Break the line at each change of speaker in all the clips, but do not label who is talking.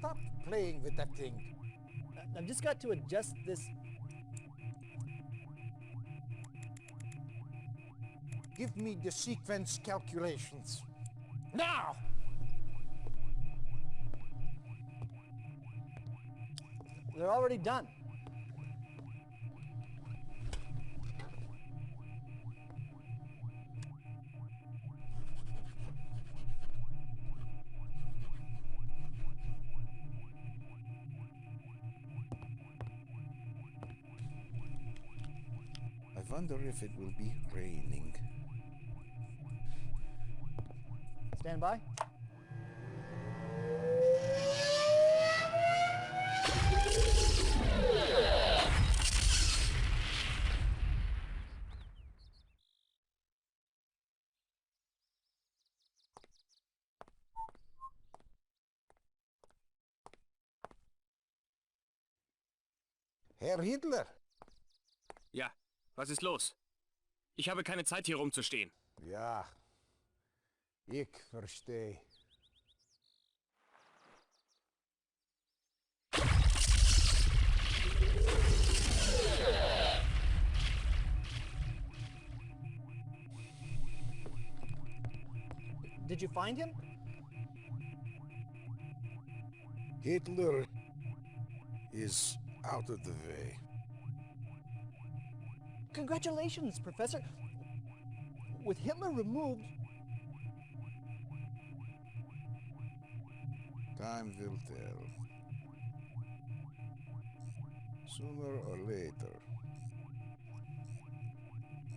Stop playing with that thing.
I've just got to adjust this.
Give me the sequence calculations. Now!
They're already done.
I wonder if it will be raining.
Stand by.
Herr Hitler.
Ja, was ist los? Ich habe keine Zeit, hier rumzustehen.
Ja, ich verstehe.
Did you find him?
Hitler is out of the way.
Congratulations, Professor. With Hitler removed...
Time will tell. Sooner or later.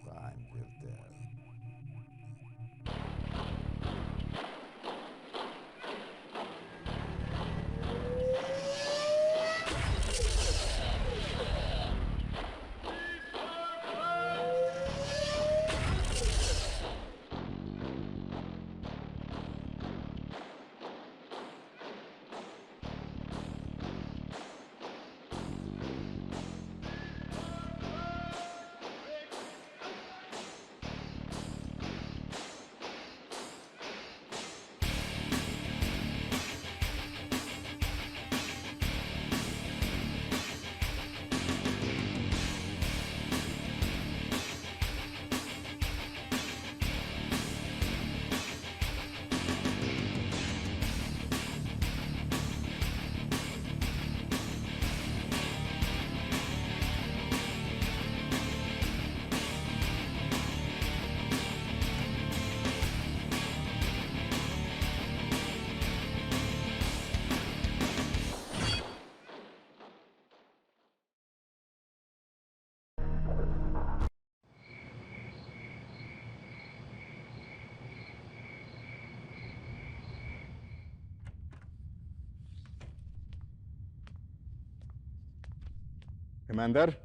Time will tell.
Commander?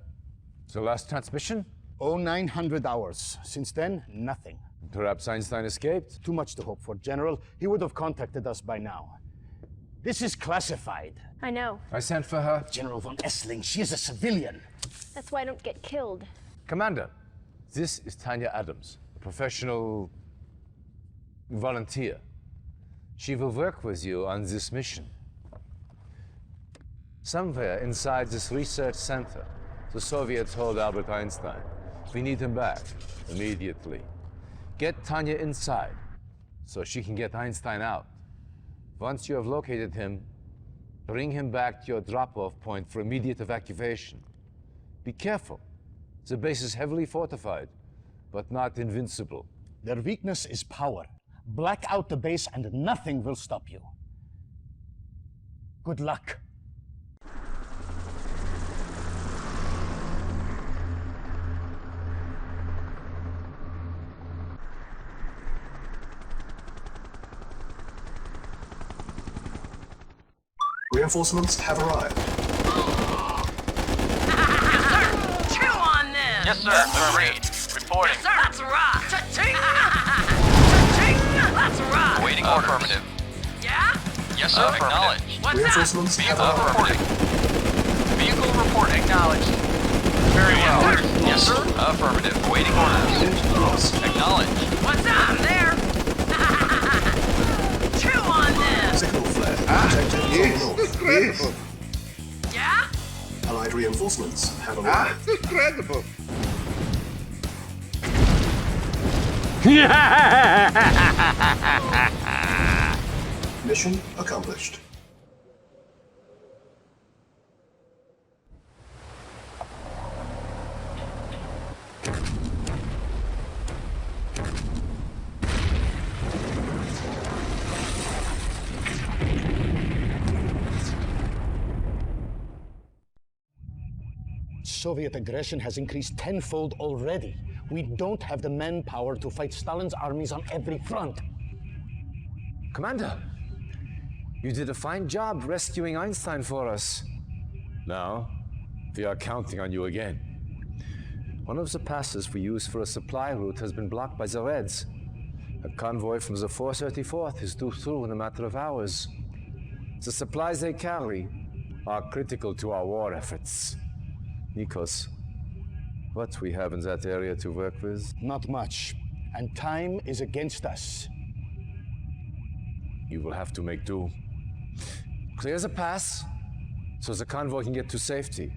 The last transmission?
0900 hours. Since then, nothing.
Perhaps Einstein escaped?
Too much to hope for, General. He would have contacted us by now. This is classified.
I know.
I sent for her.
General von Essling, she is a civilian.
That's why I don't get killed.
Commander, this is Tanya Adams, a professional volunteer. She will work with you on this mission. Somewhere inside this research center, the Soviets hold Albert Einstein. We need him back, immediately. Get Tanya inside, so she can get Einstein out. Once you have located him, bring him back to your drop-off point for immediate evacuation. Be careful. The base is heavily fortified, but not invincible.
Their weakness is power. Black out the base and nothing will stop you. Good luck.
Reinforcements have arrived.
Yes, sir! Chew on them!
Yes, sir. Agreed. Reporting.
Yes, sir! That's right! Cha-ching! Cha-ching! That's right!
Awaiting order. Affirmative.
Yeah?
Yes, sir. Acknowledged.
What's
Reinforcements have
Vehicle
arrived.
reporting. Vehicle reporting. Acknowledged. Very well. Yes, sir. Affirmative. Awaiting orders. Acknowledged.
What's up? I'm there! Chew on them!
Signal flare. Detected from the north.
Incredible.
Yeah?
Allied reinforcements have arrived.
Incredible.
Mission accomplished.
Soviet aggression has increased tenfold already. We don't have the manpower to fight Stalin's armies on every front.
Commander, you did a fine job rescuing Einstein for us. Now, we are counting on you again. One of the passes we used for a supply route has been blocked by the Reds. A convoy from the 434th is due through in a matter of hours. The supplies they carry are critical to our war efforts. Nikos, what we have in that area to work with?
Not much. And time is against us.
You will have to make do. Clear the pass, so the convoy can get to safety.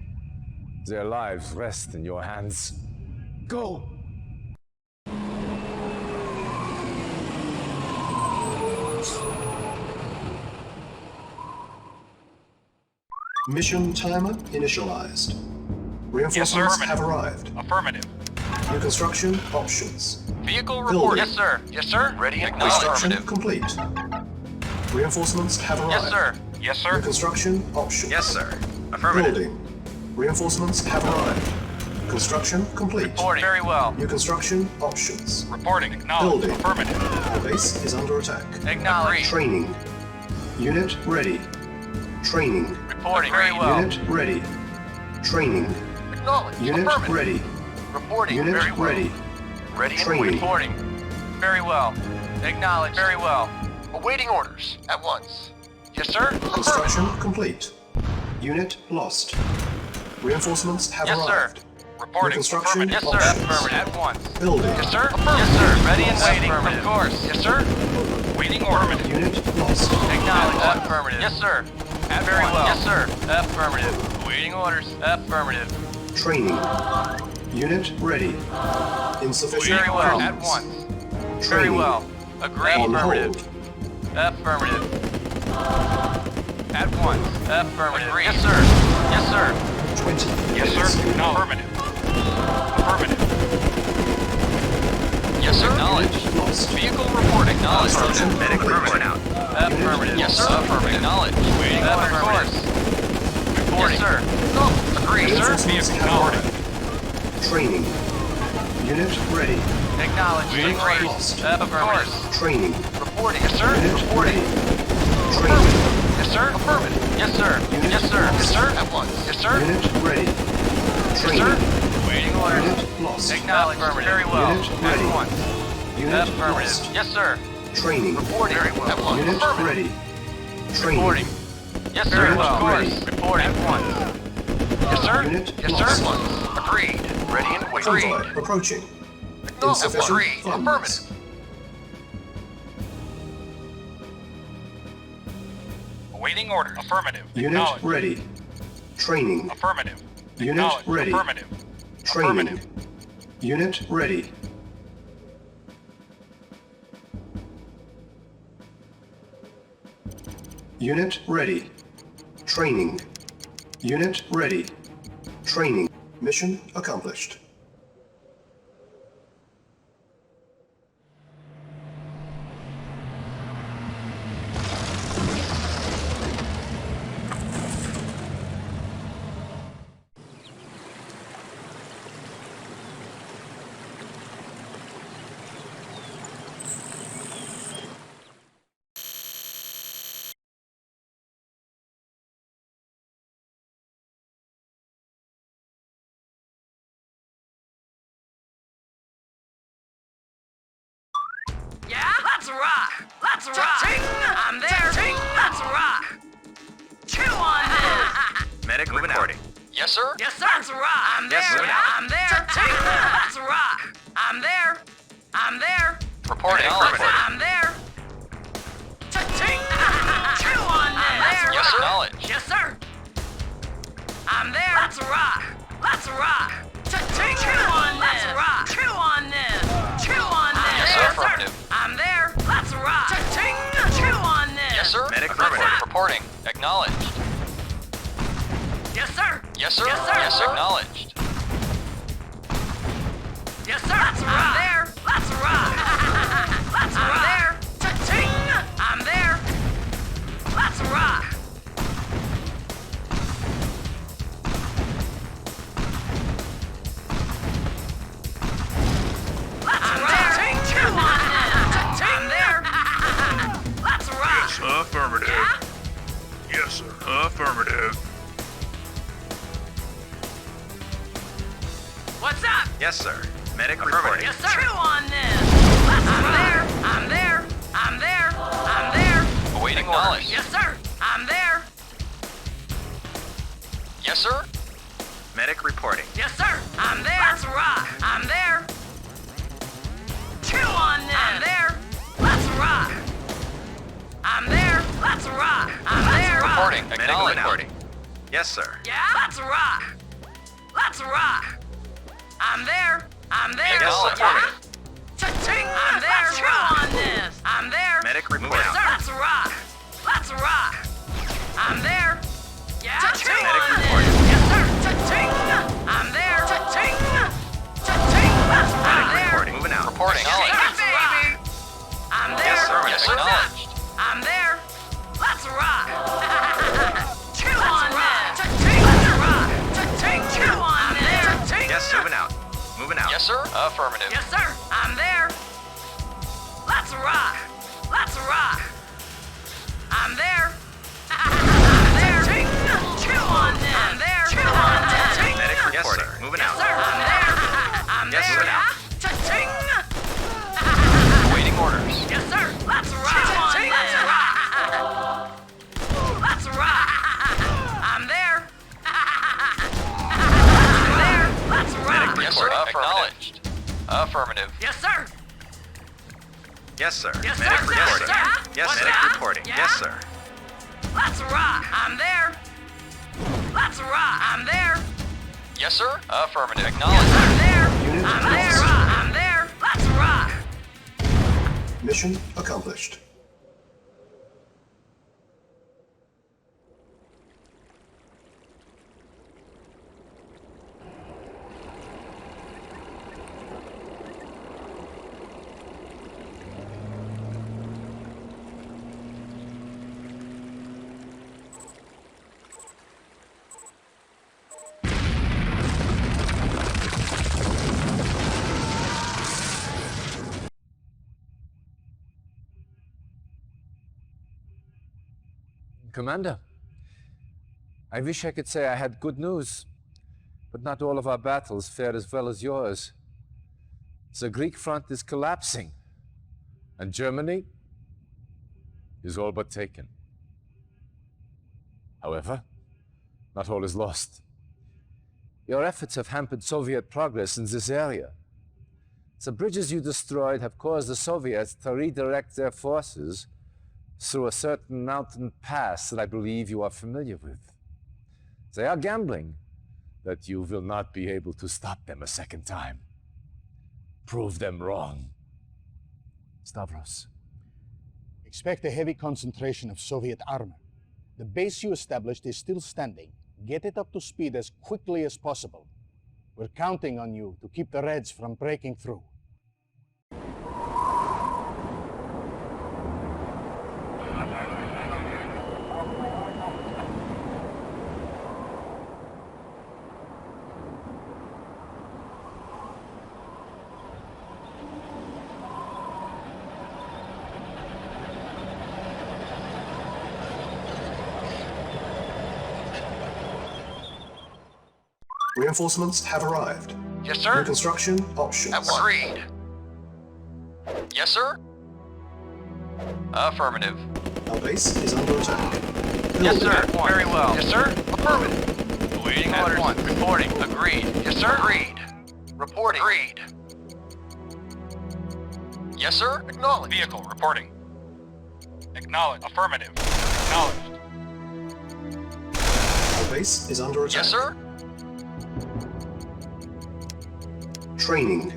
Their lives rest in your hands. Go!
Mission timer initialized. Reinforcements have arrived.
Affirmative.
New construction options.
Vehicle report.
Building.
Yes, sir. Yes, sir. Ready and
Construction
affirmative.
complete. Reinforcements have arrived.
Yes, sir. Yes,
New
sir.
construction options.
Yes, sir. Affirmative.
Building. Reinforcements have arrived. Construction complete.
Reporting. Very well.
New construction options.
Reporting. Acknowledged.
Building.
Affirmative.
The base is under attack.
Acknowledged.
Training. Unit ready. Training.
Reporting. Very well.
Unit ready. Training.
Acknowledged.
Unit
Affirmative.
ready.
Reporting.
Unit
Very well.
ready.
Ready and
Training.
reporting. Very well. Acknowledged. Very well. Awaiting orders. At once. Yes, sir.
Construction complete. Unit lost. Reinforcements have
Yes, sir.
arrived.
Reporting.
Construction
Affirmative. Yes, sir.
options.
Affirmative. At once.
Building.
Yes, sir. Yes, sir. Ready and waiting. Of course. Yes, sir. Waiting order.
Unit lost.
Acknowledged. Affirmative. Yes, sir. Very well. Yes, sir. Affirmative. Waiting orders. Affirmative.
Training. Unit ready. Insufficient
Very well.
funds.
At once. Very
Training.
well. Agreed.
On
Affirmative.
hold.
Affirmative. At once. Affirmative. Agreed. Yes, sir. Yes, sir.
20
Yes,
minutes.
sir. No. Affirmative. Affirmative. Yes, sir. Acknowledged.
Unit lost.
Vehicle report acknowledged.
Construction
Medic
complete.
report out. Affirmative. Yes, sir. Affirmative. Acknowledged. Waiting order. Of course. Reporting. Yes, sir. No. Agreed, sir.
Reinforcements
Vehicle
have
reporting.
arrived. Training. Unit ready.
Acknowledged.
Waiting
Agreed.
lost.
Of course.
Training.
Reporting. Yes, sir.
Unit
Reporting.
ready. Training.
Yes, sir. Affirmative. Yes, sir.
Unit
Yes, sir.
lost.
Yes, sir. At once. Yes, sir.
Unit ready.
Yes,
Training.
sir. Waiting orders.
Unit lost.
Acknowledged. Very well.
Unit ready.
At once.
Unit
Affirmative.
lost.
Yes, sir.
Training.
Reporting. Very well. At once.
Unit
Affirmative.
ready. Training.
Reporting. Yes, sir.
Unit
Of course.
ready.
Reporting. At once. Yes, sir.
Unit
Yes,
lost.
sir. Agreed. Ready and waiting.
Convoy approaching.
No,
Insufficient
agreed.
funds.
Affirmative. Awaiting order. Affirmative.
Unit ready. Training.
Affirmative.
Unit ready.
Affirmative.
Training. Unit ready. Unit ready. Training. Unit ready. Training. Mission accomplished.
Yeah? Let's rock! Let's rock! I'm there! Let's rock! Chew on this!
Medic reporting. Yes, sir.
Yes, sir! Let's rock! I'm there!
Yes, sir.
I'm there! Let's rock! I'm there! I'm there!
Reporting.
I'm there! Cha-ching! Chew on this! I'm there!
Yes, sir. Acknowledged.
Yes, sir! I'm there. Let's rock. Let's rock. Cha-ching. Chew on this. Let's rock. Chew on this. Chew on this.
Yes, sir. Affirmative.
I'm there. Let's rock. Cha-ching. Chew on this.
Yes, sir.
Medic
Affirmative. Reporting. Acknowledged.
Yes, sir.
Yes, sir.
Yes, sir.
Yes, sir. Acknowledged.
Yes, sir. Let's rock. I'm there. Let's rock. Let's rock. I'm there. Cha-ching. I'm there. Let's rock. I'm there. Chew on this. I'm there. Let's rock.
Yes, affirmative.
Yeah?
Yes, sir. Affirmative.
What's up?
Yes, sir. Medic
Affirmative. Yes, sir. Chew on this. I'm there. I'm there. I'm there. I'm there.
Awaiting orders.
Yes, sir. I'm there.
Yes, sir.
Medic reporting.
Yes, sir. I'm there. Let's rock. I'm there. Chew on this. I'm there. Let's rock. I'm there. Let's rock. I'm there.
Reporting.
Medic
Acknowledged.
reporting. Yes, sir.
Yeah? Let's rock. Let's rock. I'm there. I'm there.
Yes, sir.
Yeah? Cha-ching. I'm there. Chew on this. I'm there.
Medic reporting.
Yes, sir. Let's rock. Let's rock. I'm there. Yeah? Cha-ching.
Medic
on
reporting.
this. Yes, sir. Cha-ching. I'm there. Cha-ching. Cha-ching. Let's rock. I'm
Medic
there.
reporting. Moving out.
Reporting.
Yes, sir.
Acknowledged.
Baby. I'm there.
Yes, sir.
Yes, sir.
What's up?
Acknowledged.
I'm there. Let's rock. Chew on this. Cha-ching. Let's rock. Cha-ching. Chew on this. Cha-ching.
Yes, moving out. Moving out.
Yes, sir. Affirmative.
Yes, sir. I'm there. Let's rock. Let's rock. I'm there. I'm there. Chew on this. I'm there. Chew on this.
Medic
Yes,
reporting.
sir.
Moving
Yes,
out.
sir. I'm there. I'm
Yes,
there.
sir.
Cha-ching.
Awaiting orders.
Yes, sir. Let's rock. Cha-ching. Let's rock. Let's rock. I'm there. I'm there. Let's rock.
Yes, sir. Acknowledged. Affirmative.
Yes, sir.
Yes, sir.
Yes, sir.
Medic
Yes,
reporting.
sir.
Yes,
What's
medic
that?
reporting.
Yeah?
Yes, sir.
Let's rock. I'm there. Let's rock. I'm there.
Yes, sir. Affirmative.
Yes,
Acknowledged.
I'm there.
Unit
I'm there.
lost.
I'm there. Let's rock.
Mission accomplished.
Commander, I wish I could say I had good news, but not all of our battles fared as well as yours. The Greek front is collapsing, and Germany is all but taken. However, not all is lost. Your efforts have hampered Soviet progress in this area. The bridges you destroyed have caused the Soviets to redirect their forces through a certain mountain pass that I believe you are familiar with. They are gambling that you will not be able to stop them a second time. Prove them wrong. Stavros.
Expect a heavy concentration of Soviet armor. The base you established is still standing. Get it up to speed as quickly as possible. We're counting on you to keep the Reds from breaking through.
Reinforcements have arrived.
Yes, sir.
Reconstruction options.
Agreed. Yes, sir. Affirmative.
Our base is under attack.
Yes, sir.
Building.
Very well. Yes, sir. Affirmative. Awaiting orders. One. Reporting. Agreed. Yes, sir. Agreed. Reporting. Agreed. Yes, sir. Acknowledged. Vehicle reporting. Acknowledged. Affirmative. Acknowledged.
Base is under attack.
Yes, sir.
Training.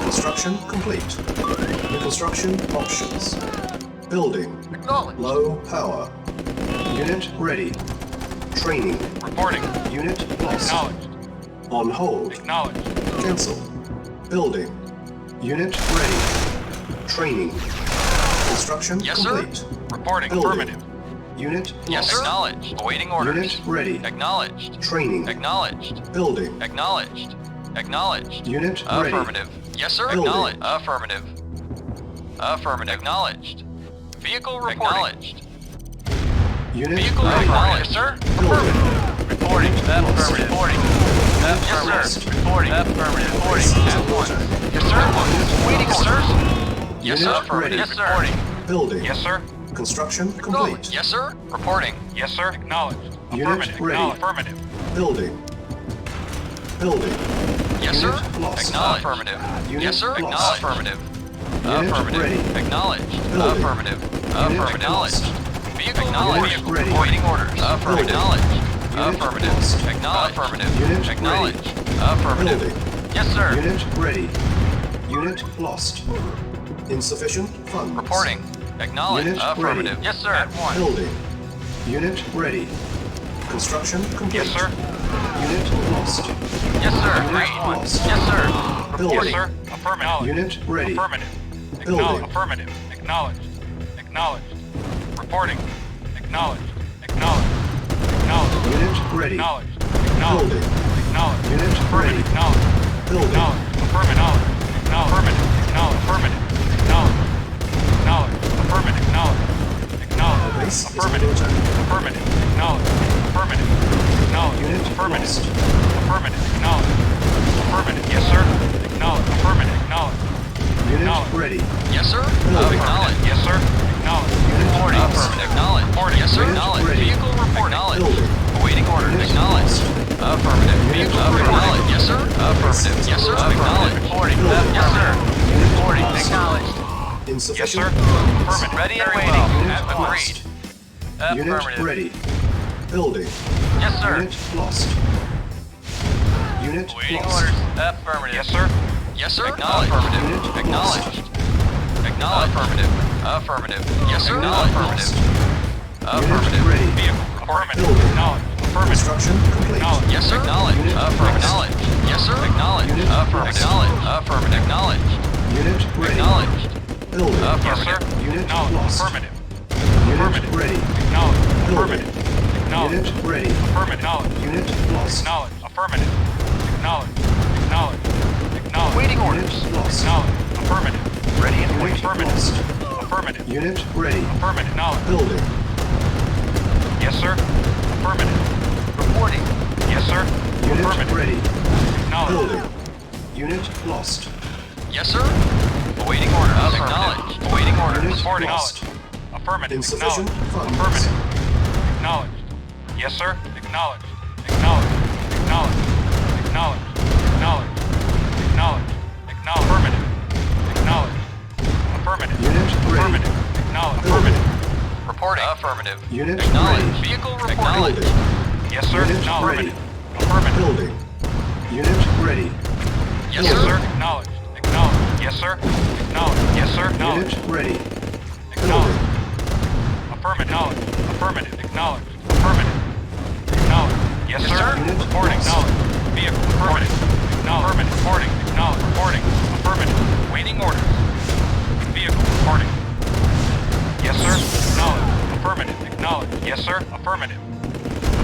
Construction complete. New construction options. Building.
Acknowledged.
Low power. Unit ready. Training.
Reporting.
Unit lost.
Acknowledged.
On hold.
Acknowledged.
Cancel. Building. Unit ready. Training. Construction
Yes,
complete.
sir. Reporting.
Building.
Affirmative.
Unit
Yes,
lost.
acknowledged. Awaiting orders.
Unit ready.
Acknowledged.
Training.
Acknowledged.
Building.
Acknowledged. Acknowledged.
Unit ready.
Affirmative. Yes, sir.
Building.
Acknowledged. Affirmative. Affirmative. Acknowledged. Vehicle reporting. Acknowledged.
Unit
Vehicle
ready.
acknowledged, sir.
Building.
Reporting. Affirmative. Reporting.
Yes,
Yes, sir. Reporting. Affirmative. Reporting.
Base is
At
under
once.
attack.
Yes, sir. Waiting, sir. Yes, sir.
Unit
Affirmative.
ready.
Yes, sir. Reporting.
Building.
Yes, sir.
Construction
Acknowledged.
complete.
Yes, sir. Reporting. Yes, sir. Acknowledged.
Unit
Affirmative.
ready.
Affirmative.
Building. Building.
Yes, sir.
Unit lost.
Acknowledged. Affirmative.
Unit
Yes, sir.
lost.
Acknowledged. Affirmative.
Unit
Affirmative.
ready.
Acknowledged.
Building.
Affirmative.
Unit
Affirmative. Acknowledged.
lost.
Vehicle acknowledged.
Unit ready.
Awaiting orders. Affirmative.
Building.
Acknowledged.
Unit
Affirmative.
lost.
Acknowledged. Affirmative.
Unit
Acknowledged.
ready.
Affirmative.
Building.
Yes, sir.
Unit ready. Unit lost. Insufficient funds.
Reporting. Acknowledged.
Unit
Affirmative.
ready.
Yes, sir. At once.
Building. Unit ready. Construction complete.
Yes, sir.
Unit lost.
Yes, sir.
Unit
At once.
lost.
Yes, sir.
Building.
Yes, sir. Affirmative.
Unit ready.
Affirmative.
Building.
Affirmative. Acknowledged. Acknowledged. Reporting. Acknowledged. Acknowledged. Acknowledged.
Unit ready.
Acknowledged. Acknowledged.
Building.
Acknowledged.
Unit ready.
Affirmative. Acknowledged.
Building.
Acknowledged. Affirmative. Acknowledged. Affirmative. Acknowledged. Acknowledged. Affirmative. Acknowledged. Acknowledged.
Base is
Affirmative.
under attack.
Affirmative. Acknowledged. Affirmative. Acknowledged.
Unit
Affirmative.
lost.
Affirmative. Acknowledged. Affirmative. Yes, sir. Acknowledged. Affirmative. Acknowledged.
Unit
Acknowledged.
ready.
Yes, sir.
Building.
Acknowledged. Yes, sir. Acknowledged.
Unit
Reporting.
lost.
Affirmative. Acknowledged. Reporting. Yes, sir.
Unit
Acknowledged.
ready.
Vehicle report. Acknowledged.
Building.
Awaiting orders.
Unit
Acknowledged.
lost.
Affirmative.
Unit
Vehicle
reporting.
acknowledged. Yes, sir. Affirmative. Yes, sir. Acknowledged. Reporting.
Building.
Yes, sir.
Unit
Reporting.
lost.
Acknowledged. Yes,
Insufficient
sir.
funds.
Affirmative. Ready and
Very
waiting.
well. Unit
Agreed.
lost. Unit
Affirmative.
ready. Building.
Yes, sir.
Unit lost. Unit
Awaiting
lost.
orders. Affirmative. Yes, sir. Yes, sir. Acknowledged.
Unit
Acknowledged. Acknowledged. Affirmative. Affirmative. Yes, sir. Affirmative. Affirmative.
ready.
Vehicle. Affirmative.
Building.
Acknowledged. Affirmative.
Construction complete.
Acknowledged. Yes, sir. Acknowledged.
Unit
Affirmative.
lost.
Acknowledged. Yes, sir. Acknowledged.
Unit
Affirmative.
lost.
Acknowledged. Affirmative. Acknowledged.
Unit ready.
Acknowledged.
Building.
Yes, sir.
Unit
Acknowledged.
lost.
Affirmative.
Unit
Affirmative.
ready.
Acknowledged.
Building.
Affirmative. Acknowledged.
Unit ready.
Affirmative. Acknowledged.
Unit lost.
Acknowledged. Affirmative. Acknowledged. Acknowledged. Acknowledged.
Waiting
Unit
orders.
lost.
Acknowledged. Affirmative. Ready and
Unit
waiting. Affirmative.
lost.
Affirmative.
Unit ready.
Affirmative. Acknowledged.
Building.
Yes, sir. Affirmative. Reporting. Yes, sir.
Unit
Affirmative.
ready.
Acknowledged.
Building. Unit lost.
Yes, sir. Awaiting orders. Acknowledged. Awaiting orders.
Unit
Reporting.
lost.
Acknowledged. Affirmative.
Insufficient
Acknowledged.
funds.
Affirmative. Acknowledged. Yes, sir. Acknowledged. Acknowledged. Acknowledged. Acknowledged. Acknowledged. Acknowledged. Acknowledged. Affirmative. Acknowledged. Affirmative.
Unit ready.
Affirmative. Acknowledged.
Building.
Affirmative. Reporting. Affirmative.
Unit
Acknowledged.
ready.
Vehicle reporting.
Building.
Yes, sir.
Unit
Acknowledged.
ready.
Affirmative.
Building. Unit ready.
Yes, sir. Acknowledged. Acknowledged. Yes, sir. Acknowledged. Yes, sir. Acknowledged.
Unit ready.
Acknowledged.
Building.
Affirmative. Acknowledged. Affirmative. Acknowledged. Affirmative. Acknowledged. Yes, sir.
Unit
Reporting.
lost.
Acknowledged. Vehicle. Affirmative. Acknowledged. Affirmative. Reporting. Acknowledged. Reporting. Affirmative. Waiting orders. Vehicle. Reporting. Yes, sir. Acknowledged. Affirmative. Acknowledged. Yes, sir. Affirmative.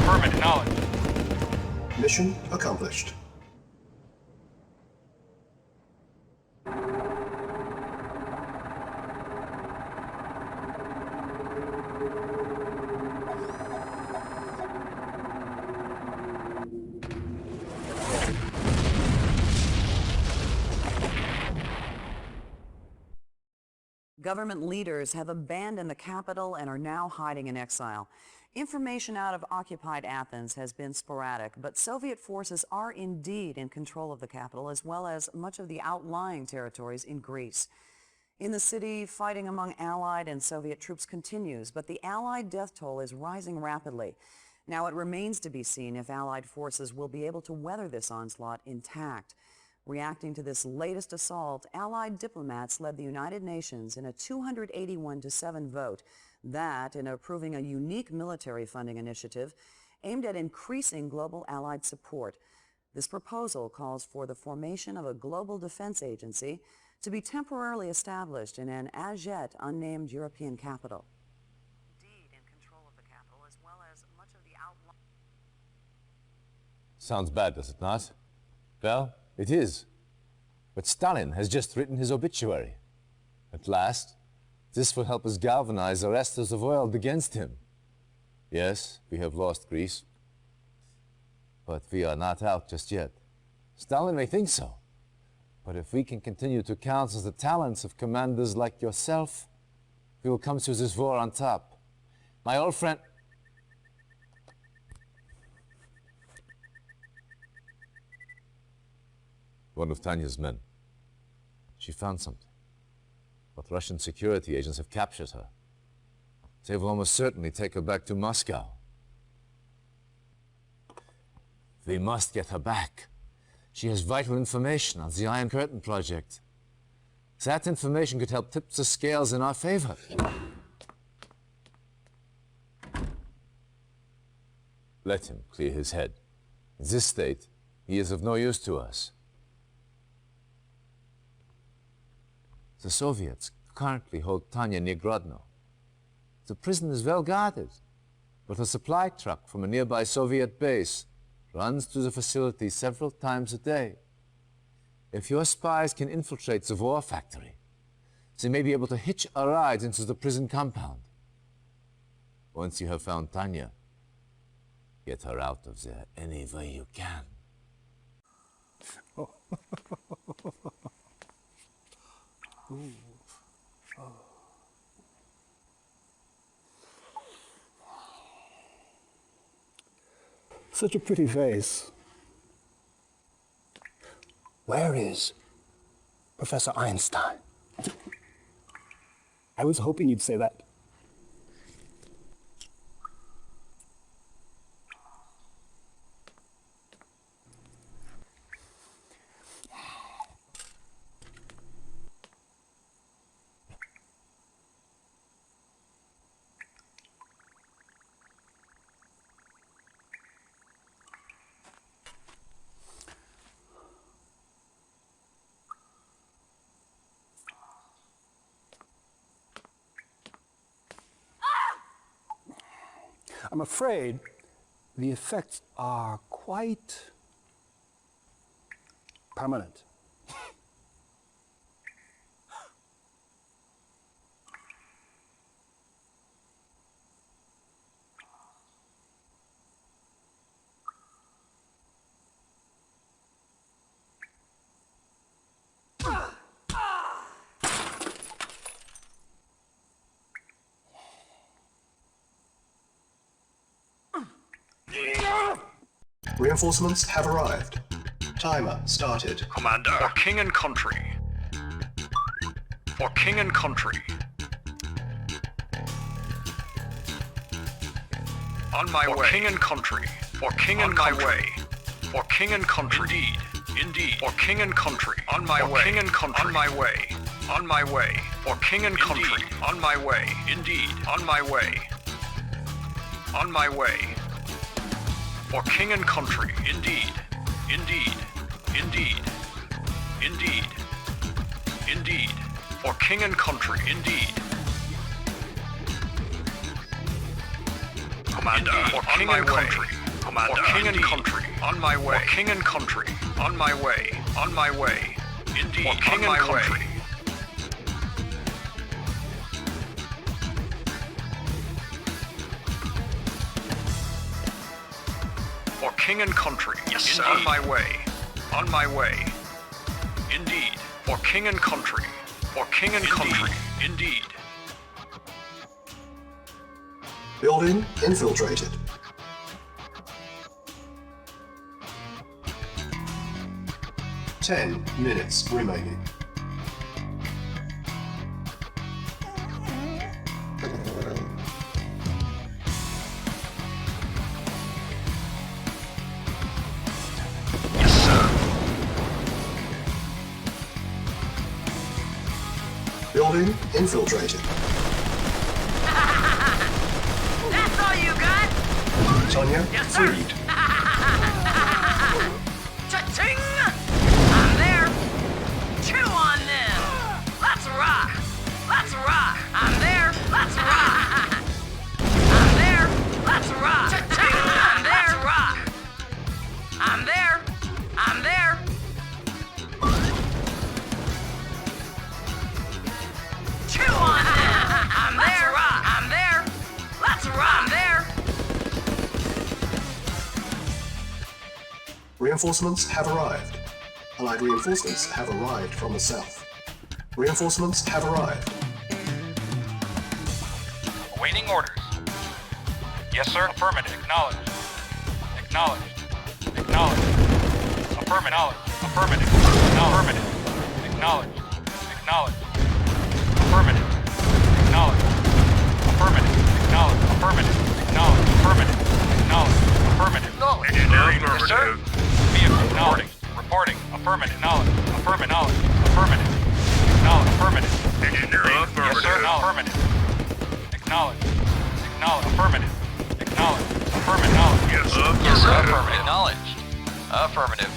Affirmative. Acknowledged.
Mission accomplished.
Government leaders have abandoned the capital and are now hiding in exile. Information out of occupied Athens has been sporadic, but Soviet forces are indeed in control of the capital as well as much of the outlying territories in Greece. In the city, fighting among Allied and Soviet troops continues, but the Allied death toll is rising rapidly. Now it remains to be seen if Allied forces will be able to weather this onslaught intact. Reacting to this latest assault, Allied diplomats led the United Nations in a 281-7 vote that, in approving a unique military funding initiative aimed at increasing global Allied support. This proposal calls for the formation of a global defense agency to be temporarily established in an as yet unnamed European capital. Indeed, in control of the capital as well as much of the outlying...
Sounds bad, does it not? Well, it is. But Stalin has just written his obituary. At last, this will help us galvanize the rest of the world against him. Yes, we have lost Greece. But we are not out just yet. Stalin may think so. But if we can continue to counsel the talents of commanders like yourself, we will come through this war on top. My old friend... One of Tanya's men. She found something. But Russian security agents have captured her. They will almost certainly take her back to Moscow. We must get her back. She has vital information on the Iron Curtain project. That information could help tip the scales in our favor. Let him clear his head. In this state, he is of no use to us. The Soviets currently hold Tanya near Grodno. The prison is well guarded, but a supply truck from a nearby Soviet base runs through the facility several times a day. If your spies can infiltrate the war factory, they may be able to hitch a ride into the prison compound. Once you have found Tanya, get her out of there any way you can.
Oh. Ooh. Oh. Such a pretty face. Where is Professor Einstein? I was hoping you'd say that. I'm afraid the effects are quite permanent.
Reinforcements have arrived. Timer started.
Commander. For king and country. For king and country. On my way. For king and country. For king and my way. For king and country. Indeed. Indeed. For king and country. On my way. For king and country. On my way. On my way. For king and country. On my way. Indeed. On my way. On my way. For king and country, indeed, indeed, indeed, indeed, indeed. For king and country, indeed. Commander, for king and country. Commander, for king and country. On my way. For king and country. On my way. On my way. Indeed. For king and country. For king and country. Yes, sir. On my way. On my way. Indeed. For king and country. For king and country. Indeed.
Building infiltrated. Ten minutes remaining. Building infiltrated.
That's all you got?
Tanya
Yes, sir.
freed.
Cha-ching! I'm there. Chew on them. Let's rock. Let's rock. I'm there. Let's rock. I'm there. Let's rock. Cha-ching! I'm there. Let's rock. I'm there. I'm there. Chew on them. I'm there. Rock. I'm there. Let's rock. I'm there.
Reinforcements have arrived. Allied reinforcements have arrived from the south. Reinforcements have arrived.
Awaiting orders. Yes, sir. Affirmative. Acknowledged. Acknowledged. Acknowledged. Affirmative. Affirmative. Affirmative. Acknowledged. Acknowledged. Affirmative. Acknowledged. Affirmative. Acknowledged. Affirmative. Acknowledged. Affirmative. Acknowledged. Affirmative. Engineering. Yes, sir. Vehicle. Acknowledged. Reporting. Affirmative. Acknowledged. Affirmative. Affirmative. Acknowledged. Affirmative. Engineering. Yes, sir. Affirmative. Acknowledged. Acknowledged. Affirmative. Acknowledged. Affirmative. Yes, sir.
Yes, sir. Affirmative. Acknowledged. Affirmative.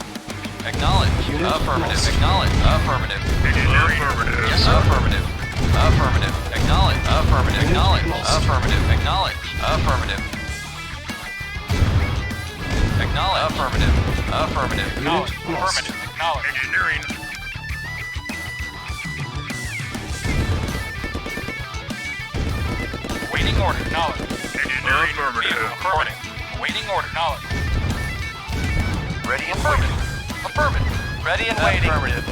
Acknowledged. Affirmative. Acknowledged. Affirmative.
Engineering. Affirmative.
Yes, sir. Affirmative. Affirmative. Acknowledged. Affirmative. Acknowledged. Affirmative. Acknowledged. Affirmative. Acknowledged. Affirmative. Affirmative.
Acknowledged. Affirmative. Acknowledged. Engineering. Waiting order. Acknowledged. Engineering. Affirmative. Affirmative. Waiting order. Acknowledged.
Ready and affirmative. Affirmative. Ready and waiting. Affirmative.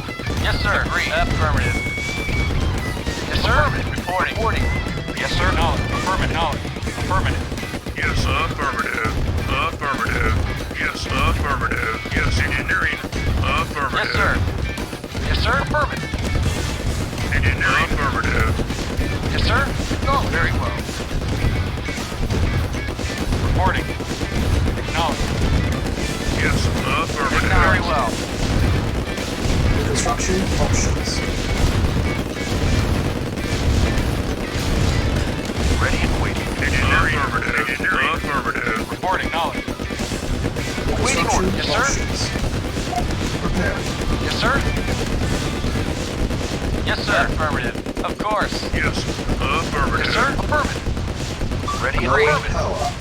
Yes, sir. Agreed. Affirmative. Yes, sir. Reporting. Reporting.
Yes, sir. Acknowledged. Affirmative. Acknowledged. Affirmative. Yes, affirmative. Affirmative. Yes, affirmative. Yes, engineering. Affirmative.
Yes, sir. Yes, sir. Affirmative.
Engineering. Affirmative.
Yes, sir. Oh, very well.
Reporting. Acknowledged. Yes, affirmative.
Very well.
Construction options.
Ready and waiting.
Engineering. Affirmative. Engineering. Affirmative. Reporting. Knowledge.
Waiting order. Yes, sir.
Options. Prepare.
Yes, sir. Yes, sir. Affirmative. Of course.
Yes, affirmative.
Yes, sir. Affirmative. Ready and
Lower
affirmative.
power.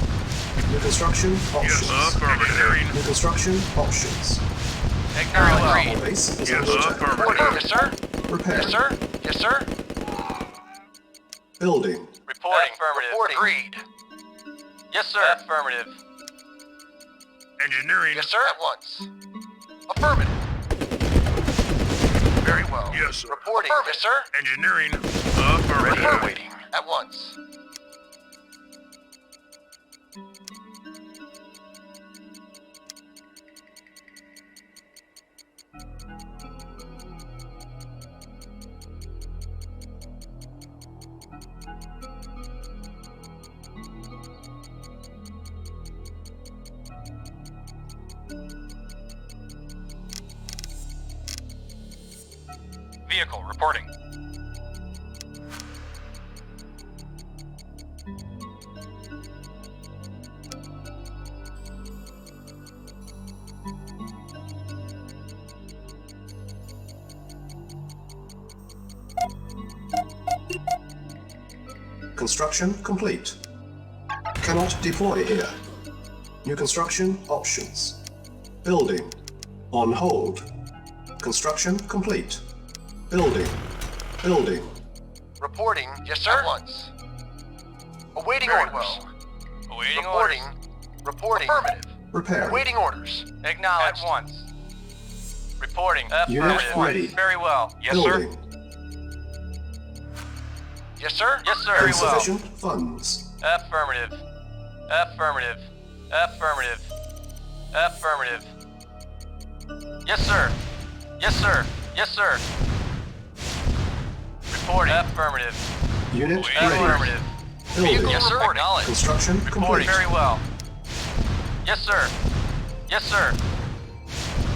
New construction options.
Yes, affirmative.
New construction options.
Very well.
Our base is
Yes,
under attack.
affirmative.
Yes, sir.
Repair.
Yes, sir. Yes, sir.
Building.
Reporting. Affirmative. Reporting. Agreed. Yes, sir. Affirmative.
Engineering.
Yes, sir. At once. Affirmative. Very well.
Yes, sir.
Reporting. Yes, sir.
Engineering.
Ready
Affirmative.
and waiting. At once.
Vehicle reporting.
Construction complete. Cannot deploy here. New construction options. Building. On hold. Construction complete. Building. Building.
Reporting. Yes, sir. At once. Awaiting orders. Well.
Awaiting
Reporting. Reporting. Affirmative.
Repair.
Awaiting orders. Acknowledged. At once. Reporting.
Unit
Affirmative.
ready.
Very well.
Yes, sir.
Building.
Yes, sir. Yes, sir. Very well.
Insufficient funds.
Affirmative. Affirmative. Affirmative. Affirmative. Yes, sir. Yes, sir. Yes, sir. Reporting. Affirmative.
Unit ready.
Affirmative.
Building.
Yes, sir. Acknowledged.
Construction
Reporting.
complete.
Very well. Yes, sir. Yes, sir.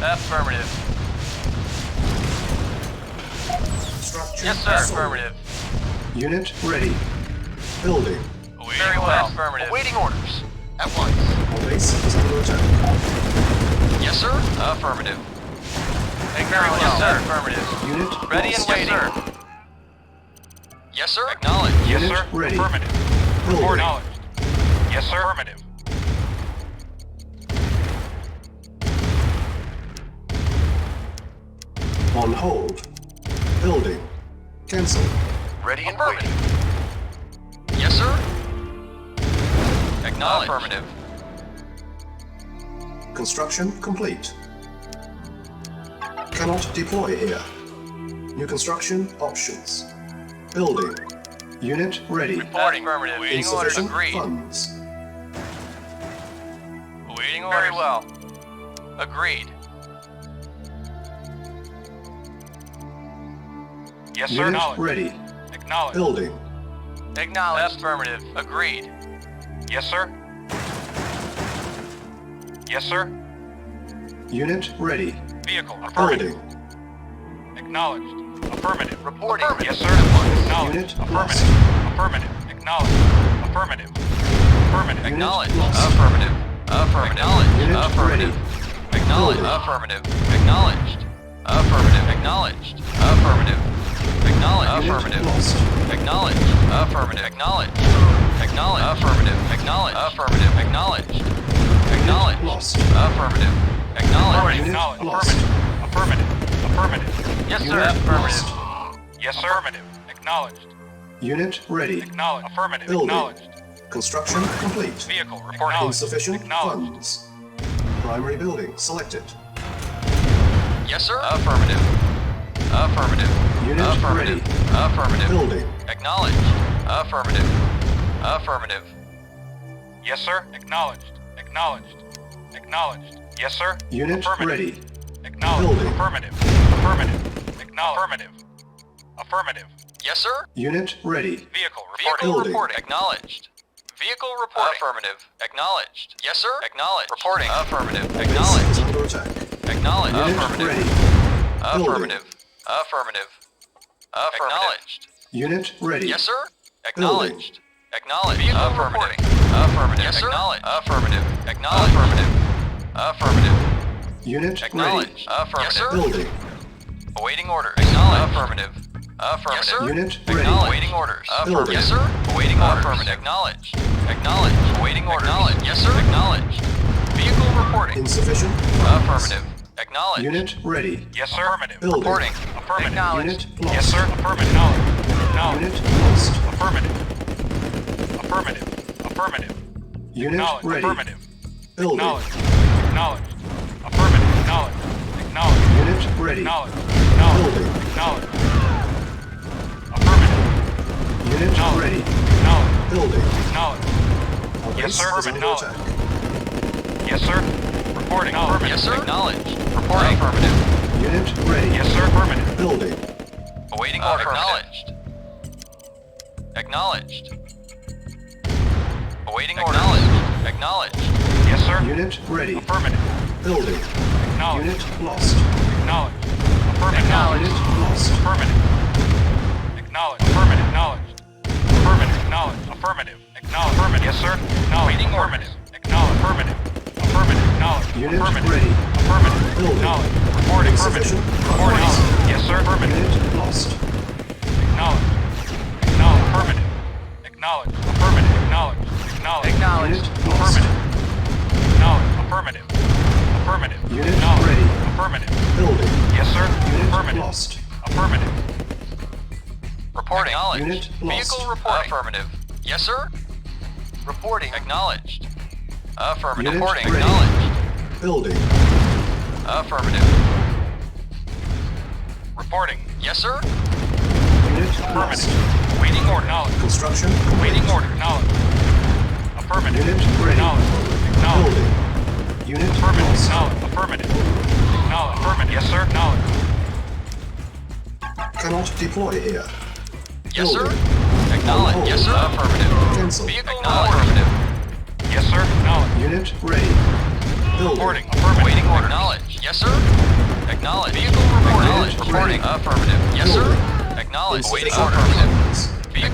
Affirmative.
Structure
Yes, sir.
sold.
Affirmative.
Unit ready. Building.
Very well. Affirmative. Awaiting orders. At once.
Our base is under attack.
Yes, sir. Affirmative. Very well. Yes, sir. Affirmative.
Unit
Ready
lost.
and waiting. Yes, sir. Yes, sir. Acknowledged.
Yes,
Unit
sir.
ready.
Affirmative.
Building.
Acknowledged. Yes, sir. Affirmative.
On hold. Building. Cancel.
Ready and waiting. Yes, sir. Acknowledged. Affirmative.
Construction complete. Cannot deploy here. New construction options. Building. Unit ready.
Reporting. Affirmative. Awaiting orders.
Insufficient
Agreed.
funds.
Awaiting orders. Very well. Agreed.
Yes, sir.
Unit
Acknowledged.
ready.
Acknowledged.
Building.
Acknowledged. Affirmative. Agreed.
Yes, sir. Yes, sir.
Unit ready.
Vehicle. Affirmative.
Building.
Acknowledged. Affirmative.
Reporting.
Yes, sir.
Acknowledged.
Unit
Acknowledged.
lost.
Affirmative. Acknowledged. Affirmative. Affirmative.
Unit
Acknowledged.
lost.
Affirmative. Affirmative. Acknowledged.
Unit
Affirmative.
ready.
Acknowledged.
Building.
Affirmative. Acknowledged. Affirmative. Acknowledged. Affirmative. Acknowledged.
Unit
Affirmative.
lost.
Acknowledged. Affirmative. Acknowledged. Acknowledged. Affirmative. Acknowledged. Affirmative. Acknowledged. Acknowledged.
Lost.
Affirmative. Acknowledged.
Unit
Acknowledged.
lost.
Affirmative. Affirmative. Affirmative.
Yes, sir.
Unit
Affirmative.
lost.
Yes, sir. Affirmative. Acknowledged.
Unit ready.
Acknowledged. Affirmative.
Building.
Acknowledged.
Construction complete.
Vehicle. Reporting.
Insufficient
Acknowledged.
funds. Primary building selected.
Yes, sir. Affirmative. Affirmative.
Unit
Affirmative.
ready.
Affirmative.
Building.
Acknowledged. Affirmative. Affirmative.
Yes, sir. Acknowledged. Acknowledged. Acknowledged. Yes, sir.
Unit
Affirmative.
ready.
Acknowledged.
Building.
Affirmative. Affirmative. Acknowledged. Affirmative. Affirmative.
Yes, sir.
Unit ready.
Vehicle reporting.
Vehicle
Building.
reporting. Acknowledged. Vehicle reporting. Affirmative. Acknowledged. Yes, sir. Acknowledged. Reporting. Affirmative.
Base is
Acknowledged.
under attack.
Acknowledged.
Unit
Affirmative.
ready.
Affirmative. Affirmative. Acknowledged.
Unit ready.
Yes, sir. Acknowledged. Acknowledged. Affirmative. Affirmative. Yes, sir. Acknowledged. Affirmative. Acknowledged. Affirmative. Affirmative.
Unit
Acknowledged.
ready.
Affirmative. Yes, sir.
Building.
Awaiting orders. Acknowledged. Affirmative. Affirmative. Yes, sir.
Unit ready.
Acknowledged. Awaiting orders. Affirmative.
Building.
Yes, sir. Awaiting orders. Affirmative. Acknowledged. Acknowledged. Awaiting orders. Acknowledged. Yes, sir. Acknowledged. Vehicle reporting.
Insufficient funds.
Affirmative. Acknowledged.
Unit ready.
Yes, sir. Affirmative.
Building.
Reporting.
Affirmative.
Acknowledged.
Unit lost.
Yes, sir. Affirmative. Acknowledged.
Unit lost.
Affirmative. Affirmative. Affirmative.
Unit
Acknowledged.
ready.
Affirmative.
Building.
Acknowledged. Acknowledged. Affirmative. Acknowledged. Acknowledged.
Unit ready.
Acknowledged. Acknowledged.
Building.
Acknowledged. Affirmative.
Unit
Acknowledged.
ready.
Acknowledged.
Building.
Acknowledged.
Our
Yes,
base
sir.
is under
Acknowledged.
attack.
Yes, sir. Reporting. Affirmative.
Yes, sir. Acknowledged. Reporting. Affirmative.
Unit ready.
Yes, sir. Affirmative.
Building.
Awaiting order. Acknowledged. Acknowledged. Awaiting order. Acknowledged. Acknowledged.
Yes, sir.
Unit ready.
Affirmative.
Building.
Acknowledged.
Unit lost.
Acknowledged. Affirmative.
Unit lost.
Affirmative. Acknowledged. Affirmative. Acknowledged. Affirmative. Acknowledged. Affirmative. Acknowledged. Affirmative. Yes, sir. Acknowledged.
Waiting
Affirmative. Acknowledged. Affirmative. Affirmative. Acknowledged.
Unit
Affirmative.
ready.
Affirmative.
Building.
Acknowledged. Reporting. Affirmative.
Insufficient
Reporting.
funds.
Yes, sir. Affirmative.
Unit lost.
Acknowledged. Acknowledged. Affirmative. Acknowledged. Affirmative. Acknowledged. Acknowledged.
Acknowledged.
Unit lost.
Affirmative. Acknowledged. Affirmative. Affirmative.
Unit
Acknowledged.
ready.
Affirmative.
Building.
Yes, sir.
Unit
Affirmative.
lost.
Affirmative.
Reporting. Acknowledged.
Unit lost.
Vehicle reporting. Affirmative. Yes, sir. Reporting. Acknowledged. Affirmative.
Unit
Reporting.
ready.
Acknowledged.
Building.
Affirmative.
Reporting.
Yes, sir.
Unit lost.
Affirmative. Waiting order. Acknowledged.
Construction
Waiting
complete.
order. Acknowledged. Affirmative.
Unit ready.
Acknowledged. Acknowledged.
Building. Unit
Affirmative.
lost.
Acknowledged. Affirmative. Acknowledged. Affirmative. Yes, sir. Acknowledged.
Cannot deploy here.
Yes, sir.
Building.
Acknowledged. Yes, sir. Affirmative.
Cancel.
Vehicle affirmative.
Yes, sir. Acknowledged.
Unit ready. Building.
Reporting. Affirmative.
Waiting order. Acknowledged. Yes, sir. Acknowledged. Vehicle reporting. Acknowledged. Reporting. Affirmative. Yes, sir. Acknowledged. Waiting
Insufficient
order.
funds.
Vehicle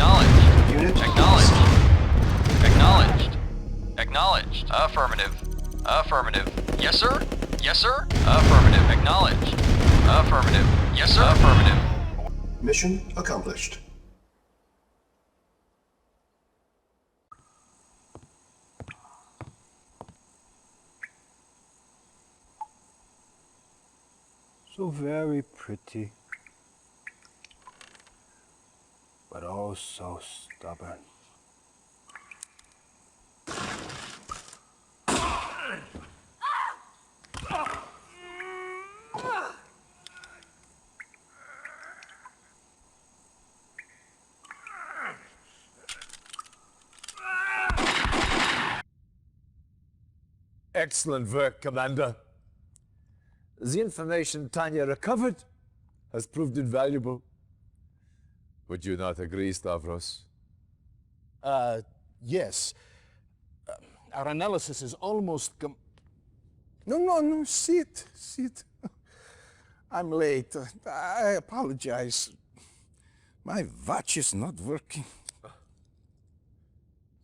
Acknowledged.
Unit
Acknowledged.
lost.
Acknowledged. Acknowledged.
Affirmative. Affirmative.
Yes, sir. Yes, sir.
Affirmative.
Acknowledged.
Affirmative.
Yes, sir.
Affirmative.
Mission accomplished.
So very pretty, but oh so stubborn.
Excellent work, Commander. The information Tanya recovered has proved invaluable. Would you not agree, Stavros?
Yes. Our analysis is almost
No, sit. I'm late. I apologize. My watch is not working.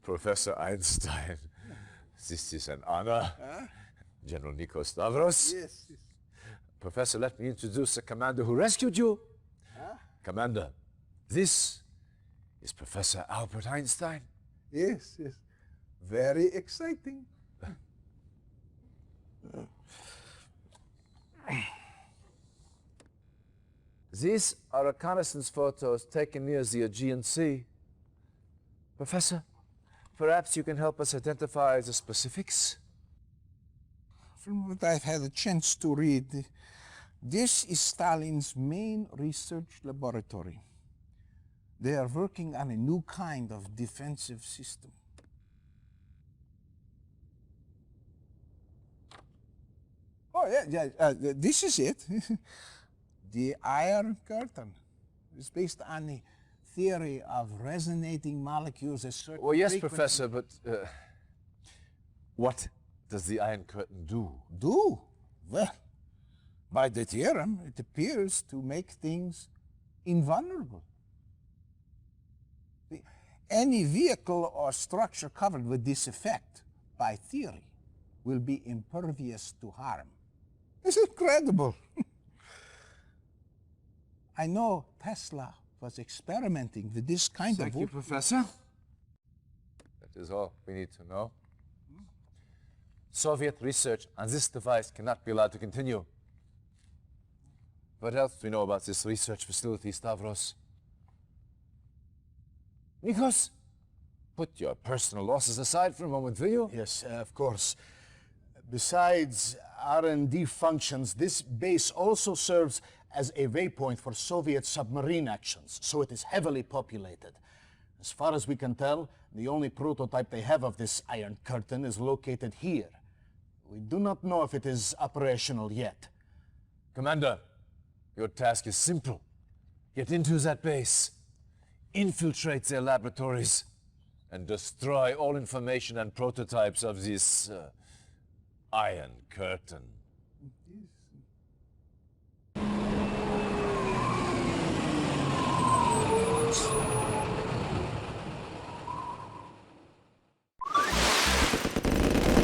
Professor Einstein, this is an honor. General Nico Stavros.
Yes.
Professor, let me introduce the commander who rescued you. Commander, this is Professor Albert Einstein.
Yes. Very exciting.
These are reconnaissance photos taken near the Aegean Sea. Professor, perhaps you can help us identify the specifics?
From what I've had a chance to read, this is Stalin's main research laboratory. They are working on a new kind of defensive system. Oh, yeah, this is it. The Iron Curtain. It's based on the theory of resonating molecules at certain
Well, yes,
frequencies.
Professor, but what does the Iron Curtain do?
Do? Well, by the theorem, it appears to make things invulnerable. Any vehicle or structure covered with this effect, by theory, will be impervious to harm. It's incredible. I know Tesla was experimenting with this kind
Thank
of...
you, Professor. That is all we need to know. Soviet research on this device cannot be allowed to continue. What else do we know about this research facility, Stavros? Nikos, put your personal losses aside for a moment, will you?
Yes, of course. Besides R&D functions, this base also serves as a waypoint for Soviet submarine actions, so it is heavily populated. As far as we can tell, the only prototype they have of this Iron Curtain is located here. We do not know if it is operational yet.
Commander, your task is simple. Get into that base, infiltrate their laboratories, and destroy all information and prototypes of this Iron Curtain.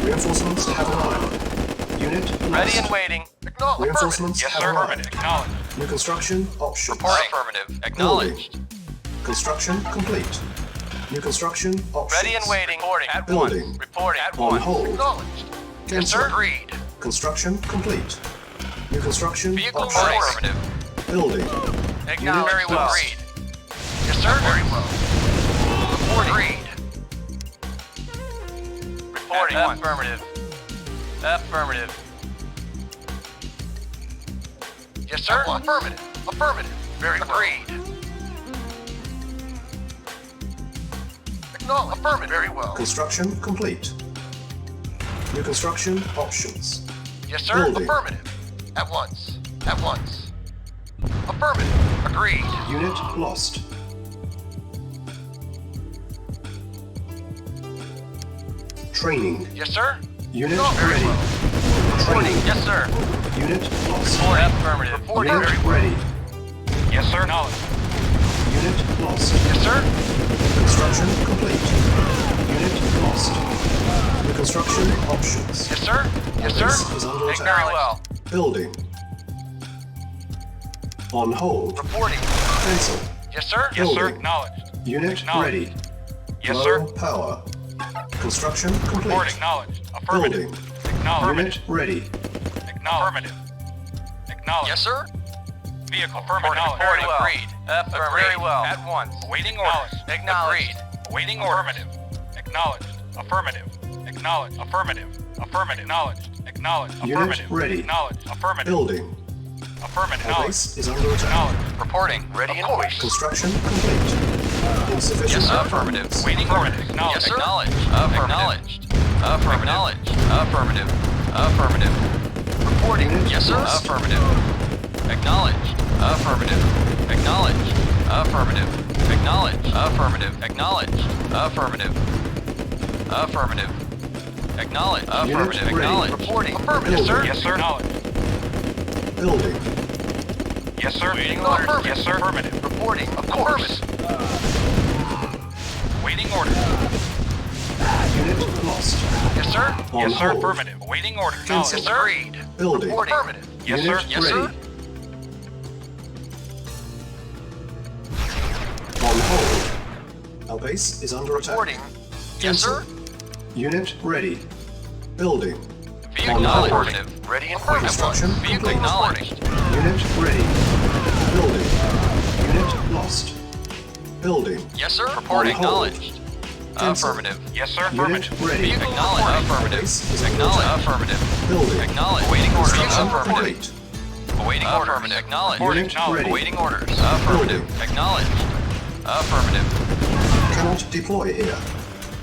Reinforcements have arrived. Unit
Ready
lost.
and waiting.
Reinforcements
Yes,
have
sir.
arrived.
Acknowledged.
New construction options.
Reporting. Affirmative.
Acknowledged.
Construction complete. New construction options.
Ready and waiting. Reporting. At
Building.
once. Reporting. At
On
once.
hold.
Acknowledged. Yes,
Cancel.
sir. Agreed.
Construction complete. New construction
Vehicle
options.
affirmative.
Building.
Acknowledged. Very well.
lost.
Agreed. Yes, sir. Very well. Reporting. Agreed. Reporting. Affirmative. Affirmative. Yes, sir. Affirmative. Affirmative. Very well. Agreed. Acknowledged. Affirmative. Very well.
Construction complete. New construction options.
Yes, sir.
Building.
Affirmative. At once. At once. Affirmative. Agreed.
Unit lost. Training.
Yes, sir.
Unit
Very
ready.
well. Reporting.
Training.
Yes, sir.
Unit lost.
Report. Affirmative. Reporting.
Unit
Very well.
ready.
Yes, sir. Acknowledged.
Unit lost.
Yes, sir.
Construction complete. Unit lost. New construction options.
Yes, sir. Yes, sir.
Base is under attack.
Very well.
Building. On hold.
Reporting.
Cancel.
Yes, sir.
Yes, sir.
Building.
Acknowledged.
Unit
Acknowledged.
ready.
Yes,
Low
sir.
power. Construction complete.
Report acknowledged. Affirmative.
Building.
Acknowledged.
Unit ready.
Acknowledged. Acknowledged.
Yes, sir.
Vehicle
Reporting.
acknowledged.
Very well. Agreed. Affirmative. Very well.
At once. Awaiting orders.
Acknowledged.
Awaiting orders. Affirmative. Acknowledged. Affirmative. Acknowledged. Affirmative. Affirmative. Acknowledged. Acknowledged.
Unit
Affirmative.
ready.
Acknowledged. Affirmative.
Building.
Affirmative.
Our
Acknowledged.
base is under attack.
Acknowledged.
Reporting. Ready and waiting.
Construction complete. Insufficient
Yes, sir.
funds.
Waiting orders.
Acknowledged.
Yes, sir. Acknowledged. Acknowledged. Affirmative. Affirmative. Affirmative. Reporting.
Unit
Yes, sir.
lost.
Affirmative. Acknowledged. Affirmative. Acknowledged. Affirmative. Acknowledged. Affirmative. Acknowledged. Affirmative. Affirmative. Acknowledged. Affirmative.
ready.
Acknowledged. Reporting. Affirmative,
Building.
sir.
Yes, sir. Acknowledged.
Building.
Yes, sir.
Waiting orders.
Yes, sir. Affirmative.
Reporting. Of course.
Waiting orders.
Unit lost.
Yes, sir.
On
Yes, sir.
hold.
Affirmative. Awaiting orders.
Cancel.
Yes, sir. Agreed.
Building.
Reporting. Affirmative.
Yes,
Unit
sir.
Yes,
ready.
sir.
On hold. Our base is under attack.
Reporting. Yes, sir.
Unit ready. Building.
Vehicle
On hold.
affirmative. Ready and waiting.
Construction
Vehicle
complete.
acknowledged.
Unit ready. Building. Unit lost. Building.
Yes, sir. Reporting.
On hold.
Acknowledged.
Cancel.
Affirmative.
Yes, sir.
Unit
Affirmative.
ready.
Vehicle acknowledged. Affirmative.
Base is under
Acknowledged.
attack.
Affirmative.
Building.
Acknowledged. Awaiting orders.
Construction
Affirmative.
complete.
Awaiting orders. Affirmative. Acknowledged.
Unit ready.
Awaiting orders. Affirmative. Acknowledged. Affirmative.
Cannot deploy here.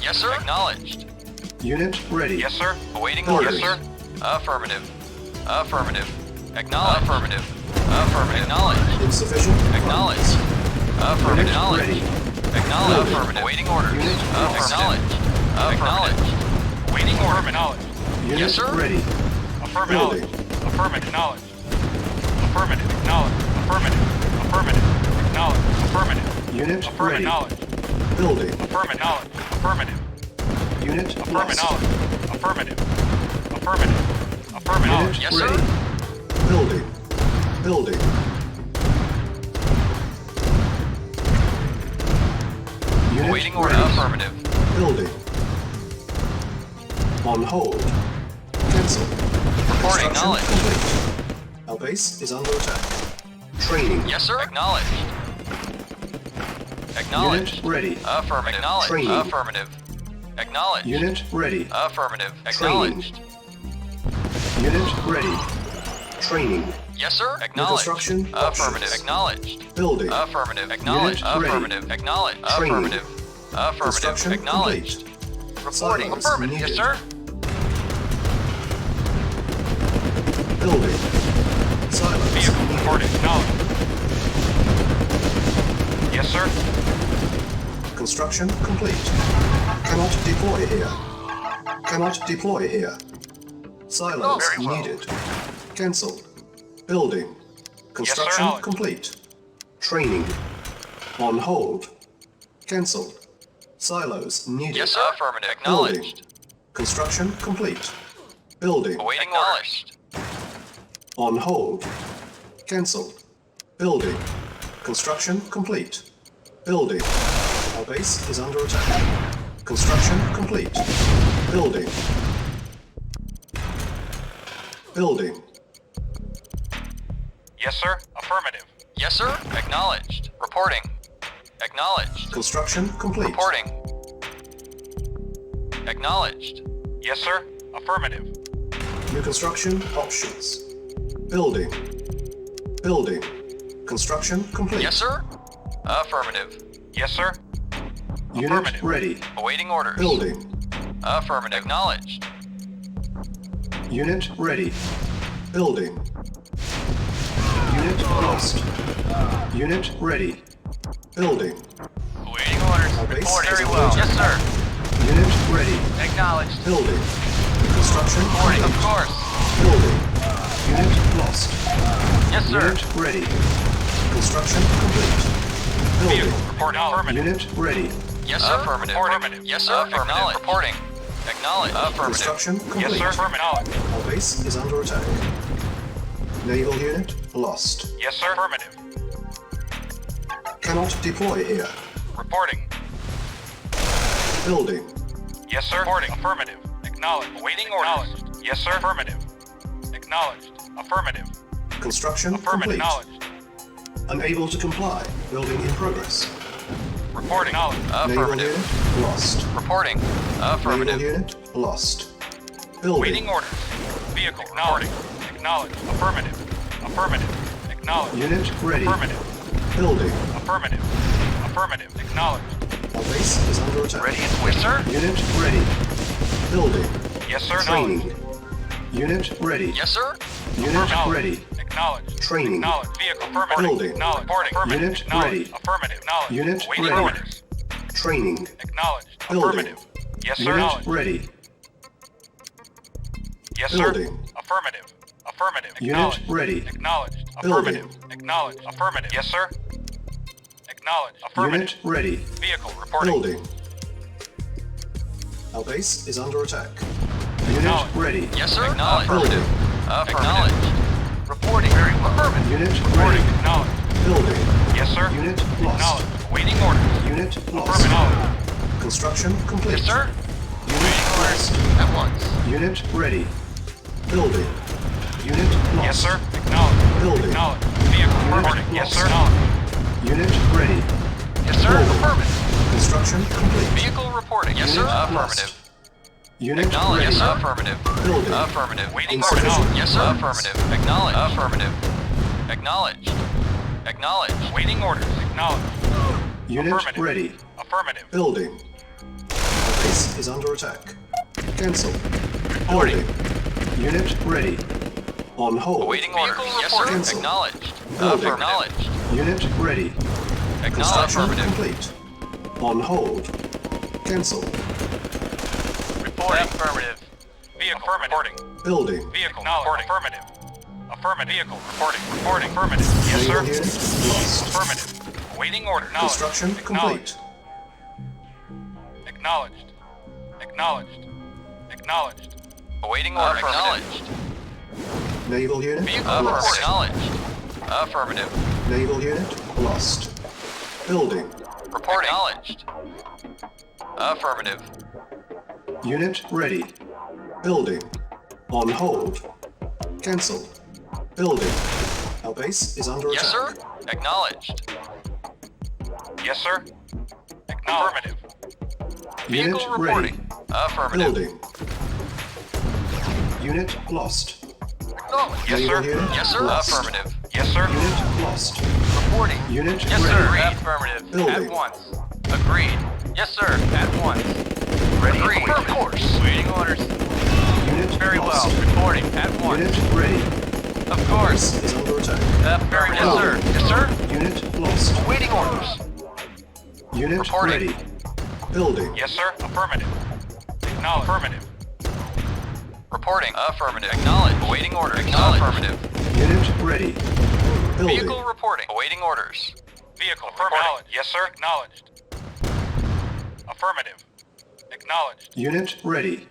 Yes, sir. Acknowledged.
Unit ready.
Yes, sir.
Awaiting
Building.
orders. Yes, sir. Affirmative. Affirmative. Acknowledged. Affirmative. Affirmative. Acknowledged.
Insufficient.
Acknowledged. Affirmative.
Unit ready.
Acknowledged.
Building.
Affirmative. Awaiting orders.
Unit
Acknowledged. Acknowledged.
Waiting order. Acknowledged.
Unit
Yes, sir.
ready.
Affirmative.
Building.
Affirmative. Acknowledged. Affirmative. Acknowledged. Affirmative. Affirmative. Acknowledged. Affirmative.
Unit
Affirmative.
ready.
Acknowledged.
Building.
Affirmative. Acknowledged. Affirmative.
Unit
Affirmative.
lost.
Acknowledged. Affirmative. Affirmative. Affirmative.
Unit
Yes, sir.
ready. Building. Building. Unit
Awaiting order.
ready.
Affirmative.
Building. On hold. Cancel.
Reporting.
Construction
Acknowledged.
complete. Our base is under attack. Training.
Yes, sir. Acknowledged. Acknowledged.
Unit ready.
Affirmative. Acknowledged.
Training.
Affirmative. Acknowledged.
Unit ready.
Affirmative.
Training.
Acknowledged.
Unit ready. Training.
Yes, sir. Acknowledged.
construction
Affirmative.
options.
Acknowledged.
Building.
Affirmative. Acknowledged.
Unit ready.
Affirmative. Acknowledged.
Training.
Affirmative. Affirmative.
Construction
Acknowledged.
complete.
Reporting.
Silos
Affirmative. Yes,
needed.
sir.
Building. Silos
Vehicle
needed.
reporting. Acknowledged. Yes, sir.
Construction complete. Cannot deploy here. Cannot deploy here. Silos
very well.
needed. Cancelled. Building. Construction
Alex.
complete. Training. On hold. Cancelled. Silos needed.
Yes, sir. Affirmative.
Building.
Acknowledged.
Construction complete. Building.
Awaiting orders.
On hold. Cancelled. Building. Construction complete. Building. Our base is under attack. Construction complete. Building. Building.
Yes, sir. Affirmative.
Yes, sir. Acknowledged. Reporting. Acknowledged.
Construction complete.
Reporting. Acknowledged.
Yes, sir. Affirmative.
New construction options. Building. Building. Construction complete.
Yes, sir. Affirmative.
Yes, sir.
Unit
Affirmative.
ready.
Awaiting orders.
Building.
Affirmative. Acknowledged.
Unit ready. Building. Unit lost. Unit ready. Building.
Awaiting orders.
Our base
Reporting.
is
Very
under
well.
attack.
Yes, sir.
Unit ready.
Acknowledged.
Building. Construction
Reporting. Of
complete.
course.
Building. Unit lost.
Yes, sir.
Unit ready. Construction complete. Building.
Vehicle reporting. Affirmative.
Unit ready.
Yes, sir. Affirmative.
Affirmative.
Yes, sir. Affirmative. Reporting. Acknowledge. Affirmative.
Construction complete.
Yes, sir. Affirmative.
Our base is under attack. Naval unit lost.
Yes, sir. Affirmative.
Cannot deploy here.
Reporting.
Building.
Yes, sir. Reporting. Affirmative. Acknowledged. Awaiting orders. Yes, sir. Affirmative. Acknowledged. Affirmative.
Construction
Affirmative.
complete.
Acknowledged.
Unable to comply. Building in progress.
Reporting. Acknowledged.
Naval
Affirmative.
unit lost.
Reporting.
Naval
Affirmative.
unit lost. Building.
Waiting orders. Vehicle. Reporting. Acknowledged. Affirmative. Affirmative. Acknowledged.
Unit ready.
Affirmative.
Building.
Affirmative. Affirmative. Acknowledged.
Our base is under attack.
Ready and waiting. Yes, sir.
Unit ready. Building.
Yes, sir.
Training. Unit ready.
Yes, sir.
Unit
Acknowledged.
ready.
Acknowledged.
Training.
Acknowledged. Vehicle. Affirmative.
Building.
Acknowledged. Reporting. Affirmative.
Unit
Acknowledged.
ready.
Affirmative. Acknowledged.
Unit
Waiting
ready.
orders.
Training.
Acknowledged.
Building.
Affirmative. Yes, sir.
Unit
Acknowledged.
ready.
Yes, sir.
Building.
Affirmative. Affirmative.
Unit
Acknowledged.
ready.
Acknowledged.
Building.
Affirmative. Acknowledged. Affirmative. Yes, sir. Acknowledged. Affirmative.
Unit ready.
Vehicle reporting.
Building. Our base is under attack. Unit
Acknowledged.
ready.
Yes, sir.
Building.
Affirmative. Affirmative. Reporting. Very well. Affirmative.
Unit
Reporting.
ready.
Acknowledged.
Building.
Yes, sir.
Unit lost.
Acknowledged. Waiting orders.
Unit lost.
Affirmative.
Construction complete.
Yes, sir.
Unit lost.
At once.
Unit ready. Building. Unit lost.
Yes, sir. Acknowledged.
Building.
Acknowledged. Vehicle
Unit
reporting. Yes, sir.
lost.
Acknowledged.
Unit ready.
Yes, sir.
Building.
Affirmative.
Construction complete.
Vehicle reporting. Yes, sir.
Unit
Affirmative.
lost. Unit
Acknowledge.
ready.
Yes, sir. Affirmative.
Building.
Affirmative.
Waiting
Insufficient
orders. Acknowledged.
Yes, sir.
funds.
Affirmative. Acknowledge. Affirmative. Acknowledged. Acknowledged.
Waiting orders. Acknowledged.
Unit
Affirmative.
ready.
Affirmative.
Building. Our base is under attack. Cancel.
Reporting.
Building. Unit ready. On hold.
Awaiting orders. Yes, sir.
Cancel.
Acknowledged.
Building.
Acknowledged.
Unit ready.
Acknowledged.
Construction
Affirmative.
complete. On hold. Cancel.
Reporting. Affirmative.
Vehicle reporting.
Building.
Vehicle reporting. Affirmative. Affirmative. Vehicle reporting. Reporting. Affirmative. Yes, sir.
Naval unit lost.
Affirmative. Waiting order. Acknowledged.
Construction
Acknowledged.
complete.
Acknowledged. Acknowledged. Acknowledged.
Awaiting order. Acknowledged.
Naval unit
Vehicle
lost.
acknowledged. Affirmative.
Naval unit lost. Building.
Reporting. Acknowledged. Affirmative.
Unit ready. Building. On hold. Cancel. Building. Our base is under
Yes,
attack.
sir. Acknowledged.
Yes, sir. Affirmative.
Unit
Vehicle
ready.
reporting. Affirmative.
Building. Unit lost.
Acknowledged.
Yes,
Naval
sir.
unit
Yes, sir.
lost.
Affirmative.
Yes, sir.
Unit lost.
Reporting.
Unit
Yes,
ready.
sir. Affirmative.
Building.
At once. Agreed. Yes, sir. At once. Ready. Agreed. Of course. Waiting orders.
Unit
Very
lost.
well. Reporting. At once.
Unit ready.
Of course.
Base is under attack.
Affirmative. Yes, sir. Yes, sir.
Unit lost.
Waiting orders.
Unit
Reporting.
ready. Building.
Yes, sir. Affirmative. Acknowledged. Affirmative.
Reporting. Affirmative. Acknowledged. Awaiting orders. Acknowledged. Affirmative.
Unit ready. Building.
Vehicle reporting. Awaiting orders.
Vehicle reporting. Yes, sir. Acknowledged. Affirmative. Acknowledged.
Unit ready.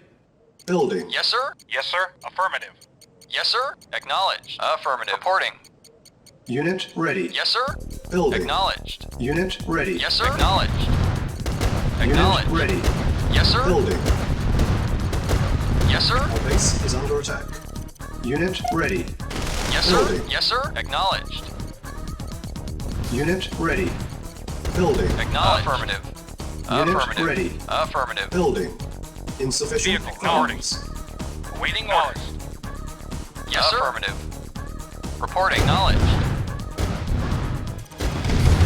Building.
Yes, sir.
Yes, sir. Affirmative.
Yes, sir. Acknowledged. Affirmative. Reporting.
Unit ready.
Yes, sir.
Building.
Acknowledged.
Unit ready.
Yes, sir. Acknowledged.
Unit
Acknowledged.
ready.
Yes, sir.
Building.
Yes, sir.
Our base is under attack. Unit ready.
Yes, sir.
Building.
Yes, sir. Acknowledged.
Unit ready. Building.
Acknowledged. Affirmative.
Unit
Affirmative.
ready.
Affirmative.
Building. Insufficient
Vehicle
funds.
Waiting orders.
Yes, sir. Affirmative. Reporting. Acknowledged.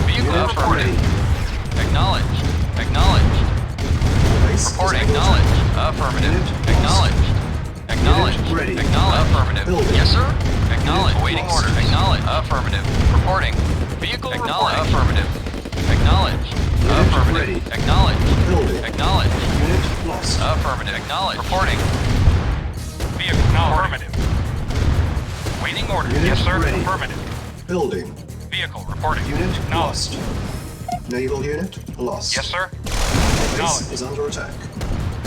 Vehicle
Unit
affirmative.
ready.
Acknowledged. Acknowledged.
Our base is
Reporting.
under
Acknowledged.
attack.
Affirmative.
Unit lost.
Acknowledged. Acknowledged.
Unit ready.
Acknowledged. Affirmative.
Building.
Yes, sir. Acknowledged.
Unit
Waiting
lost.
order. Acknowledged. Affirmative. Reporting. Vehicle acknowledged. Affirmative. Acknowledged.
Unit
Affirmative.
ready.
Acknowledged.
Building.
Acknowledged.
Unit lost.
Affirmative. Acknowledged. Reporting.
Vehicle affirmative. Waiting orders.
Unit
Yes, sir.
ready.
Affirmative.
Building.
Vehicle reporting.
Unit
Acknowledged.
lost. Naval unit lost.
Yes, sir.
Base
Acknowledged.
is under attack.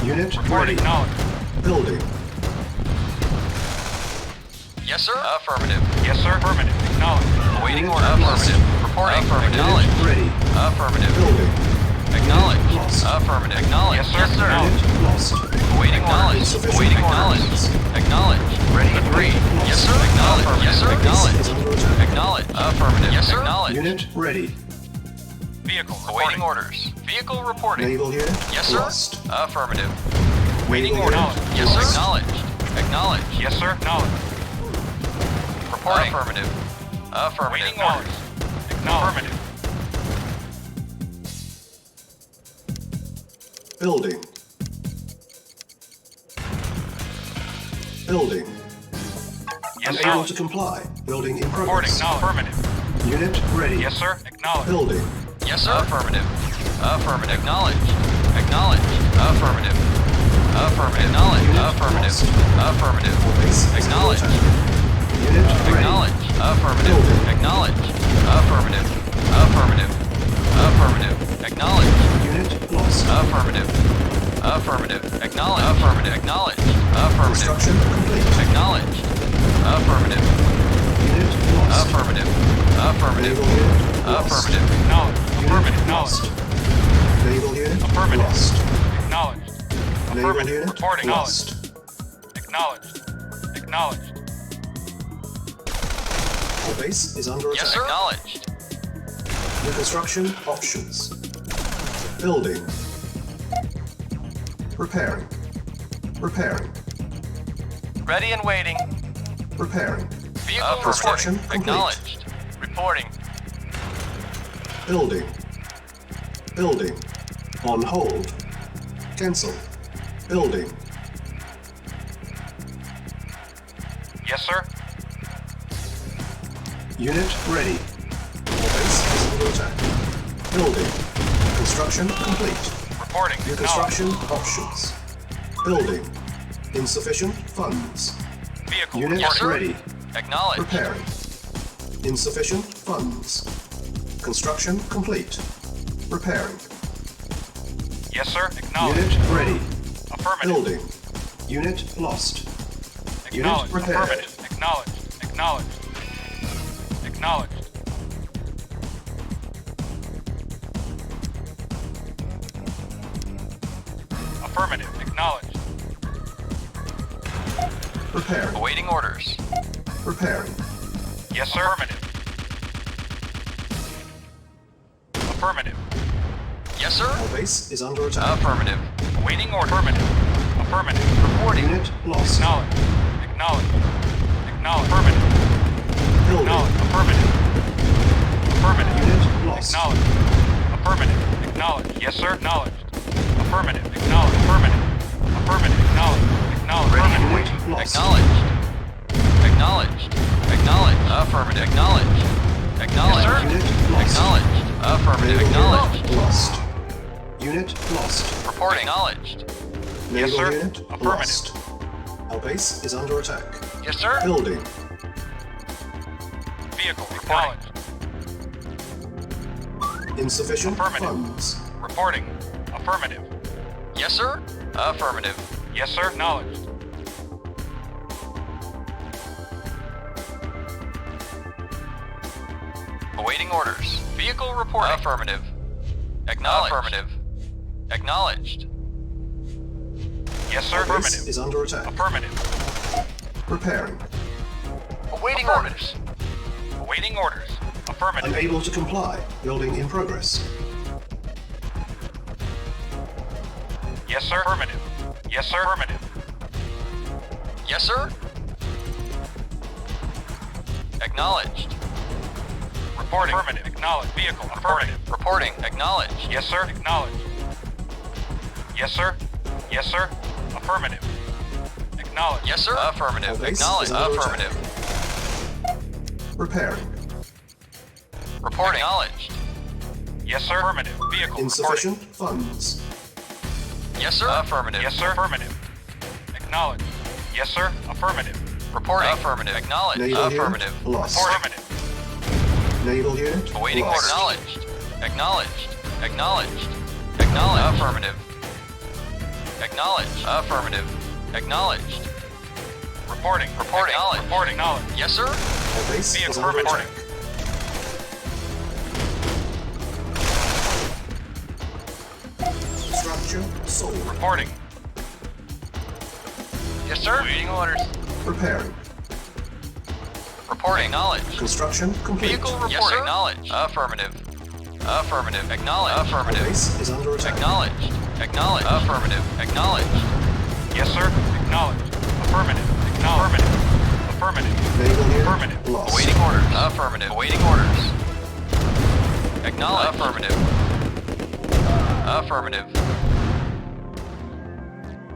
Unit
Reporting.
ready.
Acknowledged.
Building.
Yes, sir. Affirmative.
Yes, sir. Affirmative. Acknowledged.
Awaiting
Unit
order.
lost.
Affirmative. Reporting.
Unit
Acknowledged.
ready.
Affirmative.
Building.
Acknowledged.
Lost.
Affirmative. Acknowledged.
Yes, sir.
Yes, sir.
Unit lost.
Awaiting orders.
Insufficient
Awaiting
orders.
acknowledged. Acknowledged. Ready. Agreed. Yes, sir. Acknowledged. Yes, sir.
Base is
Acknowledged.
under attack.
Acknowledged. Affirmative. Yes, sir. Acknowledged.
Unit ready.
Vehicle
Awaiting
reporting.
orders. Vehicle reporting.
Naval unit
Yes, sir.
lost.
Affirmative.
Waiting
Naval
order.
unit
Yes, sir.
lost.
Acknowledged. Acknowledged.
Yes, sir. Acknowledged.
Reporting. Affirmative. Affirmative.
Waiting orders. Acknowledged.
Building. Building.
Yes,
Unable
sir.
to comply. Building in
Reporting.
progress.
Affirmative.
Unit ready.
Yes, sir. Acknowledged.
Building.
Yes, sir. Affirmative. Affirmative. Acknowledged. Acknowledged. Affirmative. Affirmative. Acknowledged.
Unit
Affirmative.
lost.
Affirmative.
Base is under
Acknowledged.
attack. Unit ready.
Acknowledged. Affirmative.
Building.
Acknowledged. Affirmative. Affirmative. Affirmative. Acknowledged.
Unit lost.
Affirmative. Affirmative. Acknowledged. Affirmative. Acknowledged. Affirmative.
Construction complete.
Acknowledged. Affirmative.
Unit lost.
Affirmative. Affirmative.
Naval unit lost.
Affirmative.
Acknowledged. Affirmative.
Unit lost.
Acknowledged.
Naval unit
Affirmative.
lost.
Acknowledged.
Naval
Affirmative.
unit
Reporting.
lost.
Acknowledged. Acknowledged.
The base is under
Yes,
attack.
sir. Acknowledged.
New construction options. Building. Repairing. Repairing.
Ready and waiting.
Repairing.
Vehicle
Construction
reporting.
complete.
Acknowledged. Reporting.
Building. Building. On hold. Cancel. Building.
Yes, sir.
Unit ready. The base is under attack. Building. Construction complete.
Reporting.
New
Acknowledged.
construction options. Building. Insufficient funds.
Vehicle
Unit
Yes, sir.
ready.
Acknowledged.
Repairing. Insufficient funds. Construction complete. Repairing.
Yes, sir. Acknowledged.
Unit ready.
Affirmative.
Building. Unit lost. Unit
Acknowledged.
repaired.
Affirmative. Acknowledged. Acknowledged. Acknowledged. Affirmative. Acknowledged.
Repairing.
Awaiting orders.
Repairing.
Yes, sir. Affirmative. Affirmative.
Yes, sir.
Our base is under attack.
Affirmative.
Awaiting order. Affirmative. Affirmative.
Reporting.
Unit lost.
Acknowledged. Acknowledged. Acknowledged. Affirmative.
Building.
Acknowledged. Affirmative. Affirmative.
Unit lost.
Acknowledged. Affirmative. Acknowledged. Yes, sir. Acknowledged. Affirmative. Acknowledged. Affirmative. Affirmative. Acknowledged. Acknowledged.
Ready and
Affirmative.
waiting.
Lost.
Acknowledged. Acknowledged. Acknowledged. Affirmative. Acknowledged. Acknowledged.
Yes, sir.
Unit lost.
Acknowledged. Affirmative.
Naval
Acknowledged.
unit lost. Unit lost.
Reporting. Acknowledged.
Yes,
Naval
sir.
unit
Affirmative.
lost. Our base is under attack.
Yes, sir.
Building.
Vehicle. Acknowledged.
Insufficient
Affirmative.
funds.
Reporting. Affirmative.
Yes, sir. Affirmative.
Yes, sir. Acknowledged.
Awaiting orders. Vehicle reporting. Affirmative. Acknowledged. Affirmative. Acknowledged.
Yes, sir.
Our base
Affirmative.
is under attack.
Affirmative.
Repairing.
Awaiting orders.
Awaiting orders. Affirmative.
Unable to comply. Building in progress.
Yes, sir. Affirmative. Yes, sir. Affirmative.
Yes, sir. Acknowledged.
Reporting. Affirmative. Acknowledged. Vehicle. Affirmative.
Reporting. Acknowledged.
Yes, sir. Acknowledged. Yes, sir. Yes, sir. Affirmative. Acknowledged.
Yes, sir.
Our
Affirmative.
base
Acknowledged.
is under attack.
Affirmative.
Repairing.
Reporting. Acknowledged.
Yes, sir. Affirmative. Vehicle.
Insufficient funds.
Yes, sir. Affirmative.
Reporting. Yes, sir. Affirmative. Acknowledged. Yes, sir. Affirmative.
Reporting. Affirmative. Acknowledged.
Naval
Affirmative.
unit lost.
Affirmative.
Naval unit
Awaiting
lost.
order. Acknowledged. Acknowledged. Acknowledged. Acknowledged. Affirmative. Acknowledged. Affirmative. Acknowledged.
Reporting.
Reporting.
Acknowledged. Reporting. Knowledge.
Yes, sir.
Our base
Be
is under
affirmative.
attack. Structure sold.
Reporting.
Yes, sir. Waiting orders.
Preparing.
Reporting. Acknowledged.
Construction complete.
Vehicle reporting. Yes, sir. Acknowledged. Affirmative. Affirmative. Acknowledged.
Our
Affirmative.
base is under attack.
Acknowledged. Acknowledged. Affirmative. Acknowledged.
Yes, sir. Acknowledged. Affirmative. Acknowledged. Affirmative.
Naval unit
Affirmative.
lost.
Awaiting orders. Affirmative. Awaiting orders. Acknowledged. Affirmative. Affirmative.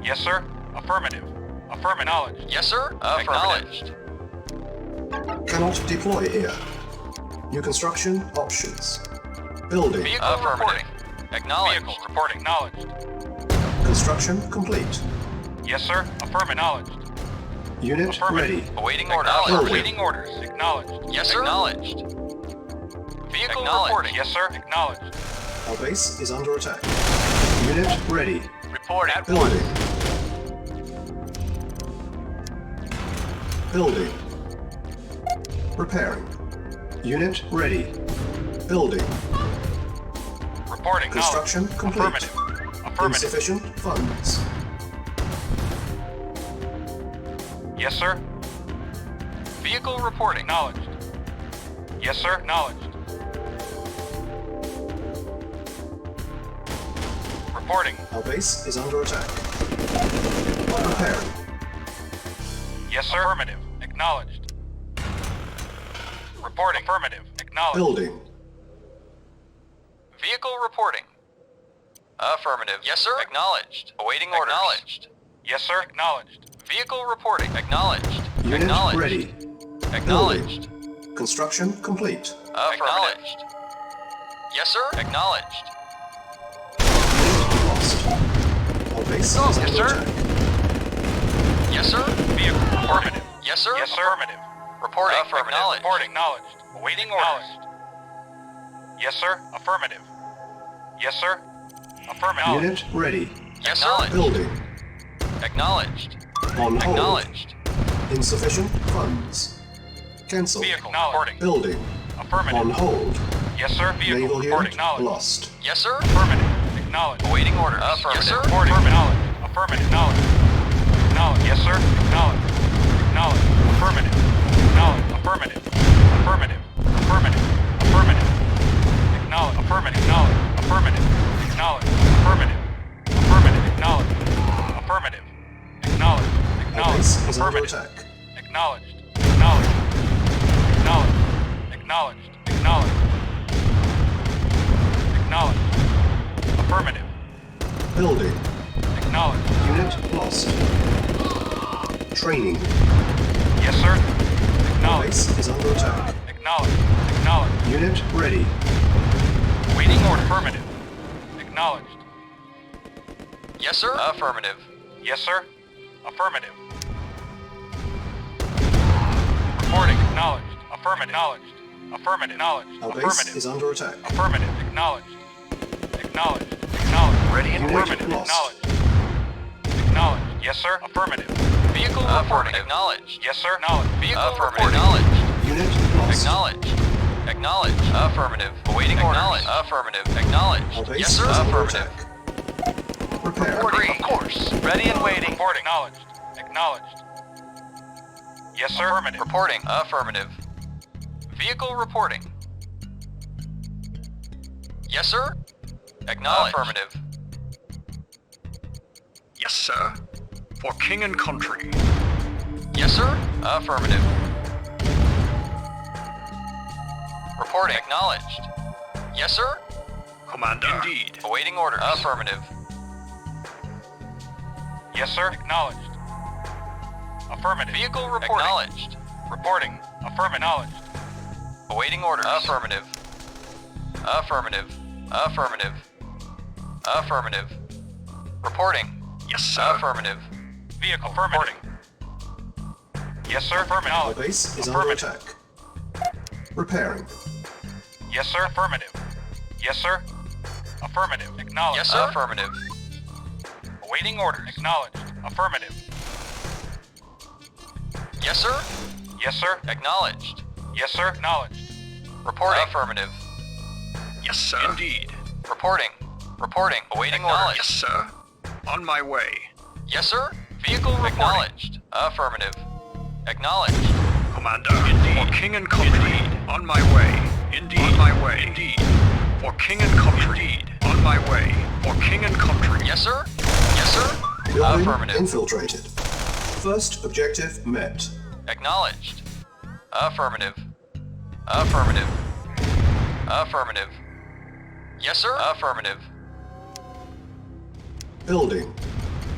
Yes, sir. Affirmative. Affirmative. Knowledge.
Yes, sir. Acknowledged.
Cannot deploy here. New construction options. Building.
Vehicle reporting. Acknowledged.
Vehicle reporting. Acknowledged.
Construction complete.
Yes, sir. Affirmative. Acknowledged.
Unit
Affirmative.
ready.
Awaiting orders.
Building.
Awaiting orders. Acknowledged.
Yes, sir. Acknowledged. Vehicle
Acknowledged.
reporting.
Yes, sir. Acknowledged.
Our base is under attack. Unit ready.
Reporting.
Building. Building. Repairing. Unit ready. Building.
Reporting.
Construction
Knowledge.
complete.
Affirmative. Affirmative.
Insufficient funds.
Yes, sir.
Vehicle reporting.
Acknowledged. Yes, sir. Acknowledged. Reporting.
Our base is under attack. Preparing.
Yes, sir. Affirmative. Acknowledged. Reporting. Affirmative. Acknowledged.
Building.
Vehicle reporting. Affirmative. Yes, sir. Acknowledged. Awaiting orders. Acknowledged.
Yes, sir. Acknowledged.
Vehicle reporting. Acknowledged.
Unit
Acknowledged.
ready.
Acknowledged.
Construction complete.
Acknowledged. Yes, sir. Acknowledged.
Unit lost. Our base is
Yes,
under
sir.
attack.
Yes, sir.
Vehicle. Affirmative.
Yes, sir.
Yes, sir. Affirmative.
Reporting. Affirmative.
Acknowledged. Reporting. Acknowledged. Awaiting orders. Yes, sir. Affirmative. Yes, sir. Affirmative.
Unit ready.
Yes, sir.
Building.
Acknowledged.
On hold.
Acknowledged.
Insufficient funds. Cancel.
Vehicle. Reporting.
Building.
Affirmative.
On hold.
Yes, sir. Vehicle.
Naval
Reporting.
unit
Knowledge.
lost.
Yes, sir.
Affirmative. Acknowledged.
Awaiting orders.
Yes,
Affirmative.
sir. Reporting. Knowledge. Affirmative. Knowledge. Acknowledge. Yes, sir. Acknowledge. Acknowledge. Affirmative. Acknowledge. Affirmative. Affirmative. Affirmative. Affirmative. Acknowledge. Affirmative. Acknowledge. Affirmative. Acknowledge. Affirmative. Affirmative. Acknowledge. Affirmative. Acknowledge.
Our
Acknowledge.
base is under
Affirmative.
attack.
Acknowledged. Acknowledged. Acknowledged. Acknowledged. Acknowledged. Acknowledged. Affirmative.
Building.
Acknowledged.
Unit lost. Training.
Yes, sir.
Our
Acknowledged.
base is under attack.
Acknowledged. Acknowledged.
Unit ready.
Waiting order. Affirmative. Acknowledged.
Yes, sir. Affirmative.
Yes, sir. Affirmative. Reporting. Acknowledged. Affirmative. Acknowledged. Affirmative. Acknowledged.
Our base
Affirmative.
is under attack.
Affirmative. Acknowledged. Acknowledged. Acknowledged.
Ready and
Unit
Affirmative.
lost.
Acknowledged. Acknowledged. Yes, sir. Affirmative.
Vehicle reporting. Acknowledged.
Yes, sir. Acknowledged.
Vehicle
Affirmative.
reporting. Acknowledged.
Unit lost.
Acknowledged. Acknowledged. Affirmative. Awaiting orders. Affirmative.
Our
Acknowledged.
base
Yes, sir.
is under
Affirmative.
attack. Prepare.
Reporting. Of course. Ready and waiting.
Reporting. Acknowledged. Acknowledged. Yes, sir. Affirmative.
Reporting. Affirmative. Vehicle reporting. Yes, sir. Acknowledged. Affirmative.
Yes, sir. For king and country.
Yes, sir. Affirmative. Reporting. Acknowledged. Yes, sir.
Commander.
Indeed. Awaiting orders. Affirmative.
Yes, sir. Acknowledged. Affirmative.
Vehicle reporting. Acknowledged.
Reporting. Affirmative. Acknowledged.
Awaiting orders. Affirmative. Affirmative. Affirmative. Affirmative. Reporting.
Yes, sir.
Affirmative.
Vehicle. Affirmative. Yes, sir. Affirmative.
Our
Acknowledged.
base is under
Affirmative.
attack. Repairing.
Yes, sir. Affirmative. Yes, sir. Affirmative. Acknowledged.
Yes, sir. Affirmative.
Awaiting orders. Acknowledged. Affirmative.
Yes, sir.
Yes, sir.
Acknowledged.
Yes, sir. Acknowledged.
Reporting. Affirmative.
Yes, sir.
Indeed.
Reporting. Reporting. Awaiting orders.
Yes, sir. On my way.
Yes, sir. Vehicle reporting. Acknowledged. Affirmative. Acknowledged.
Commander. Indeed. For King and Country. Indeed. On my way. Indeed. On my way. Indeed. For King and Country. Indeed. On my way. For King and Country.
Yes, sir. Yes, sir.
Building
Affirmative.
infiltrated. First objective met.
Acknowledged. Affirmative. Affirmative. Affirmative. Yes, sir. Affirmative.
Building.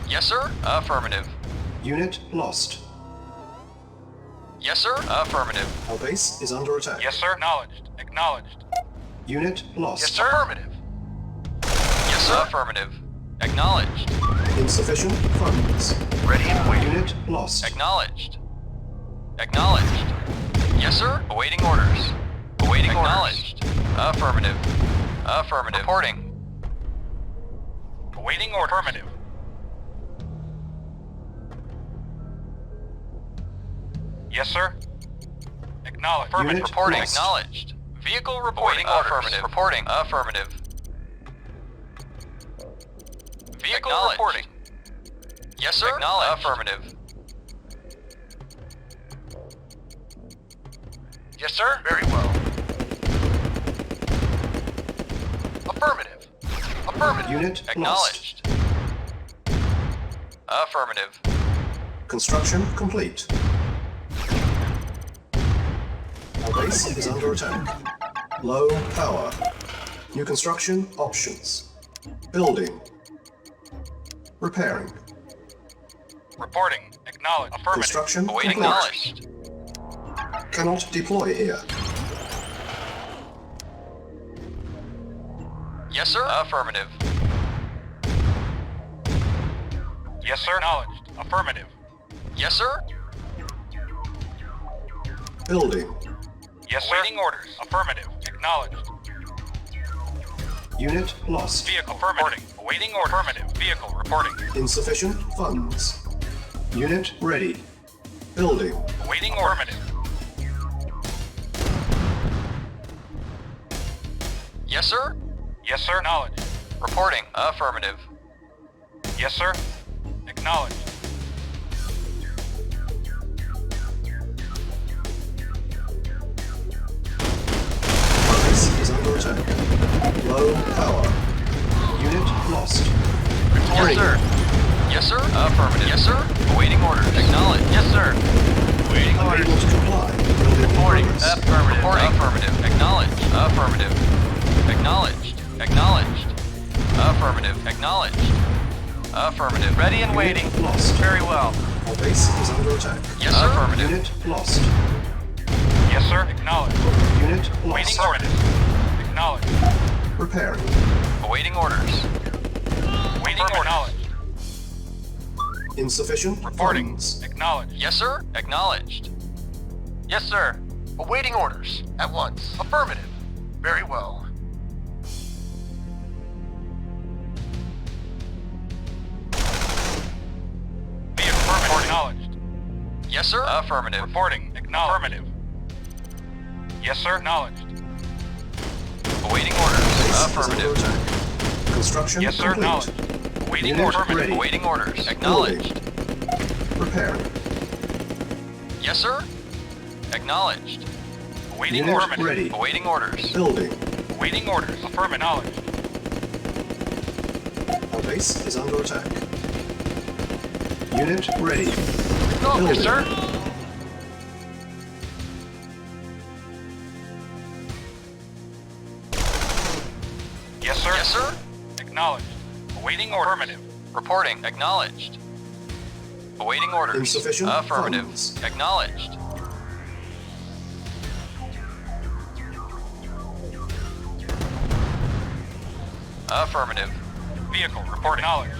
Yes, sir. Affirmative.
Unit lost.
Yes, sir. Affirmative.
Our base is under attack.
Yes, sir. Acknowledged. Acknowledged.
Unit lost.
Yes, sir. Affirmative. Yes, sir. Affirmative. Acknowledged.
Insufficient funds.
Ready and waiting.
Unit lost.
Acknowledged. Acknowledged. Yes, sir. Awaiting orders. Awaiting Acknowledged. Orders. Affirmative. Affirmative. Reporting.
Awaiting order. Affirmative. Yes, sir. Acknowledged.
Affirmative.
Unit
Reporting.
lost.
Acknowledged. Vehicle reporting. Affirmative. Reporting. Affirmative. Vehicle reporting. Yes, sir. Acknowledged. Affirmative. Yes, sir. Very well. Affirmative. Affirmative.
Unit
Acknowledged. Affirmative.
Construction complete. Our base is under attack. Low power. New construction options. Building. Repairing.
Reporting. Acknowledged. Affirmative.
Construction
Awaiting.
complete.
Acknowledged.
Cannot deploy here.
Yes, sir. Affirmative.
Yes, sir. Acknowledged. Affirmative.
Yes, sir.
Building.
Yes, sir. Awaiting orders. Affirmative. Acknowledged.
Unit lost.
Vehicle reporting. Awaiting order. Affirmative. Vehicle reporting.
Insufficient funds. Unit ready. Building.
Awaiting order. Affirmative.
Yes, sir.
Yes, sir. Acknowledged.
Reporting. Affirmative.
Yes, sir. Acknowledged.
Base is under attack. Low power. Unit lost.
Yes, sir. Yes, sir. Affirmative. Yes, sir. Awaiting orders. Acknowledged. Yes, sir. Awaiting orders.
Unable to comply. Building
Reporting.
progress.
Affirmative. Reporting. Affirmative. Acknowledged. Affirmative. Acknowledged. Acknowledged. Affirmative. Acknowledged. Affirmative. Ready and waiting.
Unit lost.
Very well.
Our base is under attack.
Yes, sir. Affirmative.
Unit lost.
Yes, sir. Acknowledged.
Unit
Awaiting
lost.
affirmative. Acknowledged.
Repairing.
Awaiting orders.
Awaiting order. Acknowledged.
Insufficient
Reporting.
funds.
Acknowledged.
Yes, sir. Acknowledged.
Yes, sir. Awaiting orders. At once. Affirmative. Very well.
Vehicle affirmative. Acknowledged.
Yes, sir. Affirmative.
Reporting. Acknowledged. Affirmative. Yes, sir. Acknowledged.
Awaiting orders.
Base is under
Affirmative.
attack. Construction
Yes, sir.
complete.
Acknowledged. Awaiting
Unit
order. Affirmative.
ready.
Awaiting orders. Acknowledged.
Repairing.
Yes, sir. Acknowledged.
Awaiting
Unit
affirmative.
ready.
Awaiting orders.
Building.
Awaiting orders. Affirmative. Acknowledged.
Our base is under attack. Unit ready.
No,
Building.
yes, sir.
Yes, sir.
Yes, sir.
Acknowledged. Awaiting order. Affirmative.
Reporting. Acknowledged. Awaiting orders.
Insufficient
Affirmative.
funds.
Acknowledged. Affirmative.
Vehicle report acknowledged.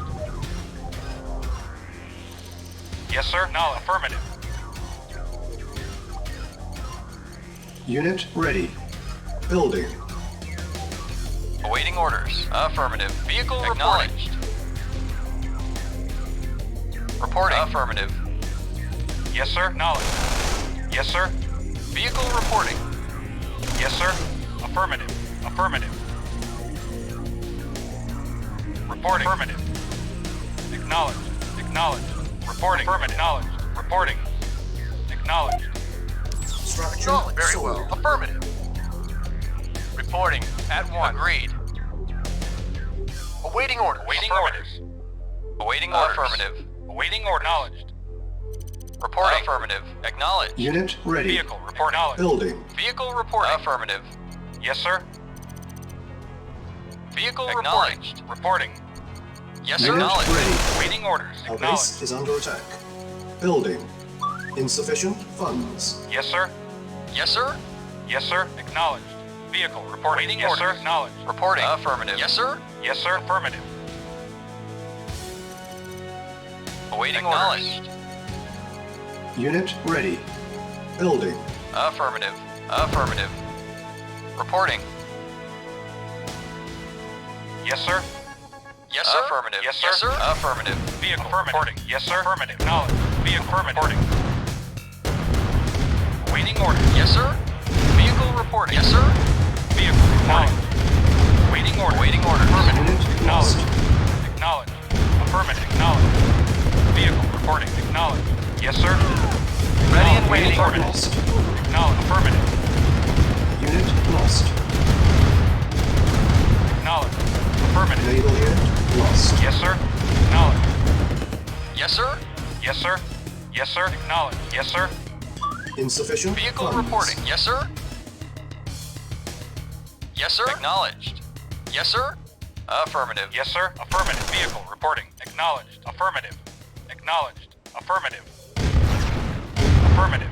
Yes, sir. No, affirmative.
Unit ready. Building.
Awaiting orders. Affirmative. Vehicle acknowledged. Reporting. Affirmative.
Yes, sir. Acknowledged. Yes, sir.
Vehicle reporting.
Yes, sir. Affirmative. Affirmative. Reporting. Affirmative. Acknowledged. Acknowledged. Reporting. Affirmative. Acknowledged. Reporting. Acknowledged.
Structure
Very
sold.
well. Affirmative. Reporting. At one. Agreed.
Awaiting orders.
Awaiting orders.
Awaiting orders. Affirmative.
Awaiting order. Acknowledged.
Reporting. Affirmative. Acknowledged.
Unit ready.
Vehicle report. Acknowledged.
Building.
Vehicle reporting. Affirmative.
Yes, sir.
Vehicle
Acknowledged. Reporting.
Yes, sir.
Unit
Acknowledged.
ready.
Awaiting orders.
Our base
Acknowledged.
is under attack. Building. Insufficient funds.
Yes, sir.
Yes, sir.
Yes, sir. Acknowledged. Vehicle reporting.
Awaiting
Yes, sir.
orders.
Acknowledged.
Reporting. Affirmative. Yes, sir.
Yes, sir. Affirmative.
Awaiting orders.
Unit ready. Building.
Affirmative. Affirmative. Reporting.
Yes, sir.
Yes, sir. Affirmative.
Yes, sir.
Yes, sir. Affirmative.
Vehicle reporting. Yes, sir. Affirmative. Acknowledged. Vehicle reporting. Awaiting order.
Yes, sir. Vehicle reporting. Yes, sir.
Vehicle reporting. Waiting order.
Waiting order.
Unit lost.
Acknowledged. Acknowledged. Affirmative. Acknowledged. Vehicle reporting. Acknowledged. Yes, sir.
Ready and waiting
Unit
order.
lost.
Acknowledged. Affirmative.
Unit lost.
Acknowledged. Affirmative.
Naval unit lost.
Yes, sir. Acknowledged.
Yes, sir.
Yes, sir. Yes, sir. Acknowledged. Yes, sir.
Insufficient
Vehicle
funds.
reporting. Yes, sir. Yes, sir. Acknowledged. Yes, sir. Affirmative.
Yes, sir. Affirmative. Vehicle reporting. Acknowledged. Affirmative. Acknowledged. Affirmative. Affirmative.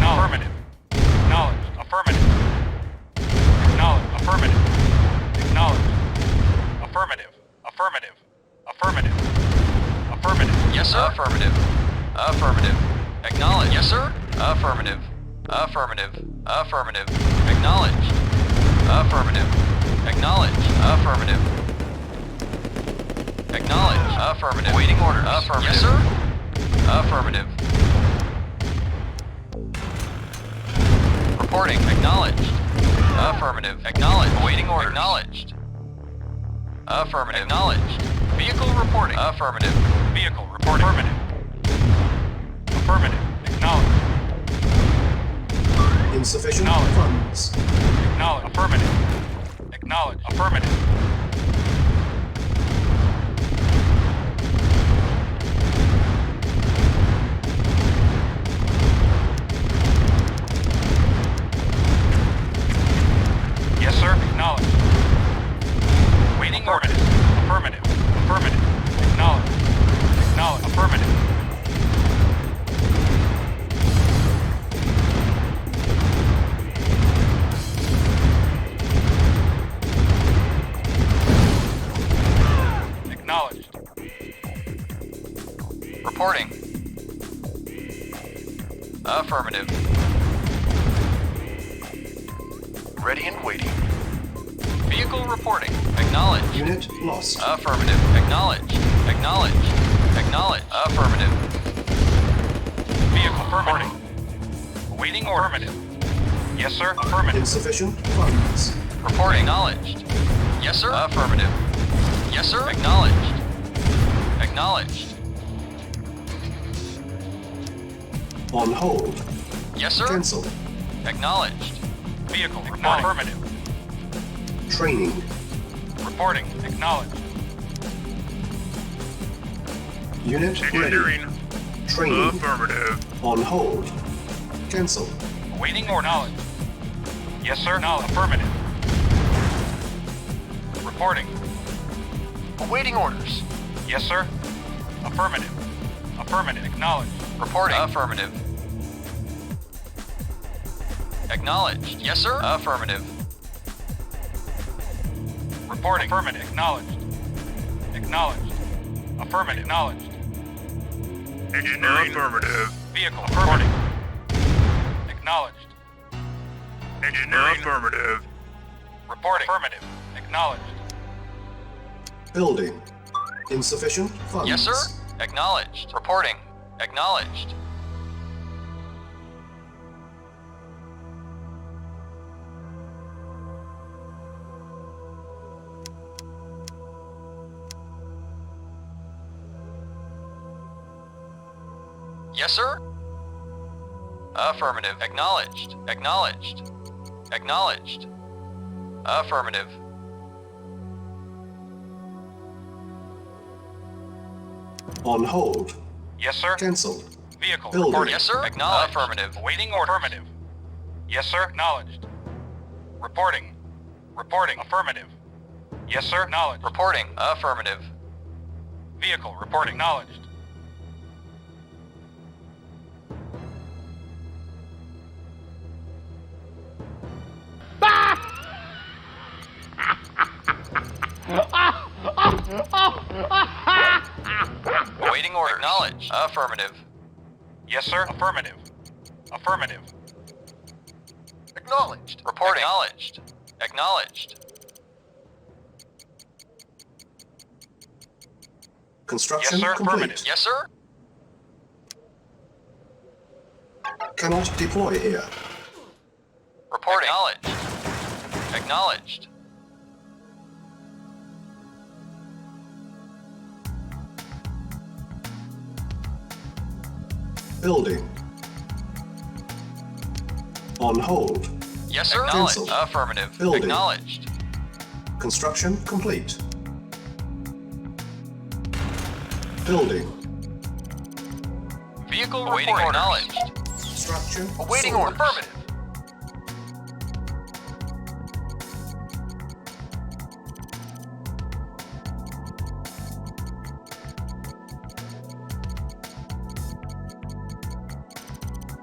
Affirmative. Acknowledged. Affirmative. Acknowledged. Affirmative. Acknowledged. Affirmative. Affirmative. Affirmative. Affirmative.
Yes, sir. Affirmative. Affirmative. Acknowledged. Yes, sir. Affirmative. Affirmative. Affirmative. Acknowledged. Affirmative. Acknowledged. Affirmative. Acknowledged. Affirmative. Waiting orders. Affirmative. Yes, sir. Affirmative. Reporting. Acknowledged. Affirmative. Acknowledged. Waiting order. Acknowledged. Affirmative. Acknowledged. Vehicle reporting. Affirmative.
Vehicle reporting. Affirmative. Affirmative. Acknowledged.
Insufficient
Acknowledged.
funds.
Acknowledged. Affirmative. Acknowledged. Affirmative. Yes, sir. Acknowledged. Waiting order. Affirmative. Affirmative. Acknowledged. Acknowledged. Affirmative. Acknowledged.
Reporting. Affirmative.
Ready and waiting.
Vehicle reporting. Acknowledged.
Unit lost.
Affirmative. Acknowledged. Acknowledged. Acknowledged. Affirmative.
Vehicle affirmative. Awaiting order. Affirmative. Yes, sir. Affirmative.
Insufficient funds.
Reporting. Acknowledged. Yes, sir. Affirmative. Yes, sir. Acknowledged. Acknowledged.
On hold.
Yes, sir.
Cancel.
Acknowledged.
Vehicle reporting. Affirmative.
Training.
Reporting. Acknowledged.
Unit ready.
Engineering.
Training.
Affirmative.
On hold. Cancel.
Awaiting order. Acknowledged. Yes, sir. Now affirmative. Reporting.
Awaiting orders.
Yes, sir. Affirmative. Affirmative. Acknowledged.
Reporting. Affirmative. Acknowledged. Yes, sir. Affirmative.
Reporting. Affirmative. Acknowledged. Acknowledged. Affirmative. Acknowledged.
Engineering. Affirmative.
Vehicle. Affirmative. Acknowledged.
Engineering. Affirmative.
Reporting. Affirmative. Acknowledged. Acknowledged.
Building. Insufficient funds.
Yes, sir. Acknowledged. Reporting. Acknowledged. Yes, sir. Affirmative. Acknowledged. Acknowledged. Acknowledged. Affirmative.
On hold.
Yes, sir.
Cancelled.
Vehicle
Building.
reporting.
Yes, sir. Acknowledged. Affirmative.
Awaiting order. Affirmative. Yes, sir. Acknowledged. Reporting. Reporting. Affirmative. Yes, sir. Acknowledged.
Reporting. Affirmative.
Vehicle reporting. Acknowledged.
Awaiting order. Acknowledged. Affirmative.
Yes, sir. Affirmative. Affirmative.
Acknowledged. Reporting. Acknowledged. Acknowledged.
Construction
Yes, sir.
complete.
Affirmative.
Yes, sir.
Cannot deploy here.
Reporting. Acknowledged. Acknowledged.
Building. On hold.
Yes, sir.
Cancelled.
Acknowledged. Affirmative.
Building.
Acknowledged.
Construction complete. Building.
Vehicle awaiting orders. Acknowledged.
Structure.
Awaiting
sold.
orders. Affirmative.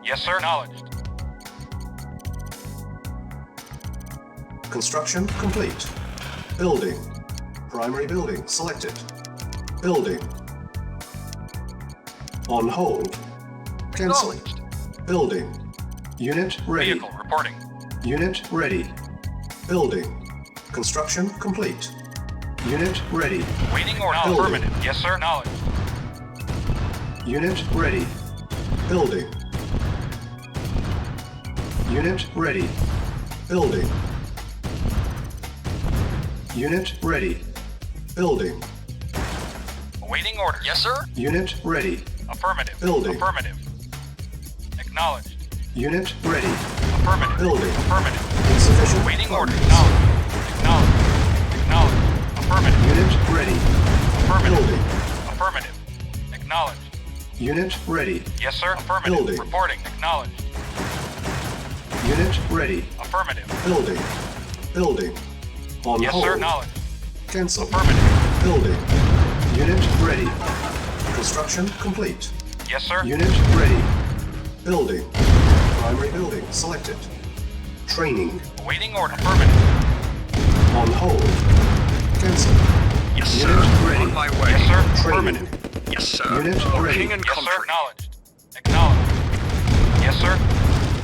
Yes, sir. Acknowledged.
Construction complete. Building. Primary building selected. Building. On hold. Cancel. Building. Unit ready.
Vehicle reporting.
Unit ready. Building. Construction complete. Unit ready.
Waiting order.
Building.
Affirmative. Yes, sir. Acknowledged.
Unit ready. Building. Unit ready. Building. Unit ready. Building.
Awaiting order.
Yes, sir.
Unit ready.
Affirmative.
Building.
Affirmative. Acknowledged.
Unit ready.
Affirmative.
Building.
Affirmative.
Insufficient
Waiting order.
funds.
Acknowledged. Acknowledged. Acknowledged. Affirmative.
Unit ready.
Affirmative.
Building.
Affirmative. Acknowledged.
Unit ready.
Yes, sir. Affirmative.
Building.
Reporting. Acknowledged.
Unit ready.
Affirmative.
Building. Building. On
Yes,
hold.
sir. Acknowledged.
Cancel.
Affirmative.
Building. Unit ready. Construction complete.
Yes, sir.
Unit ready. Building. Primary building selected. Training.
Awaiting order. Affirmative.
On hold. Cancel.
Yes, sir.
Unit ready.
On my way.
Yes, sir.
Training.
Affirmative.
Yes, sir.
Unit
For
ready.
king and
Yes,
country.
sir. Acknowledged. Acknowledged. Yes, sir.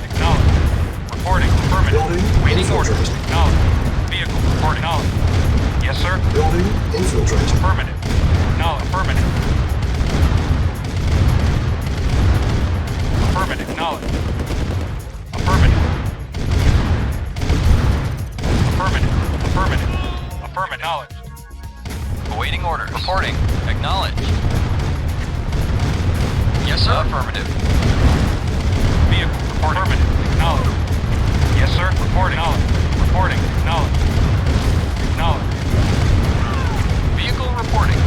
Acknowledged. Reporting. Affirmative.
Building
Waiting orders.
infiltrate.
Acknowledged. Vehicle reporting. Acknowledged. Yes, sir.
Building infiltrate.
Affirmative. Acknowledged. Affirmative. Affirmative. Acknowledged. Affirmative. Affirmative. Affirmative. Affirmative. Acknowledged.
Awaiting orders. Reporting. Acknowledged. Yes, sir. Affirmative.
Vehicle reporting. Affirmative. Acknowledged. Yes, sir. Reporting. Acknowledged. Reporting. Acknowledged. Acknowledged.
Vehicle reporting.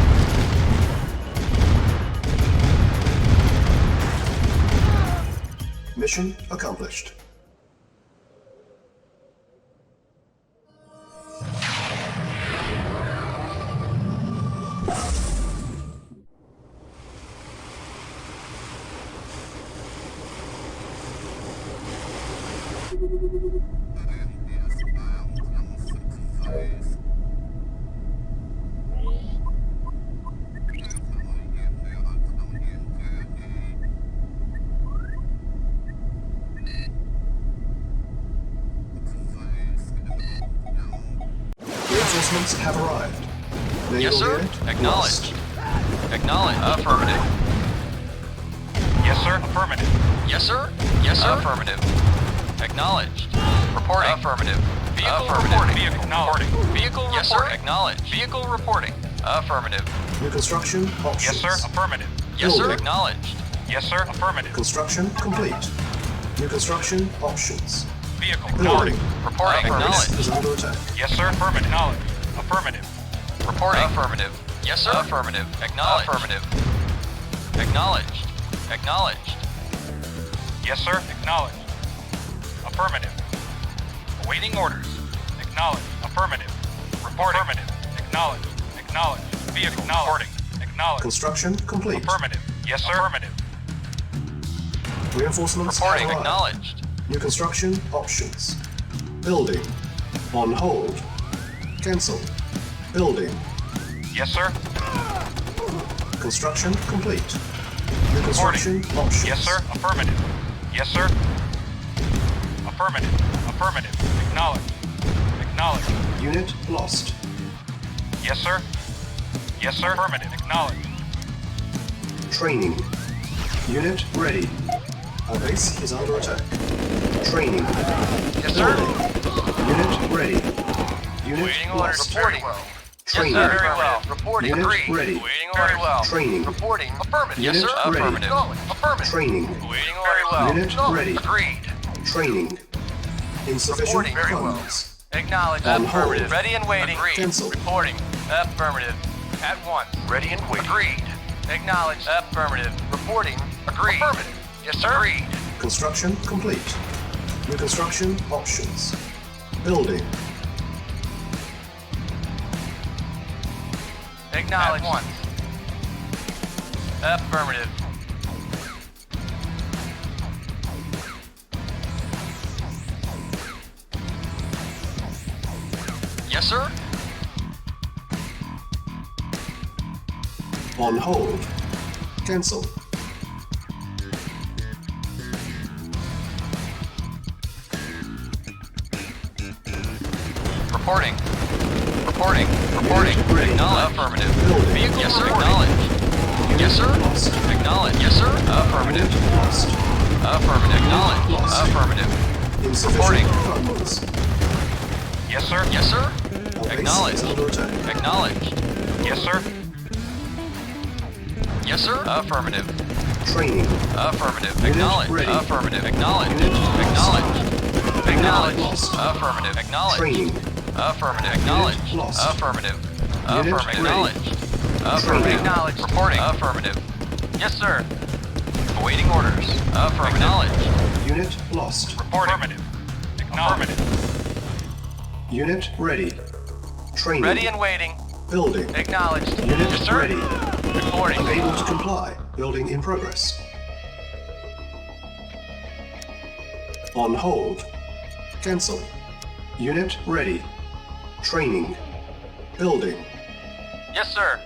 Mission accomplished. Reinforcements have arrived. Naval
Yes, sir.
unit
Acknowledged.
lost.
Acknowledged. Affirmative.
Yes, sir. Affirmative.
Yes, sir. Yes, sir. Affirmative. Acknowledged. Reporting. Affirmative. Vehicle reporting.
Vehicle reporting.
Vehicle reporting. Yes, sir. Acknowledged. Vehicle reporting. Affirmative.
New construction options.
Yes, sir. Affirmative.
Yes, sir.
Building.
Acknowledged.
Yes, sir. Affirmative.
Construction complete. New construction options.
Vehicle
Building.
acknowledged.
Reporting.
Base
Acknowledged.
is under attack.
Yes, sir. Affirmative. Acknowledged. Affirmative.
Reporting. Affirmative. Yes, sir. Affirmative. Acknowledged. Affirmative. Acknowledged. Acknowledged.
Yes, sir. Acknowledged. Affirmative. Awaiting orders. Acknowledged. Affirmative. Reporting. Affirmative. Acknowledged. Acknowledged. Vehicle reporting. Acknowledged.
Construction complete.
Affirmative. Yes, sir. Affirmative.
Reinforcements
Reporting.
have arrived.
Acknowledged.
New construction options. Building. On hold. Cancel. Building.
Yes, sir.
Construction complete. New construction options.
Yes, sir. Affirmative. Yes, sir. Affirmative. Affirmative. Acknowledged. Acknowledged.
Unit lost.
Yes, sir. Yes, sir. Affirmative. Acknowledged.
Training. Unit ready. Our base is under attack. Training.
Yes, sir.
Building. Unit ready. Unit
Waiting orders.
lost.
Reporting.
Training.
Yes, sir. Very well. Reporting.
Unit
Agreed.
ready.
Waiting orders. Very well.
Training.
Reporting. Affirmative. Yes,
Unit
sir.
ready.
Affirmative. Affirmative.
Training.
Waiting orders. Very well.
Unit ready.
Agreed.
Training. Insufficient
Reporting. Very well.
funds.
Acknowledged.
On
Affirmative.
hold.
Ready and waiting. Agreed.
Cancel.
Reporting. Affirmative. At once.
Ready and waiting.
Agreed. Acknowledged. Affirmative. Reporting. Agreed. Affirmative. Yes, sir. Agreed.
Construction complete. New construction options. Building.
Acknowledged. At once. Affirmative. Yes, sir.
On hold. Cancel.
Reporting. Reporting. Reporting.
Ready.
Acknowledged. Affirmative.
Building.
Vehicle. Yes, sir. Acknowledged. Yes, sir.
Lost.
Acknowledged. Yes, sir. Affirmative.
Unit lost.
Affirmative. Acknowledged.
Lost.
Affirmative.
Insufficient funds.
Yes, sir.
Yes, sir.
Our base
Acknowledged.
is under attack.
Acknowledged.
Yes, sir.
Yes, sir. Affirmative.
Training.
Affirmative.
Unit
Acknowledged.
ready.
Affirmative. Acknowledged.
Unit lost.
Acknowledged. Acknowledged.
lost.
Affirmative. Acknowledged.
Training.
Affirmative. Acknowledged.
lost.
Affirmative.
Unit
Affirmative.
ready.
Acknowledged. Affirmative.
Training.
Acknowledged. Reporting. Affirmative. Yes, sir. Awaiting orders. Affirmative. Acknowledged.
Unit lost.
Reporting. Affirmative. Acknowledged.
Unit ready. Training.
Ready and waiting.
Building.
Acknowledged.
Unit
Yes, sir.
ready.
Reporting.
Unable to comply. Building in progress. On hold. Cancel. Unit ready. Training. Building.
Yes, sir.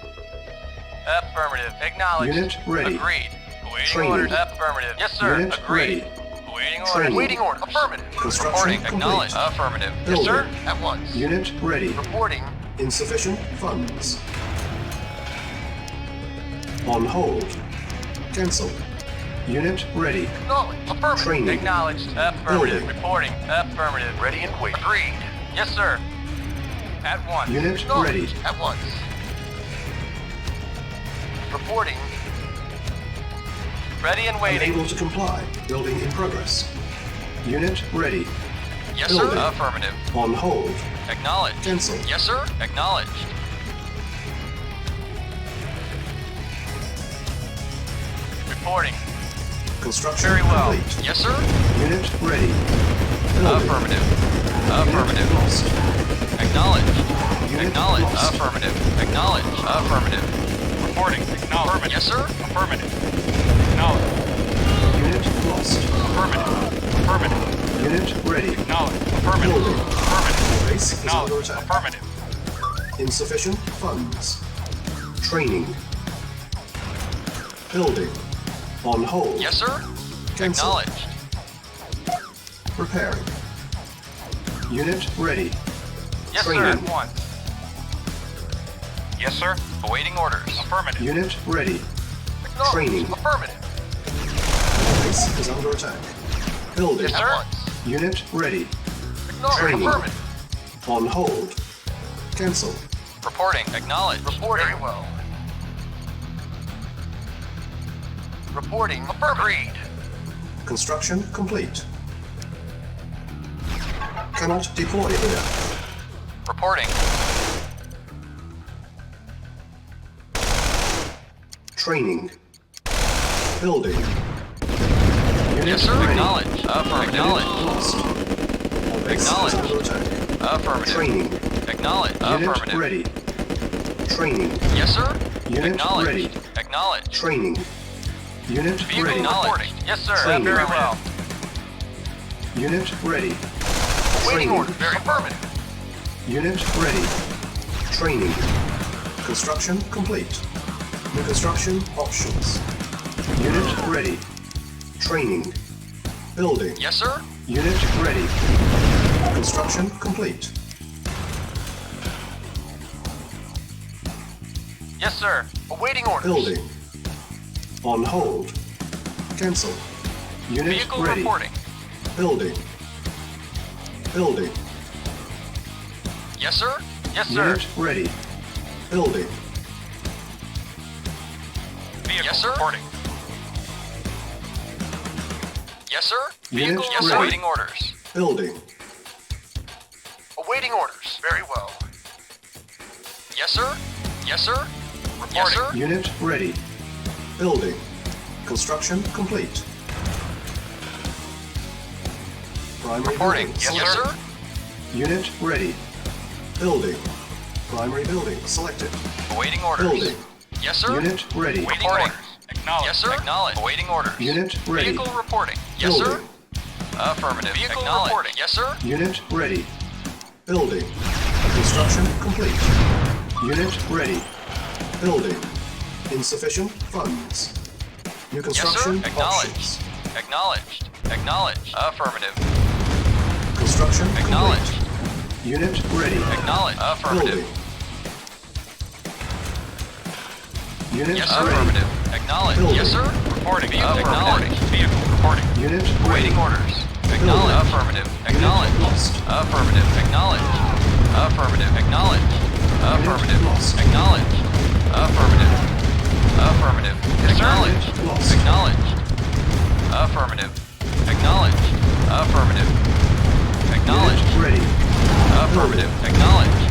Affirmative. Acknowledged.
Unit ready.
Agreed. Awaiting
Training.
orders. Affirmative. Yes, sir.
Unit
Agreed.
ready.
Awaiting orders.
Training.
Waiting orders. Affirmative.
Construction
Reporting.
complete.
Acknowledged. Affirmative.
Building.
Yes, sir. At once.
Unit ready.
Reporting.
Insufficient funds. On hold. Cancel. Unit ready.
Acknowledged. Affirmative.
Training.
Acknowledged. Affirmative.
Building.
Reporting. Affirmative.
Ready and waiting.
Agreed. Yes, sir. At once.
Unit
Acknowledged.
ready.
At once. Reporting. Ready and waiting.
Unable to comply. Building in progress. Unit ready.
Yes,
Building.
sir. Affirmative.
On hold.
Acknowledged.
Cancel.
Yes, sir. Acknowledged. Reporting.
Construction
Very well.
complete.
Yes, sir.
Unit ready. Building.
Affirmative.
Unit
Affirmative.
lost.
Acknowledged.
Unit
Acknowledged.
lost.
Affirmative. Acknowledged. Affirmative.
Reporting. Acknowledged.
Yes, sir.
Affirmative. Acknowledged.
Unit lost.
Affirmative. Affirmative.
Unit ready.
Acknowledged. Affirmative.
Building.
Affirmative.
Base is under
Acknowledged.
attack.
Affirmative.
Insufficient funds. Training. Building. On hold.
Yes, sir.
Cancel.
Acknowledged.
Repairing. Unit ready.
Yes, sir.
Training.
At once.
Yes, sir. Awaiting orders. Affirmative.
Unit ready. Training.
Affirmative.
Base is under attack. Building.
Yes, sir.
Unit ready.
Training. Affirmative.
On hold. Cancel.
Reporting. Acknowledge.
Reporting. Very well. Reporting. Agreed.
Construction complete. Cannot deploy here.
Reporting.
Training. Building.
Yes, sir.
ready.
Acknowledge. Acknowledge.
Lost. Base is
Acknowledge.
under attack.
Affirmative.
Training.
Acknowledge.
Unit
Affirmative.
ready. Training.
Yes, sir.
Unit
Acknowledge.
ready.
Acknowledge.
Training. Unit
Vehicle
ready.
reporting. Yes, sir.
Training.
Very well.
Unit ready.
Waiting
Training.
order. Very affirmative.
Unit ready. Training. Construction complete. New construction options. Unit ready. Training. Building.
Yes, sir.
Unit ready. Construction complete.
Yes, sir.
Awaiting orders.
Building. On hold. Cancel. Unit
Vehicle
ready.
reporting.
Building. Building.
Yes, sir. Yes, sir.
Unit ready. Building.
Vehicle
Yes, sir.
reporting.
Yes, sir.
Unit
Vehicle yes,
ready.
awaiting orders.
Building.
Awaiting orders. Very well.
Yes, sir. Yes, sir.
Reporting.
Yes, sir.
Unit ready. Building. Construction complete. Primary
Reporting.
building
Yes,
selected.
sir.
Unit ready. Building. Primary building selected.
Awaiting orders.
Building.
Yes, sir.
Unit ready.
Awaiting
Reporting.
orders.
Acknowledge.
Yes, sir. Acknowledge. Awaiting orders.
Unit ready.
Vehicle reporting. Yes, sir.
Building.
Affirmative. Vehicle
Acknowledge.
reporting. Yes, sir.
Unit ready. Building. Construction complete. Unit ready. Building. Insufficient funds. New
Yes, sir.
construction
Acknowledged.
options.
Acknowledged. Acknowledged. Affirmative.
Construction
Acknowledged.
complete. Unit ready.
Acknowledged. Affirmative.
Building. Unit
Yes,
ready.
affirmative. Acknowledged.
Building.
Yes, sir.
Reporting.
Vehicle
Reporting.
reporting.
Vehicle reporting.
Unit ready.
Awaiting orders. Acknowledged. Affirmative. Acknowledged.
lost.
Affirmative. Acknowledged. Affirmative. Acknowledged. Affirmative.
lost.
Acknowledged. Affirmative. Affirmative. Acknowledged.
Unit lost.
Acknowledged. Affirmative. Acknowledged. Affirmative. Acknowledged.
Unit ready.
Affirmative. Acknowledged.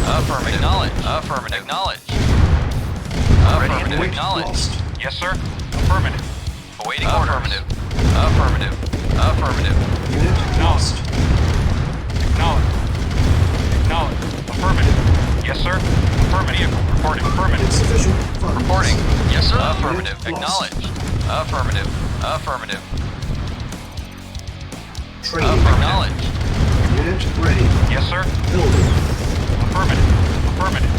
Affirmative. Acknowledged. Affirmative. Acknowledged. Affirmative.
Unit
Acknowledged.
lost.
Yes, sir. Affirmative.
Awaiting affirmative. Affirmative. Affirmative.
Unit lost.
Acknowledge. Acknowledge. Affirmative. Yes, sir. Affirmative. Vehicle reporting. Affirmative.
Insufficient funds.
Reporting. Yes, sir. Affirmative.
Unit lost.
Acknowledged. Affirmative. Affirmative.
Training.
Acknowledged.
Unit ready.
Yes, sir.
Building.
Affirmative. Affirmative.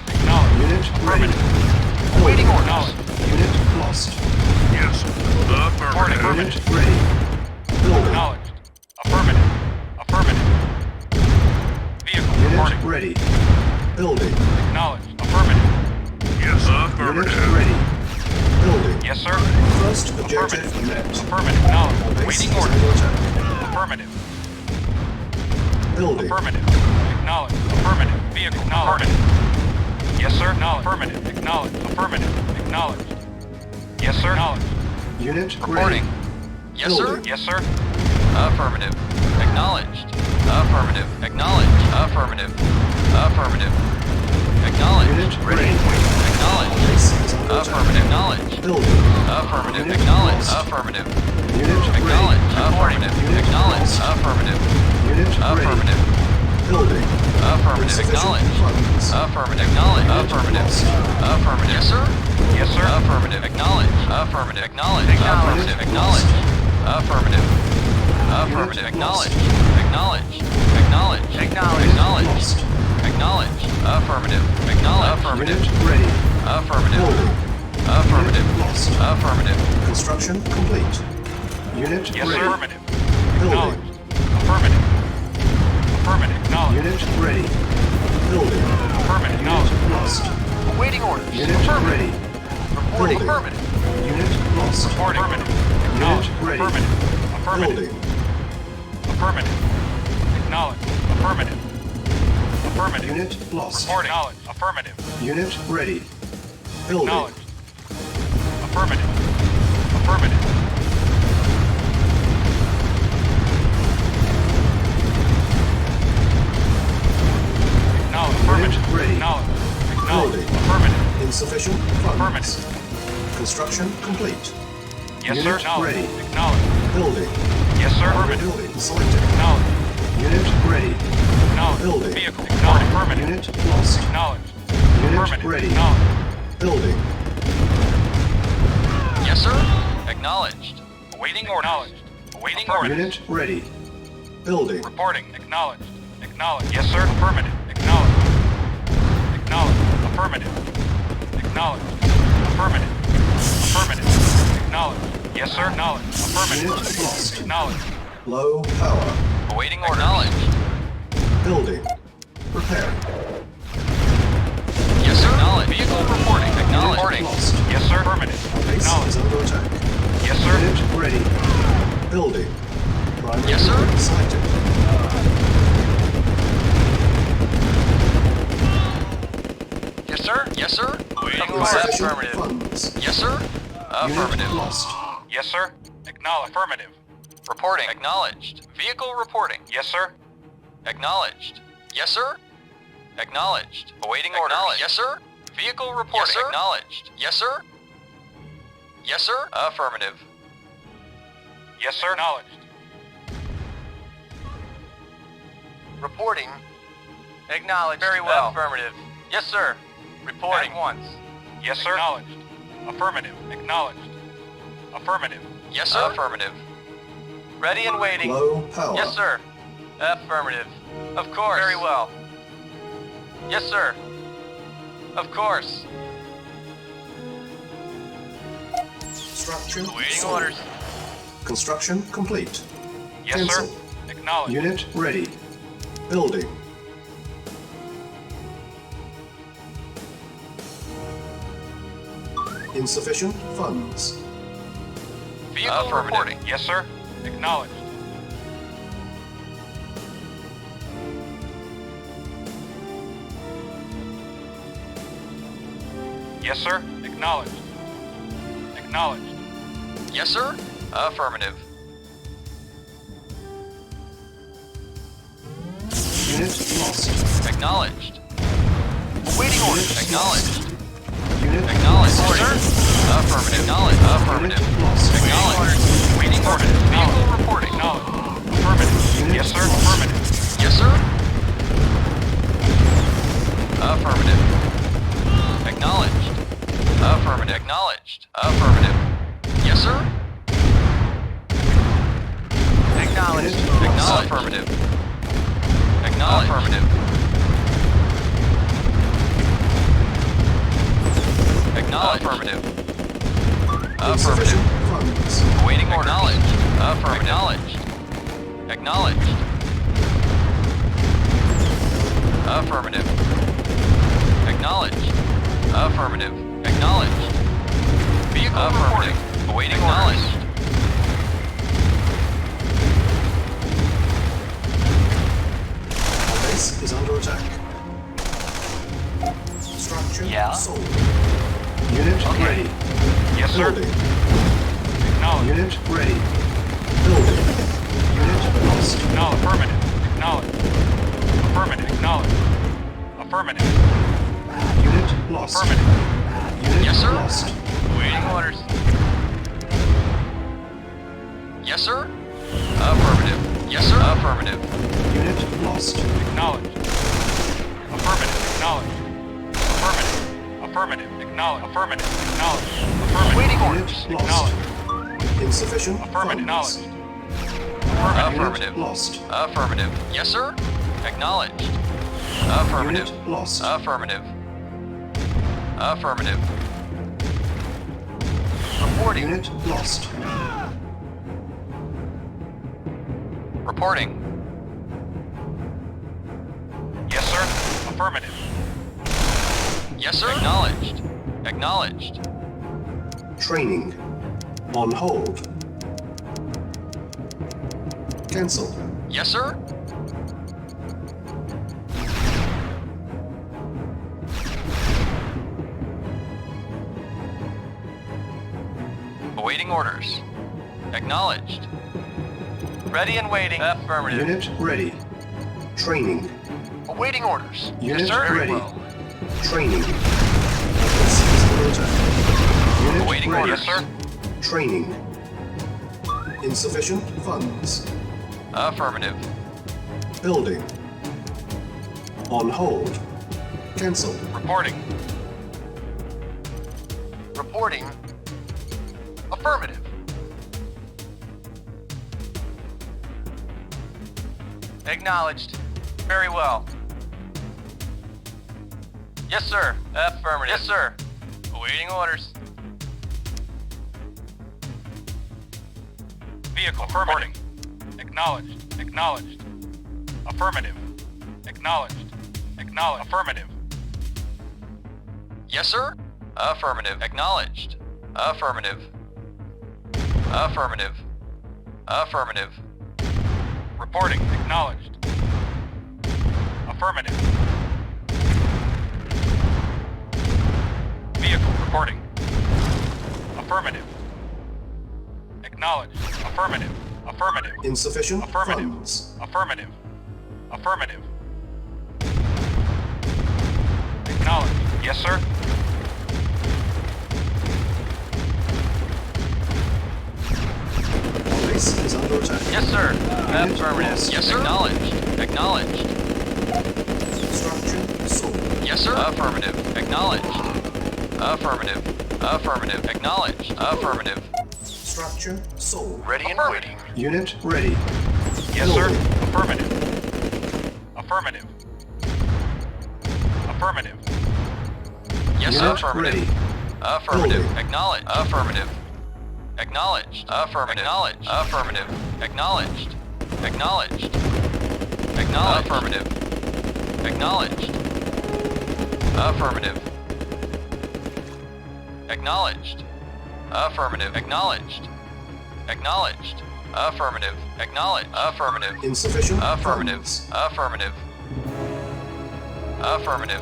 Acknowledge.
Unit ready.
Affirmative.
Awaiting orders.
Acknowledge.
Unit lost.
Yes.
Reporting.
Unit
Affirmative.
ready. Building.
Acknowledged. Affirmative. Affirmative. Vehicle
Unit
reporting.
ready. Building.
Acknowledged. Affirmative.
Yes,
Unit ready. Building.
Yes, sir.
First objective met.
Affirmative. Acknowledged.
Base
Waiting
is
orders.
under attack.
Affirmative.
Building.
Affirmative. Acknowledge. Affirmative. Vehicle. Acknowledge. Yes, sir. Acknowledge. Affirmative. Acknowledge. Affirmative. Acknowledge. Yes, sir. Acknowledge.
Unit
Reporting.
ready.
Yes, sir.
Building.
Yes, sir.
Affirmative. Acknowledged. Affirmative. Acknowledged. Affirmative. Affirmative. Acknowledged.
Unit ready.
Acknowledged.
Base is under attack.
Affirmative. Acknowledged.
Building.
Affirmative.
Unit
Acknowledged.
lost.
Affirmative.
Unit
Acknowledged.
ready.
Affirmative.
Unit
Acknowledged.
lost.
Affirmative.
Unit ready.
Affirmative.
Building.
Affirmative.
Insufficient
Acknowledged.
funds.
Affirmative. Acknowledged.
Unit
Affirmative.
lost.
Affirmative. Yes, sir.
Yes, sir.
Affirmative. Acknowledged. Affirmative. Acknowledged. Affirmative. Acknowledged. Affirmative. Affirmative. Acknowledged. Acknowledged. Acknowledged. Acknowledged.
Lost.
Acknowledged. Affirmative. Acknowledged. Affirmative.
Unit ready.
Affirmative.
Building.
Affirmative.
Unit lost.
Affirmative.
Construction complete. Unit
Yes,
ready.
sir. Affirmative.
Building.
Acknowledged. Affirmative. Affirmative. Acknowledged.
Unit ready. Building.
Affirmative.
Unit
Acknowledged.
lost.
Awaiting orders.
Unit ready.
Reporting.
Building.
Affirmative.
Unit lost.
Reporting. Affirmative.
Unit
Acknowledged.
ready.
Affirmative. Affirmative.
Building.
Affirmative. Acknowledged. Affirmative. Affirmative.
Unit lost.
Reporting. Acknowledged. Affirmative.
Unit ready. Building.
Acknowledged. Affirmative. Affirmative. Acknowledged. Affirmative.
Unit ready.
Acknowledged. Acknowledged.
Building.
Affirmative.
Insufficient funds.
Affirmative.
Construction complete.
Yes,
Unit
sir. Acknowledged.
ready.
Acknowledged.
Building.
Yes, sir.
Primary
Affirmative.
building selected.
Acknowledged.
Unit ready.
Acknowledged.
Building.
Vehicle. Acknowledged. Affirmative.
Unit lost.
Acknowledged.
Unit
Affirmative.
ready.
Acknowledged.
Building.
Yes, sir. Acknowledged.
Awaiting orders. Acknowledged. Awaiting orders.
Unit ready. Building.
Reporting. Acknowledged. Acknowledged. Yes, sir. Affirmative. Acknowledged. Acknowledged. Affirmative. Acknowledged. Affirmative. Affirmative. Acknowledged. Yes, sir. Acknowledged. Affirmative.
Unit lost.
Acknowledged.
Low power.
Awaiting orders. Acknowledged.
Building. Preparing.
Yes, sir. Acknowledged. Vehicle reporting. Acknowledged.
Unit lost.
Yes, sir. Affirmative.
Base
Acknowledged.
is under attack.
Yes, sir.
Unit ready. Building. Primary
Yes, sir.
building sighted.
Yes, sir. Yes, sir. Of course.
Insufficient
Affirmative.
funds.
Yes, sir. Affirmative.
Unit lost.
Yes, sir. Acknowledged. Affirmative.
Reporting. Acknowledged. Vehicle reporting.
Yes, sir.
Acknowledged. Yes, sir. Acknowledged. Awaiting order. Yes, sir. Vehicle reporting. Yes, sir. Acknowledged. Yes, sir. Yes, sir. Affirmative.
Yes, sir. Acknowledged.
Reporting. Acknowledged. Very well. Affirmative. Yes, sir. Reporting. At once.
Yes, sir. Acknowledged. Affirmative. Acknowledged. Affirmative.
Yes, sir. Affirmative. Ready and waiting.
Low power.
Yes, sir. Affirmative. Of course. Very well. Yes, sir. Of course.
Structure
Waiting
sold.
orders.
Construction complete.
Yes,
Cancel.
sir. Acknowledged.
Unit ready. Building. Insufficient funds.
Vehicle reporting.
Yes, sir. Acknowledged. Yes, sir. Acknowledged. Acknowledged.
Yes, sir. Affirmative.
Unit lost.
Acknowledged. Awaiting orders.
Unit
Acknowledged.
Unit
Acknowledged.
lost.
Yes, sir. Affirmative. Acknowledged. Affirmative.
Unit lost.
Acknowledged. Waiting orders. Vehicle reporting.
Acknowledged. Affirmative.
Unit
Yes, sir.
lost.
Affirmative.
Yes, sir. Affirmative. Acknowledged. Affirmative. Acknowledged. Affirmative. Yes, sir. Acknowledged.
Unit lost.
Acknowledged. Affirmative. Acknowledged. Affirmative. Acknowledged. Affirmative.
Insufficient
Affirmative.
funds.
Awaiting order. Acknowledged. Affirmative. Acknowledged. Acknowledged. Affirmative. Acknowledged. Affirmative. Acknowledged. Vehicle affirmative. Awaiting orders.
Our base is under attack. Structure
Yeah?
sold. Unit
Okay.
ready.
Yes, sir.
Building.
Acknowledged.
Unit ready. Building. Unit lost.
No, affirmative. Acknowledged. Affirmative. Acknowledged. Affirmative.
Unit lost.
Affirmative.
Unit
Yes, sir.
lost.
Waiting orders. Yes, sir. Affirmative. Yes, sir. Affirmative.
Unit lost.
Acknowledged. Affirmative. Acknowledged. Affirmative. Affirmative. Acknowledged. Affirmative. Acknowledged. Affirmative.
Waiting orders.
Unit lost.
Acknowledged.
Insufficient
Affirmative.
funds.
Acknowledged.
Affirmative.
Unit lost.
Affirmative. Yes, sir. Acknowledged. Affirmative.
Unit lost.
Affirmative. Affirmative. Reporting.
Unit lost.
Reporting.
Yes, sir. Affirmative.
Yes, sir. Acknowledged. Acknowledged.
Training. On hold. Cancelled.
Yes, sir. Awaiting orders. Acknowledged. Ready and waiting. Affirmative.
Unit ready. Training.
Awaiting orders.
Unit
yes, sir.
ready.
Very well.
Training. This is under attack. Unit
Awaiting
ready.
orders, sir.
Training. Insufficient funds.
Affirmative.
Building. On hold. Cancelled.
Reporting.
Reporting. Affirmative.
Acknowledged. Very well. Yes, sir. Affirmative. Yes, sir. Awaiting orders.
Vehicle reporting. Acknowledged. Acknowledged. Affirmative. Acknowledged. Acknowledged. Affirmative.
Yes, sir. Affirmative. Acknowledged. Affirmative. Affirmative. Affirmative.
Reporting. Acknowledged. Affirmative. Vehicle reporting. Affirmative. Acknowledged. Affirmative. Affirmative.
Insufficient
Affirmative.
funds.
Affirmative. Affirmative. Acknowledged. Yes, sir.
Base is under attack.
Yes, sir.
Unit
Affirmative.
lost.
Yes, sir. Acknowledged. Acknowledged.
Structure sold.
Yes, sir. Affirmative. Acknowledged. Affirmative. Affirmative. Acknowledged. Affirmative.
Structure sold.
Ready and waiting.
Unit ready.
Yes, sir.
Building.
Affirmative. Affirmative.
Affirmative. Yes, sir.
Unit
Affirmative.
ready.
Affirmative.
Building.
Acknowledged. Affirmative. Acknowledged. Affirmative. Acknowledged. Affirmative. Acknowledged. Acknowledged. Acknowledged. Affirmative. Acknowledged. Affirmative. Acknowledged. Affirmative. Acknowledged. Acknowledged. Affirmative. Acknowledged. Affirmative.
Insufficient
Affirmative.
funds.
Affirmative. Affirmative.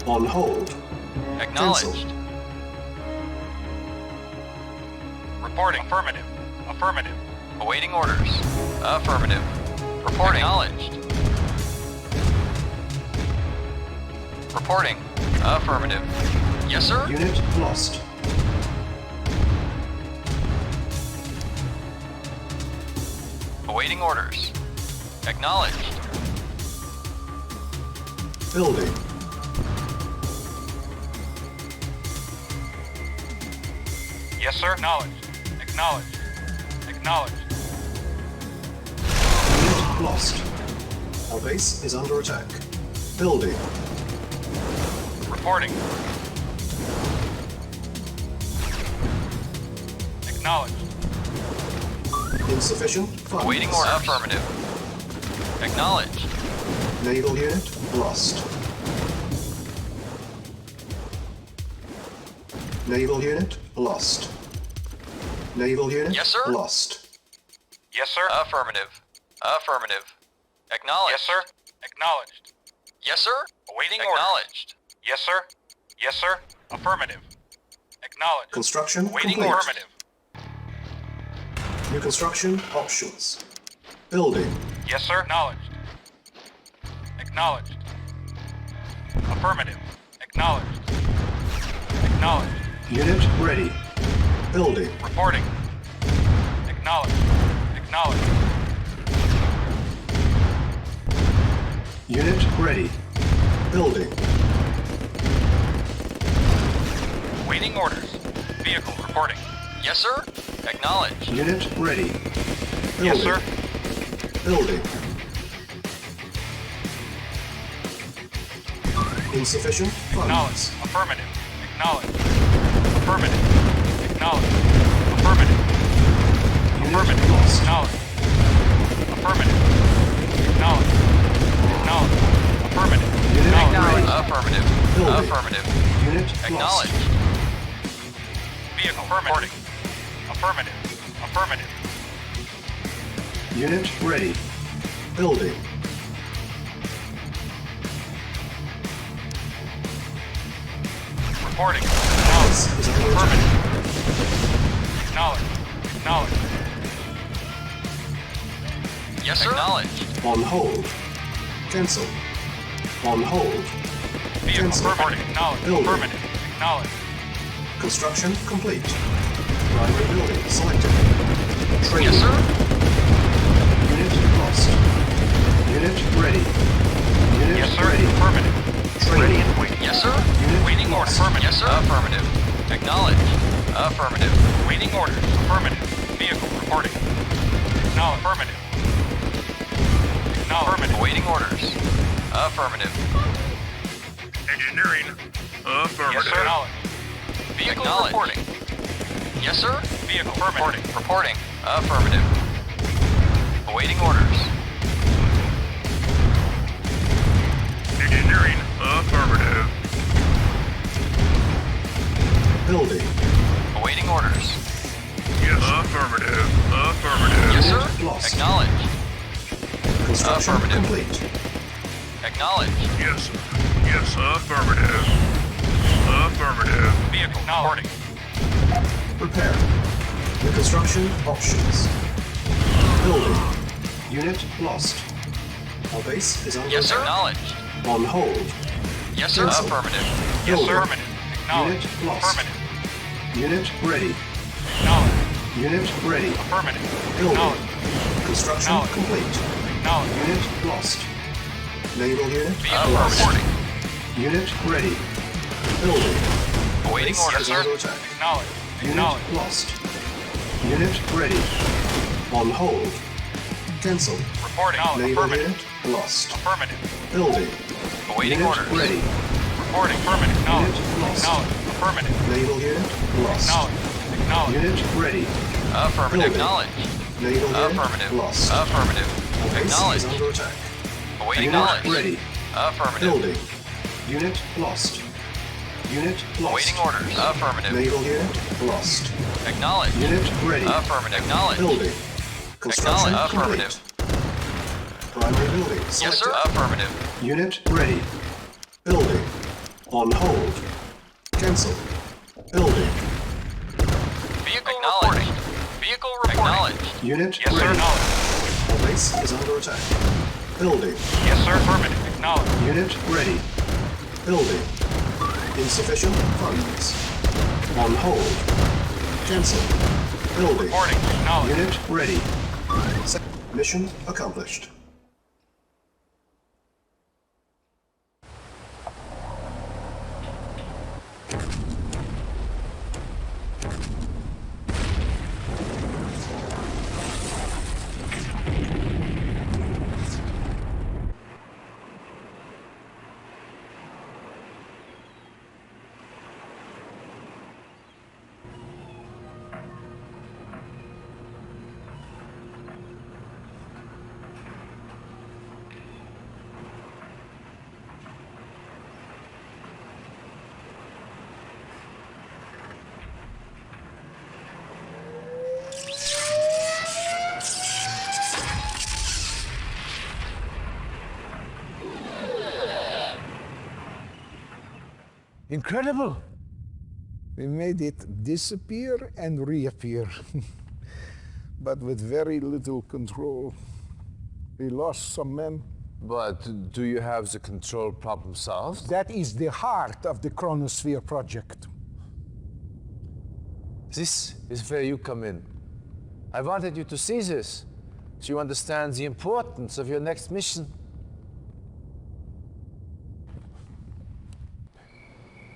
On hold.
Acknowledged.
Reporting. Affirmative. Affirmative.
Awaiting orders. Affirmative. Reporting. Acknowledged. Reporting. Affirmative. Yes, sir?
Unit lost.
Awaiting orders. Acknowledged.
Building.
Yes, sir. Acknowledged. Acknowledged. Acknowledged.
Unit lost. Our base is under attack. Building.
Reporting. Acknowledged.
Insufficient funds.
Awaiting orders. Affirmative. Acknowledged.
Naval unit lost. Naval unit lost. Naval unit
Yes, sir.
lost.
Yes, sir.
Affirmative. Affirmative. Acknowledged.
Yes, sir. Acknowledged.
Yes, sir?
Awaiting orders.
Acknowledged.
Yes, sir. Yes, sir. Affirmative. Acknowledged.
Construction
Awaiting
complete.
affirmative.
New construction options. Building.
Yes, sir. Acknowledged. Acknowledged. Affirmative. Acknowledged. Acknowledged.
Unit ready. Building.
Reporting. Acknowledged. Acknowledged.
Unit ready. Building.
Waiting orders. Vehicle reporting.
Yes, sir? Acknowledged.
Unit ready. Building.
Yes, sir.
Building. Insufficient
Acknowledged.
funds.
Affirmative. Acknowledged. Affirmative. Acknowledged. Affirmative.
Unit
Affirmative.
lost.
Acknowledged. Affirmative. Acknowledged. Acknowledged. Affirmative.
Unit
Acknowledged.
ready.
Affirmative.
Building.
Affirmative.
Unit
Acknowledged.
lost.
Vehicle reporting. Affirmative. Affirmative.
Unit ready. Building.
Reporting.
This
Acknowledged.
is under attack.
Affirmative. Acknowledged. Acknowledged.
Yes, sir. Acknowledged.
On hold. Cancel. On hold.
Vehicle
Cancel.
reporting. Acknowledged.
Building.
Affirmative. Acknowledged.
Construction complete. Primary building selected. Training.
Yes, sir.
Unit lost. Unit ready. Unit
Yes, sir.
ready.
Affirmative.
Training.
Yes, sir.
Unit
Waiting order.
lost.
Affirmative.
Yes, sir. Affirmative. Acknowledged. Affirmative.
Waiting orders. Affirmative. Vehicle reporting. Acknowledged. Affirmative. Acknowledged.
Awaiting orders. Affirmative.
Engineering.
Yes,
Affirmative.
sir. Acknowledged.
Vehicle reporting. Yes, sir.
Vehicle
Reporting.
affirmative.
Reporting. Affirmative. Awaiting orders.
Engineering. Affirmative.
Building.
Awaiting orders.
Yes. Affirmative. Affirmative.
Yes, sir.
Unit lost.
Acknowledged.
Construction
Affirmative.
complete.
Acknowledged.
Yes, sir. Yes, affirmative. Affirmative.
Vehicle reporting.
Prepare. New construction options. Building. Unit lost. Our base is under
Yes, sir.
attack.
Acknowledged.
On hold.
Yes, sir.
Cancel.
Affirmative.
Yes,
Building.
sir. Affirmative. Acknowledged.
Unit lost.
Affirmative.
Unit ready.
Acknowledged.
Unit ready.
Affirmative.
Building.
Acknowledged.
Construction
Acknowledged.
complete.
Acknowledged.
Unit lost. Naval unit
Vehicle
lost.
reporting.
Unit ready. Building.
Awaiting
Base
orders,
is
sir.
under attack.
Acknowledged.
Unit
Acknowledged.
lost. Unit ready. On hold. Cancel.
Reporting. Acknowledged.
Naval
Affirmative.
unit lost.
Affirmative.
Building.
Awaiting
Unit
orders.
ready.
Reporting. Affirmative. Acknowledged.
Unit lost.
Acknowledged. Affirmative.
Naval unit lost.
Acknowledged. Acknowledged.
Unit ready.
Affirmative.
Building.
Acknowledged.
Naval unit
Affirmative.
lost.
Affirmative.
Our base is
Acknowledged.
under attack.
Awaiting
Unit
knowledge.
ready.
Affirmative.
Building. Unit lost. Unit lost.
Awaiting orders. Affirmative.
Naval unit lost.
Acknowledged.
Unit ready.
Affirmative. Acknowledged.
Building. Construction
Acknowledged. Affirmative.
complete. Primary building
Yes,
selected.
sir. Affirmative.
Unit ready. Building. On hold. Cancel. Building.
Vehicle reporting. Vehicle reporting. Acknowledged.
Unit
Yes, sir.
ready.
Acknowledged.
Our base is under attack. Building.
Yes, sir. Affirmative. Acknowledged.
Unit ready. Building. Insufficient funds. On hold. Cancel. Building.
Reporting. Acknowledged.
Unit ready. Mission accomplished.
Incredible. We made it disappear and reappear, but with very little control. We lost some men.
But do you have the control problem solved?
That is the heart of the Chronosphere project.
This is where you come in. I wanted you to see this, so you understand the importance of your next mission.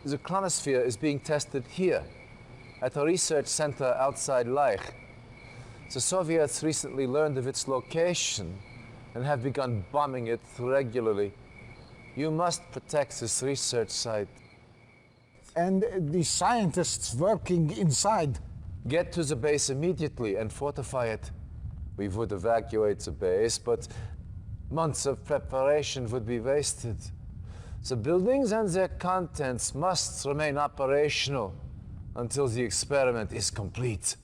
The Chronosphere is being tested here, at a research center outside Leich. The Soviets recently learned of its location and have begun bombing it regularly. You must protect this research site.
And the scientists working inside.
Get to the base immediately and fortify it. We would evacuate the base, but Months of preparation would be wasted. The buildings and their contents must remain operational until the experiment is complete.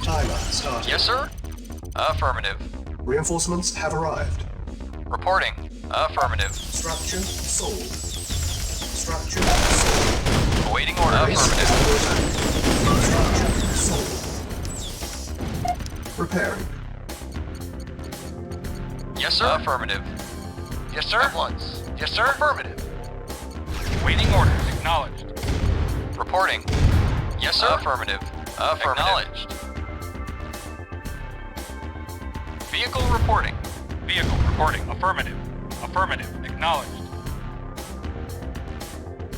Timer started.
Yes, sir? Affirmative.
Reinforcements have arrived.
Reporting. Affirmative.
Structure sold. Structure sold.
Awaiting order.
Base
Affirmative.
under attack. Structure sold. Repairing.
Yes, sir? Affirmative.
Yes, sir? At once. Yes, sir? Affirmative.
Waiting orders. Acknowledged.
Reporting. Yes, sir? Affirmative. Affirmative. Acknowledged. Vehicle reporting.
Vehicle reporting. Affirmative. Affirmative. Acknowledged.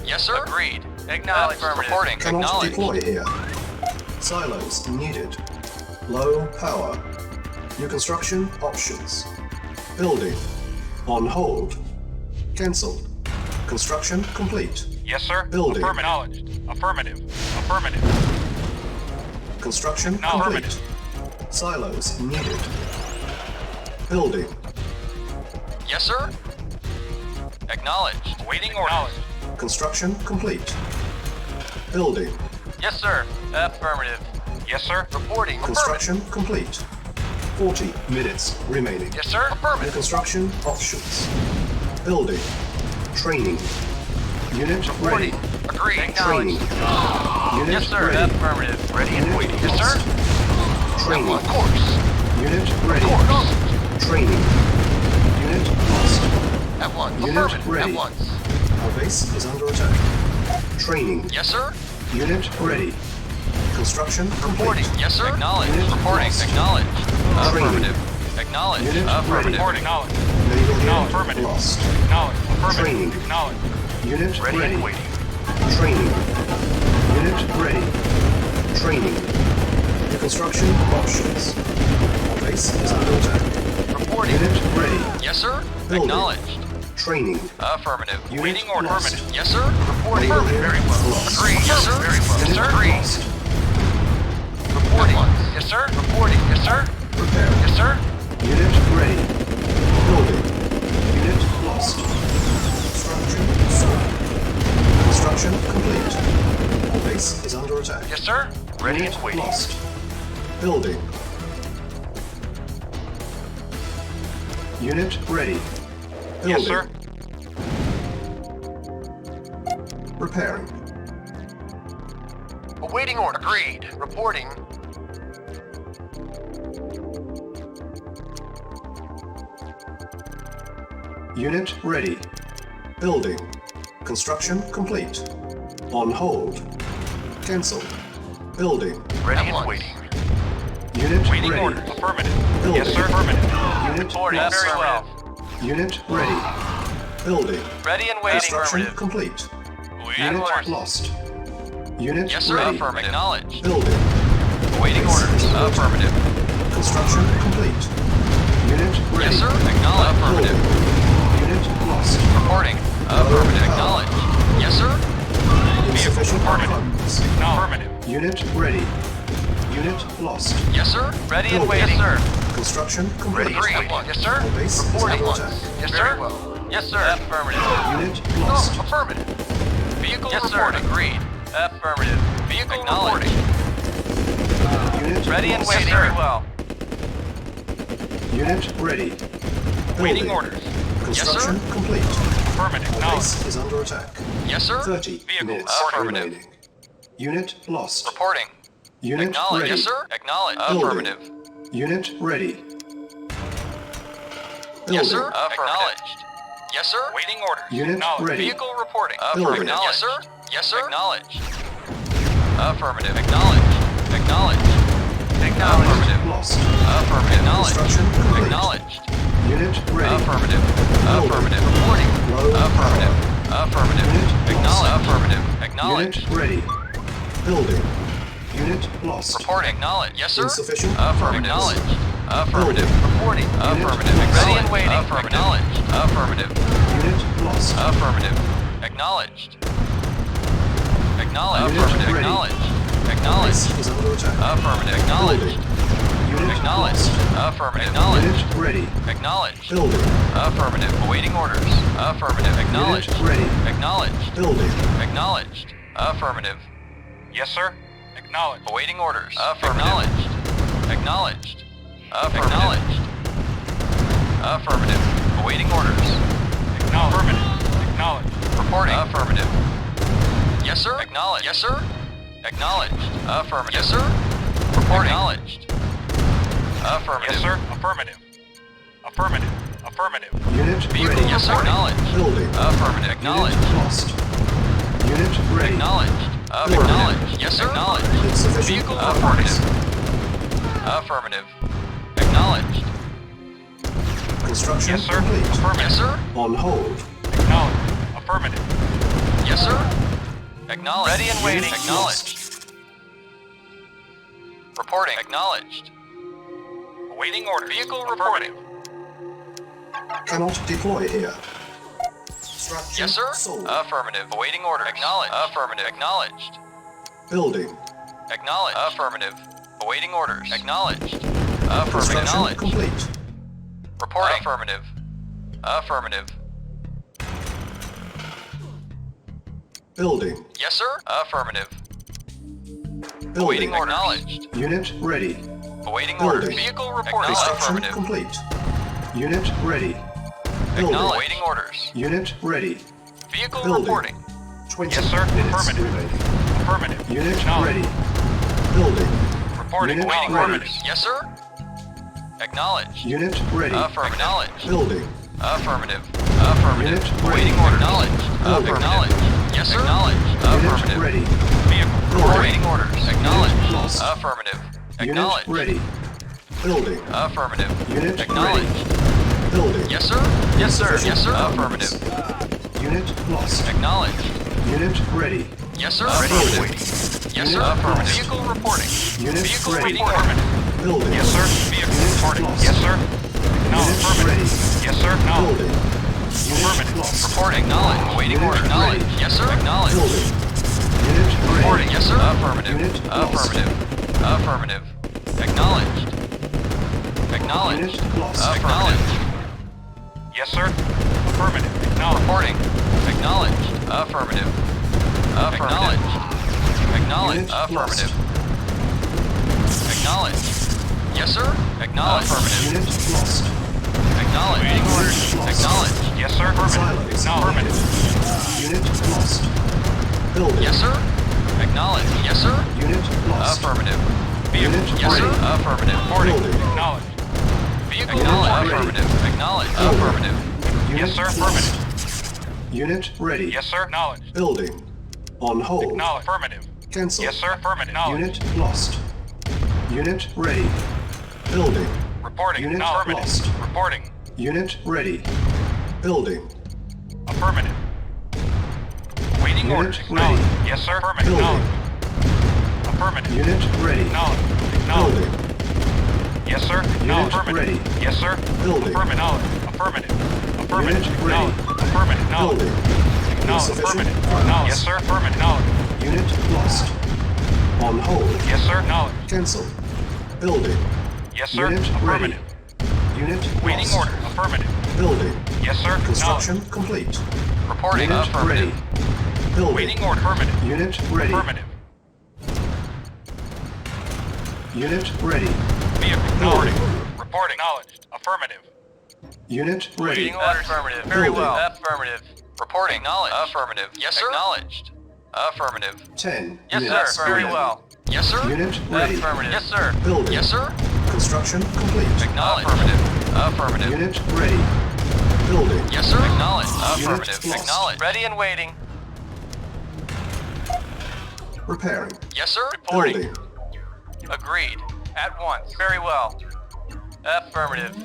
Yes, sir? Agreed. Acknowledged. Affirmative. Reporting.
Cannot
Acknowledged.
deploy here. Silos needed. Low power. New construction options. Building. On hold. Cancelled. Construction complete.
Yes, sir?
Building.
Acknowledged. Affirmative. Affirmative.
Construction
Affirmative.
complete. Silos needed. Building.
Yes, sir? Acknowledged. Waiting orders.
Construction complete. Building.
Yes, sir. Affirmative.
Yes, sir?
Reporting.
Construction complete. 40 minutes remaining.
Yes, sir?
New
Affirmative.
construction options. Building. Training. Unit ready.
Agreed.
Training.
Acknowledged.
Unit
Yes, sir.
ready.
Affirmative.
Ready and
Unit
waiting. Yes, sir?
lost. Training.
Of course.
Unit ready.
Of course.
Training. Unit lost.
At once.
Unit
Affirmative.
ready.
At once.
Our base is under attack. Training.
Yes, sir?
Unit ready. Construction
Reporting.
complete.
Yes, sir? Acknowledged.
Unit
Reporting.
lost.
Acknowledged.
Training.
Affirmative. Acknowledged.
Unit
Affirmative.
ready.
Report acknowledged.
Naval
No,
unit
affirmative.
lost.
Acknowledged. Affirmative.
Training.
Acknowledged.
Unit
Ready
ready.
and waiting.
Training. Unit ready. Training. New construction options. Base is under attack.
Reporting.
Unit ready.
Yes, sir?
Building.
Acknowledged.
Training.
Affirmative.
Unit
Waiting order.
lost.
Affirmative. Yes, sir? Reporting.
Naval
Very
unit
well.
lost.
Agreed. Yes, sir? Very well. Yes,
Unit
sir? Agreed.
lost.
Reporting. Yes, sir? Reporting. Yes, sir?
Prepare.
Yes, sir?
Unit ready. Building. Unit lost. Construction sold. Construction complete. Our base is under attack.
Yes, sir?
Ready
Unit
and waiting.
lost. Building. Unit ready. Building.
Yes, sir?
Repairing.
Awaiting order. Agreed. Reporting.
Unit ready. Building. Construction complete. On hold. Cancelled. Building.
Ready and waiting.
Unit
Waiting
ready.
orders.
Affirmative.
Building.
Yes, sir? Affirmative.
Unit
Reporting.
lost.
Very well.
Unit ready. Building.
Ready and waiting.
Construction
Affirmative.
complete.
Waiting
Unit
orders.
lost. Unit
Yes, sir?
ready.
Affirmative. Acknowledged.
Building.
Waiting
Base
orders.
is under attack.
Affirmative.
Construction complete. Unit ready.
Yes, sir? Acknowledged. Affirmative.
Building. Unit lost.
Reporting. Affirmative. Acknowledged. Yes, sir?
Insufficient
Affirmative.
funds.
Affirmative.
Unit ready. Unit lost.
Yes, sir? Ready and
Building.
waiting. Yes, sir?
Construction complete.
Agreed. Yes, sir?
Our base is
Reporting.
under attack.
Yes,
Very
sir?
well.
Yes, sir. Affirmative.
Unit lost.
Affirmative.
Vehicle
Yes, sir.
reporting. Agreed. Affirmative. Vehicle reporting.
Unit
Ready and
lost.
waiting. Very well.
Unit ready.
Waiting
Building.
orders.
Construction complete.
Affirmative.
Our
Acknowledged.
base is under attack.
Yes, sir?
30
Vehicle
minutes
affirmative.
remaining. Unit lost.
Reporting.
Unit
Acknowledge.
ready.
Yes, sir? Acknowledge.
Building.
Affirmative.
Unit ready.
Yes, sir?
Building.
Acknowledged. Yes, sir? Waiting orders.
Unit
Acknowledged.
ready.
Vehicle reporting.
Building.
Affirmative. Yes, sir? Yes, sir? Acknowledged. Affirmative. Acknowledged. Acknowledged. Affirmative.
Lost.
Affirmative. Acknowledged.
Construction complete.
Acknowledged.
Unit ready.
Affirmative. Affirmative. Reporting.
Low
Affirmative. Affirmative.
Unit
Acknowledged.
lost.
Affirmative. Acknowledged.
Unit ready. Building. Unit lost.
Reporting. Acknowledged. Yes, sir.
Insufficient
Affirmative.
funds.
Acknowledged. Affirmative.
Building.
Reporting. Affirmative.
lost.
Ready and waiting. Acknowledged. Affirmative.
Unit lost.
Affirmative. Acknowledged. Acknowledged.
Unit
Affirmative.
ready.
Acknowledged. Acknowledged.
Base is under attack.
Affirmative. Acknowledged.
Unit
Acknowledged.
lost.
Affirmative. Acknowledged.
Unit ready.
Acknowledged.
Building.
Affirmative. Awaiting orders. Affirmative. Acknowledged.
Unit ready.
Acknowledged.
Building.
Acknowledged. Affirmative.
Yes, sir. Acknowledged.
Awaiting orders. Acknowledged. Acknowledged. Acknowledged. Affirmative. Awaiting orders.
Affirmative. Acknowledged.
Reporting. Affirmative. Yes, sir. Acknowledged. Yes, sir. Acknowledged. Affirmative. Yes, sir. Reporting. Acknowledged. Affirmative.
Yes, sir. Affirmative. Affirmative. Affirmative.
Unit
Vehicle.
ready.
Yes, sir. Acknowledged.
Building.
Affirmative. Acknowledged.
Unit lost. Unit ready.
Acknowledged. Acknowledged. Yes, sir. Acknowledged.
Insufficient
Vehicle.
funds.
Affirmative. Affirmative. Acknowledged.
Construction
Yes, sir.
complete.
Affirmative.
Yes, sir.
On hold.
Acknowledged. Affirmative.
Yes, sir. Acknowledged. Ready and waiting.
Unit
Acknowledged. Reporting. Acknowledged.
Awaiting order.
Vehicle reporting.
Cannot deploy here. Structure
Yes, sir.
sold.
Affirmative. Awaiting order. Acknowledged. Affirmative. Acknowledged.
Building.
Acknowledged. Affirmative. Awaiting orders. Acknowledged. Affirmative.
Construction
Acknowledged.
complete.
Reporting. Affirmative. Affirmative.
Building.
Yes, sir. Affirmative.
Building.
Awaiting order. Acknowledged.
Unit ready.
Awaiting
Building.
orders. Vehicle reporting.
Construction
Affirmative.
complete. Unit ready. Building.
Acknowledged. Awaiting orders.
Unit ready.
Vehicle
Building.
reporting.
20
Yes, sir.
minutes
Affirmative.
remaining.
Affirmative.
Unit
Acknowledged.
ready. Building.
Reporting.
Unit
Awaiting
ready.
orders. Yes, sir. Acknowledged.
Unit ready.
Affirmative. Acknowledged.
Building.
Affirmative. Affirmative.
Unit
Awaiting
ready.
order. Acknowledged.
Building.
Acknowledged. Yes, sir. Acknowledged.
Unit
Affirmative.
ready.
Vehicle.
Building.
Awaiting orders. Acknowledged.
Unit lost.
Affirmative.
Unit
Acknowledged.
ready. Building.
Affirmative.
Unit
Acknowledged.
ready. Building.
Yes, sir. Yes, sir. Yes, sir. Affirmative.
Unit lost.
Acknowledged.
Unit ready.
Yes, sir.
Building.
Affirmative. Yes, sir.
Unit
Affirmative.
lost.
Vehicle reporting.
Unit
Vehicle
ready.
waiting order.
Building.
Yes, sir. Vehicle
Unit
reporting.
lost.
Yes, sir. No,
Unit
affirmative.
ready.
Yes, sir. No.
Building.
Affirmative.
Unit lost.
Reporting. Acknowledged. Waiting
Unit
order. Acknowledged.
ready.
Yes, sir. Acknowledged.
Building. Unit ready.
Reporting. Yes, sir. Affirmative.
Unit lost.
Affirmative. Affirmative. Acknowledged. Acknowledged.
Unit lost.
Acknowledged.
Yes, sir. Affirmative. Acknowledged.
Reporting. Acknowledged. Affirmative. Acknowledged. Acknowledged.
Unit
Affirmative. Acknowledged. Yes, sir. Acknowledged. Affirmative.
Unit lost.
Acknowledged.
Waiting orders.
Lost.
Acknowledged. Yes, sir. Affirmative.
Silence.
Affirmative.
Unit lost. Building.
Yes, sir. Acknowledged. Yes, sir.
Unit lost.
Affirmative.
Vehicle.
Unit
Yes, sir.
ready.
Affirmative.
Reporting.
Building.
Acknowledged.
Vehicle.
Unit ready.
Affirmative. Acknowledged.
Building.
Affirmative.
Unit
Yes, sir.
lost.
Affirmative.
Unit ready.
Yes, sir. Acknowledged.
Building. On hold.
Acknowledged. Affirmative.
Cancel.
Yes, sir. Affirmative. Acknowledged.
Unit lost. Unit ready. Building.
Reporting.
Unit
Affirmative.
lost.
Reporting.
Unit ready. Building.
Affirmative. Waiting
Unit
orders.
ready.
Acknowledged. Yes, sir. Affirmative.
Building.
Acknowledged. Affirmative.
Unit ready.
Acknowledged. Acknowledged.
Building.
Yes, sir. No.
Unit
Affirmative.
ready.
Yes, sir.
Building.
Affirmative. Acknowledged. Affirmative. Affirmative.
Unit ready.
Acknowledged. Affirmative. Acknowledged.
Building.
Acknowledged.
Insufficient
Affirmative.
funds.
Acknowledged. Yes, sir. Affirmative. Acknowledged.
Unit lost. On hold.
Yes, sir. Acknowledged.
Cancel. Building.
Yes, sir.
Unit ready.
Affirmative.
Unit
Waiting
lost.
order. Affirmative.
Building.
Yes, sir. Acknowledged.
Construction complete.
Reporting.
Unit
Affirmative.
ready. Building.
Waiting order. Affirmative.
Unit ready.
Affirmative.
Unit ready.
Vehicle.
Building.
Acknowledged. Reporting. Acknowledged. Affirmative.
Unit ready.
Waiting orders. Affirmative. Very
Building.
well. Affirmative. Reporting. Acknowledged. Affirmative. Yes, sir. Acknowledged. Affirmative.
10
Yes,
minutes
sir. Very
remaining.
well. Yes, sir.
Unit ready.
Affirmative. Yes, sir.
Building.
Yes, sir.
Construction complete.
Acknowledged. Affirmative. Affirmative.
Unit ready. Building.
Yes, sir. Acknowledged.
Unit
Affirmative.
lost.
Acknowledged. Ready and waiting.
Repairing.
Yes, sir.
Building.
Agreed. At once. Very well. Affirmative.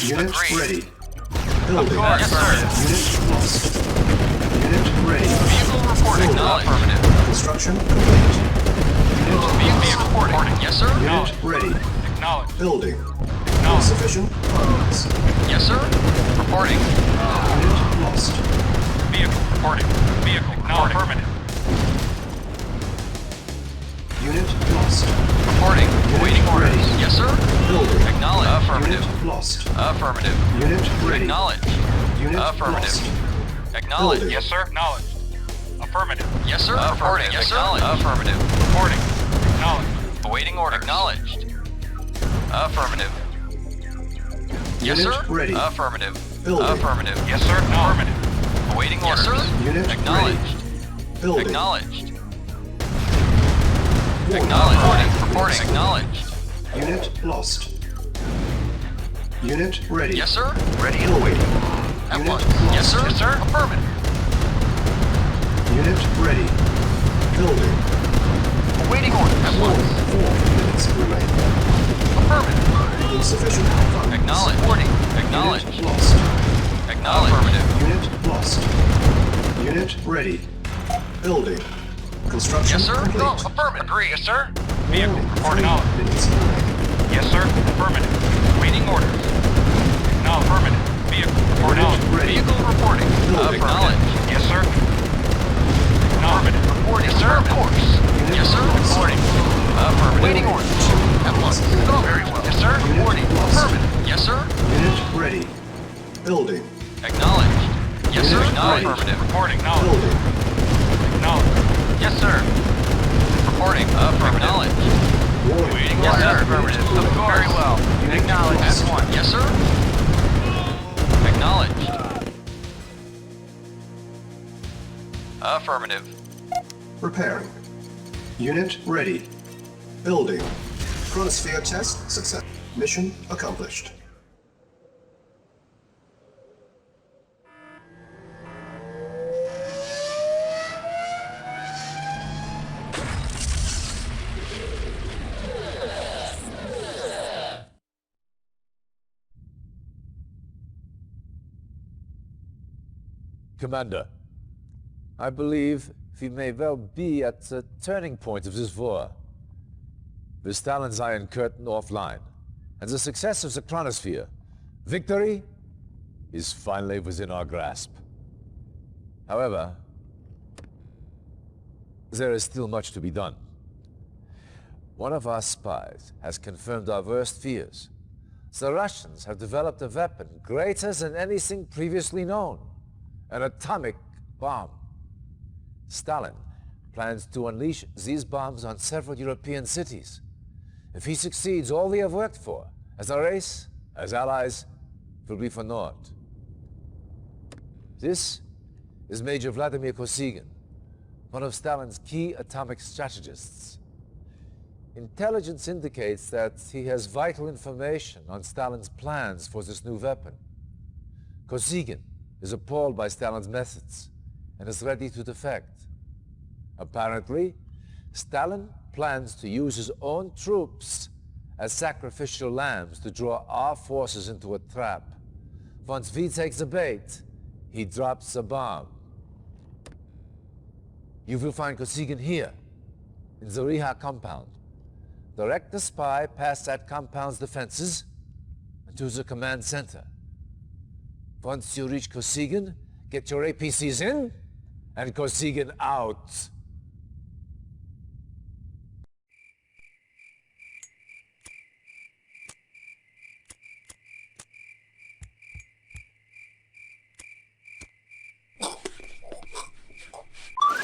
Unit
Agreed.
ready. Building.
course. Yes, sir.
Unit lost. Unit ready.
Vehicle reporting.
Building.
Affirmative.
Construction complete.
Vehicle reporting. Yes, sir.
Unit ready.
Acknowledged.
Building. Insufficient funds.
Yes, sir. Reporting.
Unit lost.
Vehicle reporting. Vehicle acknowledged. Affirmative.
Unit lost.
Reporting. Awaiting orders.
ready.
Yes, sir.
Building.
Acknowledge. Affirmative.
Unit lost.
Affirmative.
Unit ready.
Acknowledge.
Unit
Affirmative.
lost.
Acknowledge.
Building.
Yes, sir. Acknowledged. Affirmative.
Yes, sir. Reporting. Yes, sir. Affirmative.
Reporting. Acknowledged.
Awaiting order. Acknowledged. Affirmative. Yes,
Unit
sir.
ready.
Affirmative.
Building.
Affirmative.
Yes, sir. Affirmative.
Awaiting
Yes,
orders.
sir. Unit
Acknowledged.
ready. Building.
Acknowledged. Acknowledged. Reporting. Acknowledged.
Unit lost. Unit ready.
Yes, sir. Ready and
Building.
waiting. At
Unit
once.
lost.
Yes, sir. Yes, sir. Affirmative.
Unit ready. Building.
Awaiting orders. At
4
once.
minutes remain.
Affirmative.
Insufficient funds.
Acknowledged. Reporting. Acknowledged.
Unit lost.
Acknowledged. Affirmative.
Unit lost. Unit ready. Building. Construction
Yes, sir.
complete.
No, affirmative. Agree. Yes, sir.
Vehicle reporting. Acknowledged.
Minutes remain.
Yes, sir. Affirmative. Waiting orders. Acknowledged. Affirmative. Vehicle reporting.
Unit ready.
Vehicle reporting.
Building.
Acknowledged.
Yes, sir. Affirmative.
Reporting. Yes, sir. Of course. Yes, sir. Reporting. Affirmative. Waiting orders. At once. Oh, very well. Yes, sir.
Unit
Reporting.
lost.
Affirmative. Yes, sir.
Unit ready. Building.
Acknowledged. Yes, sir.
Unit
Acknowledged.
ready.
Affirmative.
Reporting. Acknowledged.
Building.
Acknowledged.
Yes, sir. Reporting. Affirmative. Acknowledged.
Warning.
Waiting. Yes, sir. Affirmative. Of course. Very well.
Unit
Acknowledged.
lost.
At once. Yes, sir. Acknowledged. Affirmative.
Repairing. Unit ready. Building. Chronosphere test success. Mission accomplished.
Commander, I believe we may well be at a turning point of this war. With Stalin's Iron Curtain offline, and the success of the Chronosphere, victory is finally within our grasp. However, there is still much to be done. One of our spies has confirmed our worst fears. The Russians have developed a weapon greater than anything previously known. An atomic bomb. Stalin plans to unleash these bombs on several European cities. If he succeeds, all we have worked for, as a race, as allies, will be for naught. This is Major Vladimir Kosygin, one of Stalin's key atomic strategists. Intelligence indicates that he has vital information on Stalin's plans for this new weapon. Kosygin is appalled by Stalin's methods and is ready to defect. Apparently, Stalin plans to use his own troops as sacrificial lambs to draw our forces into a trap. Once we take the bait, he drops the bomb. You will find Kosygin here, in the Riha compound. Direct the spy past that compound's defenses and to the command center. Once you reach Kosygin, get your APCs in and Kosygin out.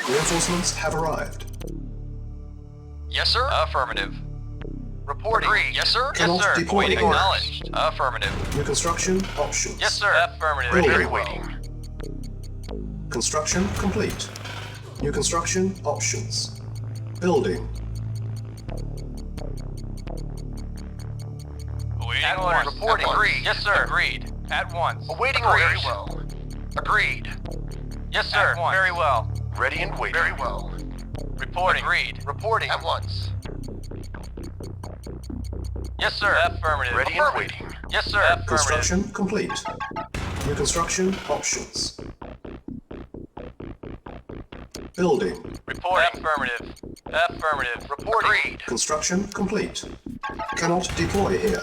Reinforcements have arrived.
Yes, sir. Affirmative. Reporting. Agree. Yes, sir.
Cannot
Yes, sir.
deploy
Waiting.
orders.
Acknowledged. Affirmative.
New construction options.
Yes, sir. Affirmative.
Very
waiting.
Construction complete. New construction options. Building.
Awaiting orders. Reporting. Agreed. Yes, sir. Agreed. At once. Awaiting orders. Very well. Agreed. Yes, sir. At once. Very well.
Ready and waiting.
Very well. Reporting. Agreed. Reporting.
At once.
Yes, sir. Affirmative.
Ready and waiting.
Yes, sir. Affirmative.
Construction complete. New construction options. Building.
Reporting. Affirmative. Affirmative. Reporting. Agreed.
Construction complete. Cannot deploy here.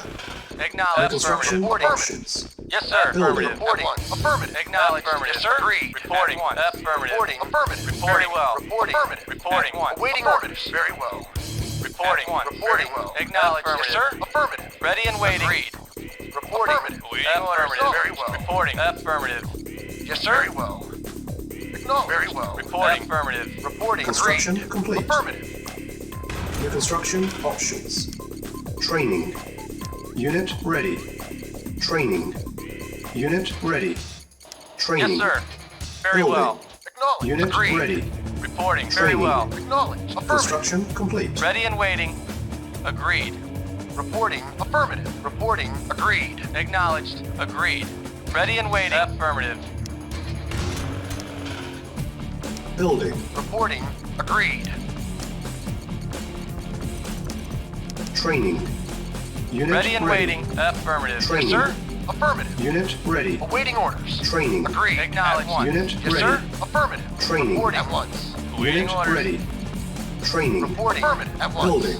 Acknowledged.
Construction
Affirmative.
options.
Yes, sir.
Building.
Affirmative. Reporting.
Affirmative.
Acknowledged.
Affirmative.
Yes, sir.
Agreed.
Reporting.
At once.
Affirmative.
Reporting. Affirmative.
Reporting.
Very well. Reporting.
Affirmative. Reporting.
At once. Awaiting
Affirmative.
orders. Very well.
Reporting.
At once.
Reporting.
Very well.
Acknowledged.
Affirmative.
Yes, sir.
Affirmative.
Ready and waiting.
Agreed.
Reporting.
Affirmative.
Waiting orders.
Very well.
Reporting. Affirmative.
Yes, sir. Very well. Acknowledged. Very well.
Reporting. Affirmative.
Reporting.
Construction
Agreed.
complete.
Affirmative.
New construction options. Training. Unit ready. Training. Unit ready. Training.
Yes, sir. Very
Building.
well.
Acknowledged.
Unit
Agreed.
ready.
Reporting. Very
Training.
well.
Acknowledged. Affirmative.
Construction complete.
Ready and waiting. Agreed.
Reporting. Affirmative. Reporting. Agreed.
Acknowledged. Agreed. Ready and waiting. Affirmative.
Building.
Reporting. Agreed.
Training. Unit
Ready and waiting. Affirmative.
Training.
Yes, sir.
Affirmative.
Unit ready.
Awaiting orders.
Training.
Agreed.
Acknowledged.
At once.
Unit
Yes,
ready.
sir. Affirmative.
Training.
Reporting. At once.
Waiting
Unit
orders.
ready. Training.
Reporting. Affirmative. At once.
Building.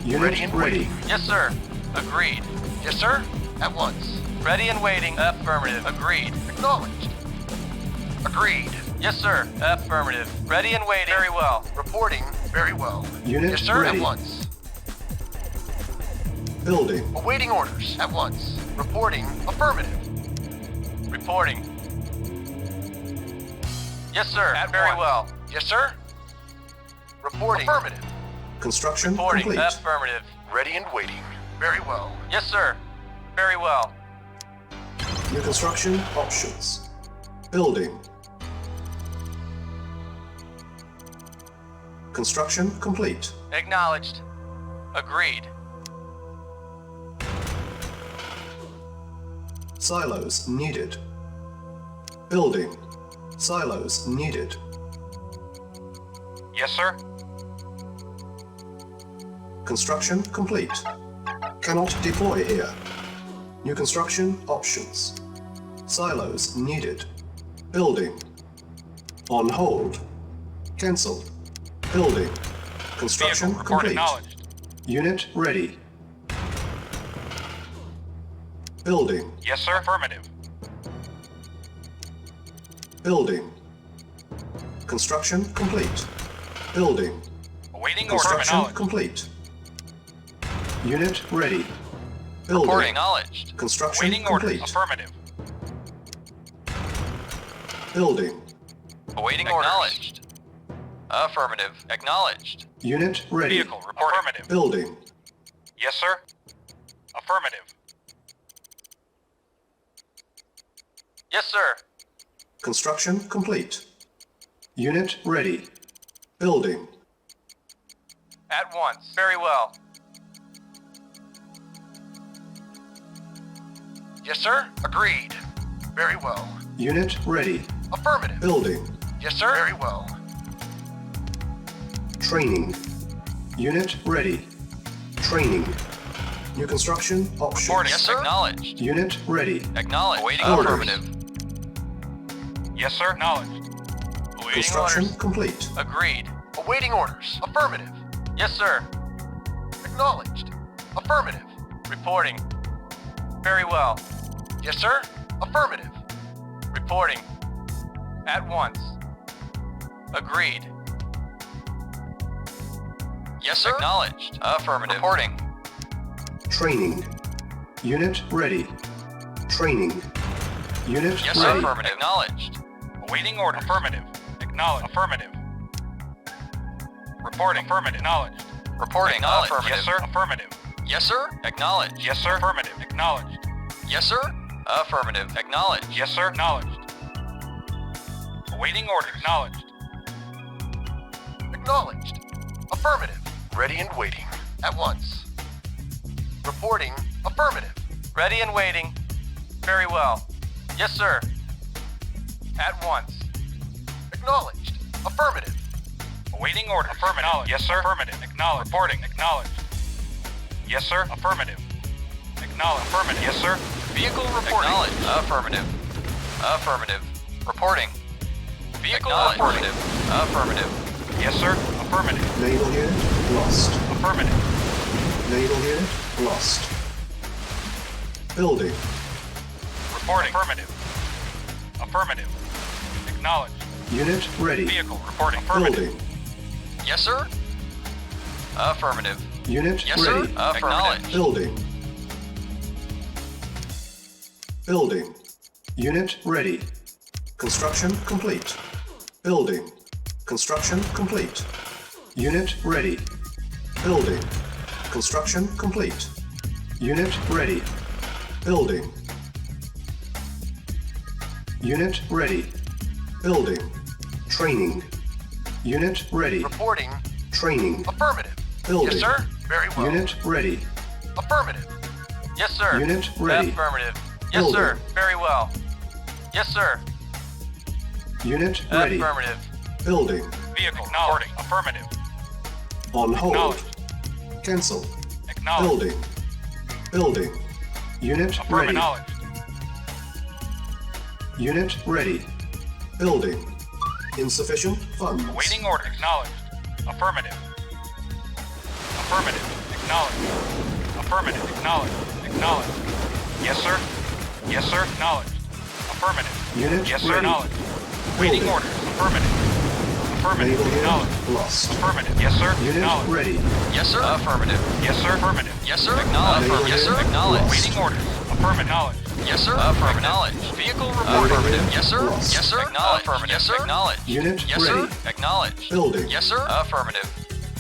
Unit
Ready and
ready.
Yes, sir. Agreed.
Yes, sir. At once.
Ready and waiting. Affirmative. Agreed.
Acknowledged. Agreed.
Yes, sir. Affirmative. Ready and waiting. Very well.
Reporting. Very well.
Unit
Yes, sir.
ready.
At once.
Building.
Awaiting orders. At once. Reporting. Affirmative.
Reporting. Yes, sir.
At
Very
once.
well.
Yes, sir. Reporting. Affirmative.
Construction
Reporting.
complete.
Affirmative.
Ready and waiting. Very well.
Yes, sir. Very well.
New construction options. Building. Construction complete.
Acknowledged. Agreed.
Silos needed. Building. Silos needed.
Yes, sir.
Construction complete. Cannot deploy here. New construction options. Silos needed. Building. On hold. Cancel. Building. Construction
Vehicle report
complete.
acknowledged.
Unit ready. Building.
Yes, sir. Affirmative.
Building. Construction complete. Building.
Awaiting order.
Construction
Acknowledged.
complete. Unit ready. Building.
Reporting. Acknowledged.
Construction
Awaiting orders.
complete.
Affirmative.
Building.
Awaiting orders. Acknowledged. Affirmative. Acknowledged.
Unit ready.
Vehicle report. Affirmative.
Building.
Yes, sir. Affirmative.
Yes, sir.
Construction complete. Unit ready. Building.
At once. Very well.
Yes, sir. Agreed. Very well.
Unit ready.
Affirmative.
Building.
Yes, sir. Very well.
Training. Unit ready. Training. New construction options.
Reporting. Yes, sir. Acknowledged.
Unit ready.
Acknowledged. Awaiting
Orders.
affirmative.
Yes, sir. Acknowledged.
Awaiting
Construction
orders.
complete.
Agreed.
Awaiting orders. Affirmative.
Yes, sir.
Acknowledged. Affirmative.
Reporting. Very well.
Yes, sir. Affirmative.
Reporting. At once. Agreed.
Yes, sir.
Acknowledged. Affirmative. Reporting.
Training. Unit ready. Training. Unit
Yes, sir.
ready.
Affirmative. Acknowledged.
Awaiting order. Affirmative. Acknowledged. Affirmative. Reporting. Affirmative. Acknowledged.
Reporting.
Acknowledged.
Affirmative.
Yes, sir. Affirmative.
Yes, sir. Acknowledged.
Yes, sir. Affirmative. Acknowledged.
Yes, sir. Affirmative. Acknowledged.
Yes, sir. Acknowledged. Awaiting order. Acknowledged.
Acknowledged. Affirmative. Ready and waiting. At once. Reporting. Affirmative.
Ready and waiting. Very well. Yes, sir. At once.
Acknowledged. Affirmative.
Awaiting order. Affirmative. Acknowledged. Yes, sir. Affirmative. Acknowledged. Reporting. Acknowledged. Yes, sir. Affirmative. Acknowledged. Affirmative. Yes, sir.
Vehicle reporting. Acknowledged. Affirmative. Affirmative. Reporting. Vehicle affirmative. Affirmative.
Yes, sir. Affirmative.
Naval unit lost.
Affirmative.
Naval unit lost. Building.
Reporting. Affirmative. Affirmative. Acknowledged.
Unit ready.
Vehicle reporting. Affirmative.
Building.
Yes, sir. Affirmative.
Unit
Yes,
ready.
sir. Acknowledged.
Building. Building. Unit ready. Construction complete. Building. Construction complete. Unit ready. Building. Construction complete. Unit ready. Building. Unit ready. Building. Training. Unit ready.
Reporting.
Training.
Affirmative.
Building.
Yes, sir. Very well.
Unit ready.
Affirmative.
Yes, sir.
Unit ready.
Affirmative. Yes,
Building.
sir. Very well. Yes, sir.
Unit ready.
Affirmative.
Building.
Vehicle reporting. Affirmative.
On hold.
Acknowledged.
Cancel.
Acknowledged.
Building. Building. Unit
Affirm
ready.
acknowledged.
Unit ready. Building. Insufficient funds.
Awaiting order. Acknowledged. Affirmative. Affirmative. Acknowledged. Affirmative. Acknowledged. Acknowledged. Yes, sir. Yes, sir. Acknowledged. Affirmative.
Unit
Yes, sir.
ready.
Acknowledged. Waiting
Building.
orders. Affirmative. Affirmative.
Naval
Acknowledged.
unit lost.
Affirmative. Yes, sir.
Unit
Acknowledged.
ready.
Yes, sir. Affirmative.
Yes, sir. Affirmative.
Yes, sir. Acknowledged.
Naval
Yes, sir.
unit
Acknowledged.
lost.
Waiting orders. Affirm acknowledged.
Yes, sir. Affirmative. Acknowledged. Vehicle reporting.
Affirmative.
Yes, sir.
Lost.
Yes, sir. Acknowledged. Affirmative. Yes, sir. Acknowledged.
Unit
Yes,
ready.
sir. Acknowledged.
Building.
Yes, sir. Affirmative.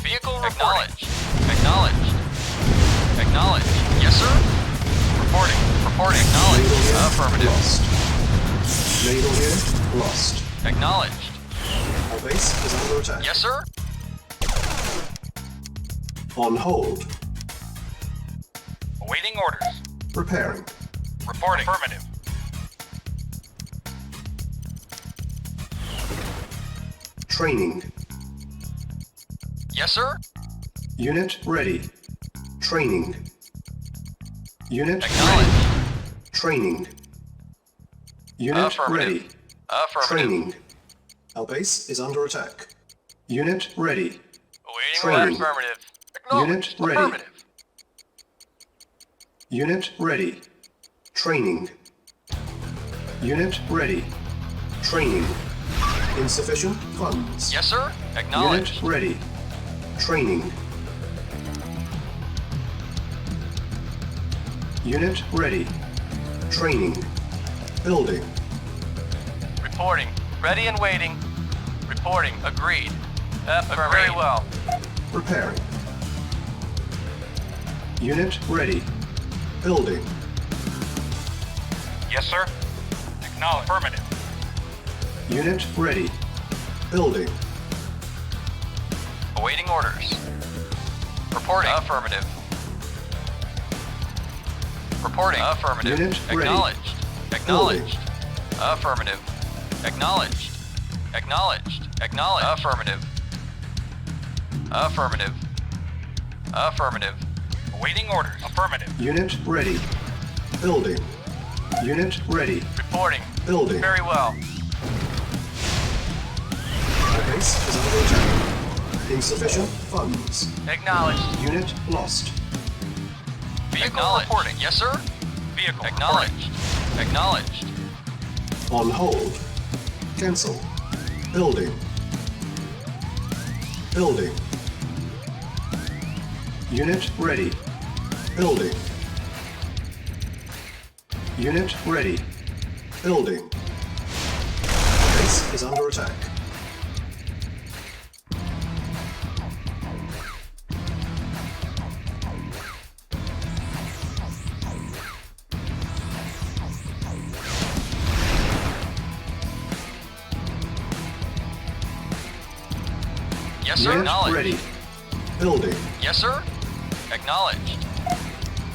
Vehicle acknowledged. Acknowledged. Acknowledged. Yes, sir. Reporting. Reporting. Acknowledged.
Naval unit
Affirmative.
lost. Naval unit lost.
Acknowledged.
Our base is under attack.
Yes, sir.
On hold.
Awaiting orders.
Repairing.
Reporting. Affirmative.
Training.
Yes, sir.
Unit ready. Training. Unit
Acknowledged.
ready. Training. Unit
Affirmative.
ready.
Affirmative.
Training. Our base is under attack. Unit ready.
Awaiting
Training.
orders. Affirmative.
Unit ready.
Affirmative.
Unit ready. Training. Unit ready. Training. Insufficient funds.
Yes, sir. Acknowledged.
Unit ready. Training. Unit ready. Training. Building.
Reporting. Ready and waiting. Reporting. Agreed. Very well.
Repairing. Unit ready. Building.
Yes, sir. Acknowledged. Affirmative.
Unit ready. Building.
Awaiting orders. Reporting. Affirmative. Reporting. Affirmative.
Unit ready.
Acknowledged. Acknowledged. Affirmative. Acknowledged. Acknowledged. Acknowledged. Affirmative. Affirmative. Affirmative.
Awaiting orders. Affirmative.
Unit ready. Building. Unit ready.
Reporting.
Building.
Very well.
Our base is under attack. Insufficient funds.
Acknowledged.
Unit lost.
Vehicle reporting. Yes, sir.
Vehicle.
Acknowledged. Acknowledged.
On hold. Cancel. Building. Building. Unit ready. Building. Unit ready. Building. Base is under attack.
Yes, sir.
Unit
Acknowledged.
ready. Building.
Yes, sir. Acknowledged.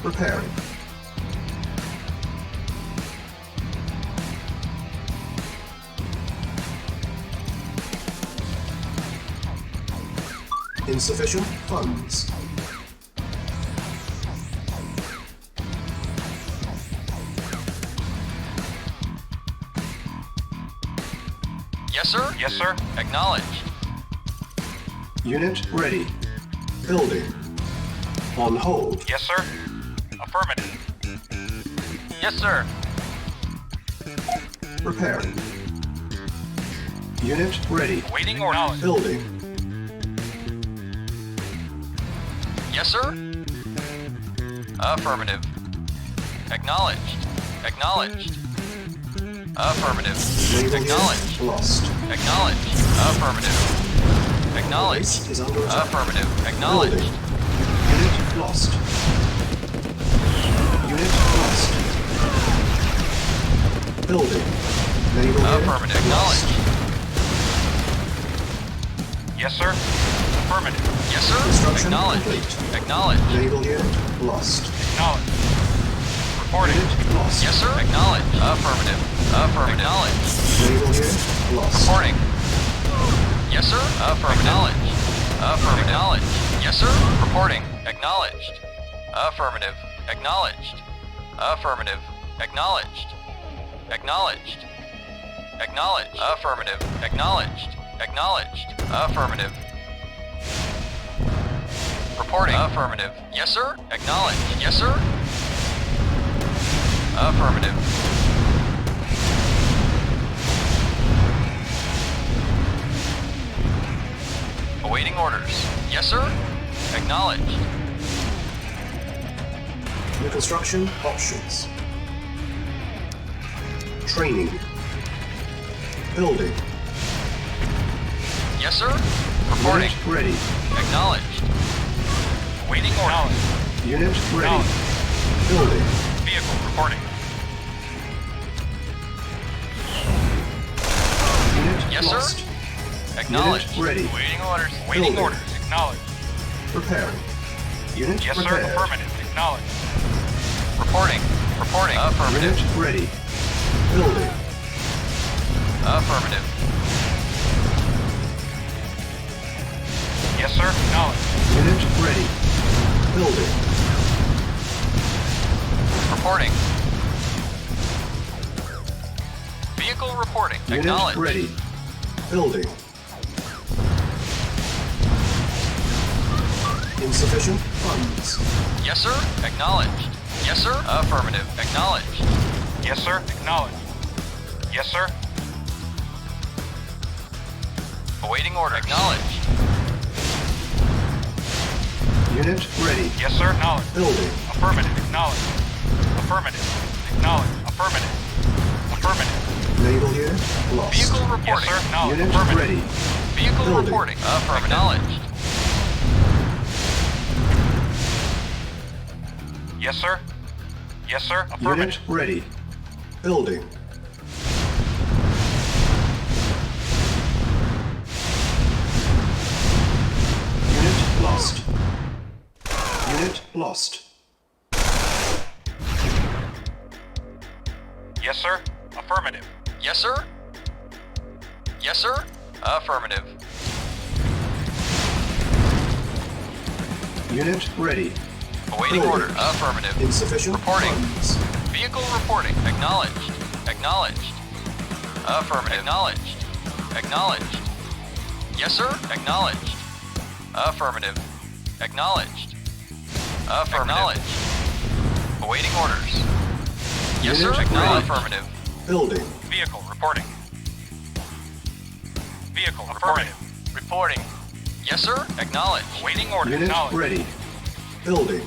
Repairing. Insufficient funds.
Yes, sir.
Yes, sir.
Acknowledged.
Unit ready. Building. On hold.
Yes, sir. Affirmative.
Yes, sir.
Preparing. Unit ready.
Awaiting orders.
Building.
Yes, sir. Affirmative. Acknowledged. Acknowledged. Affirmative.
Naval
Acknowledged.
unit lost.
Acknowledged. Affirmative. Acknowledged.
Base is under attack.
Affirmative. Acknowledged.
Building. Unit lost. Unit lost. Building. Naval
Affirmative.
unit lost.
Acknowledged.
Yes, sir. Affirmative.
Yes, sir.
Construction
Acknowledged.
complete.
Acknowledged.
Naval unit lost.
Acknowledged. Reporting.
Unit lost.
Yes, sir. Acknowledged. Affirmative. Affirmative. Acknowledged.
Naval unit lost.
Reporting. Yes, sir. Affirmative. Acknowledged. Affirmative. Acknowledged. Yes, sir. Reporting. Acknowledged. Affirmative. Acknowledged. Affirmative. Acknowledged. Acknowledged. Acknowledged. Affirmative. Acknowledged. Acknowledged. Affirmative. Reporting. Affirmative. Yes, sir. Acknowledged. Yes, sir. Affirmative. Awaiting orders. Yes, sir. Acknowledged.
New construction options. Training. Building.
Yes, sir. Reporting.
Unit ready.
Acknowledged.
Awaiting orders.
Unit ready.
Acknowledged.
Building.
Vehicle reporting.
Unit
Yes,
lost.
sir. Acknowledged.
Unit ready.
Awaiting orders. Awaiting
Building.
orders. Acknowledged.
Preparing. Unit
Yes, sir.
prepared.
Affirmative. Acknowledged.
Reporting. Reporting. Affirmative.
Unit ready. Building.
Affirmative.
Yes, sir. Acknowledged.
Unit ready. Building.
Reporting. Vehicle reporting.
Unit
Acknowledged.
ready. Building. Insufficient funds.
Yes, sir. Acknowledged. Yes, sir. Affirmative. Acknowledged.
Yes, sir. Acknowledged. Yes, sir.
Awaiting order. Acknowledged.
Unit ready.
Yes, sir. Acknowledged.
Building.
Affirmative. Acknowledged. Affirmative. Acknowledged. Affirmative. Affirmative.
Naval unit lost.
Vehicle
Yes,
reporting.
sir. Acknowledged.
Unit
Affirmative.
ready.
Vehicle
Building.
reporting. Affirmative. Acknowledged.
Yes, sir. Yes, sir. Affirmative.
Unit ready. Building. Unit lost. Unit lost.
Yes, sir. Affirmative.
Yes, sir. Yes, sir. Affirmative.
Unit ready.
Awaiting
Building.
order. Affirmative.
Insufficient
Reporting.
funds.
Vehicle reporting. Acknowledged. Acknowledged. Affirmative. Acknowledged. Acknowledged. Yes, sir. Acknowledged. Affirmative. Acknowledged. Affirmative. Acknowledged. Awaiting orders. Yes, sir.
Unit
Acknowledged.
ready.
Affirmative.
Building.
Vehicle reporting. Vehicle reporting.
Reporting. Yes, sir. Acknowledged.
Awaiting order.
Unit
Acknowledged.
ready. Building.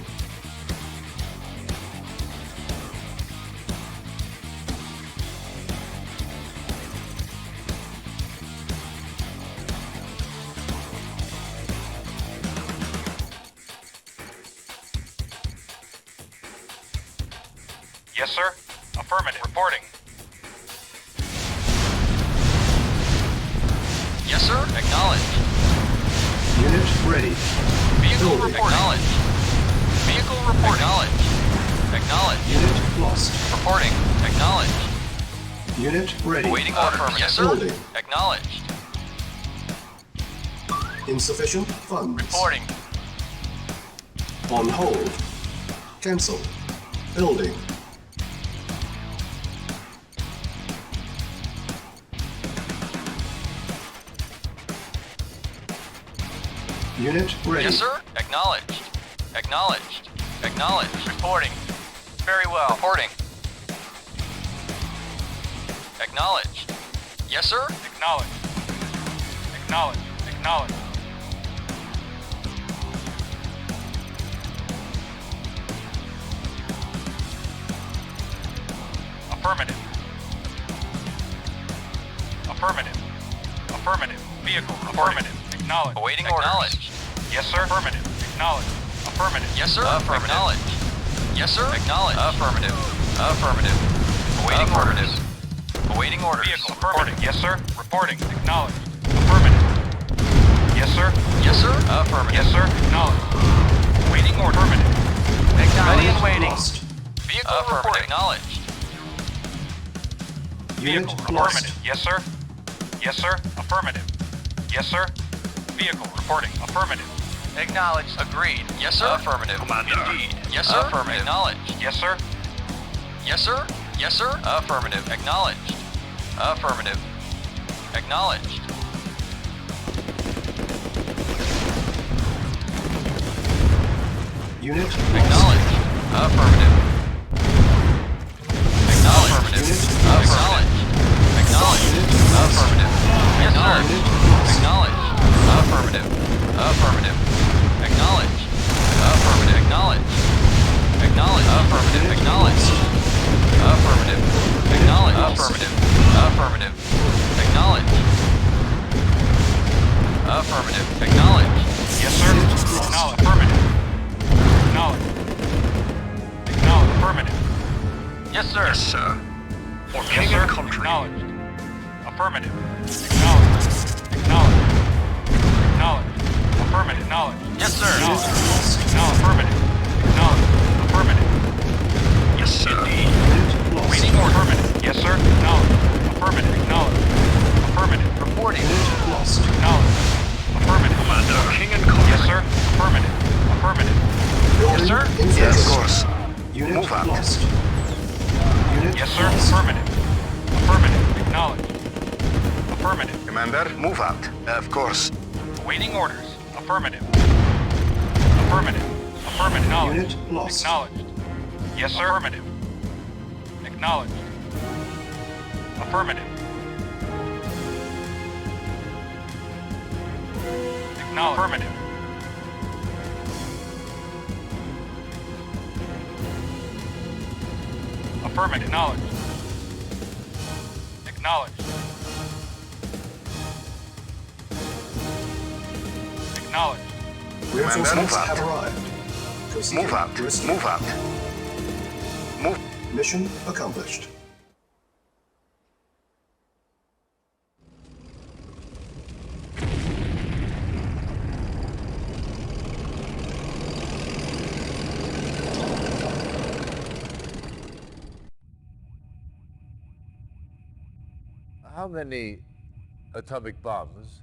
Yes, sir. Affirmative. Reporting.
Yes, sir. Acknowledged.
Unit ready.
Vehicle
Building.
reporting. Acknowledged. Vehicle report. Acknowledged. Acknowledged.
Unit lost.
Reporting. Acknowledged.
Unit ready.
Awaiting orders. Yes, sir.
Building.
Acknowledged.
Insufficient funds.
Reporting.
On hold. Cancel. Building. Unit ready.
Yes, sir. Acknowledged. Acknowledged. Acknowledged. Reporting. Very well. Reporting. Acknowledged. Yes, sir.
Acknowledged. Acknowledged. Acknowledged. Affirmative. Affirmative. Affirmative. Vehicle. Affirmative. Acknowledged.
Awaiting orders.
Acknowledged. Yes, sir. Affirmative. Acknowledged. Affirmative.
Yes, sir.
Affirmative.
Acknowledged. Yes, sir. Acknowledged. Affirmative. Affirmative. Awaiting orders. Awaiting orders.
Vehicle. Affirmative. Yes, sir. Reporting. Acknowledged. Affirmative. Yes, sir.
Yes, sir. Affirmative.
Yes, sir. Acknowledged. Waiting order. Affirmative.
Ready and waiting.
Lost.
Vehicle report acknowledged.
Unit
Vehicle.
lost.
Affirmative. Yes, sir. Yes, sir. Affirmative. Yes, sir. Vehicle. Reporting. Affirmative.
Acknowledged. Agreed. Yes, sir. Affirmative.
Commander.
Indeed. Yes, sir. Affirmative. Acknowledged.
Yes, sir.
Yes, sir. Yes, sir. Affirmative. Acknowledged. Affirmative. Acknowledged.
Unit lost.
Acknowledged. Affirmative. Acknowledged. Affirmative. Acknowledged. Acknowledged. Affirmative. Yes, sir. Acknowledged. Affirmative. Affirmative. Acknowledged. Affirmative. Acknowledged. Acknowledged. Affirmative. Acknowledged. Affirmative. Acknowledged. Affirmative. Affirmative. Acknowledged. Affirmative. Acknowledged.
Yes, sir. Acknowledged. Affirmative. Acknowledged. Acknowledged. Affirmative.
Yes, sir.
Yes, sir. For
Yes,
king
sir.
and country.
Acknowledged. Affirmative. Acknowledged. Acknowledged. Acknowledged. Affirmative. Acknowledged.
Yes, sir.
Acknowledged. Acknowledged. Affirmative. Acknowledged. Affirmative.
Yes, sir.
Unit lost.
Waiting order. Affirmative. Yes, sir. Acknowledged. Affirmative. Acknowledged. Affirmative.
Reporting.
Unit lost.
Acknowledged. Affirmative.
Commander. King and country.
Yes, sir. Affirmative. Affirmative.
Building
sir.
infiltration.
Yes, of course.
Unit
Move out.
lost. Unit
Yes, sir.
lost.
Affirmative. Affirmative. Acknowledged. Affirmative.
Commander, move out. Of course.
Awaiting orders. Affirmative. Affirmative. Affirmative. Acknowledged.
Unit lost.
Acknowledged. Yes, sir. Affirmative. Acknowledged. Affirmative. Acknowledged. Affirmative. Affirmative. Acknowledged. Acknowledged. Acknowledged.
Reinforcements
move out.
have arrived. Proceed
Move out.
to receive.
Move out. Move.
Mission accomplished.
How many atomic bombs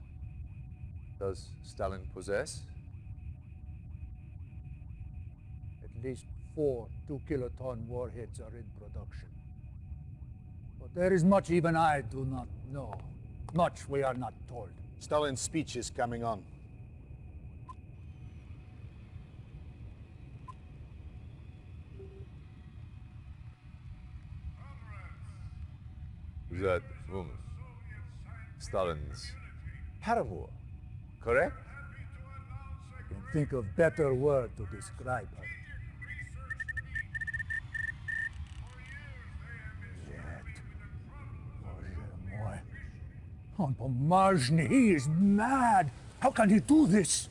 does Stalin possess?
At least 4 2-kiloton warheads are in production. But there is much even I do not know. Much we are not told.
Stalin's speech is coming on.
That woman, Stalin's paramour, correct?
I can think of better word to describe her. On Pomazhny, he is mad. How can he do this?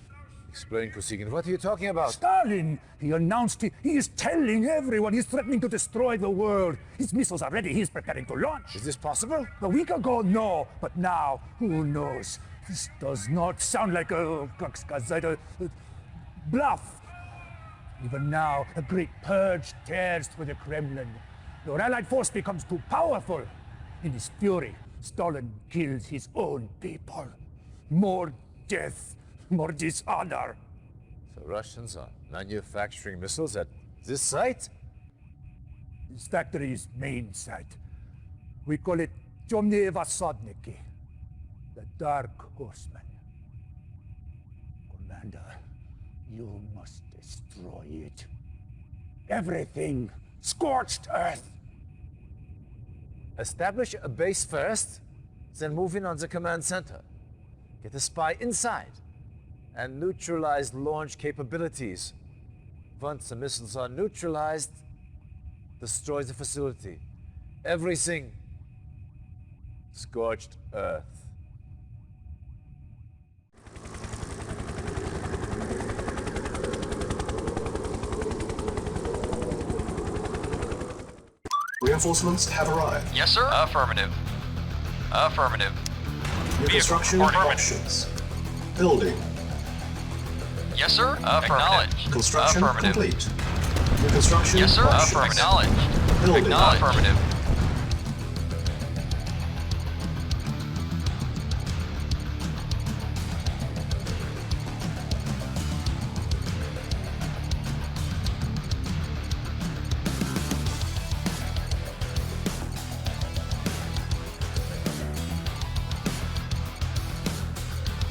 Explain, Kosygin. What are you talking about?
Stalin! He announced he is telling everyone he's threatening to destroy the world. His missiles are ready. He's preparing to launch.
Is this possible?
A week ago, no. But now, who knows? This does not sound like a bluff. Even now, a great purge tears through the Kremlin. Your allied force becomes too powerful. In his fury, Stalin kills his own people. More death, more dishonor.
The Russians are manufacturing missiles at this site?
This factory's main site. We call it Temные Vassadniki, the Dark Horsemen. Commander. You must destroy it. Everything. Scorched earth.
Establish a base first, then move in on the command center. Get a spy inside, and neutralize launch capabilities. Once the missiles are neutralized, destroy the facility. Everything. Scorched earth.
Reinforcements have arrived.
Yes, sir. Affirmative. Affirmative.
New construction options. Building.
Yes, sir. Affirmative.
Construction
Affirmative.
complete. New construction
Yes, sir.
options.
Affirmative. Acknowledged.
Building.
Acknowledged. Affirmative.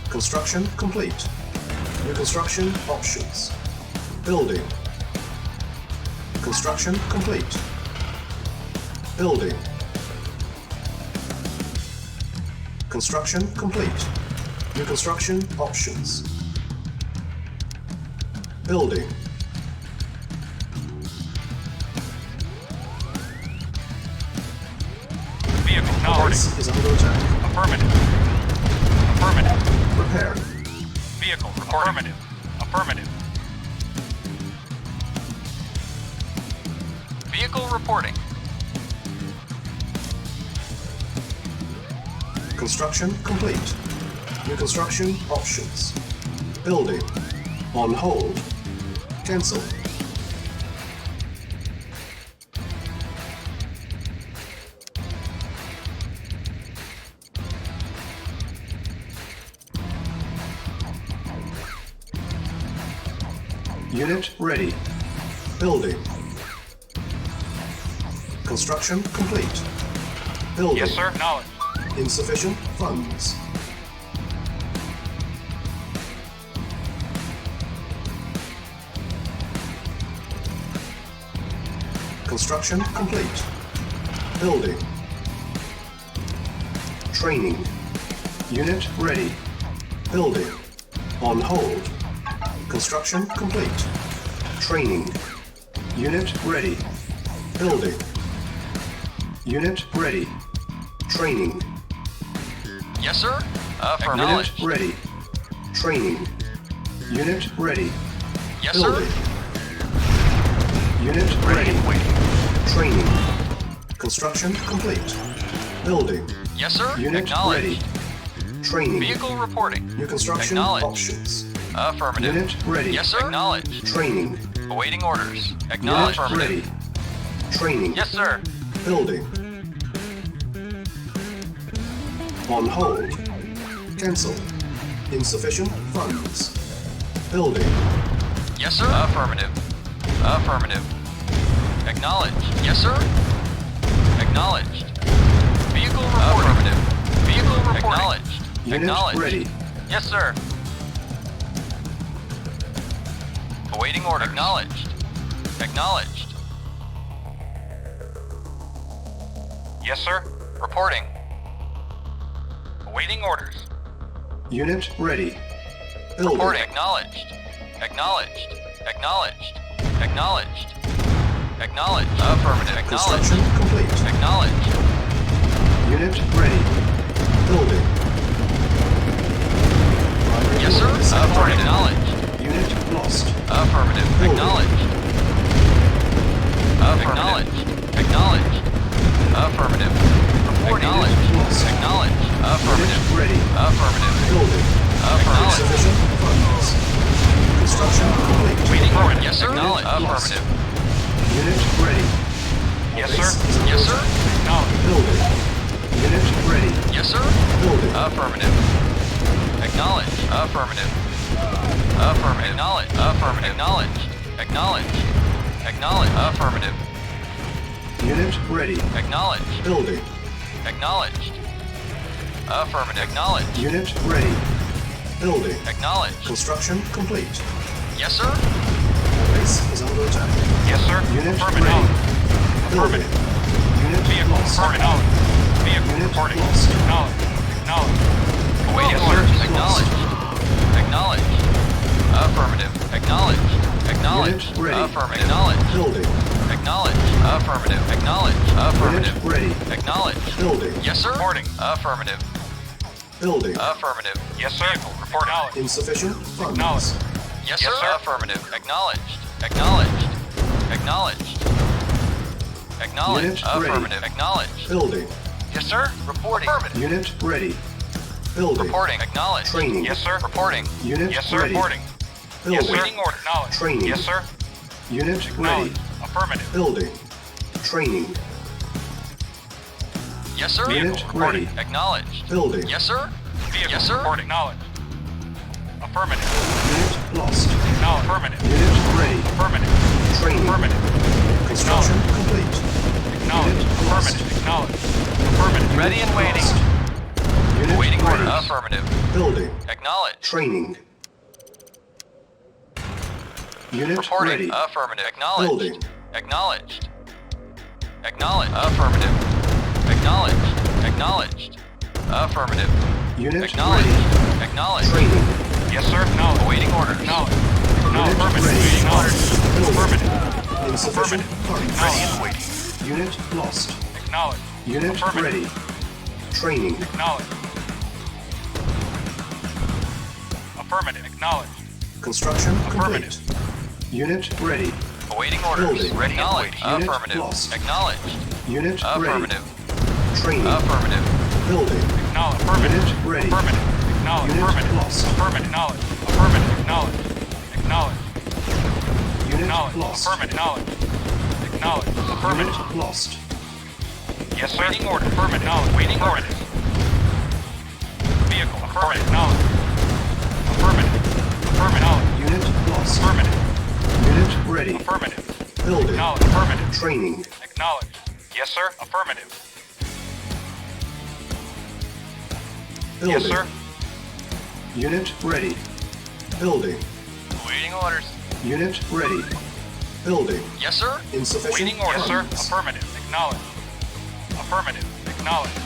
Construction complete. New construction options. Building. Construction complete. Building. Construction complete. New construction options. Building.
Vehicle acknowledged.
Base is under attack.
Affirmative. Affirmative.
Repair.
Vehicle affirmative. Affirmative.
Vehicle reporting.
Construction complete. New construction options. Building. On hold. Cancel. Unit ready. Building. Construction complete. Building.
Yes, sir. Acknowledged.
Insufficient funds. Construction complete. Building. Training. Unit ready. Building. On hold. Construction complete. Training. Unit ready. Building. Unit ready. Training.
Yes, sir.
Unit
Acknowledged.
ready. Training. Unit ready.
Yes,
Building.
sir.
Unit ready. Training. Construction complete. Building.
Yes, sir.
Unit
Acknowledged.
ready. Training.
Vehicle reporting.
New construction
Acknowledged.
options.
Affirmative.
Unit ready.
Yes, sir. Acknowledged.
Training.
Awaiting orders. Acknowledged.
Unit ready.
Affirmative.
Training.
Yes, sir.
Building. On hold. Cancel. Insufficient funds. Building.
Yes, sir. Affirmative. Affirmative. Acknowledged. Yes, sir. Acknowledged. Vehicle reporting. Affirmative. Vehicle reporting. Acknowledged.
Unit
Acknowledged.
ready.
Yes, sir. Awaiting order. Acknowledged. Acknowledged.
Yes, sir.
Reporting. Awaiting orders.
Unit ready. Building.
Reporting. Acknowledged. Acknowledged. Acknowledged. Acknowledged. Acknowledged. Affirmative. Acknowledged.
Construction complete.
Acknowledged.
Unit ready. Building. Primary
Yes, sir.
orders.
Affirmative. Acknowledged.
Unit lost.
Affirmative.
Building.
Acknowledged. Acknowledged. Acknowledged. Affirmative. Acknowledged.
Lost.
Acknowledged. Affirmative.
Unit ready.
Affirmative.
Building.
Affirmative.
Insufficient funds. Construction complete.
Waiting for it. Yes, sir. Acknowledged. Affirmative.
Unit ready.
Yes,
Base
sir.
is under
Yes, sir.
attack.
Acknowledged.
Building. Unit ready.
Yes, sir.
Building.
Affirmative. Acknowledged. Affirmative. Affirmative. Acknowledged. Affirmative. Acknowledged. Acknowledged. Acknowledged. Affirmative.
Unit ready.
Acknowledged.
Building.
Acknowledged. Affirmative. Acknowledged.
Unit ready. Building.
Acknowledged.
Construction complete.
Yes, sir.
Base is under attack.
Yes, sir.
Unit
Affirmative.
ready. Building. Unit
Vehicle
lost.
reporting. Vehicle
Unit
reporting.
lost.
Acknowledged. Acknowledged.
Awaiting
Yes,
orders.
sir.
Acknowledged. Acknowledged. Affirmative. Acknowledged. Acknowledged.
Unit ready.
Affirmative. Acknowledged.
Building.
Acknowledged. Affirmative. Acknowledged. Affirmative.
Unit ready.
Acknowledged.
Building.
Yes, sir.
Reporting.
Affirmative.
Building.
Affirmative.
Yes, sir. Vehicle reporting.
Insufficient funds.
Acknowledged.
Yes,
Yes,
sir.
sir.
Affirmative. Acknowledged. Acknowledged. Acknowledged. Acknowledged.
Unit ready.
Affirmative. Acknowledged.
Building.
Yes, sir. Reporting. Affirmative.
Unit ready. Building.
Reporting. Acknowledged.
Training.
Yes, sir.
Reporting.
Unit
Yes, sir.
ready.
Reporting.
Building.
Yes, sir. Waiting order. Acknowledged.
Training.
Yes, sir.
Unit ready.
Acknowledged. Affirmative.
Building. Training.
Yes, sir.
Unit ready.
Acknowledged.
Building.
Yes, sir.
Vehicle
Yes, sir.
reporting. Acknowledged. Affirmative.
Unit lost.
Acknowledged. Affirmative.
Unit ready.
Affirmative.
Training.
Affirmative.
Construction complete.
Acknowledged.
Unit lost.
Affirmative. Acknowledged. Affirmative.
Ready and waiting.
Lost. Unit
Waiting
ready.
order. Affirmative.
Building.
Acknowledged.
Training. Unit
Reporting.
ready.
Affirmative. Acknowledged.
Building.
Acknowledged. Acknowledged. Affirmative. Acknowledged. Acknowledged. Affirmative.
Unit
Acknowledged.
ready.
Acknowledged.
Training.
Yes, sir. Acknowledged.
Awaiting orders.
Acknowledged.
Unit
Affirmative.
ready.
Waiting orders.
Building.
Affirmative.
Insufficient funds.
Ready and waiting.
Unit lost.
Acknowledged.
Unit
Affirmative.
ready. Training.
Acknowledged. Affirmative. Acknowledged.
Construction
Affirmative.
complete. Unit ready.
Awaiting orders.
Building.
Ready and waiting.
Unit
Affirmative.
lost.
Acknowledged.
Unit ready.
Affirmative.
Training.
Affirmative.
Building.
Acknowledged. Affirmative.
Unit ready.
Affirmative. Acknowledged.
Unit
Affirmative.
lost.
Affirmative. Acknowledged. Affirmative. Acknowledged. Acknowledged.
Unit
Acknowledged.
lost.
Affirmative. Acknowledged. Acknowledged. Affirmative.
Unit lost.
Yes, sir. Waiting order. Affirmative. Acknowledged. Waiting order. Vehicle. Affirmative. Acknowledged. Affirmative. Affirmative. Acknowledged.
Unit lost.
Affirmative.
Unit ready.
Affirmative.
Building.
Acknowledged. Affirmative.
Training.
Acknowledged. Yes, sir. Affirmative.
Building.
Yes, sir.
Unit ready. Building.
Awaiting orders.
Unit ready. Building.
Yes, sir.
Insufficient
Waiting orders.
Yes, sir.
funds.
Affirmative. Acknowledged. Affirmative. Acknowledged.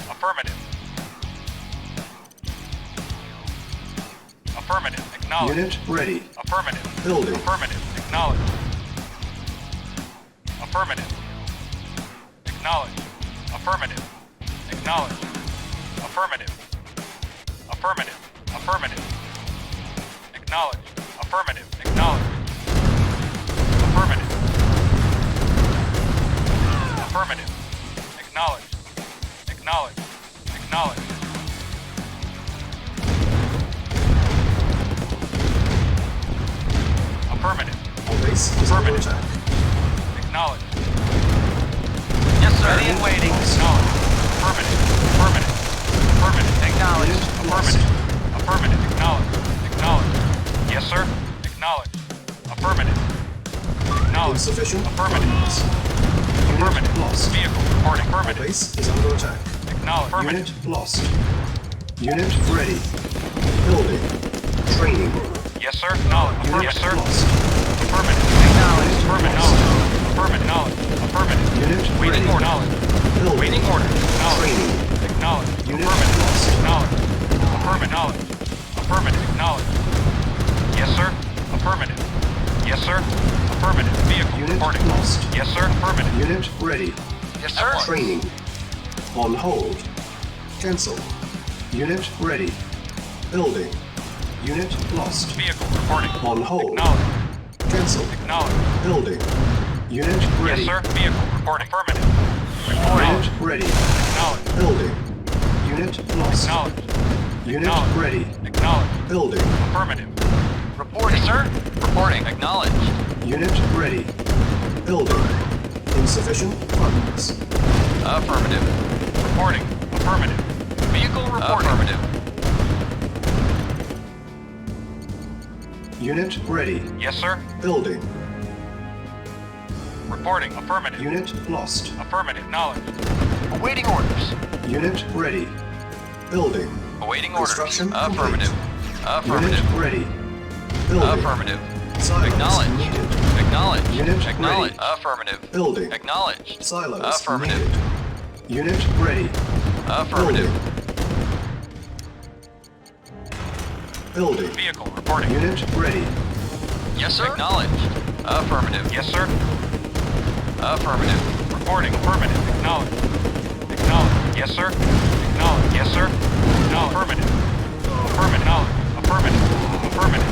Affirmative. Affirmative. Acknowledged.
Unit ready.
Affirmative.
Building.
Affirmative. Acknowledged. Affirmative. Acknowledged. Affirmative. Acknowledged. Affirmative. Affirmative. Affirmative. Acknowledged. Affirmative. Acknowledged. Affirmative. Affirmative. Acknowledged. Acknowledged. Acknowledged. Affirmative.
All base is under
Affirmative.
attack.
Acknowledged.
Yes, sir.
Ready and waiting. Acknowledged. Affirmative. Affirmative. Affirmative. Acknowledged. Affirmative. Affirmative. Acknowledged. Acknowledged. Yes, sir. Acknowledged. Affirmative. Acknowledged.
Insufficient
Affirmative.
funds. Unit
Affirmative.
lost.
Vehicle reporting.
All
Affirmative.
base is under attack.
Acknowledged. Affirmative.
Unit lost. Unit ready. Building. Training.
Yes, sir. Acknowledged.
Unit
Yes, sir.
lost.
Affirmative. Acknowledged. Affirmative. Affirmative. Knowledge. Affirmative.
Unit
Waiting
ready.
order. Knowledge.
Building.
Waiting order. Knowledge.
Training.
Acknowledge.
Unit
Affirmative.
lost.
Knowledge. Affirmative. Knowledge. Affirmative. Acknowledge. Yes, sir. Affirmative. Yes, sir. Affirmative. Vehicle
Unit
reporting.
lost.
Yes, sir. Affirmative.
Unit ready.
Yes, sir.
Training. On hold. Cancel. Unit ready. Building. Unit lost.
Vehicle reporting.
On hold.
Acknowledge.
Cancel.
Acknowledge.
Building. Unit ready.
Yes, sir. Vehicle reporting. Affirmative.
Unit ready.
Acknowledge.
Building. Unit lost.
Acknowledge.
Unit
Acknowledge.
ready.
Acknowledge.
Building.
Affirmative.
Reporting, sir. Reporting. Acknowledged.
Unit ready. Building. Insufficient funds.
Affirmative.
Reporting. Affirmative.
Vehicle reporting. Affirmative.
Unit ready.
Yes, sir.
Building.
Reporting. Affirmative.
Unit lost.
Affirmative. Knowledge.
Awaiting orders.
Unit ready. Building.
Awaiting orders.
Construction
Affirmative.
complete.
Affirmative.
Unit ready. Building.
Affirmative.
Silos
Acknowledged.
needed.
Acknowledged.
Unit
Acknowledged.
ready.
Affirmative.
Building.
Acknowledged.
Silos
Affirmative.
needed. Unit ready.
Affirmative.
Building.
Vehicle reporting.
Unit ready.
Yes, sir. Acknowledged. Affirmative.
Yes, sir.
Affirmative.
Reporting. Affirmative. Acknowledged. Acknowledged. Yes, sir. Acknowledged. Yes, sir. Acknowledged. Affirmative. Affirmative. Affirmative. Affirmative.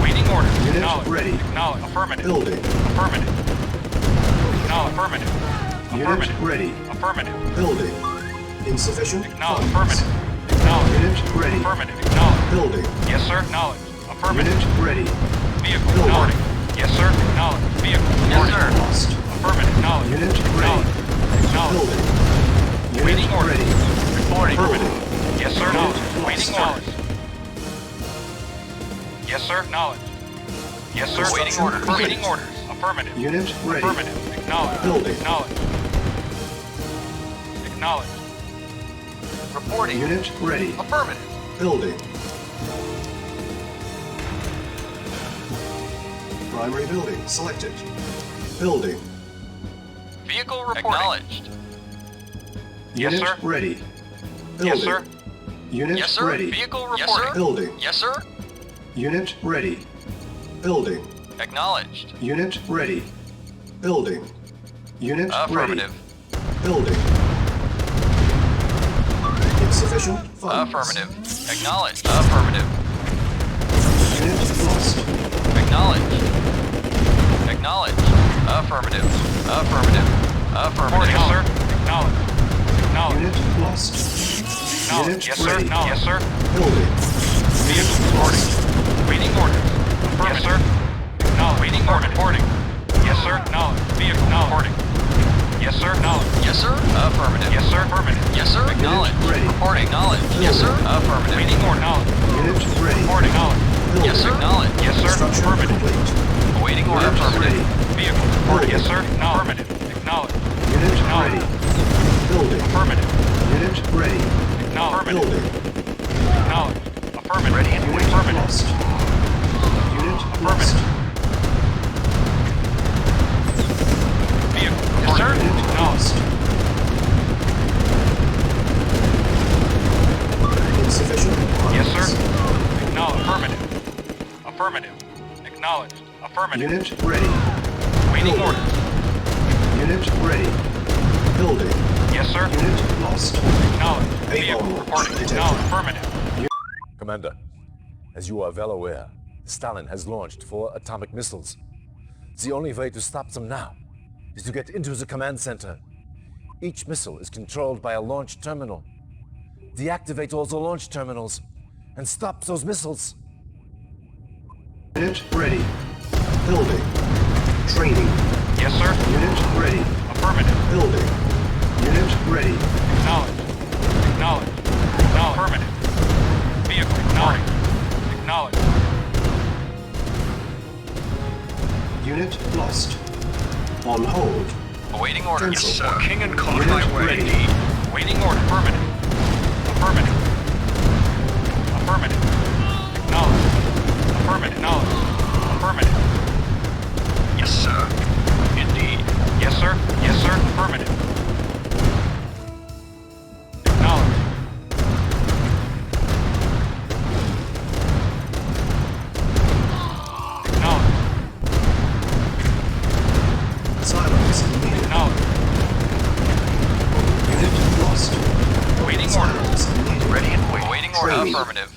Waiting orders.
Unit
Acknowledged.
ready.
Acknowledged. Affirmative.
Building.
Affirmative. Acknowledged. Affirmative.
Unit
Affirmative.
ready.
Affirmative.
Building. Insufficient
Acknowledged.
funds.
Affirmative. Acknowledged.
Unit ready.
Affirmative. Acknowledged.
Building.
Yes, sir. Acknowledged. Affirmative.
Unit ready.
Vehicle.
Building.
Acknowledged. Yes, sir. Acknowledged. Vehicle.
Yes,
Acknowledged.
sir.
Lost.
Affirmative. Acknowledged.
Unit ready.
Acknowledged. Acknowledged.
Building. Unit
Waiting order.
ready.
Reporting.
Building.
Yes, sir.
Unit
Acknowledged.
lost.
Waiting orders. Yes, sir. Acknowledged. Yes, sir.
Waiting orders.
Waiting orders. Affirmative.
Unit ready.
Affirmative. Acknowledged.
Building.
Acknowledged. Acknowledged.
Reporting.
Unit ready.
Affirmative.
Building. Primary building selected. Building.
Vehicle reporting. Acknowledged.
Yes,
Unit
sir.
ready. Building.
Yes, sir.
Unit
Yes, sir.
ready.
Vehicle reporting.
Yes, sir. Building.
Yes, sir.
Unit ready. Building.
Acknowledged.
Unit ready. Building. Unit
Affirmative.
ready. Building. Insufficient funds.
Affirmative. Acknowledged. Affirmative.
Unit lost.
Acknowledged. Acknowledged. Affirmative. Affirmative. Affirmative.
Yes, sir. Acknowledged. Acknowledged.
Unit lost.
Acknowledged.
Unit
Yes, sir.
ready.
Acknowledged. Yes, sir.
Building.
Vehicle reporting. Waiting orders. Yes, sir. Acknowledged. Waiting order. Reporting. Yes, sir. Acknowledged. Vehicle reporting. Yes, sir. Acknowledged.
Yes, sir. Affirmative.
Yes, sir. Affirmative.
Yes, sir. Acknowledged.
ready.
Reporting. Acknowledged. Yes, sir. Affirmative.
Waiting order. Acknowledged.
Unit ready.
Reporting. Acknowledged.
Building.
Yes, sir. Acknowledged.
Yes, sir.
Construction
Affirmative.
complete.
Awaiting order.
Unit
Affirmative.
ready.
Vehicle reporting. Yes, sir.
Building.
Affirmative. Acknowledged.
Unit
Acknowledged.
ready. Building.
Affirmative.
Unit ready.
Acknowledged.
Building.
Acknowledged. Affirmative. Ready and
Unit
affirmative.
lost. Unit lost.
Affirmative. Vehicle. Yes, sir.
Unit
Acknowledged.
lost. Insufficient funds.
Yes, sir. Acknowledged. Affirmative. Affirmative. Acknowledged. Affirmative.
Unit ready.
Waiting
Building.
orders.
Unit ready. Building.
Yes, sir.
Unit lost.
Acknowledged.
Avon
Vehicle
launch
reporting.
detected.
Acknowledged. Affirmative.
Commander, as you are well aware, Stalin has launched 4 atomic missiles. The only way to stop them now is to get into the command center. Each missile is controlled by a launch terminal. Deactivate all the launch terminals and stop those missiles.
Unit ready. Building. Training.
Yes, sir.
Unit ready.
Affirmative.
Building. Unit ready.
Acknowledged. Acknowledged. Acknowledged. Affirmative. Vehicle. Acknowledged. Acknowledged.
Unit lost. On hold.
Awaiting order.
Cancel.
Yes, sir. King and Con
Unit
my way.
ready.
Indeed.
Waiting order. Affirmative. Affirmative. Affirmative. Acknowledged. Affirmative. Acknowledged. Affirmative.
Yes, sir. Indeed.
Yes, sir. Yes, sir. Affirmative. Acknowledged. Acknowledged.
Silence needed.
Acknowledged.
Unit lost.
Waiting order.
Silence needed.
Ready and waiting.
Awaiting order.
Training.
Affirmative.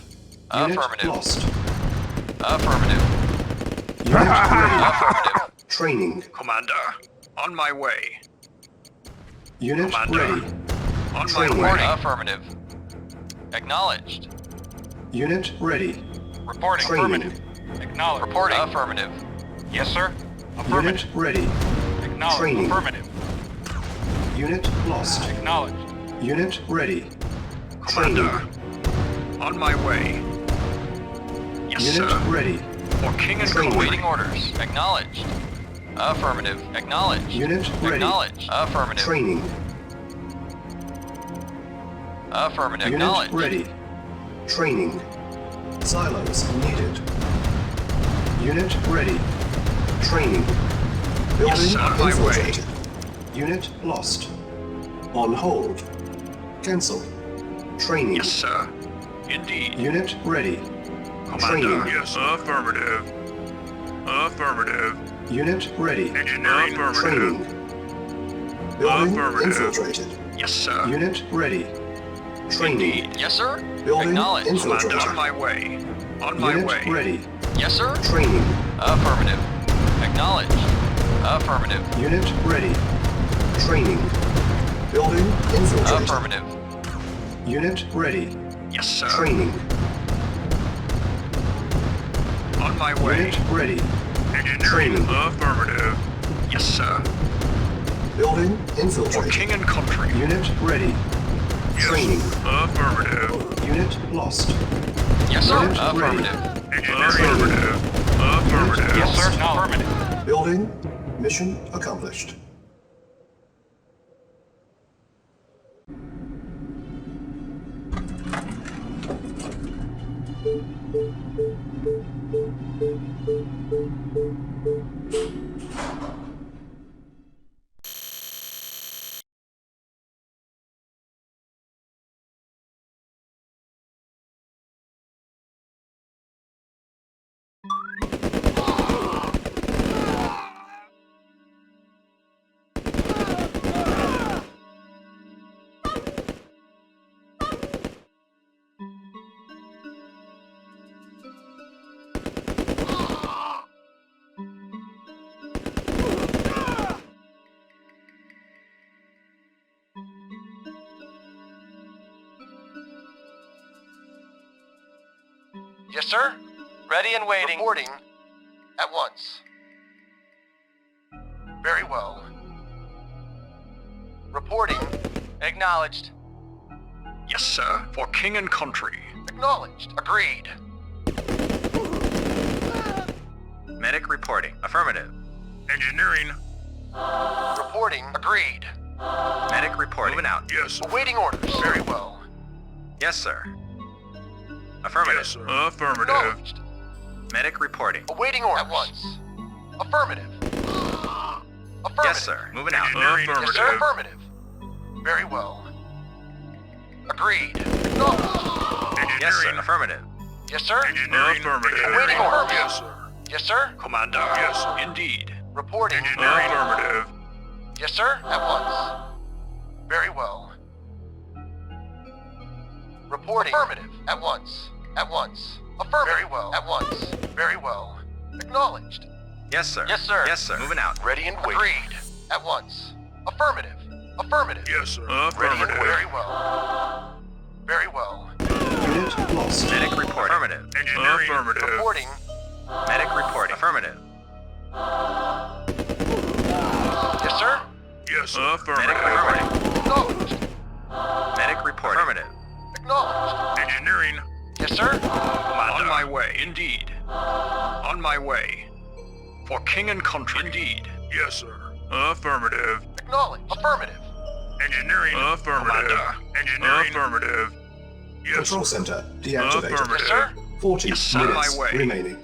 Unit
Affirmative.
lost.
Affirmative.
Unit ready.
Affirmative.
Training.
Commander, on my way.
Unit
Commander.
ready.
On my
Training.
way.
Affirmative. Acknowledged.
Unit ready.
Reporting.
Training.
Affirmative. Acknowledged.
Reporting. Affirmative.
Yes, sir. Affirmative.
Unit ready.
Acknowledged.
Training.
Affirmative.
Unit lost.
Acknowledged.
Unit ready.
Commander,
Training.
on my way. Yes,
Unit
sir.
ready.
For King and
Training.
Awaiting orders. Acknowledged. Affirmative. Acknowledged.
Unit ready.
Acknowledged. Affirmative.
Training.
Affirmative.
Unit
Acknowledged.
ready. Training. Silos needed. Unit ready. Training. Building
Yes, sir. On my
infiltrated. Unit lost. On hold. Cancel. Training.
Yes, sir. Indeed.
Unit ready.
Commander.
Training.
Yes, affirmative. Affirmative.
Unit ready.
Engineering.
Training. Building infiltrated.
Yes, sir.
Unit ready. Training.
Indeed.
Yes, sir.
Building
Acknowledged.
infiltrated.
On my way. On my
Unit
way.
ready.
Yes, sir.
Training.
Affirmative. Acknowledged. Affirmative.
Unit ready. Training. Building infiltrated.
Affirmative.
Unit ready.
Yes, sir.
Training.
On my way.
Unit ready.
Engineering.
Training.
Affirmative. Yes, sir.
Building
For
infiltrated.
king and country.
Unit ready.
Yes.
Training.
Affirmative.
Unit lost.
Yes, sir.
Unit
Affirmative.
Affirmative. Affirmative.
Yes, sir.
Affirmative.
Building. Mission accomplished.
Yes, sir. Ready and waiting. Reporting at once. Very well. Reporting. Acknowledged.
Yes, sir. For king and country.
Acknowledged. Agreed.
Medic reporting. Affirmative.
Engineering.
Reporting. Agreed.
Medic reporting. Moving out.
Yes.
Awaiting orders. Very well.
Yes, sir. Affirmative.
Yes, sir. Affirmative.
Acknowledged.
Medic reporting.
Awaiting orders. At once. Affirmative. Affirmative.
Yes, sir. Moving out.
Engineering.
Yes, sir. Affirmative. Very well. Agreed. Acknowledged.
Yes, sir. Affirmative.
Yes, sir.
Engineering. Affirmative.
Awaiting orders.
Yes, sir.
Yes, sir.
Commander. Yes, sir. Indeed.
Reporting.
Engineering. Affirmative.
Yes, sir. At once. Very well. Reporting. Affirmative. At once. At once. Affirmative. Very well. At once. Very well. Acknowledged.
Yes, sir.
Yes, sir.
Yes, sir. Moving out.
Ready and waiting. Agreed. At once. Affirmative. Affirmative.
Yes, sir.
Ready and
Affirmative.
very well. Very well.
Unit lost.
Medic reporting. Affirmative.
Engineering. Affirmative.
Reporting.
Medic reporting. Affirmative.
Yes, sir.
Yes, sir.
Medic
Affirmative.
reporting.
Acknowledged.
Medic reporting. Affirmative.
Acknowledged.
Engineering.
Yes, sir.
On my way. Indeed. On my way. For king and country. Indeed. Yes, sir. Affirmative.
Acknowledged. Affirmative.
Engineering. Affirmative. Engineering. Affirmative. Yes,
Control
sir.
center deactivated.
Affirmative.
Yes, sir.
40
Yes, on my
minutes
way.
remaining.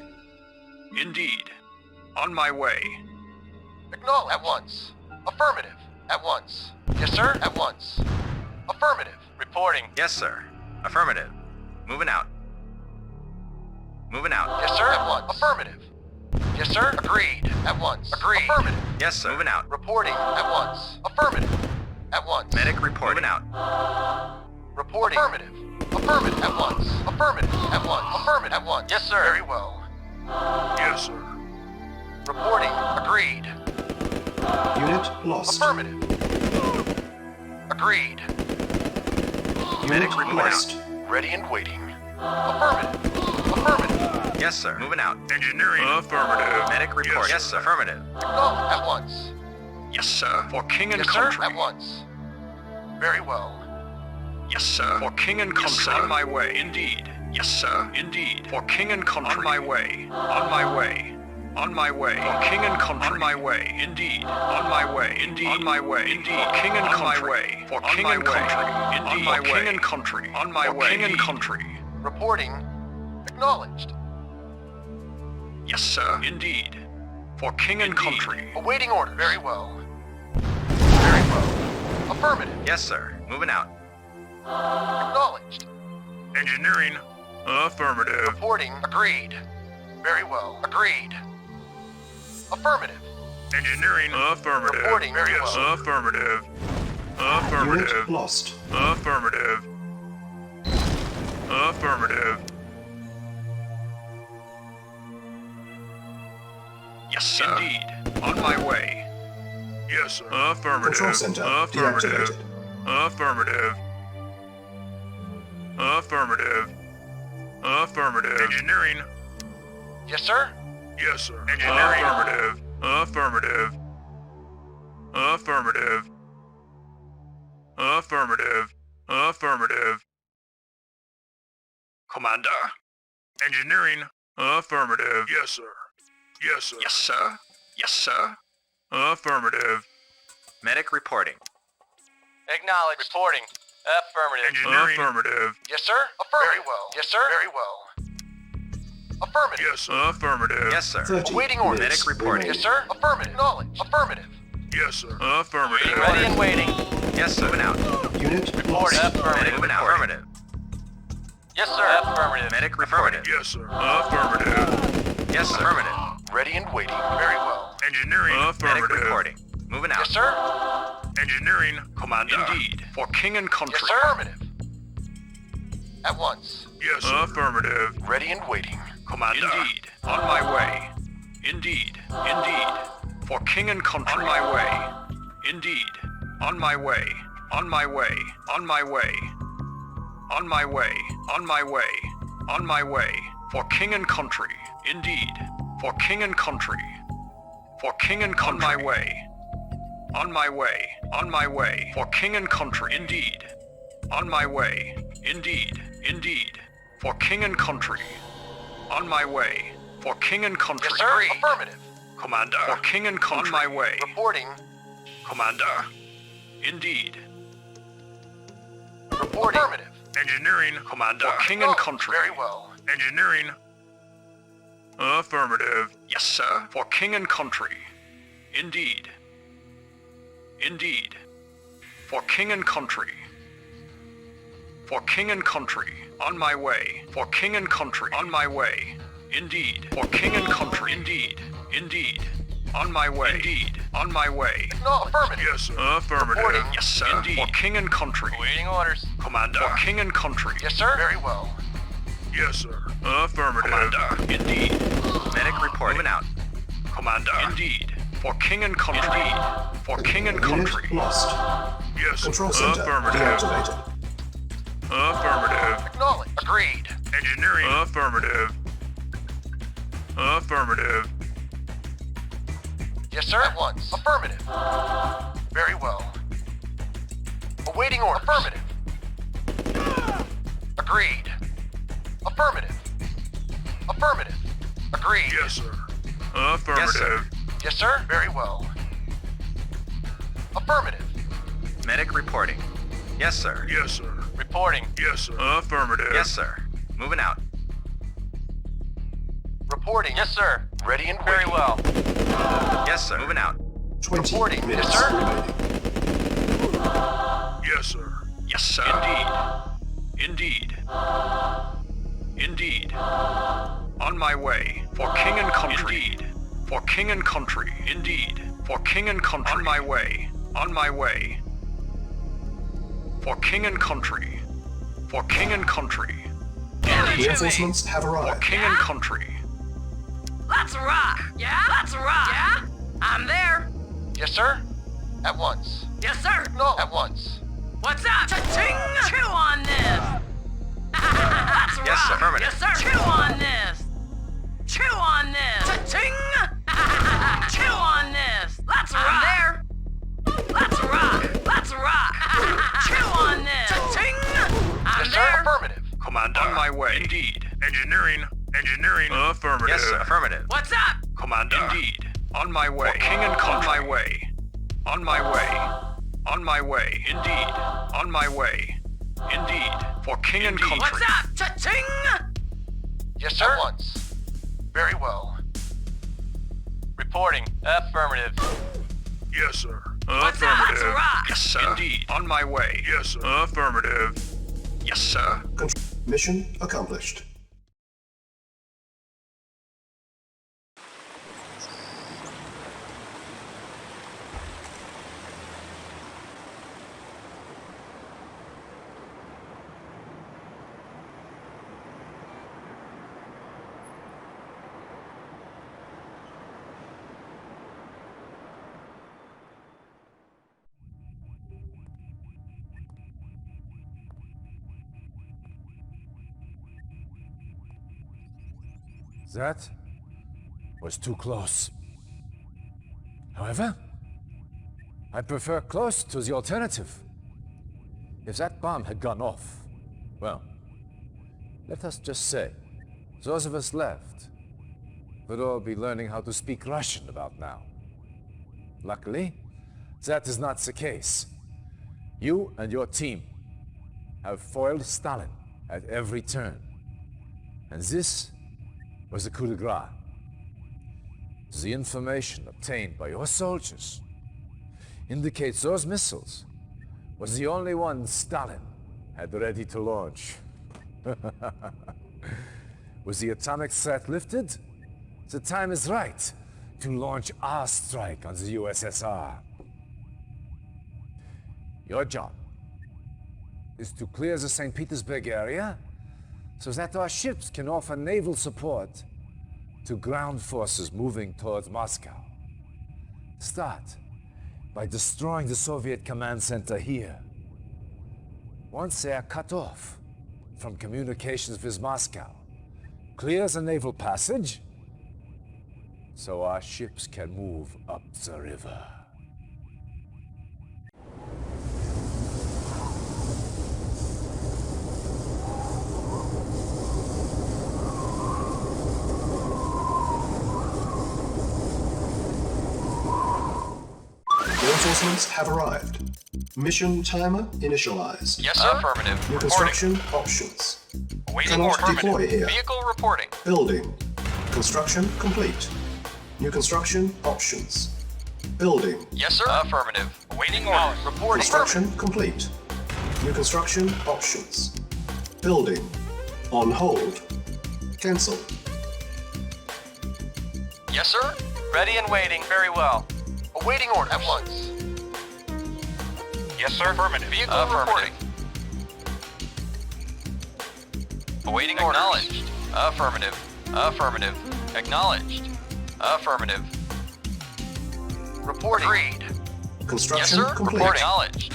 Indeed. On my way.
Acknowledged. At once. Affirmative. At once. Yes, sir. At once. Affirmative. Reporting.
Yes, sir. Affirmative. Moving out. Moving out.
Yes, sir. At once. Affirmative. Yes, sir. Agreed. At once. Agreed. Affirmative.
Yes, sir. Moving out.
Reporting. At once. Affirmative. At once.
Medic reporting. Moving out.
Reporting. Affirmative. Affirmative. At once. Affirmative. At once. Affirmative. At once. Yes, sir. Very well.
Yes, sir.
Reporting. Agreed.
Unit lost.
Affirmative. Agreed.
Unit
Medic reporting.
lost.
Ready and waiting. Affirmative. Affirmative.
Yes, sir. Moving out.
Engineering. Affirmative.
Medic report. Yes, sir. Affirmative.
Acknowledged. At once.
Yes, sir. For king and
Yes, sir.
country.
At once. Very well.
Yes, sir. For king and country. On my way. Indeed. Yes, sir. Indeed. For king and country. On my way. On my way. On my way. For king and country. On my way. Indeed. On my way. Indeed. On my way. Indeed. King and country. For king and country. Indeed. On my way. King and country. On my way. King and country.
Reporting. Acknowledged.
Yes, sir. Indeed. For king and country.
Awaiting orders. Very well. Very well. Affirmative.
Yes, sir. Moving out.
Acknowledged.
Engineering. Affirmative.
Reporting. Agreed. Very well. Agreed. Affirmative.
Engineering. Affirmative.
Reporting. Very
yes.
well.
Affirmative. Affirmative.
Unit lost.
Affirmative. Affirmative. Yes, sir. Indeed. On my way. Yes, sir. Affirmative.
Control center
Affirmative.
deactivated.
Affirmative. Affirmative. Affirmative. Engineering.
Yes, sir.
Yes, sir. Engineering. Affirmative. Affirmative. Affirmative. Affirmative. Affirmative. Commander. Engineering. Affirmative. Yes, sir. Yes, sir. Yes, sir. Yes, sir. Affirmative.
Medic reporting.
Acknowledged. Reporting. Affirmative.
Engineering. Affirmative.
Yes, sir. Affirmative. Very well. Yes, sir. Very well. Affirmative.
Yes, sir. Affirmative.
Yes, sir.
30
Awaiting orders.
minutes
Medic reporting.
Yes, sir. Affirmative. Knowledge. Affirmative.
Yes, sir. Affirmative.
Ready and waiting. Yes, sir. Moving out.
Unit lost.
Medic moving out. Affirmative.
Yes, sir. Affirmative.
Medic affirmative.
Yes, sir. Affirmative.
Yes, sir. Affirmative.
Ready and waiting. Very well.
Engineering.
Medic
Affirmative.
reporting. Moving out.
Yes, sir.
Engineering. Commander. Indeed. For king and country.
Yes, sir. Affirmative. At once.
Yes, sir. Affirmative.
Ready and waiting.
Commander. Indeed. On my way. Indeed. Indeed. For king and country. On my way. Indeed. On my way. On my way. On my way. On my way. On my way. On my way. For king and country. Indeed. For king and country. For king and country. On my way. On my way. On my way. For king and country. Indeed. On my way. Indeed. Indeed. For king and country. On my way. For king and country.
Yes, sir. Affirmative.
Commander. For king and country. On my way.
Reporting.
Commander. Indeed.
Reporting. Affirmative.
Engineering. Commander. For king and country.
Very well.
Engineering. Affirmative. Yes, sir. For king and country. Indeed. Indeed. For king and country. For king and country. On my way. For king and country. On my way. Indeed. For king and country. Indeed. Indeed. On my way. Indeed. On my way.
No, affirmative.
Yes, sir. Affirmative.
Reporting.
Yes, sir. Indeed. For king and country.
Awaiting orders.
Commander. For king and country.
Yes, sir. Very well.
Yes, sir. Affirmative. Commander. Indeed.
Medic reporting. Moving out.
Commander. Indeed. For king and country. Indeed. For king and country.
Unit lost.
Yes, sir.
Control center
Affirmative.
deactivated.
Affirmative.
Acknowledged. Agreed.
Engineering. Affirmative. Affirmative.
Yes, sir. At once. Affirmative. Very well. Awaiting orders. Affirmative. Agreed. Affirmative. Affirmative. Agreed.
Yes, sir. Affirmative.
Yes, sir. Very well. Affirmative.
Medic reporting. Yes, sir.
Yes, sir.
Reporting.
Yes, sir. Affirmative.
Yes, sir. Moving out.
Reporting. Yes, sir. Ready and waiting. Very well.
Yes, sir. Moving out.
20
Reporting.
minutes
Yes, sir.
remaining.
Yes, sir. Yes, sir. Indeed. Indeed. Indeed. On my way. For king and country. Indeed. For king and country. Indeed. For king and country. On my way. On my way. For king and country. For king and country.
Reinforcements have
For
arrived.
king and country.
Let's rock. Yeah? Let's rock. Yeah? I'm there.
Yes, sir. At once.
Yes, sir.
No. At once.
What's up? Cha-ching! Chew on this. Let's rock.
Yes, sir. Affirmative.
Yes, sir. Chew on this. Chew on this. Cha-ching! Chew on this. Let's rock. I'm there. Let's rock. Let's rock. Chew on this. Cha-ching! I'm
Yes, sir.
there.
Affirmative.
Commander. On my way. Indeed. Engineering. Engineering. Affirmative.
Yes, sir. Affirmative.
What's up?
Commander. Indeed. On my way. For king and country. On my way. On my way. On my way. Indeed. On my way. Indeed. For king and country.
What's that? Cha-ching!
Yes, sir. At once. Very well.
Reporting. Affirmative.
Yes, sir.
What's that? Let's rock!
Yes, sir. Indeed. On my way. Yes, sir. Affirmative. Yes, sir.
Mission accomplished.
That was too close. However, I prefer close to the alternative. If that bomb had gone off, well, let us just say, those of us left would all be learning how to speak Russian about now. Luckily, that is not the case. You and your team have foiled Stalin at every turn. And this was the coup de grace. The information obtained by your soldiers indicates those missiles was the only one Stalin had ready to launch. Was the atomic threat lifted? The time is right to launch our strike on the USSR. Your job is to clear the St. Petersburg area so that our ships can offer naval support to ground forces moving towards Moscow. Start by destroying the Soviet command center here. Once they are cut off from communications with Moscow, clear the naval passage so our ships can move up the river.
Reinforcements have arrived. Mission timer initialized.
Yes, sir. Affirmative.
New construction options.
Awaiting
Cannot
order.
deploy here.
Vehicle reporting.
Building. Construction complete. New construction options. Building.
Yes, sir. Affirmative. Awaiting order. Reporting.
Construction complete. New construction options. Building. On hold. Cancel.
Yes, sir. Ready and waiting. Very well.
Awaiting order at once.
Yes, sir. Affirmative.
Vehicle reporting. Awaiting orders. Acknowledged. Affirmative. Affirmative. Acknowledged. Affirmative.
Reporting.
Agreed.
Construction
Yes, sir.
complete.
Reporting. Acknowledged.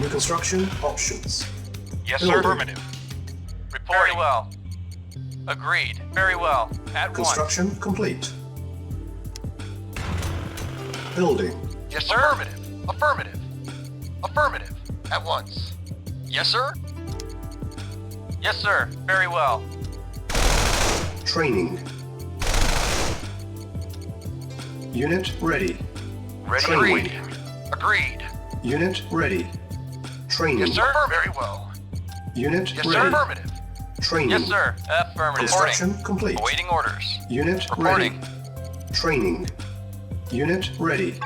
New construction options.
Yes,
Building.
sir. Affirmative.
Reporting. Very well. Agreed. Very well. At
Construction
once.
complete. Building.
Yes, sir. Affirmative. Affirmative. Affirmative. At once.
Yes, sir. Yes, sir. Very well.
Training. Unit ready.
Ready.
Training.
Agreed. Agreed.
Unit ready. Training.
Yes, sir. Very well.
Unit
Yes,
ready.
sir. Affirmative.
Training.
Yes, sir. Affirmative.
Construction complete.
Awaiting orders.
Unit
Reporting.
ready. Training. Unit ready.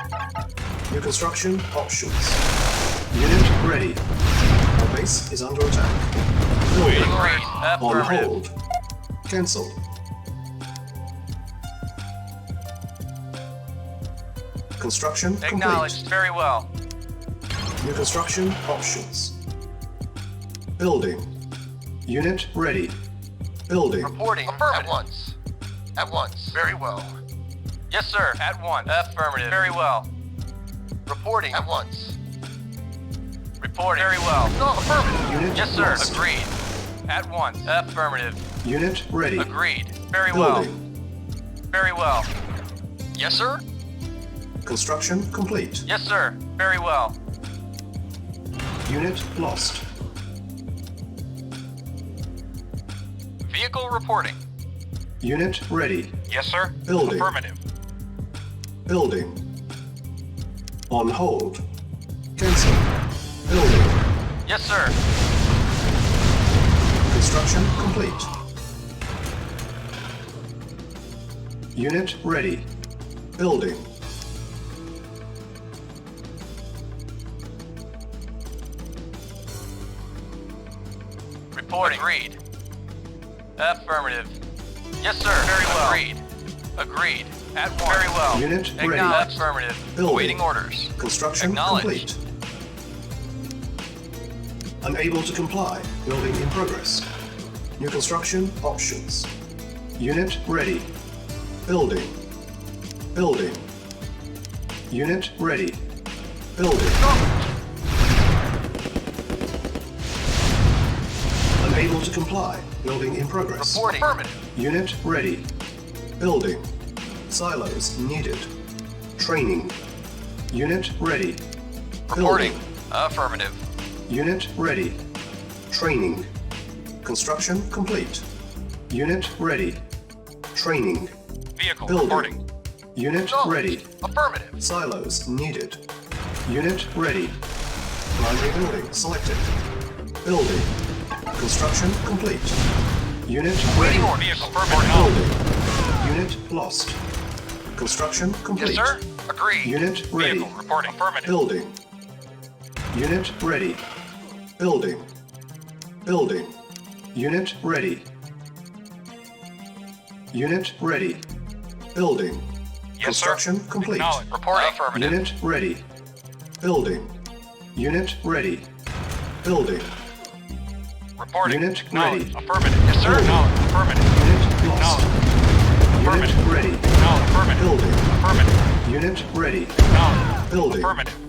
New construction options. Unit ready. Our base is under attack. Building.
Agreed.
On
Affirmative.
hold. Cancel. Construction complete.
Acknowledged. Very well.
New construction options. Building. Unit ready. Building.
Reporting. Affirmative. At once. At once. Very well.
Yes, sir. At once. Affirmative. Very well.
Reporting. At once.
Reporting. Very well.
No, affirmative.
Unit
Yes, sir.
lost.
Agreed. At once. Affirmative.
Unit ready.
Agreed. Very
Building.
well. Very well. Yes, sir.
Construction complete.
Yes, sir. Very well.
Unit lost.
Vehicle reporting.
Unit ready.
Yes, sir.
Building.
Affirmative.
Building. On hold. Cancel. Building.
Yes, sir.
Construction complete. Unit ready. Building.
Reporting. Agreed. Affirmative. Yes, sir. Very well. Agreed. Agreed. At once. Very well.
Unit ready.
Acknowledged. Affirmative.
Building.
Awaiting orders.
Construction
Acknowledged.
complete. Unable to comply. Building in progress. New construction options. Unit ready. Building. Building. Unit ready. Building. Unable to comply. Building in progress.
Reporting. Affirmative.
Unit ready. Building. Silos needed. Training. Unit ready.
Reporting.
Building.
Affirmative.
Unit ready. Training. Construction complete. Unit ready. Training.
Vehicle
Building.
reporting.
Unit ready.
Affirmative.
Silos needed. Unit ready. Primary building selected. Building. Construction complete. Unit ready.
Waiting order.
Vehicle permit null.
Building. Unit lost. Construction complete.
Yes, sir. Agreed.
Unit ready.
Vehicle reporting. Affirmative.
Building. Unit ready. Building. Building. Unit ready. Unit ready. Building.
Yes,
Construction
sir.
complete.
Acknowledged.
Reporting. Affirmative.
Unit ready. Building. Unit ready. Building.
Reporting.
Unit
Acknowledged.
ready.
Affirmative. Yes, sir.
Building.
Acknowledged. Affirmative.
Unit lost.
Acknowledged.
Unit ready.
Acknowledged. Affirmative.
Building.
Affirmative.
Unit ready.
Acknowledged.
Building.
Affirmative.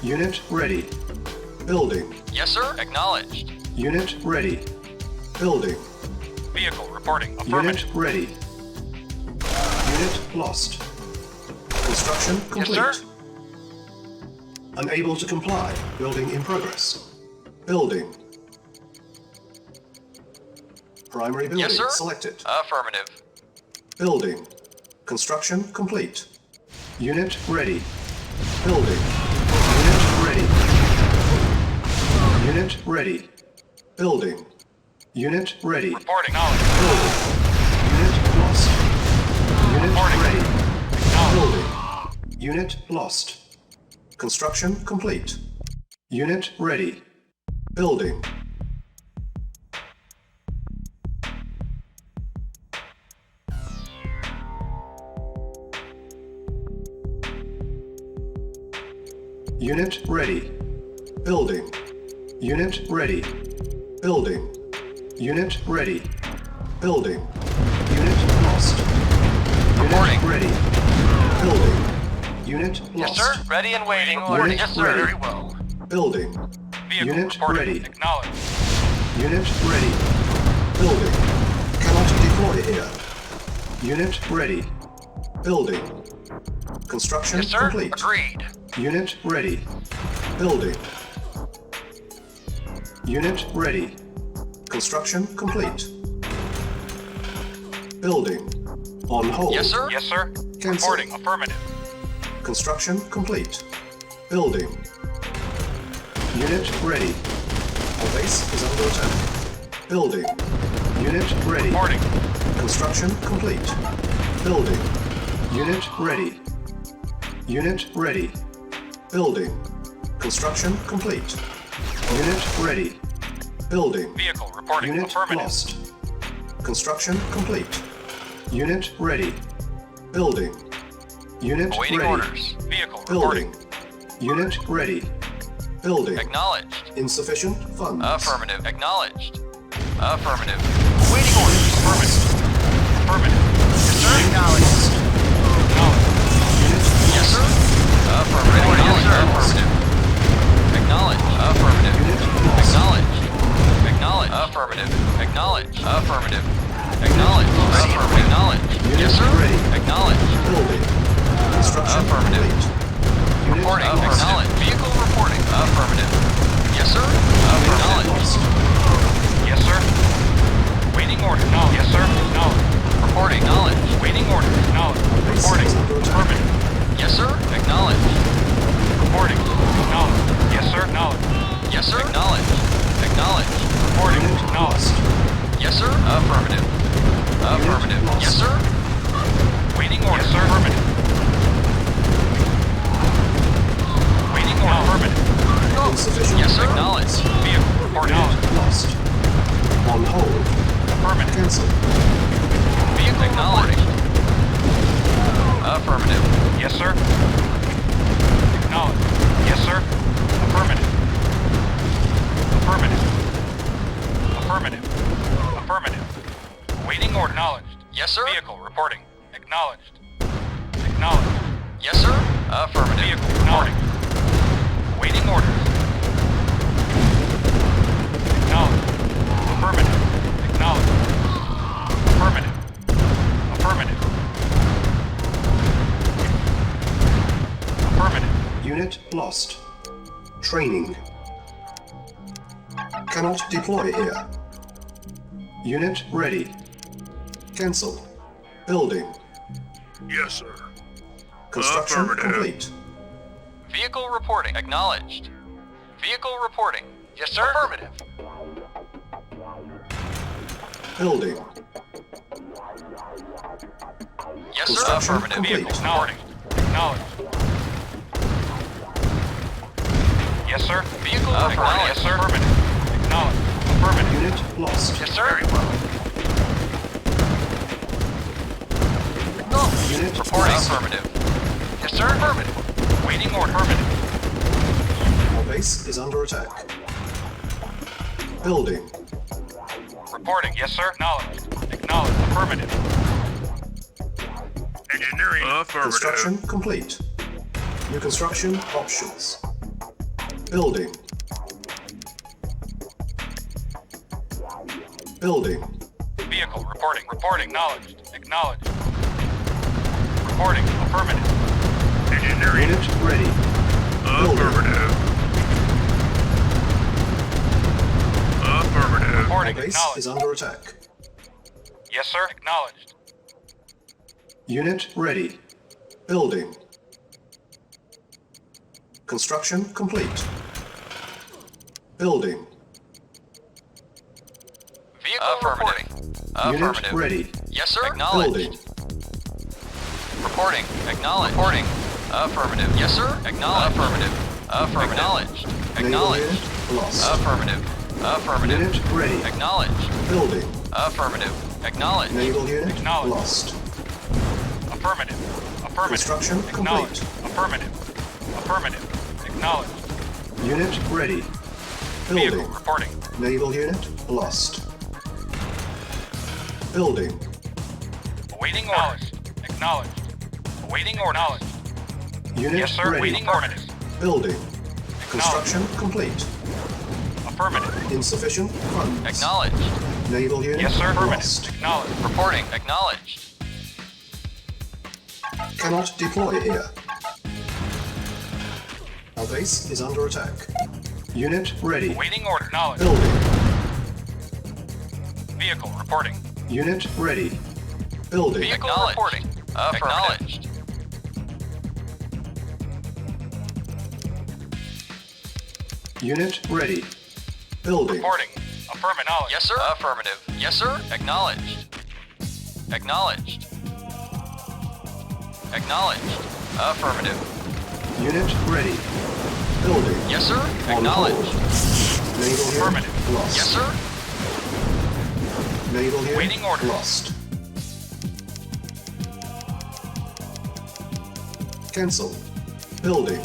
Unit ready. Building.
Yes, sir. Acknowledged.
Unit ready. Building.
Vehicle reporting.
Unit
Affirmative.
ready. Unit lost. Construction complete.
Yes, sir.
Unable to comply. Building in progress. Building. Primary building
Yes, sir.
selected.
Affirmative.
Building. Construction complete. Unit ready. Building. Unit ready. Unit ready. Building. Unit ready.
Reporting. Acknowledged.
Building. Unit lost. Unit
Reporting.
ready.
Acknowledged.
Building. Unit lost. Construction complete. Unit ready. Building. Unit ready. Building. Unit ready. Building. Unit ready. Building. Unit lost.
Reporting.
Unit ready. Building. Unit
Yes,
lost.
sir. Ready and waiting.
Unit
Order. Yes, sir.
ready.
Very well.
Building.
Vehicle
Unit
reporting.
ready.
Acknowledged.
Unit ready. Building. Cannot deploy here. Unit ready. Building. Construction
Yes, sir.
complete.
Agreed.
Unit ready. Building. Unit ready. Construction complete. Building. On hold.
Yes, sir.
Yes, sir.
Cancel.
Reporting. Affirmative.
Construction complete. Building. Unit ready. Our base is under attack. Building. Unit ready.
Reporting.
Construction complete. Building. Unit ready. Unit ready. Building. Construction complete. Unit ready. Building.
Vehicle reporting.
Unit
Affirmative.
lost. Construction complete. Unit ready. Building. Unit
Awaiting
ready.
orders.
Vehicle
Building.
reporting.
Unit ready. Building.
Acknowledged.
Insufficient funds.
Affirmative. Acknowledged. Affirmative. Awaiting orders.
Affirmative. Affirmative.
Yes, sir. Acknowledged.
Acknowledged.
Yes, sir. Affirmative. Yes, sir. Affirmative. Acknowledged. Affirmative. Acknowledged. Acknowledged. Affirmative. Acknowledged. Affirmative. Acknowledged. Affirmative. Acknowledged. Yes, sir.
Ready.
Acknowledged.
Building. Construction
Affirmative.
complete. Unit
Reporting.
lost.
Acknowledged. Vehicle reporting. Affirmative. Yes, sir. Acknowledged.
Yes, sir. Waiting order. Acknowledged. Yes, sir. Acknowledged.
Reporting. Acknowledged.
Waiting order. Acknowledged.
Base
Reporting.
is under attack.
Affirmative.
Yes, sir. Acknowledged.
Reporting. Acknowledged. Yes, sir. Acknowledged.
Yes, Acknowledged.
Reporting. Acknowledged.
Yes, sir. Affirmative. Affirmative. Yes, sir.
Waiting order. Yes, sir. Affirmative. Waiting order. Affirmative.
Insufficient
Yes,
funds.
acknowledged.
Vehicle reporting.
Unit lost. On hold.
Affirmative.
Cancel.
Vehicle acknowledged. Affirmative.
Yes, sir. Acknowledged. Yes, sir. Affirmative. Affirmative. Affirmative. Affirmative. Waiting order. Acknowledged.
Yes, sir.
Vehicle reporting. Acknowledged. Acknowledged.
Yes, sir. Affirmative.
Vehicle reporting. Waiting orders. Acknowledged. Affirmative. Acknowledged. Affirmative. Affirmative. Affirmative.
Unit lost. Training. Cannot deploy here. Unit ready. Cancel. Building.
Yes, sir.
Construction
Affirmative.
complete.
Vehicle reporting. Acknowledged. Vehicle reporting. Yes, sir. Affirmative.
Building.
Yes, sir.
Construction
Affirmative.
complete.
Vehicle
Acknowledged. Acknowledged. Yes, sir.
Vehicle
Affirmative.
reporting.
Yes, sir. Affirmative. Acknowledged. Affirmative.
Unit lost.
Yes, sir.
Very well.
Unit
Reporting.
lost.
Affirmative. Yes, sir. Affirmative.
Waiting order. Affirmative.
Our base is under attack. Building.
Reporting. Yes, sir. Acknowledged. Acknowledged. Affirmative.
Engineering. Affirmative.
Construction complete. New construction options. Building. Building.
Vehicle reporting. Reporting. Acknowledged. Acknowledged. Reporting. Affirmative.
Engineering.
Unit ready.
Affirmative. Affirmative.
Our
Reporting.
base
Acknowledged.
is under attack.
Yes, sir. Acknowledged.
Unit ready. Building. Construction complete. Building.
Vehicle reporting.
Unit
Affirmative.
ready.
Yes, sir. Acknowledged.
Building.
Reporting. Acknowledged. Reporting. Affirmative. Yes, sir. Acknowledged. Affirmative. Affirmative. Acknowledged.
Naval
Acknowledged.
unit lost.
Affirmative. Affirmative.
Unit ready.
Acknowledged.
Building.
Affirmative. Acknowledged.
Naval unit
Acknowledged.
lost.
Affirmative. Affirmative.
Construction
Acknowledged.
complete.
Affirmative. Affirmative. Acknowledged.
Unit ready.
Vehicle
Building.
reporting.
Naval unit lost. Building.
Awaiting orders. Acknowledged. Awaiting order. Acknowledged.
Unit
Yes, sir.
ready.
Waiting orders.
Building. Construction complete.
Affirmative.
Insufficient funds.
Acknowledged.
Naval unit
Yes, sir. Affirmative.
lost.
Acknowledged.
Reporting. Acknowledged.
Cannot deploy here. Our base is under attack. Unit ready.
Awaiting order. Acknowledged.
Building.
Vehicle reporting.
Unit ready. Building.
Vehicle reporting. Acknowledged.
Unit ready. Building.
Reporting. Affirmative. Acknowledged.
Yes, sir. Affirmative. Yes, sir. Acknowledged. Acknowledged. Acknowledged. Affirmative.
Unit ready. Building.
Yes, sir.
On
Acknowledged.
hold. Naval unit
Affirmative.
lost.
Yes, sir.
Naval unit
Waiting orders.
lost. Cancel. Building.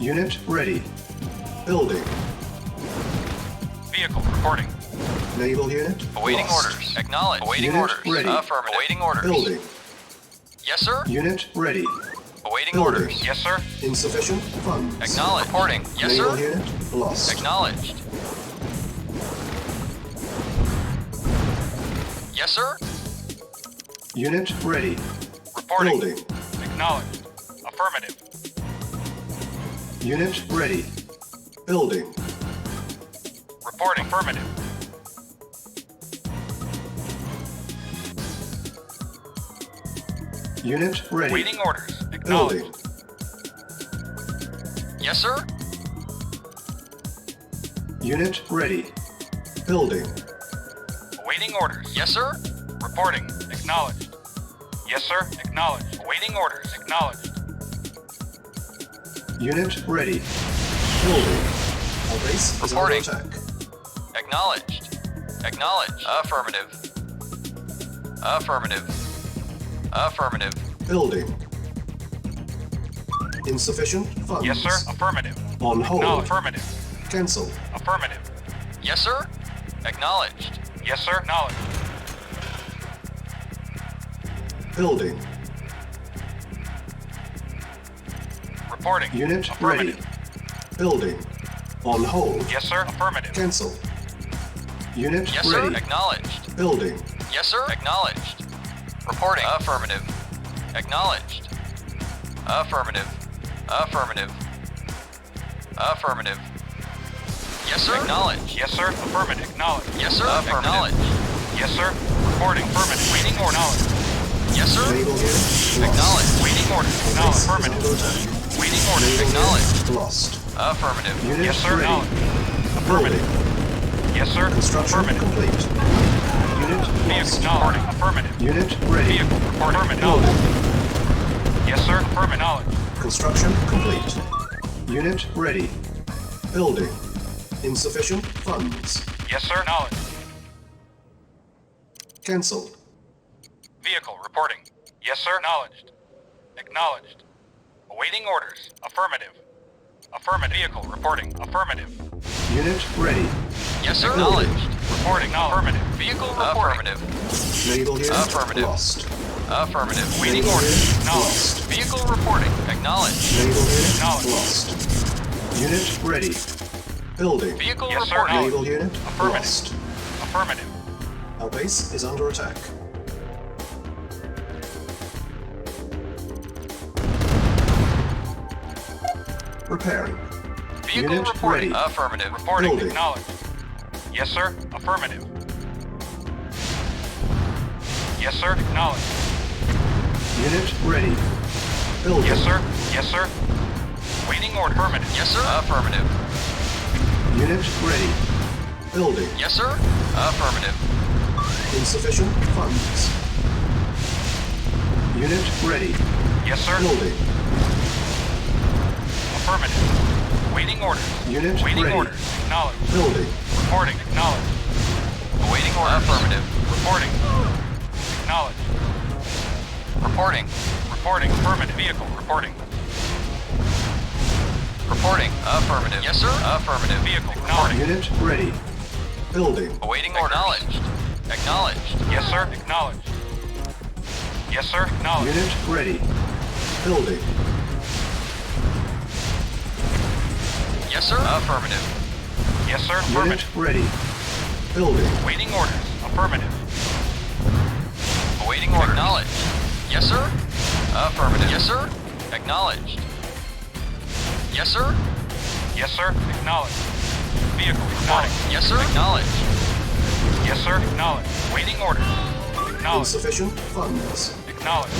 Unit ready. Building.
Vehicle reporting.
Naval unit
Awaiting
lost.
orders. Acknowledged. Awaiting
Unit
orders.
ready.
Affirmative. Awaiting orders.
Building.
Yes, sir.
Unit ready.
Awaiting
Building.
orders.
Yes, sir.
Insufficient funds.
Acknowledged. Reporting. Yes,
Naval
sir.
unit lost.
Acknowledged. Yes, sir.
Unit ready.
Reporting.
Building.
Acknowledged. Affirmative.
Unit ready. Building.
Reporting. Affirmative.
Unit ready.
Waiting orders.
Building.
Acknowledged.
Yes, sir.
Unit ready. Building.
Awaiting orders.
Yes, sir?
Reporting. Acknowledged. Yes, sir. Acknowledged. Awaiting orders. Acknowledged.
Unit ready. Building. Our base is under
Reporting.
attack.
Acknowledged. Acknowledged. Affirmative. Affirmative. Affirmative.
Building. Insufficient funds.
Yes, sir. Affirmative.
On hold.
Acknowledged. Affirmative.
Cancel.
Affirmative.
Yes, sir? Acknowledged.
Yes, sir. Acknowledged.
Building.
Reporting.
Unit
Affirmative.
ready. Building. On hold.
Yes, sir. Affirmative.
Cancel. Unit
Yes, sir?
ready.
Acknowledged.
Building.
Yes, sir? Acknowledged. Reporting. Affirmative. Acknowledged. Affirmative. Affirmative. Affirmative. Yes, sir? Acknowledged.
Yes, sir. Affirmative. Acknowledged.
Yes, sir?
Affirmative.
Acknowledged.
Yes, sir. Reporting. Affirmative. Waiting order. Acknowledged.
Yes, sir?
Naval unit lost.
Acknowledged.
Waiting order.
Our
Now
base is
affirmative.
under attack.
Waiting order.
Naval
Acknowledged.
unit lost.
Affirmative.
Unit
Yes, sir.
ready.
Acknowledged. Affirmative.
Building.
Yes, sir.
Construction
Affirmative.
complete. Unit
Vehicle
lost.
acknowledged. Affirmative.
Unit ready.
Vehicle report. Affirmative.
Building.
Yes, sir. Affirmative. Knowledge.
Construction complete. Unit ready. Building. Insufficient funds.
Yes, sir. Knowledge.
Cancel.
Vehicle reporting. Yes, sir. Acknowledged. Acknowledged. Awaiting orders. Affirmative. Affirmative. Vehicle reporting. Affirmative.
Unit ready.
Yes, sir?
Building.
Acknowledged.
Reporting. Affirmative.
Vehicle reporting.
Naval unit
Affirmative.
lost.
Affirmative.
Waiting
Naval
orders.
unit
Acknowledged.
lost.
Vehicle reporting. Acknowledged.
Naval unit
Acknowledged.
lost. Unit ready. Building.
Vehicle
Yes, sir.
reporting.
Naval unit
Affirmative.
lost.
Affirmative.
Our base is under attack. Repairing.
Vehicle
Unit
reporting.
ready.
Affirmative.
Reporting.
Building.
Acknowledged. Yes, sir. Affirmative. Yes, sir. Acknowledged.
Unit ready. Building.
Yes, sir. Yes, sir. Waiting order. Affirmative.
Yes, sir? Affirmative.
Unit ready. Building.
Yes, sir? Affirmative.
Insufficient funds. Unit ready.
Yes, sir.
Building.
Affirmative. Waiting orders.
Unit
Waiting
ready.
orders. Acknowledged.
Building.
Reporting. Acknowledged.
Awaiting orders. Affirmative.
Reporting. Acknowledged.
Reporting.
Reporting. Affirmative. Vehicle. Reporting.
Reporting. Affirmative. Yes, sir? Affirmative.
Vehicle. Acknowledged.
Unit ready. Building.
Awaiting orders. Acknowledged. Acknowledged.
Yes, sir. Acknowledged. Yes, sir. Acknowledged.
Unit ready. Building.
Yes, sir? Affirmative.
Yes, sir.
Unit
Affirmative.
ready. Building.
Waiting orders. Affirmative.
Awaiting orders. Acknowledged. Yes, sir? Affirmative. Yes, sir? Acknowledged. Yes, sir?
Yes, sir. Acknowledged. Vehicle. Reporting.
Yes, sir? Acknowledged.
Yes, sir. Acknowledged. Waiting orders. Acknowledged.
Insufficient funds.
Acknowledged.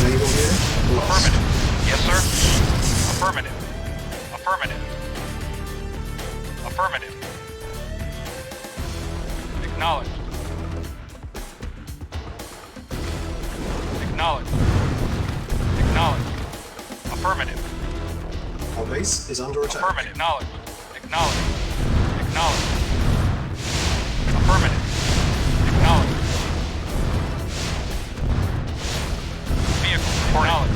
Naval unit lost.
Affirmative. Yes, sir. Affirmative. Affirmative. Affirmative. Acknowledged. Acknowledged. Acknowledged. Affirmative.
Our base is under attack.
Affirmative. Acknowledged. Acknowledged. Acknowledged. Affirmative. Acknowledged. Vehicle. Acknowledged.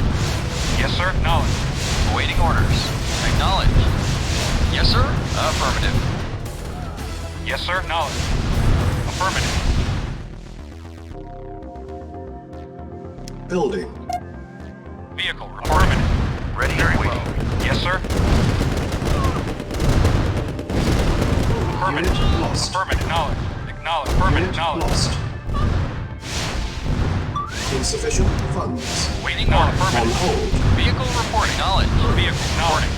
Yes, sir. Acknowledged.
Awaiting orders. Acknowledged. Yes, sir? Affirmative.
Yes, sir. Acknowledged. Affirmative.
Building.
Vehicle. Affirmative.
Ready and waiting.
Yes, sir. Affirmative.
Unit lost.
Affirmative. Acknowledged. Acknowledged. Affirmative.
Unit
Acknowledged.
lost. Insufficient funds.
Waiting on
On
affirmative.
hold.
Vehicle reporting. Knowledge.
Vehicle. Acknowledged.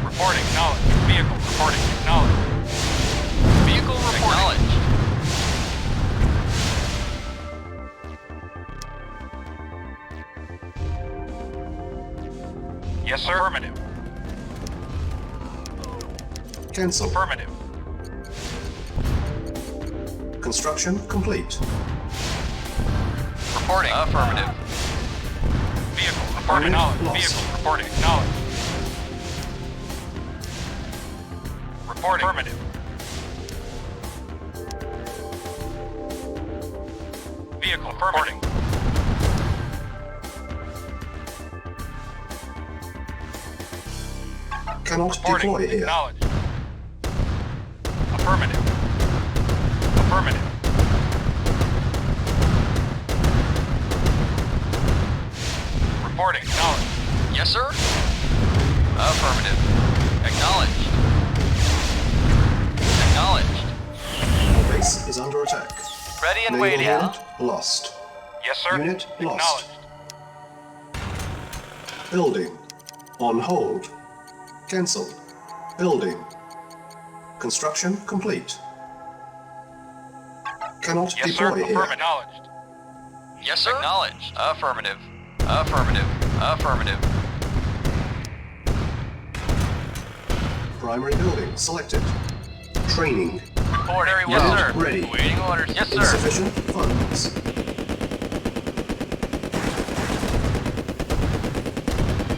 Reporting. Acknowledged. Vehicle. Reporting. Acknowledged.
Vehicle reporting. Acknowledged.
Yes, sir. Affirmative.
Cancel.
Affirmative.
Construction complete.
Reporting. Affirmative.
Vehicle reporting. Acknowledged. Vehicle reporting. Acknowledged. Reporting. Affirmative. Vehicle affirmative.
Cannot
Reporting.
deploy here.
Acknowledged. Affirmative. Affirmative. Reporting. Acknowledged.
Yes, sir. Affirmative. Acknowledged. Acknowledged.
Our base is under attack.
Ready and
Naval
waiting.
unit lost.
Yes, sir.
Unit lost.
Acknowledged.
Building. On hold. Cancelled. Building. Construction complete. Cannot
Yes, sir.
deploy here.
Affirmative. Acknowledged.
Yes, sir. Acknowledged. Affirmative. Affirmative. Affirmative.
Primary building selected. Training.
Report. Very
Unit
well, sir.
ready.
Waiting orders. Yes, sir.
Insufficient funds.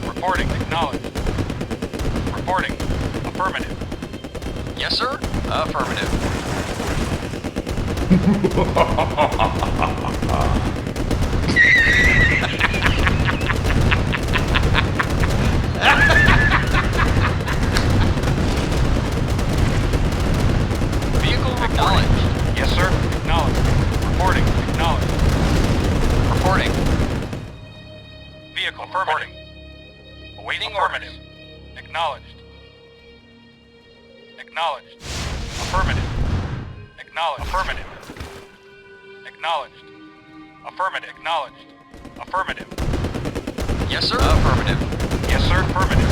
Reporting. Acknowledged. Reporting. Affirmative.
Yes, sir. Affirmative. Vehicle acknowledged.
Yes, sir. Acknowledged. Reporting. Acknowledged.
Reporting.
Vehicle affirmative. Awaiting affirmative. Acknowledged. Acknowledged. Affirmative. Acknowledged. Affirmative. Acknowledged. Affirmative. Acknowledged. Affirmative.
Yes, sir. Affirmative.
Yes, sir. Affirmative.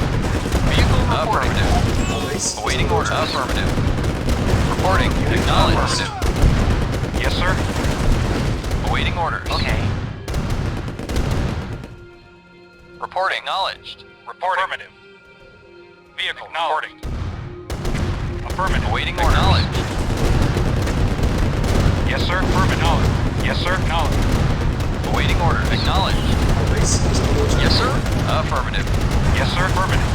Vehicle reporting.
Our base is
Awaiting
under
order.
attack.
Affirmative. Reporting. Acknowledged.
Yes, sir.
Awaiting orders.
Okay.
Reporting. Acknowledged.
Reporting. Affirmative. Vehicle acknowledged. Affirmative.
Awaiting orders. Acknowledged.
Yes, sir. Affirmative. Yes, sir. Acknowledged.
Awaiting orders. Acknowledged.
Our base is under attack.
Yes, sir. Affirmative.
Yes, sir. Affirmative.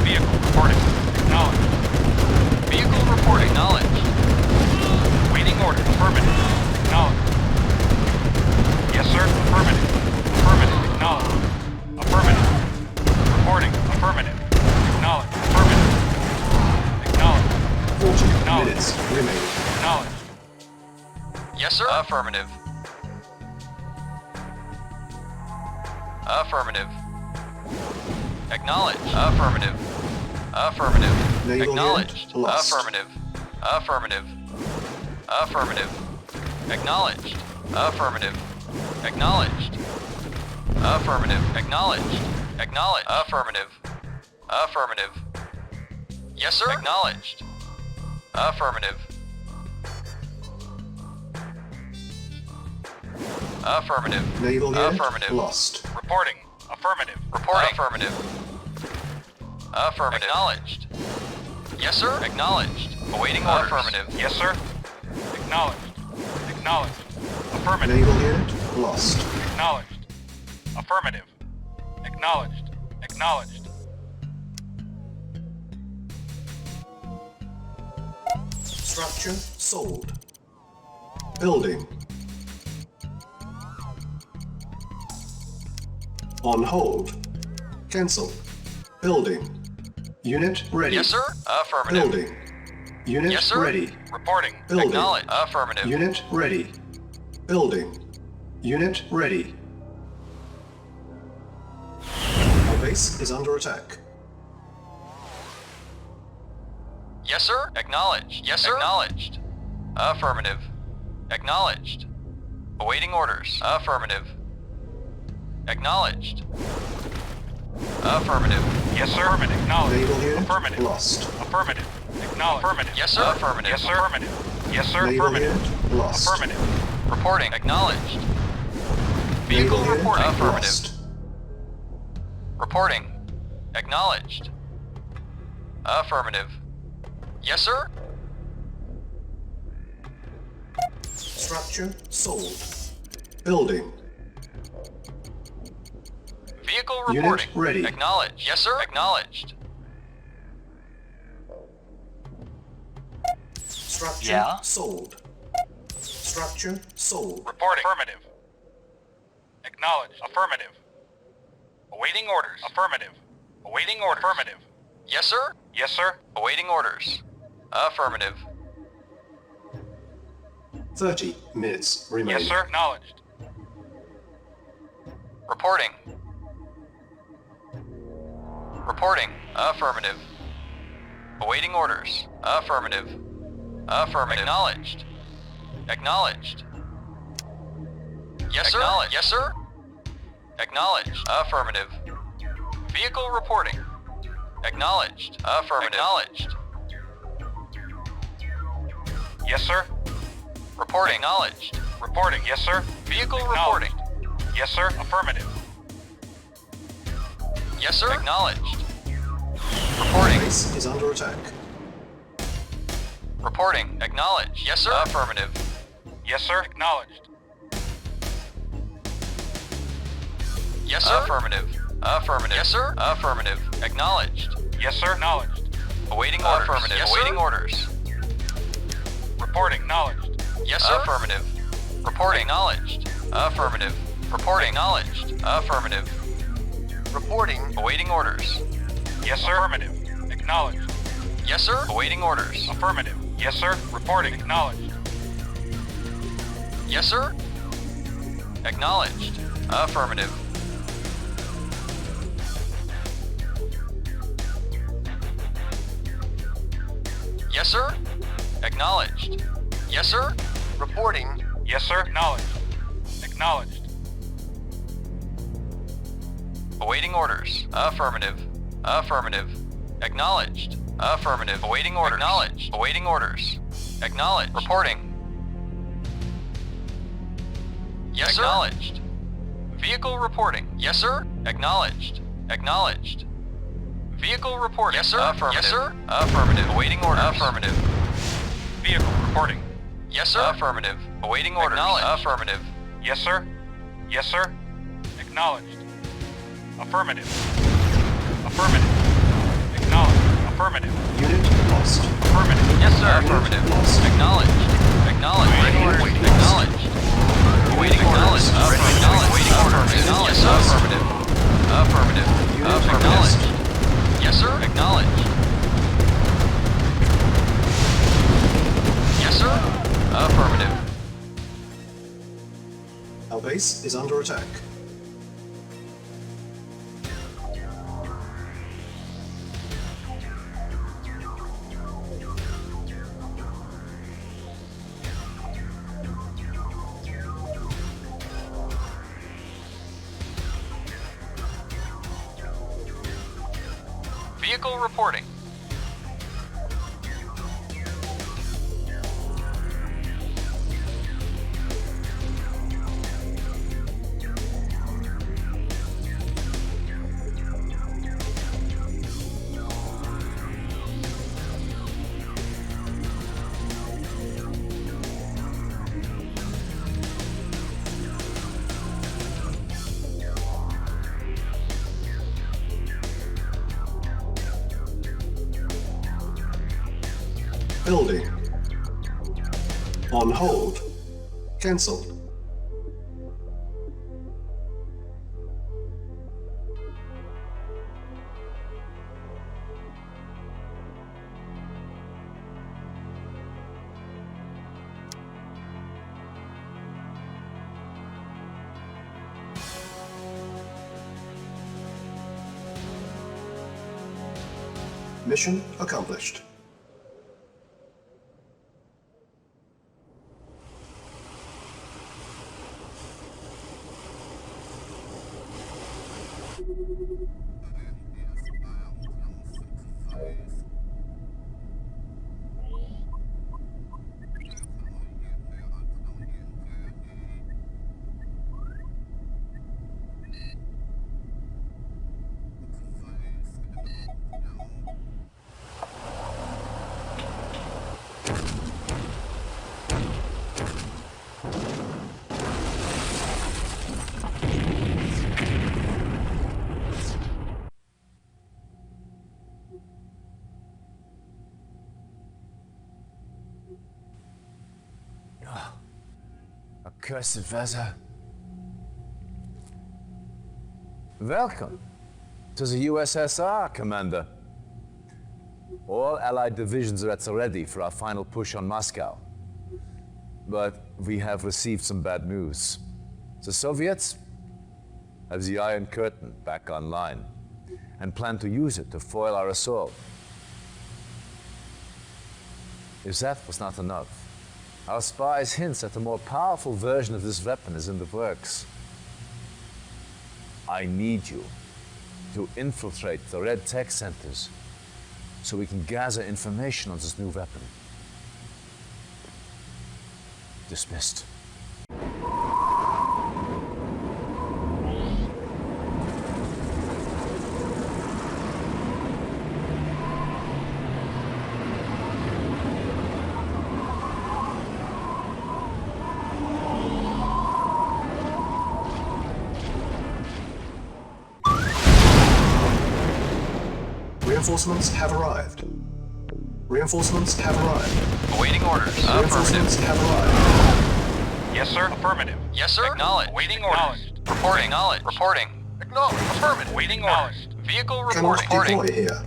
Vehicle reporting. Acknowledged.
Vehicle report. Acknowledged.
Waiting order. Affirmative. Acknowledged. Yes, sir. Affirmative. Affirmative. Acknowledged. Affirmative. Reporting. Affirmative. Acknowledged. Affirmative. Acknowledged.
40
Acknowledged.
minutes remaining.
Acknowledged.
Yes, sir. Affirmative. Affirmative. Acknowledged. Affirmative. Affirmative.
Naval
Acknowledged.
unit lost.
Affirmative. Affirmative. Affirmative. Acknowledged. Affirmative. Acknowledged. Affirmative. Acknowledged. Acknowledged. Affirmative. Affirmative. Yes, sir. Acknowledged. Affirmative. Affirmative.
Naval unit
Affirmative.
lost.
Reporting. Affirmative.
Reporting. Affirmative. Affirmative. Acknowledged. Yes, sir. Acknowledged. Awaiting orders. Affirmative.
Yes, sir. Acknowledged. Acknowledged. Affirmative.
Naval unit lost.
Acknowledged. Affirmative. Acknowledged. Acknowledged.
Structure sold. Building. On hold. Cancel. Building. Unit ready.
Yes, sir. Affirmative.
Building. Unit
Yes, sir.
ready.
Reporting.
Building.
Acknowledged. Affirmative.
Unit ready. Building. Unit ready. Our base is under attack.
Yes, sir. Acknowledged. Yes, sir. Acknowledged. Affirmative. Acknowledged. Awaiting orders. Affirmative. Acknowledged. Affirmative.
Yes, sir. Affirmative. Acknowledged.
Naval unit
Affirmative.
lost.
Affirmative. Acknowledged. Affirmative.
Yes, sir. Affirmative.
Yes, sir. Affirmative. Yes, sir.
Naval
Affirmative.
unit lost.
Affirmative.
Reporting. Acknowledged. Vehicle
Naval unit
reporting. Affirmative.
lost.
Reporting. Acknowledged. Affirmative. Yes, sir.
Structure sold. Building.
Vehicle
Unit
reporting.
ready.
Acknowledged. Yes, sir. Acknowledged.
Structure sold. Structure sold.
Reporting. Affirmative. Acknowledged. Affirmative. Awaiting orders. Affirmative. Awaiting orders. Affirmative.
Yes, sir.
Yes, sir.
Awaiting orders. Affirmative.
30 minutes remaining.
Yes, sir. Acknowledged.
Reporting. Reporting. Affirmative. Awaiting orders. Affirmative. Affirmative. Acknowledged. Acknowledged. Yes, sir. Acknowledged. Yes, sir. Acknowledged. Affirmative. Vehicle reporting. Acknowledged. Affirmative. Acknowledged.
Yes, sir.
Reporting. Acknowledged.
Reporting. Yes, sir.
Vehicle reporting.
Yes, sir. Affirmative.
Yes, sir. Acknowledged. Reporting.
Base is under attack.
Reporting. Acknowledged. Yes, sir. Affirmative.
Yes, sir. Acknowledged.
Yes, sir. Affirmative. Affirmative. Yes, sir. Affirmative. Acknowledged.
Yes, sir. Acknowledged.
Awaiting orders. Affirmative. Yes, awaiting orders.
Reporting. Acknowledged.
Yes, sir. Affirmative. Reporting. Acknowledged. Affirmative. Reporting. Acknowledged. Affirmative. Reporting. Awaiting orders.
Yes, sir. Affirmative. Acknowledged.
Yes, sir. Awaiting orders.
Affirmative. Yes, sir. Reporting. Acknowledged.
Yes, sir. Acknowledged. Affirmative. Yes, sir. Acknowledged. Yes, sir. Reporting.
Yes, sir. Acknowledged. Acknowledged.
Awaiting orders. Affirmative. Affirmative. Acknowledged. Affirmative. Awaiting orders. Acknowledged. Awaiting orders. Acknowledged. Reporting. Yes, sir. Acknowledged. Vehicle reporting. Yes, sir. Acknowledged. Acknowledged. Vehicle reporting. Yes, sir. Affirmative. Yes, sir. Affirmative. Awaiting orders. Affirmative.
Vehicle reporting.
Yes, sir. Affirmative. Awaiting orders. Acknowledged. Affirmative.
Yes, sir. Yes, sir. Acknowledged. Affirmative. Affirmative. Acknowledged. Affirmative.
Unit lost.
Affirmative.
Yes, sir. Affirmative. Acknowledged. Acknowledged. Awaiting orders. Acknowledged. Awaiting orders. Acknowledged. Awaiting orders. Acknowledged. Yes, sir. Affirmative. Affirmative. Acknowledged. Yes, sir. Acknowledged. Yes, sir. Affirmative.
Our base is under attack.
Vehicle reporting.
Building. On hold. Cancelled. Mission accomplished.
Accursed weather. Welcome to the USSR, Commander. All Allied divisions are at the ready for our final push on Moscow. But we have received some bad news. The Soviets have the Iron Curtain back online and plan to use it to foil our assault. If that was not enough, our spies hint that a more powerful version of this weapon is in the works. I need you to infiltrate the Red Tech Centers so we can gather information on this new weapon. Dismissed.
Reinforcements have arrived. Reinforcements have arrived.
Awaiting orders.
Reinforcements have arrived.
Yes, sir. Affirmative.
Yes, sir. Acknowledged.
Waiting orders.
Reporting. Acknowledged. Reporting.
Acknowledged. Affirmative.
Waiting orders.
Vehicle
Cannot
reporting.
deploy here.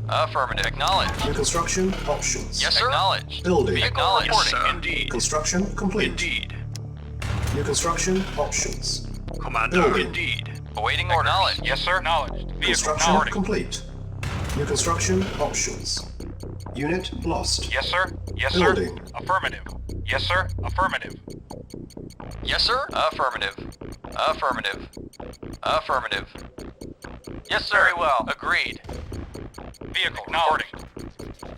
Affirmative. Acknowledged.
New construction options.
Yes, sir. Acknowledged.
Building.
Vehicle reporting.
Yes, sir. Indeed.
Construction complete.
Indeed.
New construction options.
Commander,
Building.
indeed.
Awaiting orders.
Acknowledged. Yes, sir. Acknowledged. Vehicle
Construction
reporting.
complete. New construction options. Unit lost.
Yes, sir. Yes, sir.
Building.
Affirmative. Yes, sir. Affirmative.
Yes, sir. Affirmative. Affirmative. Affirmative. Yes, sir. Very well. Agreed.
Vehicle reporting.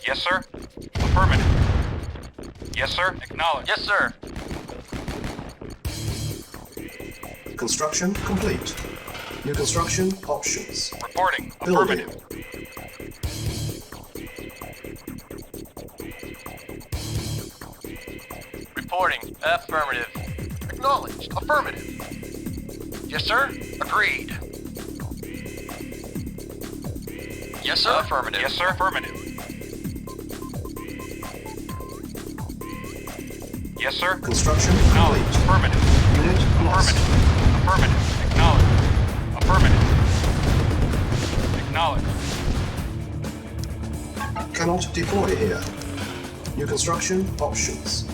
Yes, sir. Affirmative. Yes, sir. Acknowledged.
Yes, sir.
Construction complete. New construction options.
Reporting.
Building.
Affirmative.
Reporting. Affirmative.
Acknowledged. Affirmative. Yes, sir. Agreed.
Yes, sir. Affirmative.
Yes, sir. Affirmative. Yes, sir.
Construction
Acknowledged.
complete.
Affirmative.
Unit lost.
Affirmative. Affirmative. Acknowledged. Affirmative. Acknowledged.
Cannot deploy here. New construction options.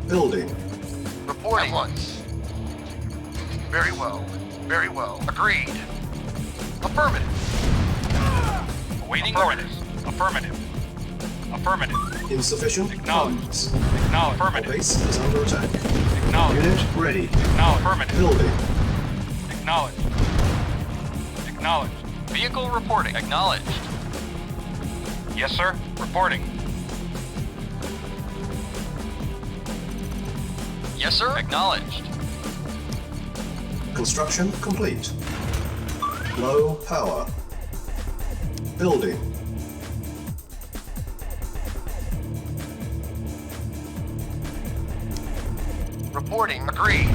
Building.
Reporting. At once. Very well. Very well. Agreed. Affirmative.
Awaiting orders. Affirmative. Affirmative.
Insufficient
Acknowledged.
funds.
Acknowledged.
Our
Affirmative.
base is under attack.
Acknowledged.
Unit ready.
Acknowledged. Affirmative.
Building.
Acknowledged. Acknowledged.
Vehicle reporting. Acknowledged.
Yes, sir. Reporting.
Yes, sir. Acknowledged.
Construction complete. Low power. Building.
Reporting. Agreed.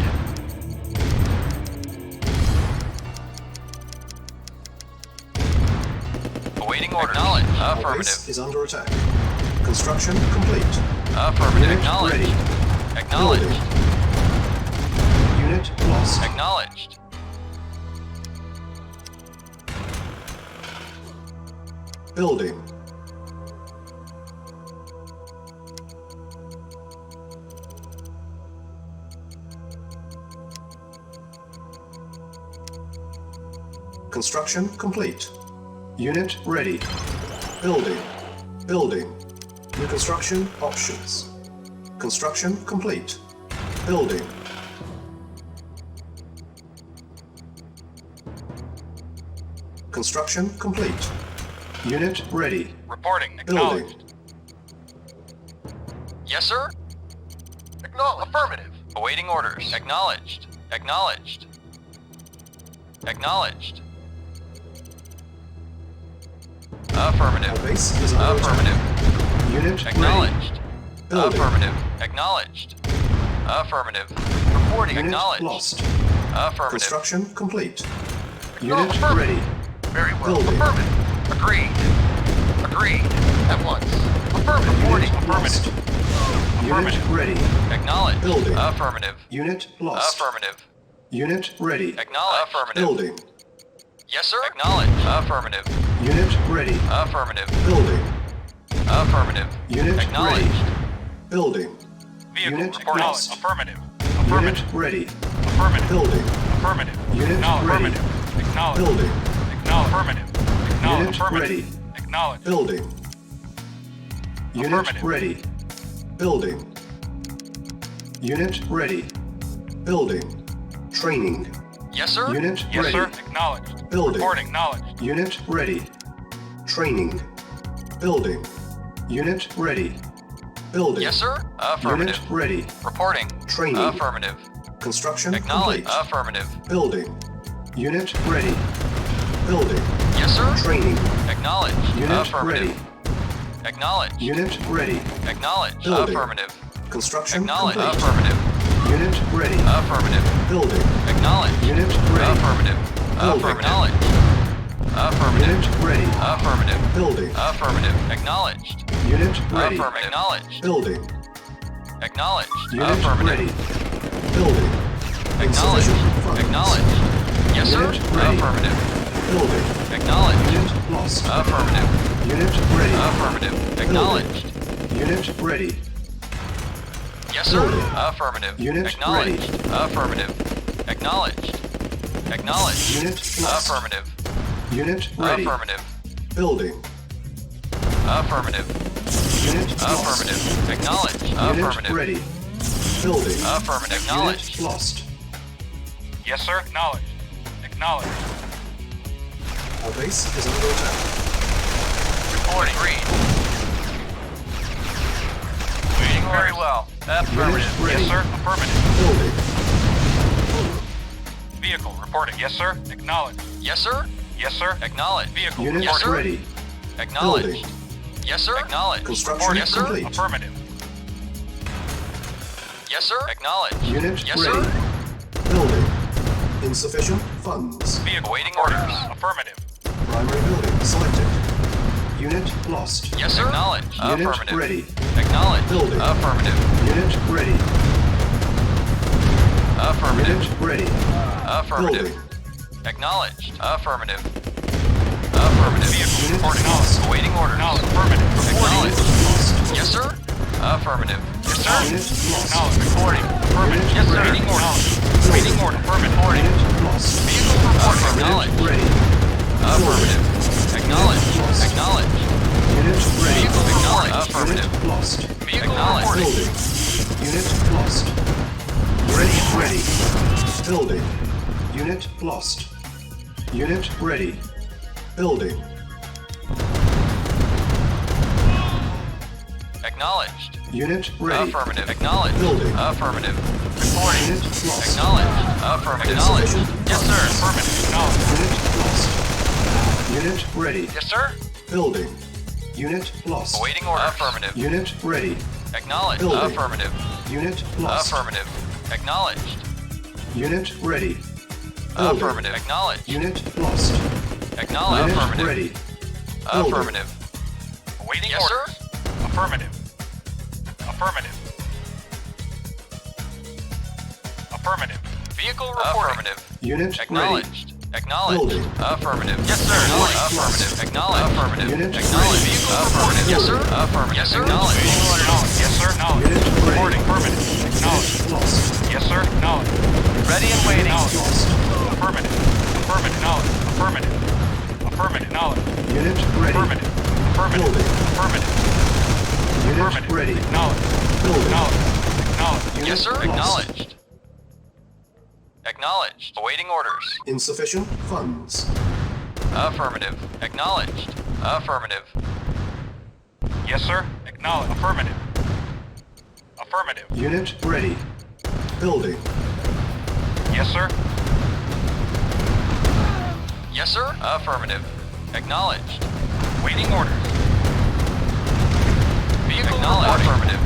Awaiting orders. Acknowledged.
Our
Affirmative.
base is under attack. Construction complete.
Affirmative.
Unit
Acknowledged.
ready.
Acknowledged.
Building. Unit lost.
Acknowledged.
Building. Construction complete. Unit ready. Building. Building. New construction options. Construction complete. Building. Construction complete. Unit ready.
Reporting.
Building.
Acknowledged.
Yes, sir.
Acknowledged. Affirmative.
Awaiting orders. Acknowledged. Acknowledged. Acknowledged. Affirmative.
Our base is under
Affirmative.
attack. Unit ready.
Acknowledged.
Building.
Affirmative. Acknowledged. Affirmative. Reporting.
Unit
Acknowledged.
lost.
Affirmative.
Construction complete.
No,
Unit
affirmative.
ready.
Very well.
Building.
Affirmative. Agreed. Agreed. At once. Affirmative. Reporting.
Unit lost. Unit ready.
Acknowledged.
Building.
Affirmative.
Unit lost.
Affirmative.
Unit ready.
Acknowledged. Affirmative.
Building.
Yes, sir. Acknowledged. Affirmative.
Unit ready.
Affirmative.
Building.
Affirmative.
Unit
Acknowledged.
ready. Building.
Vehicle
Unit
reporting.
lost.
Affirmative.
Unit
Affirmative.
ready.
Affirmative.
Building.
Affirmative.
Unit ready.
Affirmative. Acknowledged.
Building.
Acknowledged. Affirmative. Acknowledged.
Unit
Affirmative.
ready.
Acknowledged.
Building. Unit
Affirmative.
ready. Building. Unit ready. Building. Training.
Yes, sir.
Unit
Yes,
ready.
sir. Acknowledged.
Building.
Reporting. Acknowledged.
Unit ready. Training. Building. Unit ready. Building.
Yes, sir. Affirmative.
Unit ready.
Reporting.
Training.
Affirmative.
Construction
Acknowledged.
complete.
Affirmative.
Building. Unit ready. Building.
Yes, sir.
Training.
Acknowledged.
Unit
Affirmative.
ready.
Acknowledged.
Unit ready.
Acknowledged.
Building.
Affirmative.
Construction
Acknowledged.
complete.
Affirmative.
Unit ready.
Affirmative.
Building.
Acknowledged.
Unit ready.
Affirmative.
Building.
Acknowledged. Affirmative.
Unit ready.
Affirmative.
Building.
Affirmative. Acknowledged.
Unit ready.
Affirmative. Acknowledged.
Building.
Acknowledged.
Unit
Affirmative.
ready. Building.
Acknowledged.
Insufficient funds.
Acknowledged. Yes, sir.
Unit ready.
Affirmative.
Building.
Acknowledged.
Unit lost.
Affirmative.
Unit ready.
Affirmative. Acknowledged.
Unit ready.
Yes, sir.
Building.
Affirmative.
Unit
Acknowledged. Affirmative. Acknowledged. Acknowledged.
Unit lost.
Affirmative.
Unit ready.
Affirmative.
Building.
Affirmative.
Unit lost.
Affirmative. Acknowledged.
Unit
Affirmative.
ready. Building.
Affirmative. Acknowledged.
Unit lost.
Yes, sir. Acknowledged. Acknowledged.
Our base is under attack.
Reporting. Agreed. Waiting very well. Affirmative.
Unit ready.
Yes, sir. Affirmative.
Building.
Vehicle reporting. Yes, sir. Acknowledged.
Yes, sir.
Yes, sir.
Acknowledged.
Vehicle
Unit
Yes, sir.
ready.
Acknowledged. Yes, sir. Acknowledged.
Construction
Yes, sir.
complete.
Affirmative.
Yes, sir. Acknowledged.
Unit
Yes,
ready.
sir.
Building. Insufficient funds.
Vehicle
Awaiting orders.
Affirmative.
Primary building selected. Unit lost.
Yes, sir. Acknowledged.
Unit
Affirmative.
ready.
Acknowledged.
Building.
Affirmative.
Unit ready.
Affirmative.
Unit ready.
Affirmative.
Building.
Acknowledged. Affirmative. Affirmative.
Vehicle
Unit
reporting.
lost.
Awaiting orders.
Acknowledged. Affirmative.
Acknowledged.
Lost.
Yes, sir. Affirmative. Yes, sir.
Unit lost.
Acknowledged. Reporting. Affirmative.
Yes, sir.
ready.
Waiting orders.
Waiting order. Affirmative.
Unit lost.
Vehicle reporting.
Unit
Acknowledged.
ready.
Affirmative. Acknowledged.
Lost.
Acknowledged.
Unit ready.
Vehicle acknowledged.
Unit
Affirmative.
lost.
Vehicle reporting.
Building. Unit lost. Ready. Ready. Building. Unit lost. Unit ready. Building.
Acknowledged.
Unit ready.
Affirmative. Acknowledged.
Building.
Affirmative. Reporting.
Unit lost.
Acknowledged. Affirmative. Acknowledged.
Insufficient
Yes, sir.
Affirmative. Acknowledged.
Unit lost. Unit ready.
Yes, sir.
Building. Unit lost.
Awaiting order. Affirmative.
Unit ready.
Acknowledged.
Building.
Affirmative.
Unit lost.
Affirmative. Acknowledged.
Unit ready. Building.
Affirmative. Acknowledged.
Unit lost.
Acknowledged.
Unit
Affirmative.
ready. Building.
Affirmative.
Awaiting
Yes,
orders. Affirmative. Affirmative. Affirmative.
Vehicle reporting. Affirmative.
Unit ready.
Acknowledged. Acknowledged.
Building.
Affirmative. Yes, sir.
Acknowledged.
Affirmative. Acknowledged. Affirmative.
Unit
Acknowledged.
ready.
Vehicle reporting. Yes, sir.
Building.
Affirmative. Yes, sir.
Acknowledged.
Acknowledged.
Yes, sir. Acknowledged.
Unit ready.
Reporting. Affirmative. Acknowledged.
Unit lost.
Yes, sir. Acknowledged.
Ready and waiting.
Acknowledged.
Lost.
Affirmative. Affirmative. Acknowledged. Affirmative. Affirmative. Acknowledged.
Unit ready.
Affirmative. Affirmative.
Building.
Affirmative.
Unit
Affirmative.
ready.
Acknowledged.
Building.
Acknowledged. Acknowledged.
Unit
Yes, sir.
lost.
Acknowledged. Acknowledged. Awaiting orders.
Insufficient funds.
Affirmative. Acknowledged. Affirmative.
Yes, sir. Acknowledged. Affirmative. Affirmative.
Unit ready. Building.
Yes, sir.
Yes, sir. Affirmative. Acknowledged.
Waiting orders.
Vehicle acknowledged. Affirmative.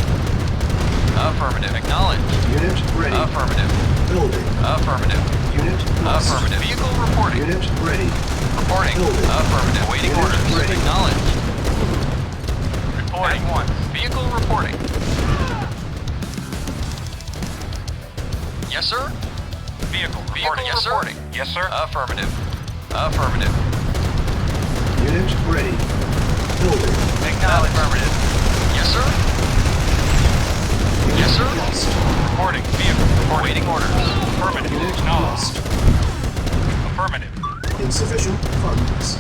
Affirmative. Acknowledged.
Unit ready.
Affirmative.
Building.
Affirmative.
Unit lost.
Affirmative. Vehicle reporting.
Unit ready.
Reporting.
Building.
Affirmative. Waiting
Unit
orders.
ready.
Acknowledged. Reporting. Vehicle reporting. Yes, sir.
Vehicle
Vehicle
reporting.
reporting.
Yes, sir.
Affirmative. Affirmative.
Unit ready. Building.
Acknowledged. Affirmative. Yes, sir. Yes, sir.
Lost.
Reporting. Vehicle reporting.
Awaiting orders.
Affirmative.
Unit
Acknowledged.
lost.
Affirmative.
Insufficient funds.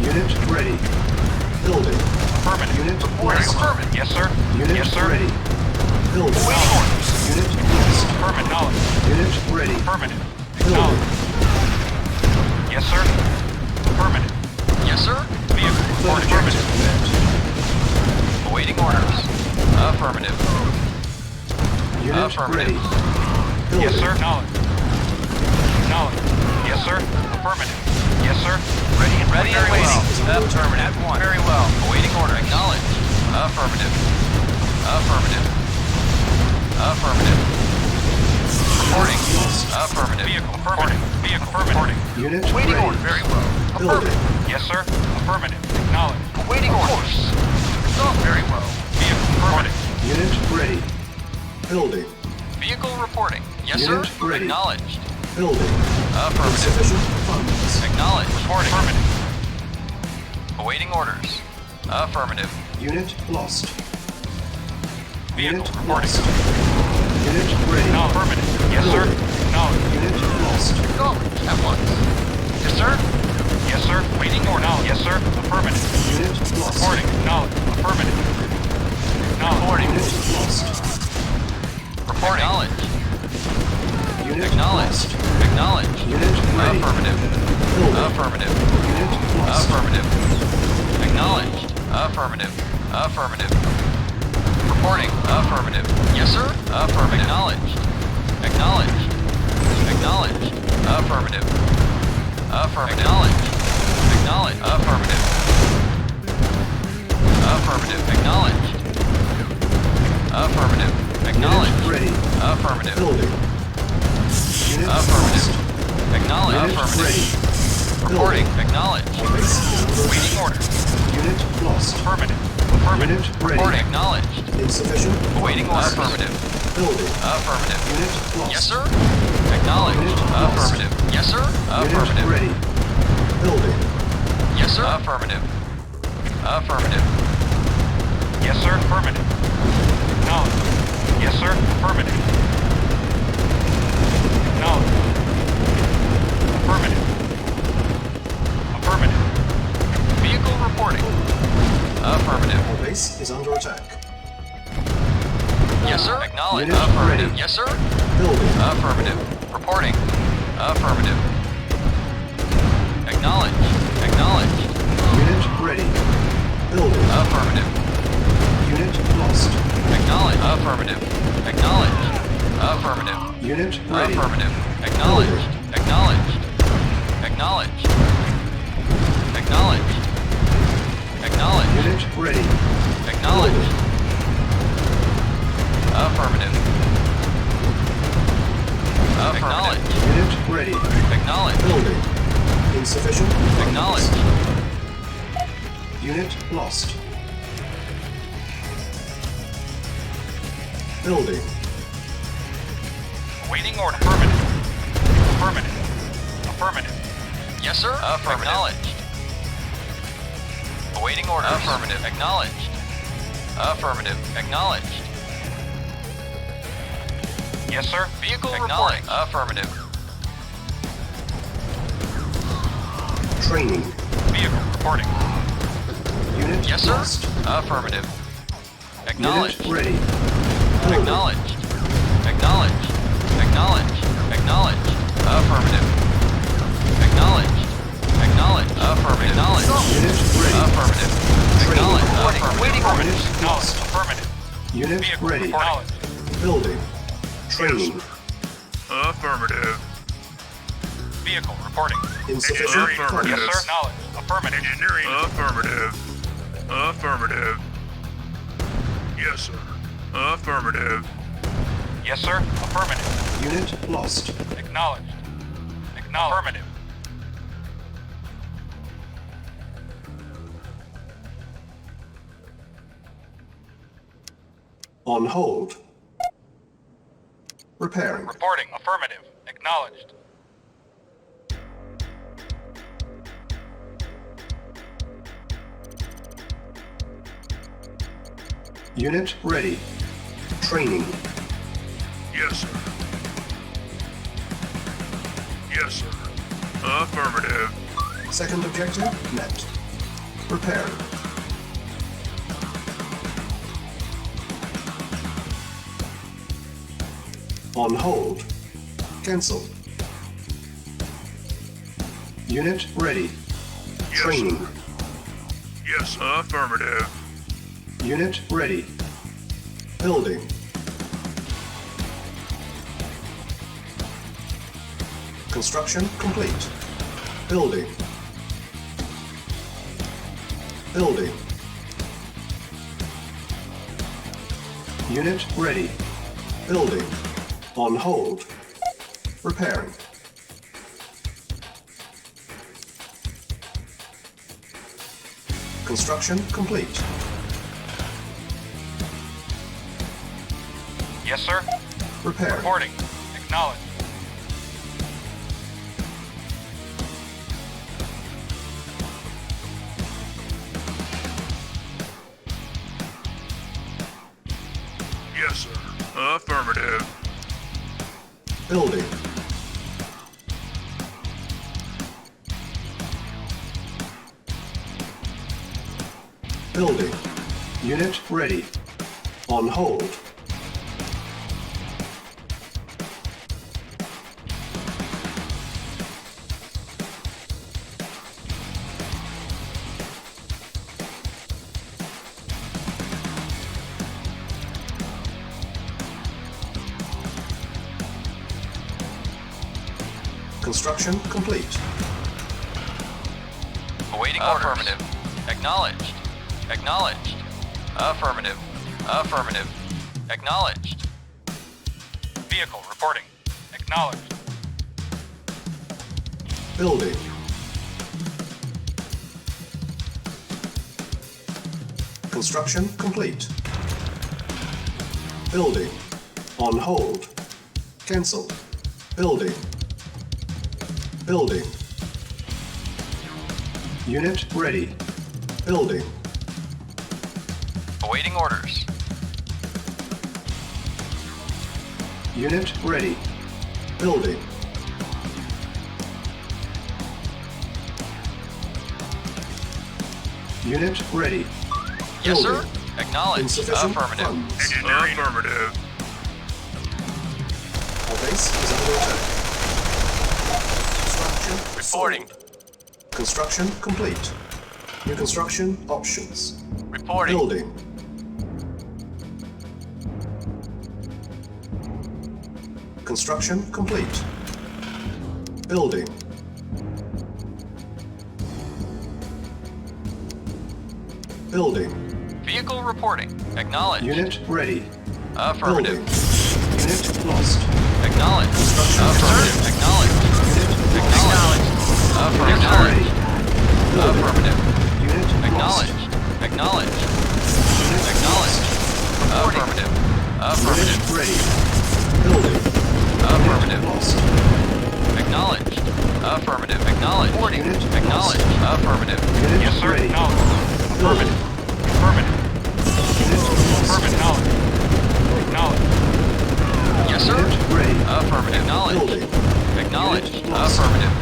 Unit ready. Building.
Affirmative.
Unit
Reporting.
lost.
Affirmative. Yes, sir.
Unit
Yes, sir.
ready. Building.
Awaiting orders.
Unit lost.
Affirmative. Knowledge.
Unit ready.
Affirmative.
Building.
Acknowledged. Yes, sir. Affirmative.
Yes, sir.
Vehicle reporting. Affirmative.
Awaiting orders. Affirmative.
Unit
Affirmative.
ready.
Yes,
Building.
sir. Knowledge. Knowledge. Yes, sir. Affirmative. Yes, sir.
Ready and
Ready and
waiting.
waiting.
Affirmative. At one. Very well. Awaiting order. Acknowledged. Affirmative. Affirmative. Affirmative. Reporting. Affirmative.
Vehicle affirmative. Vehicle affirmative.
Unit
Waiting
ready.
order. Very well.
Building.
Yes, sir. Affirmative. Acknowledged.
Awaiting orders. Very well.
Vehicle affirmative.
Unit ready. Building.
Vehicle reporting. Yes,
Unit
sir.
ready.
Acknowledged.
Building.
Affirmative.
Insufficient funds.
Acknowledged.
Reporting. Affirmative.
Awaiting orders. Affirmative.
Unit lost.
Vehicle
Unit
reporting.
lost. Unit ready.
No, affirmative. Yes, sir. Acknowledged.
Unit lost.
Acknowledged. At once. Yes, sir.
Yes, sir. Waiting order. Acknowledged. Yes, sir. Affirmative.
Unit lost.
Reporting. Acknowledged. Affirmative. Acknowledged.
Unit lost.
Reporting. Acknowledged.
Unit
Acknowledged.
lost.
Acknowledged.
Unit ready.
Affirmative.
Building.
Affirmative.
Unit lost.
Affirmative. Acknowledged. Affirmative. Affirmative. Reporting. Affirmative. Yes, sir. Affirmative. Acknowledged. Acknowledged. Acknowledged. Affirmative. Affirmative. Acknowledged. Acknowledged. Affirmative. Affirmative. Acknowledged. Affirmative. Acknowledged.
Unit ready.
Affirmative.
Building. Unit
Affirmative.
lost.
Acknowledged.
Unit
Affirmative.
ready.
Reporting. Acknowledged.
Base is under
Waiting
attack.
order.
Unit lost.
Affirmative. Affirmative.
Unit ready.
Reporting. Acknowledged.
Insufficient
Awaiting
funds.
affirmative.
Building.
Affirmative.
Unit lost.
Yes, sir. Acknowledged.
Unit lost.
Affirmative. Yes, sir. Affirmative.
Unit ready. Building.
Yes, sir. Affirmative. Affirmative.
Yes, sir. Affirmative. Acknowledged. Yes, sir. Affirmative. Acknowledged. Affirmative. Affirmative.
Vehicle reporting. Affirmative.
Our base is under attack.
Yes, sir. Acknowledged.
Unit
Affirmative.
ready.
Yes, sir.
Building.
Affirmative. Reporting. Affirmative. Acknowledged. Acknowledged.
Unit ready. Building.
Affirmative.
Unit lost.
Acknowledged. Affirmative. Acknowledged. Affirmative.
Unit ready.
Affirmative. Acknowledged. Acknowledged. Acknowledged. Acknowledged. Acknowledged.
Unit ready.
Acknowledged. Affirmative. Acknowledged.
Unit ready.
Acknowledged.
Building. Insufficient funds.
Acknowledged.
Unit lost. Building.
Awaiting order. Affirmative. Affirmative. Affirmative.
Yes, sir. Affirmative. Acknowledged. Awaiting order. Affirmative. Acknowledged. Affirmative. Acknowledged.
Yes, sir.
Vehicle reporting. Affirmative.
Training.
Vehicle reporting.
Unit
Yes, sir.
lost.
Affirmative. Acknowledged.
Unit ready. Building.
Acknowledged. Acknowledged. Acknowledged. Acknowledged. Affirmative. Acknowledged. Acknowledged. Affirmative. Acknowledged.
Unit ready.
Affirmative. Acknowledged. Affirmative.
Waiting orders.
Unit
Acknowledged.
lost.
Affirmative.
Unit
Vehicle
ready.
reporting. Acknowledged.
Building. Training.
Affirmative.
Vehicle reporting.
Insufficient
Yes,
funds.
sir. Acknowledged. Affirmative.
Engineering. Affirmative. Affirmative. Yes, sir. Affirmative.
Yes, sir. Affirmative.
Unit lost.
Acknowledged. Affirmative.
On hold. Repairing.
Reporting. Affirmative. Acknowledged.
Unit ready. Training.
Yes, sir. Yes, sir. Affirmative.
Second objective met. Repairing. On hold. Cancel. Unit ready.
Yes,
Training.
sir. Yes, affirmative.
Unit ready. Building. Construction complete. Building. Building. Unit ready. Building. On hold. Repairing. Construction complete.
Yes, sir.
Repair.
Reporting. Acknowledged.
Yes, sir. Affirmative.
Building. Building. Unit ready. On hold. Construction complete.
Awaiting orders. Affirmative. Acknowledged. Acknowledged. Affirmative. Affirmative. Acknowledged.
Vehicle reporting. Acknowledged.
Building. Construction complete. Building. On hold. Cancel. Building. Building. Unit ready. Building.
Awaiting orders.
Unit ready. Building. Unit ready.
Yes,
Building.
sir. Acknowledged.
Insufficient
Affirmative.
funds.
Engineering. Affirmative.
Our base is under attack. Construction
Reporting.
sold. Construction complete. New construction options.
Reporting.
Building. Construction complete. Building. Building.
Vehicle reporting. Acknowledged.
Unit ready.
Affirmative.
Building. Unit lost.
Acknowledged.
Construction
Affirmative. Acknowledged. Acknowledged. Affirmative. Affirmative.
Unit
Acknowledged. Acknowledged. Acknowledged. Affirmative. Affirmative.
Unit ready. Building.
Affirmative.
Lost.
Acknowledged. Affirmative. Acknowledged.
Unit
Acknowledged. Affirmative.
Unit
Yes, sir.
ready.
Acknowledged.
Building.
Affirmative.
Unit lost.
Affirmative. Acknowledged. Acknowledged.
Yes, sir.
Unit ready.
Affirmative. Acknowledged.
Building.
Acknowledged.
Unit lost.
Affirmative.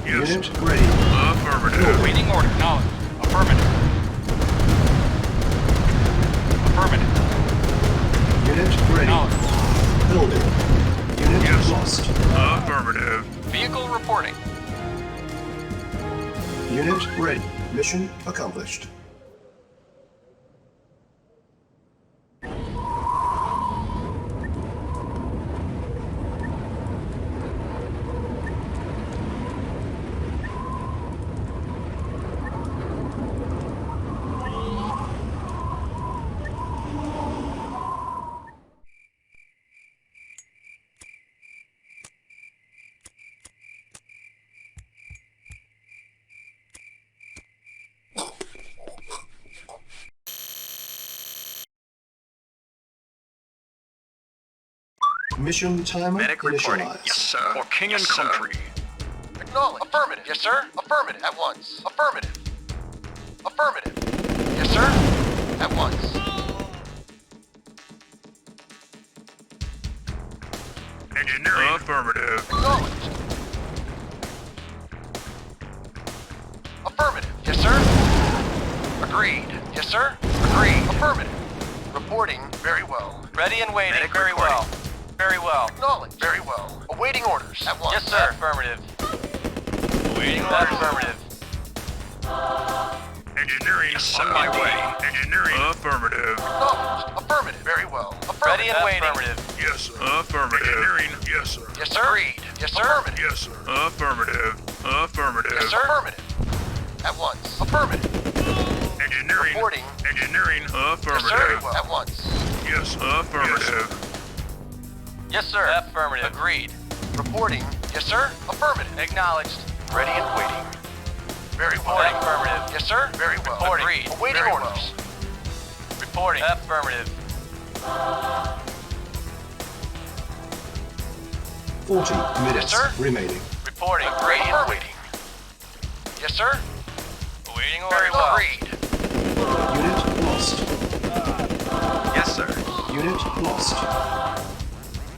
Yes,
Unit
sir.
ready.
Affirmative.
Waiting order. Acknowledged. Affirmative. Affirmative.
Unit ready.
Acknowledged.
Building. Unit
Yes.
lost.
Affirmative.
Vehicle reporting.
Unit ready. Mission accomplished. Mission timer
Medic reporting.
initialized.
Yes, sir. For king and country.
Acknowledge. Affirmative. Yes, sir. Affirmative. At once. Affirmative. Affirmative. Yes, sir. At once.
Engineering. Affirmative.
Acknowledged. Affirmative. Yes, sir. Agreed. Yes, sir. Agreed. Affirmative. Reporting. Very well.
Ready and waiting.
Medic
Very
reporting.
well. Very well.
Acknowledged. Very well. Awaiting orders. At once.
Yes, sir. Affirmative. Awaiting orders. Affirmative.
Engineering.
Yes, on my way.
Engineering. Affirmative.
Acknowledged. Affirmative. Very well. Affirmative.
Ready and waiting.
Affirmative.
Yes, sir. Affirmative. Engineering. Yes, sir.
Yes, sir. Agreed. Yes, sir. Affirmative.
Yes, sir. Affirmative. Affirmative.
Yes, sir. Affirmative. At once. Affirmative.
Engineering.
Reporting.
Engineering.
Yes, sir.
Affirmative.
At once.
Yes, affirmative.
Yes, sir. Affirmative. Agreed.
Reporting. Yes, sir. Affirmative.
Acknowledged.
Ready and waiting. Very well.
Reporting. Affirmative.
Yes, sir. Very well.
Reporting. Agreed.
Awaiting
Very
orders.
Reporting. Affirmative.
40 minutes
sir.
remaining.
Reporting.
Ready and
Agreed.
waiting. Yes, sir.
Awaiting
Very
orders.
well. Agreed.
Unit lost.
Yes, sir.
Unit lost.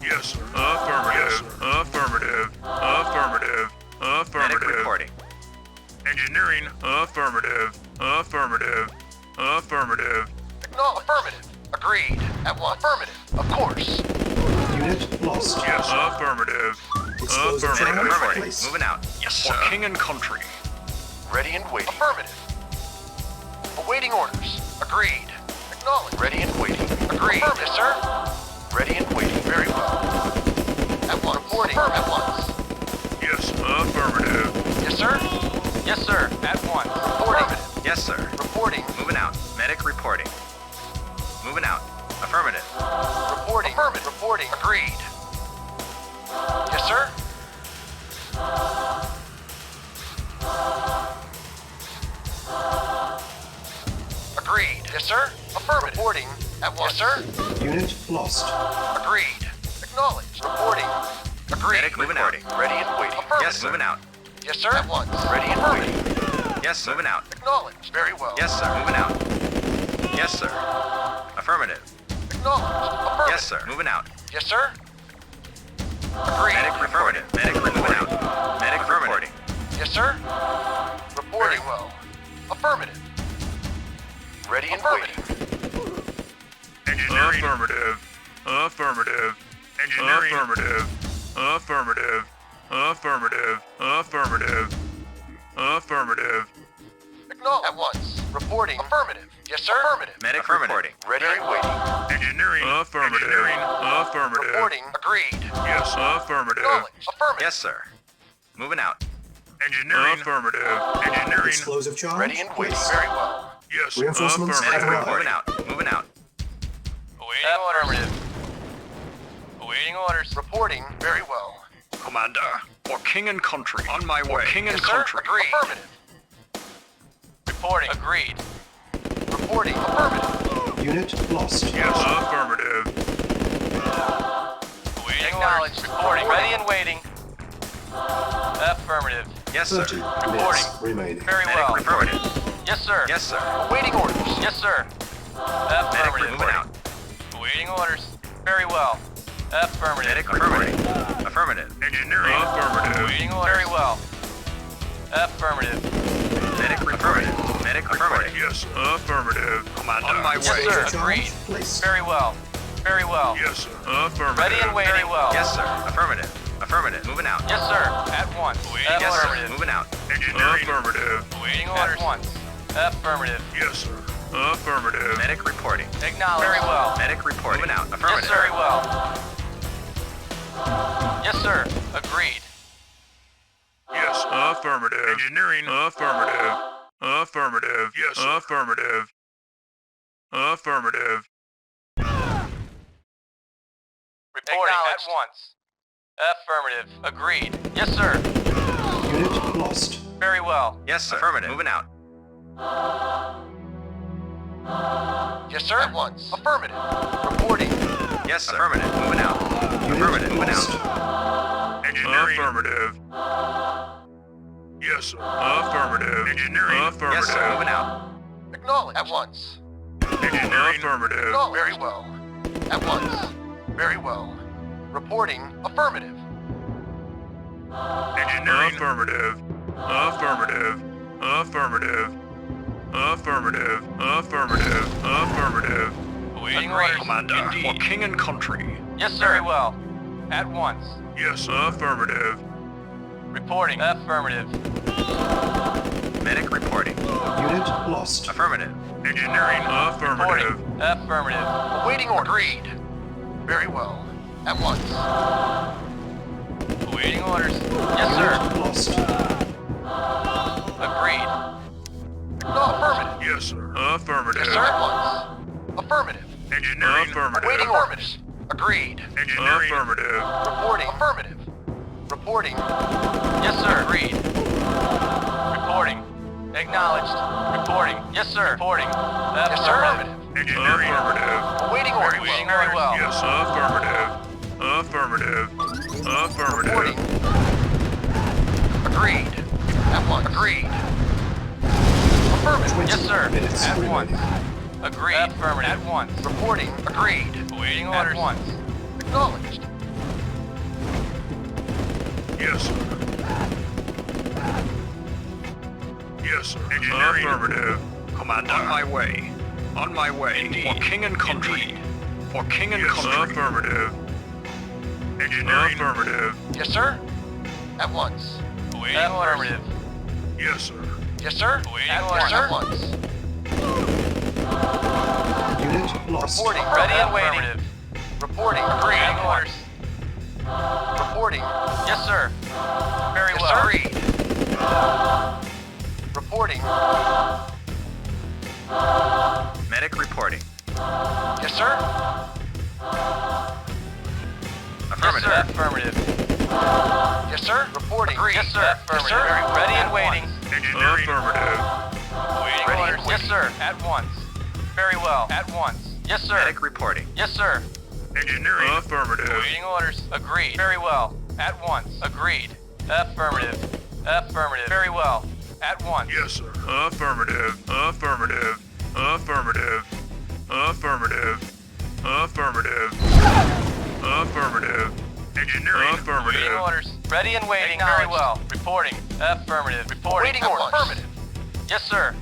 Yes, sir. Affirmative. Affirmative. Affirmative. Affirmative.
Medic reporting.
Engineering. Affirmative. Affirmative. Affirmative.
Affirmative. Agreed. At once. Affirmative. Of course.
Unit lost.
Yes, affirmative.
Explosive
Affirmative.
charge placed.
Moving out.
Yes, sir. For king and country.
Ready and waiting. Affirmative. Awaiting orders. Agreed. Acknowledged. Ready and waiting. Agreed. Yes, sir. Ready and waiting. Very well. At once. Reporting. At once.
Yes, affirmative.
Yes, sir.
Yes, sir. At once.
Reporting.
Yes, sir.
Reporting.
Moving out. Medic reporting. Moving out. Affirmative.
Reporting. Affirmative. Reporting. Agreed. Yes, sir. Agreed. Yes, sir. Affirmative. Reporting. At once. Yes, sir.
Unit lost.
Agreed. Acknowledged. Reporting. Agreed.
Medic moving out.
Ready and waiting. Affirmative.
Yes, moving out.
Yes, sir. At once. Ready and waiting.
Yes, moving out.
Acknowledged. Very well.
Yes, sir. Moving out. Yes, sir. Affirmative.
Acknowledged. Affirmative.
Yes, sir. Moving out.
Yes, sir. Agreed.
Medic reporting. Medic moving out. Medic reporting.
Yes, sir. Reporting. Very well. Affirmative. Ready and waiting.
Engineering. Affirmative. Affirmative. Engineering. Affirmative. Affirmative. Affirmative. Affirmative. Affirmative.
Acknowledged. At once. Reporting. Affirmative. Yes, sir. Affirmative.
Medic reporting.
Ready and waiting.
Engineering. Affirmative. Engineering. Affirmative.
Reporting. Agreed.
Yes, affirmative.
Acknowledged. Affirmative.
Yes, sir. Moving out.
Engineering. Affirmative. Engineering.
Explosive charge
Ready and waiting.
placed.
Very well.
Yes,
Reinforcements have
affirmative.
arrived.
Moving out. Moving out. Awaiting orders. Affirmative. Awaiting orders.
Reporting. Very well.
Commander. For king and country. On my way. King and
Yes, sir.
country.
Agreed. Affirmative.
Reporting. Agreed.
Reporting. Affirmative.
Unit lost.
Yes, affirmative.
Awaiting acknowledged. Reporting. Ready and waiting. Affirmative. Yes, sir.
30
Reporting.
minutes remaining.
Very well. Affirmative. Yes, sir. Yes, sir.
Awaiting orders.
Yes, sir. Affirmative. Moving out. Awaiting orders. Very well. Affirmative. Medic reporting. Affirmative.
Engineering. Affirmative.
Awaiting orders. Very well. Affirmative. Medic reporting. Medic reporting.
Yes, affirmative.
Commander. On my
Yes,
way.
sir.
Charge
Agreed.
placed.
Very well. Very well.
Yes, sir. Affirmative.
Ready and waiting. Very well. Yes, sir. Affirmative. Affirmative. Moving out. Yes, sir. At once. Awaiting yes, affirmative. Sir. Moving out.
Engineering. Affirmative.
Awaiting orders. At once. Affirmative.
Yes, sir. Affirmative.
Medic reporting. Acknowledged. Very well. Medic reporting. Moving out. Affirmative. Yes, sir. Very well. Yes, sir. Agreed.
Yes, affirmative. Engineering. Affirmative. Affirmative. Yes, sir. Affirmative. Affirmative.
Reporting at once. Affirmative. Agreed. Yes, sir.
Unit lost.
Very well. Yes, sir. Affirmative. Moving out.
Yes, sir. At once. Affirmative. Reporting.
Yes, sir. Affirmative. Moving out.
Unit
Affirmative. Moving
lost.
out. Engineering. Affirmative. Yes, sir. Affirmative. Engineering. Affirmative. Yes, sir. Moving out.
Acknowledge. At once.
Engineering. Affirmative.
Acknowledge. Very well. At once. Very well. Reporting. Affirmative.
Engineering. Affirmative. Affirmative. Affirmative. Affirmative. Affirmative. Affirmative.
Awaiting
Agreed,
orders.
Commander. Indeed. For king and country.
Yes, sir. Very well. At once.
Yes, sir. Affirmative.
Reporting. Affirmative.
Medic reporting.
Unit lost.
Affirmative. Engineering. Affirmative.
Reporting. Affirmative.
Awaiting orders. Agreed. Very well. At once.
Awaiting orders. Yes, sir.
Unit lost.
Agreed.
No, affirmative.
Yes, sir. Affirmative.
Yes, sir. At once. Affirmative.
Engineering. Affirmative.
Awaiting orders. Agreed.
Engineering. Affirmative.
Reporting. Affirmative. Reporting.
Yes, sir. Agreed. Reporting. Acknowledged. Reporting. Yes, sir. Reporting.
Yes, sir.
Affirmative.
Engineering. Affirmative.
Awaiting orders.
Awaiting very well.
Yes, affirmative. Affirmative. Affirmative.
Reporting. Agreed. At once. Agreed. Affirmative.
Yes, sir.
Minutes
At once.
remaining.
Agreed. Affirmative. At once.
Reporting. Agreed.
Awaiting orders. At once.
Acknowledged.
Yes, sir. Yes, sir. Engineering. Affirmative. Commander. On my way. On my way. Indeed. For king and country. Indeed. For king and country. Affirmative. Engineering. Affirmative.
Yes, sir. At once.
Awaiting affirmative.
Yes, sir.
Yes, sir.
Awaiting
At
orders.
At once.
Unit lost.
Reporting.
Ready and
Affirmative.
waiting.
Reporting.
Awaiting
Agreed.
orders.
Reporting.
Yes, sir. Very
Yes,
well.
sir. Agreed. Reporting.
Medic reporting.
Yes, sir.
Affirmative.
Yes, sir. Affirmative.
Yes, sir. Reporting.
Agreed. Yes, sir.
Yes,
Affirmative.
sir.
Very well. Ready and waiting.
Engineering. Affirmative.
Awaiting
Ready
orders.
and
Yes,
waiting.
sir. At once. Very well. At once. Yes, sir.
Medic reporting.
Yes, sir.
Engineering. Affirmative.
Awaiting orders. Agreed. Very well. At once. Agreed. Affirmative. Affirmative. Very well. At once.
Yes, sir. Affirmative. Affirmative. Affirmative. Affirmative. Affirmative. Affirmative. Engineering.
Awaiting
Affirmative.
orders. Ready and waiting. Very well. Reporting. Affirmative. Reporting.
Awaiting
At
orders.
once.
Affirmative.
Yes, sir.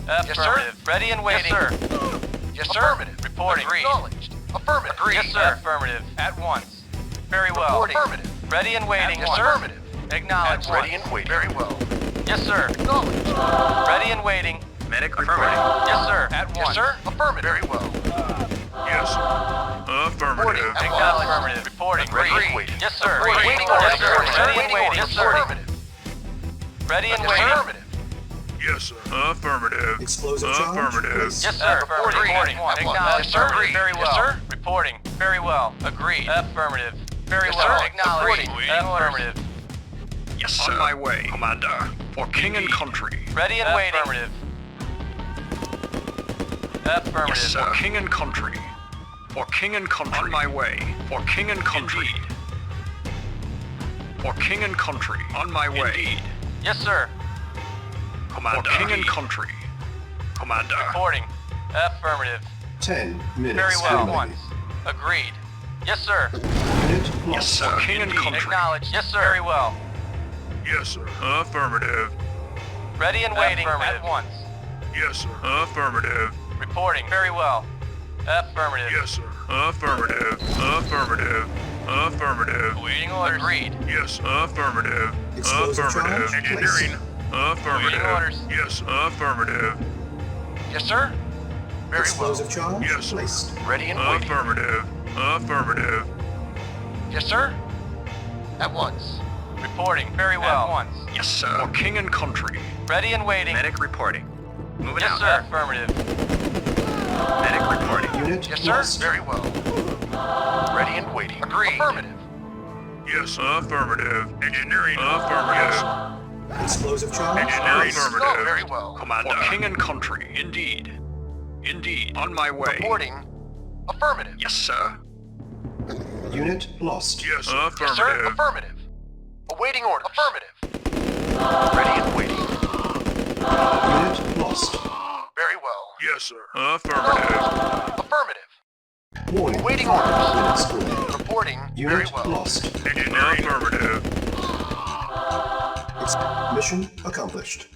Yes, sir.
Affirmative. Ready and waiting.
Yes, sir. Yes, sir. Affirmative.
Reporting.
Agreed. Acknowledged. Affirmative. Agreed.
Yes, sir. Affirmative. At once. Very well.
Reporting. Affirmative.
Ready and waiting.
Yes, sir. Affirmative.
Acknowledged.
Ready and waiting. Very well.
Yes, sir.
Acknowledged.
Ready and waiting.
Medic reporting.
Yes, sir. At once.
Yes, sir. Affirmative. Very well.
Yes, sir. Affirmative.
Reporting.
Acknowledged. Affirmative. Reporting.
Ready and
Ready.
waiting.
Yes, sir.
Waiting.
Waiting.
Yes,
Yes,
sir.
sir. Ready and
Waiting
waiting.
orders.
Yes, sir.
Affirmative.
Ready and
Yes,
waiting.
sir. Affirmative.
Yes, sir. Affirmative.
Explosive charge.
Affirmative.
Placed.
Yes, sir.
Reporting.
Reporting.
At once.
Acknowledged.
Yes, sir.
Affirmative. Very
Yes,
well.
sir.
Reporting. Very well. Agreed. Affirmative. Very
Yes,
well.
sir.
Acknowledged.
Reporting.
Affirmative.
Yes, sir. On my way, Commander. For king and country.
Ready and waiting. Affirmative. Affirmative.
Yes, sir. For king and country. For king and country. On my way. For king and country. Indeed. For king and country. On my way. Indeed.
Yes, sir.
Commander. For king and country. Commander.
Reporting. Affirmative.
10 minutes
Very well.
remaining.
Once. Agreed. Yes, sir.
Unit
Yes,
lost.
sir. For king and country.
Acknowledged. Yes, sir. Very well.
Yes, sir. Affirmative.
Ready and waiting. At once.
Yes, sir. Affirmative.
Reporting. Very well. Affirmative.
Yes, sir. Affirmative. Affirmative. Affirmative.
Awaiting orders. Agreed.
Yes, affirmative.
Explosive
Affirmative.
charge
Engineering. Affirmative.
Awaiting orders.
Yes, affirmative.
Yes, sir. Very
Explosive charge
Yes, sir.
placed.
well. Ready and waiting.
Affirmative. Affirmative.
Yes, sir. At once.
Reporting. Very well. At once.
Yes, sir. For king and country.
Ready and waiting.
Medic reporting. Moving
Yes,
out.
sir. Affirmative.
Medic reporting.
Unit
Yes, sir.
lost.
Very well. Ready and waiting. Agreed. Affirmative.
Yes, affirmative. Engineering. Affirmative.
Explosive charge
Engineering.
placed.
Affirmative.
Oh, very well.
Commander. For king and country. Indeed. Indeed. On my way.
Reporting. Affirmative.
Yes, sir.
Unit lost.
Yes, sir. Yes, sir. Affirmative. Awaiting orders. Affirmative. Ready and waiting.
Unit lost.
Very well.
Yes, sir. Affirmative.
Affirmative.
Warning.
Awaiting orders.
Minutes away.
Reporting. Very
Unit
well.
lost.
Affirmative.
Mission accomplished.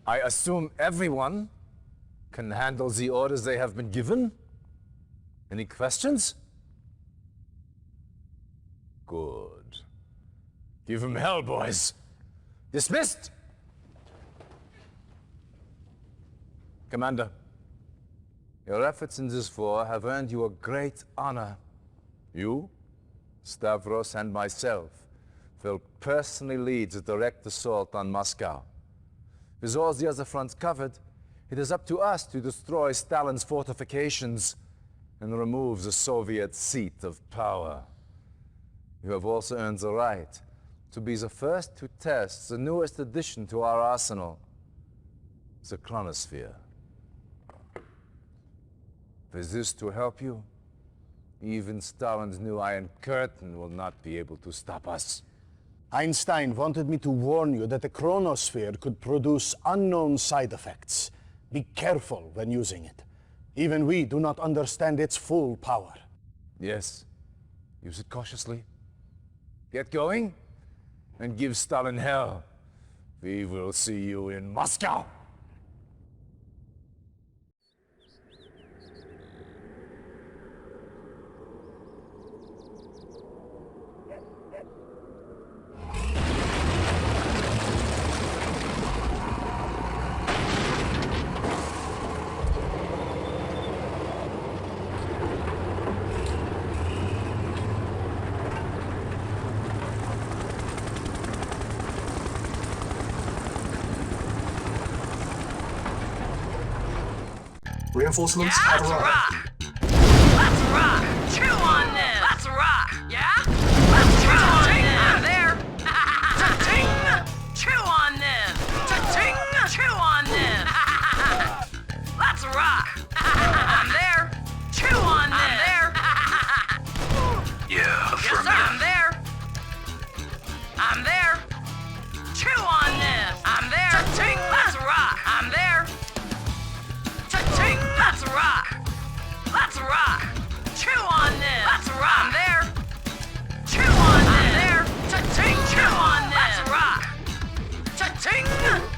I assume everyone can handle the orders they have been given? Any questions? Good. Give him hell, boys. Dismissed! Commander, your efforts in this war have earned you a great honor. You, Stavros, and myself will personally lead the direct assault on Moscow. With all the other fronts covered, it is up to us to destroy Stalin's fortifications and remove the Soviet seat of power. You have also earned the right to be the first to test the newest addition to our arsenal, the Chronosphere. With this to help you, even Stalin's new Iron Curtain will not be able to stop us.
Einstein wanted me to warn you that the Chronosphere could produce unknown side effects. Be careful when using it. Even we do not understand its full power.
Yes. Use it cautiously. Get going, and give Stalin hell. We will see you in Moscow!
Reinforcements have arrived.
Let's rock! Chew on this! Let's rock! Yeah? Let's chew on this! I'm there! Ta-ting! Chew on this! Ta-ting! Chew on this! Let's rock! I'm there! Chew on this! I'm there!
Yeah,
Yes, sir, I'm there! I'm there! Chew on this! I'm there! Ta-ting! Let's rock! I'm there! Ta-ting! Let's rock! Let's rock! Chew on this! Let's rock! I'm there! Chew on this! I'm there! Ta-ting! Chew on this! Let's rock! Ta-ting!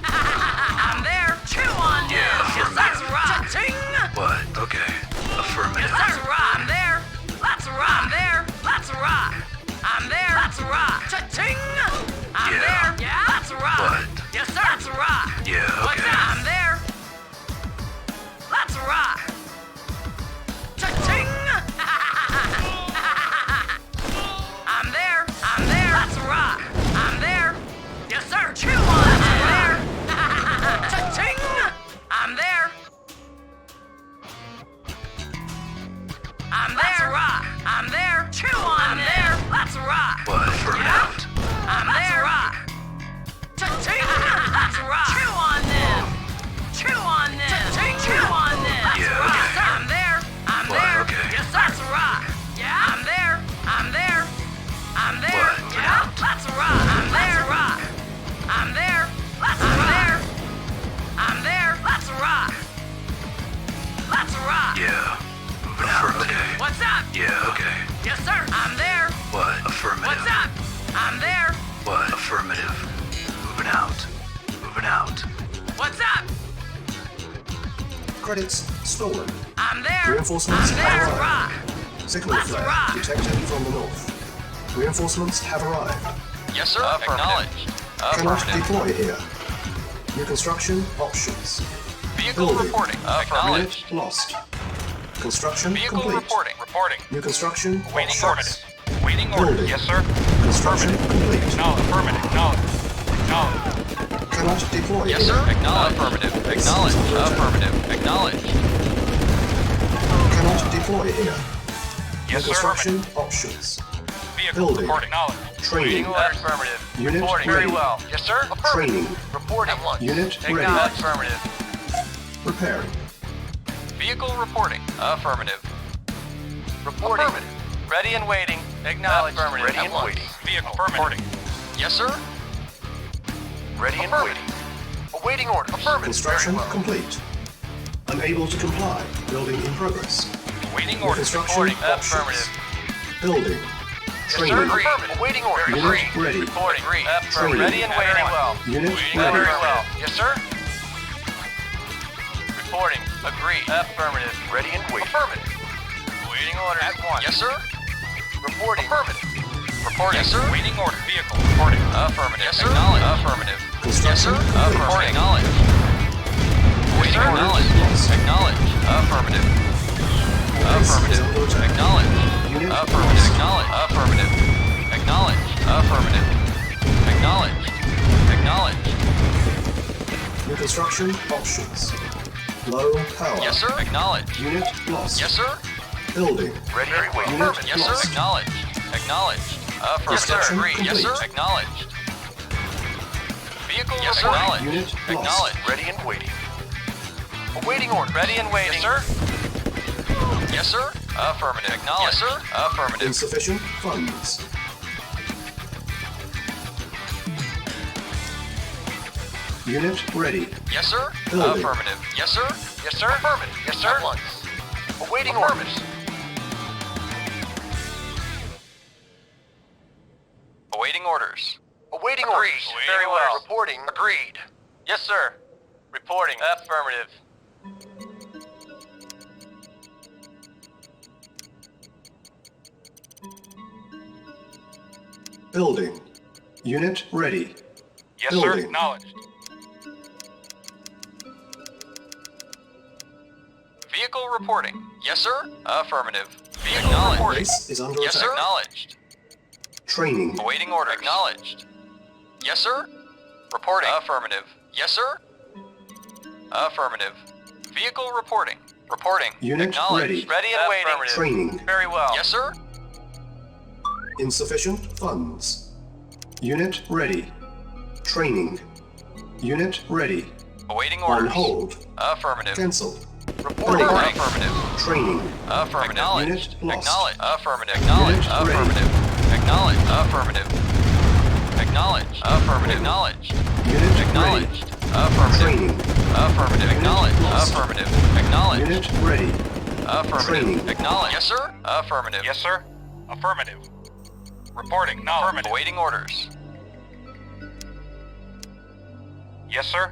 I'm there! Chew on this! Yes, let's rock! Ta-ting!
What? Okay. Affirmative.
Yes, let's rock! I'm there! Let's rock! I'm there! Let's rock! I'm there! Let's rock! Ta-ting! I'm there! Yeah! Let's rock!
What?
Yes, sir! Let's rock!
Yeah,
What's
okay.
that? I'm there! Let's rock! Ta-ting! I'm there! I'm there! Let's rock! I'm there! Yes, sir! Chew on it! I'm there! Ta-ting! I'm there! I'm there! Let's rock! I'm there! Chew on it! I'm there! Let's rock!
What? Affirmative.
I'm there! Rock! Ta-ting! Let's rock! Chew on this! Chew on this! Ta-ting! Chew on this! Let's
Yeah,
rock!
okay.
Yes, sir! I'm there! I'm
What?
there!
Okay.
Yes, sir! Let's rock! Yeah! I'm there! I'm there! I'm there!
What?
Yeah! Let's rock! I'm there! Rock! I'm there! Let's rock! There! I'm there! Let's rock! Let's rock!
Yeah. Moving out. Okay.
What's up?
Yeah, okay.
Yes, sir! I'm there!
What? Affirmative.
What's up? I'm there!
What? Affirmative. Moving out. Moving out.
What's up?
Credits stolen.
I'm there!
Reinforcements
I'm
have
there!
arrived.
Rock!
Signal
Let's
flare
rock.
detected from the north. Reinforcements have arrived.
Yes, sir. Acknowledged.
Cannot
Affirmative.
deploy here. New construction options.
Vehicle
Building.
reporting. Acknowledged.
Unit lost. Construction
Vehicle
complete.
reporting. Reporting.
New construction
Waiting
options.
orders. Waiting orders.
Building.
Yes, sir.
Construction complete.
Acknowledge. Affirmative. Acknowledge. Acknowledge.
Cannot deploy
Yes,
here.
sir. Acknowledged. Affirmative. Acknowledged. Affirmative. Acknowledged.
Cannot deploy here.
Yes, sir.
Construction options.
Vehicle
Building.
reporting. Knowledge.
Training.
Affirmative.
Unit
Reporting.
ready.
Very well.
Yes, sir.
Training.
Reporting. At once.
Unit ready.
Acknowledge. Affirmative.
Preparing.
Vehicle reporting. Affirmative. Reporting. Affirmative. Ready and waiting. Acknowledge. Affirmative.
Ready and
At once.
waiting.
Vehicle reporting.
Yes, sir.
Ready and waiting. Awaiting orders. Affirmative.
Construction
Very well.
complete. Unable to comply. Building in progress.
Waiting
New
orders.
construction
Reporting.
options.
Affirmative.
Building.
Yes, sir.
Training.
Affirmative. Awaiting orders.
Unit
Agreed.
ready.
Reporting.
Agreed.
Affirmative.
Training.
Ready and waiting.
Very well.
Unit
Very
ready.
well.
Yes, sir.
Reporting. Agreed. Affirmative.
Ready and waiting. Affirmative.
Waiting orders.
At once.
Yes, sir.
Reporting. Affirmative.
Reporting. Yes, sir.
Waiting order. Vehicle reporting.
Affirmative.
Yes, sir.
Acknowledge. Affirmative. Yes,
Construction
sir.
complete.
Affirmative. Acknowledge. Waiting
sir.
acknowledge. Acknowledge. Affirmative.
Base is
Affirmative.
under attack.
Acknowledge.
Unit
Affirmative.
lost.
Acknowledge. Affirmative. Acknowledge. Affirmative. Acknowledge. Acknowledge.
New construction options. Low power.
Yes, sir. Acknowledge.
Unit lost.
Yes, sir.
Building.
Ready and waiting.
Unit
Yes, sir.
lost.
Acknowledge. Acknowledge. Affirmative.
Construction
Agreed. Yes, sir.
complete.
Acknowledged.
Vehicle
Yes,
reporting.
acknowledge.
Unit lost.
Acknowledge.
Ready and waiting. Awaiting orders.
Ready and waiting.
Yes, sir.
Yes, sir. Affirmative. Acknowledge. Yes, sir. Affirmative.
Insufficient funds. Unit ready.
Yes, sir.
Building.
Affirmative. Yes, sir.
Yes, sir. Affirmative. Yes, sir. At once. Awaiting orders.
Awaiting orders.
Awaiting
Agreed.
orders.
Very well.
Reporting. Agreed.
Yes, sir. Reporting. Affirmative.
Building. Unit ready.
Yes, sir.
Building.
Acknowledged.
Vehicle reporting. Yes, sir. Affirmative. Vehicle reporting.
Base is under
Yes,
attack.
sir. Acknowledged.
Training.
Awaiting orders. Acknowledged. Yes, sir. Reporting. Affirmative. Yes, sir. Affirmative. Vehicle reporting. Reporting.
Unit
Acknowledged.
ready.
Ready and waiting.
Affirmative. Training.
Very well. Yes, sir.
Insufficient funds. Unit ready. Training. Unit ready.
Awaiting
On
orders.
hold.
Affirmative.
Cancel.
Reporting.
Building.
Affirmative.
Training.
Affirmative. Acknowledged.
Unit lost.
Acknowledge. Affirmative. Acknowledge.
Unit ready.
Affirmative. Acknowledge. Affirmative. Acknowledge. Affirmative. Acknowledged.
Unit
Acknowledged.
ready.
Affirmative.
Training.
Affirmative.
Unit
Acknowledge.
lost.
Affirmative. Acknowledge.
Unit ready.
Affirmative.
Training.
Acknowledge. Yes, sir. Affirmative.
Yes, sir. Affirmative. Reporting. Affirmative.
Awaiting orders.
Yes, sir.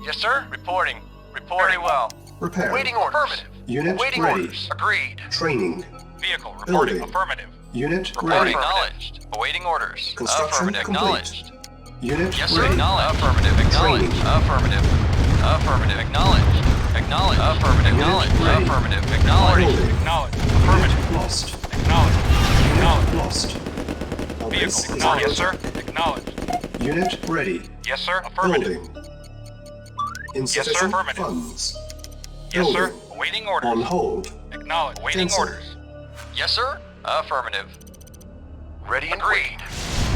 Yes, sir. Reporting. Reporting. Very well.
Repair.
Awaiting orders.
Affirmative.
Unit
Awaiting
ready.
orders. Agreed.
Training.
Vehicle reporting.
Building.
Affirmative.
Unit
Reporting.
ready.
Acknowledged. Awaiting orders.
Construction
Affirmative.
complete.
Acknowledged.
Unit
Yes, sir.
ready.
Acknowledged. Affirmative. Acknowledged.
Training.
Affirmative. Affirmative. Acknowledged. Acknowledged. Affirmative.
Unit
Acknowledged.
ready.
Affirmative. Acknowledged.
Building.
Acknowledged. Affirmative.
Unit lost.
Acknowledged.
Unit
Acknowledged.
lost. Our base
Vehicle.
is
Acknowledged.
under
Yes, sir.
attack.
Acknowledged.
Unit ready.
Yes, sir. Affirmative.
Building. Insufficient
Affirmative.
funds.
Yes, sir.
Building.
Awaiting orders.
On hold.
Acknowledged. Awaiting
Cancel.
orders.
Yes, sir. Affirmative.
Ready and
Agreed.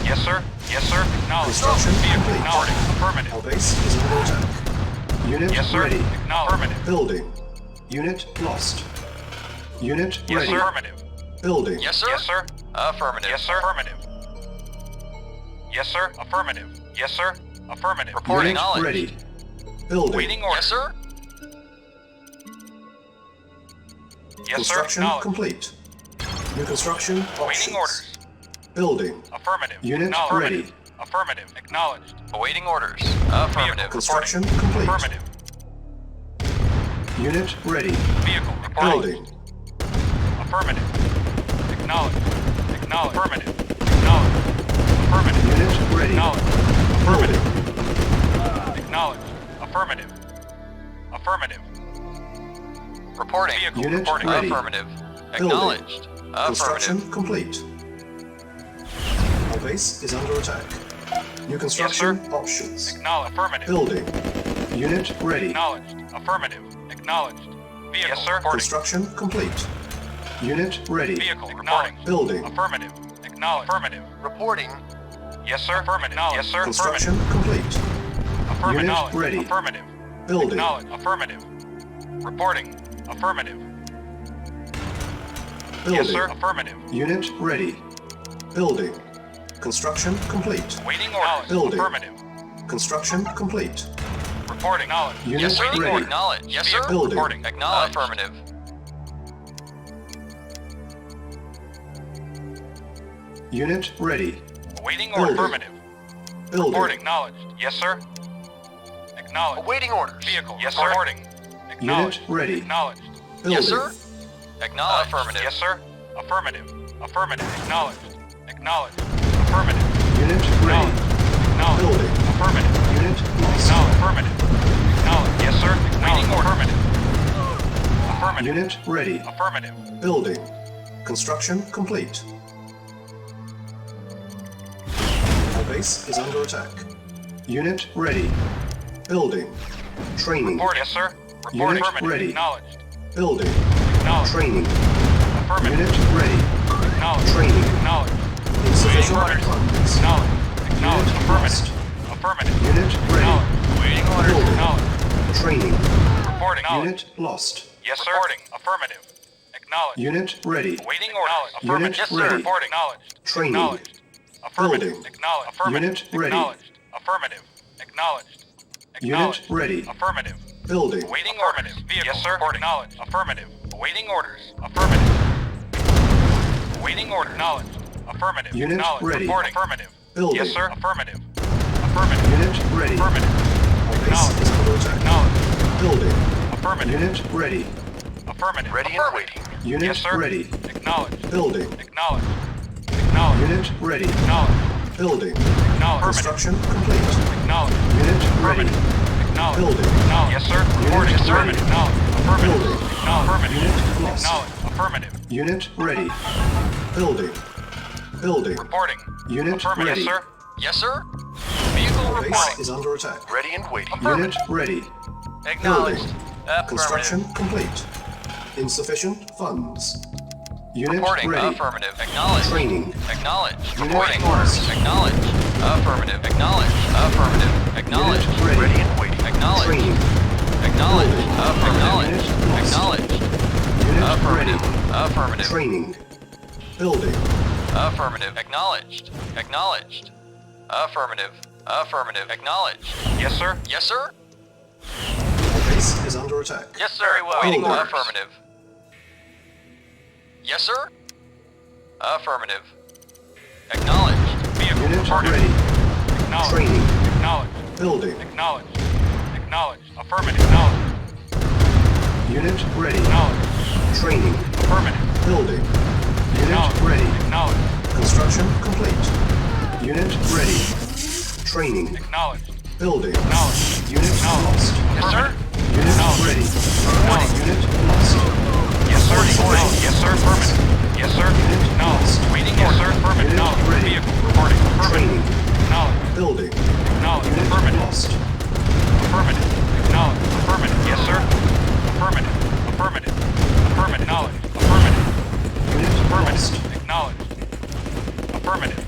Yes, sir. Yes, sir. Acknowledged.
Construction
Vehicle.
complete.
Acknowledged. Affirmative.
Our base is under attack. Unit
Yes, sir.
ready.
Acknowledged. Affirmative.
Building. Unit lost. Unit
Yes,
ready.
sir. Affirmative.
Building.
Yes, sir.
Yes, sir.
Affirmative.
Yes, sir. Affirmative. Yes, sir. Affirmative. Yes, sir. Affirmative.
Reporting.
Unit
Acknowledged.
ready. Building.
Waiting orders.
Yes, sir.
Yes, sir.
Construction
Acknowledged.
complete. New construction options.
Waiting orders.
Building.
Affirmative.
Unit
Acknowledged.
ready.
Affirmative. Acknowledged.
Awaiting orders. Affirmative.
Construction complete.
Affirmative.
Unit ready.
Vehicle reporting.
Building.
Affirmative. Acknowledged. Acknowledged. Affirmative. Acknowledged. Affirmative.
Unit ready.
Acknowledged.
Building.
Acknowledged. Affirmative. Affirmative.
Reporting.
Vehicle
Unit
reporting.
ready.
Affirmative.
Building.
Acknowledged. Affirmative.
Construction complete. Our base is under attack. New construction options.
Acknowledged. Affirmative.
Building. Unit ready.
Acknowledged. Affirmative. Acknowledged. Vehicle. Yes, sir. Reporting.
Construction complete. Unit ready.
Vehicle reporting.
Building.
Affirmative. Acknowledge. Affirmative.
Reporting.
Yes, sir. Affirmative. Yes, sir.
Construction complete.
Affirmative.
Unit ready.
Affirmative.
Building.
Acknowledge. Affirmative. Reporting. Affirmative.
Building.
Yes, sir. Affirmative.
Unit ready. Building. Construction complete.
Waiting orders.
Building.
Affirmative.
Construction complete.
Reporting. Acknowledge.
Unit
Yes, sir.
ready.
Acknowledge. Yes, sir.
Building.
Reporting.
Acknowledge.
Affirmative.
Unit ready.
Awaiting order.
Building.
Affirmative.
Building.
Reporting. Acknowledged. Yes, sir. Acknowledged.
Awaiting orders.
Vehicle. Yes, sir. Reporting.
Unit
Acknowledged.
ready.
Acknowledged.
Building.
Yes, sir. Acknowledge.
Affirmative. Yes, sir. Affirmative. Affirmative. Acknowledged. Acknowledged. Affirmative.
Unit ready.
Acknowledged.
Building.
Affirmative.
Unit lost.
Acknowledged. Affirmative. Acknowledged. Yes, sir. Waiting order. Affirmative. Affirmative.
Unit ready.
Affirmative.
Building. Construction complete. Our base is under attack. Unit ready. Building. Training.
Report. Yes, sir. Report.
Unit
Affirmative.
ready.
Acknowledged.
Building.
Acknowledged.
Training.
Affirmative.
Unit ready.
Acknowledged.
Training.
Acknowledged.
Insufficient
orders.
funds.
Acknowledged. Acknowledged.
Unit
Affirmative.
lost.
Affirmative.
Unit ready.
Acknowledged. Waiting orders.
Building.
Acknowledged.
Training.
Reporting. Acknowledged.
Unit lost.
Yes, sir. Reporting. Affirmative. Acknowledged.
Unit ready.
Waiting order. Affirmative.
Unit
Yes, sir.
ready.
Reporting. Acknowledged.
Training.
Acknowledged. Affirmative.
Building.
Acknowledged. Affirmative.
Unit ready.
Acknowledged. Affirmative. Acknowledged.
Unit
Acknowledged.
ready.
Affirmative.
Building.
Waiting orders. Vehicle. Yes, sir. Reporting. Acknowledged. Affirmative. Awaiting orders. Affirmative. Waiting order. Acknowledged. Affirmative.
Unit
Acknowledged.
ready.
Reporting. Affirmative.
Building.
Yes, sir. Affirmative. Affirmative.
Unit ready.
Affirmative.
Our base is under attack.
Acknowledged.
Building.
Affirmative.
Unit ready.
Affirmative.
Ready and waiting.
Unit
Yes, sir.
ready.
Acknowledged.
Building.
Acknowledged. Acknowledged.
Unit ready.
Acknowledged.
Building.
Acknowledged.
Construction complete.
Acknowledged.
Unit ready.
Acknowledged.
Building.
Acknowledged. Yes, sir. Reporting.
Unit
Affirmative.
ready.
Acknowledged. Affirmative.
Building.
Acknowledged.
Unit
Affirmative.
lost.
Acknowledged. Affirmative.
Unit ready. Building. Building.
Reporting.
Unit
Affirmative.
ready.
Yes, sir.
Yes, sir. Vehicle
Our base
reporting.
is under attack.
Ready and waiting.
Unit ready.
Acknowledged. Affirmative.
Construction complete. Insufficient funds. Unit
Reporting.
ready.
Affirmative. Acknowledged.
Training.
Acknowledged.
Unit
Reporting
lost.
orders. Acknowledged. Affirmative. Acknowledged. Affirmative. Acknowledged.
Unit ready.
Ready and waiting.
Acknowledged.
Training.
Acknowledged.
Building.
Acknowledged.
Unit lost.
Acknowledged.
Unit
Affirmative.
ready.
Affirmative.
Training. Building.
Affirmative. Acknowledged. Acknowledged. Affirmative. Affirmative. Acknowledged.
Yes, sir.
Yes, sir.
Our base is under attack.
Yes, sir. Very well.
Waiting
Building.
orders.
Affirmative. Yes, sir. Affirmative. Acknowledged.
Vehicle.
Unit
Reporting.
ready.
Acknowledged.
Training.
Acknowledged.
Building.
Acknowledged. Acknowledged. Affirmative. Acknowledged.
Unit ready.
Acknowledged.
Training.
Affirmative.
Building. Unit
Acknowledged.
ready.
Acknowledged.
Construction complete. Unit ready. Training.
Acknowledged.
Building.
Acknowledged.
Unit lost.
Yes, sir.
Unit
Acknowledged.
ready.
Acknowledged.
Unit lost.
Yes, sir. Acknowledged. Yes, sir. Affirmative. Yes, sir.
Unit
Acknowledged.
lost.
Waiting. Yes, sir. Affirmative.
Unit
Acknowledged.
ready.
Vehicle. Reporting. Affirmative.
Training.
Acknowledged.
Building.
Acknowledged.
Unit
Affirmative.
lost.
Affirmative. Acknowledged. Affirmative. Yes, sir. Affirmative. Affirmative. Affirmative. Acknowledged. Affirmative.
Unit lost.
Affirmative. Acknowledged. Affirmative.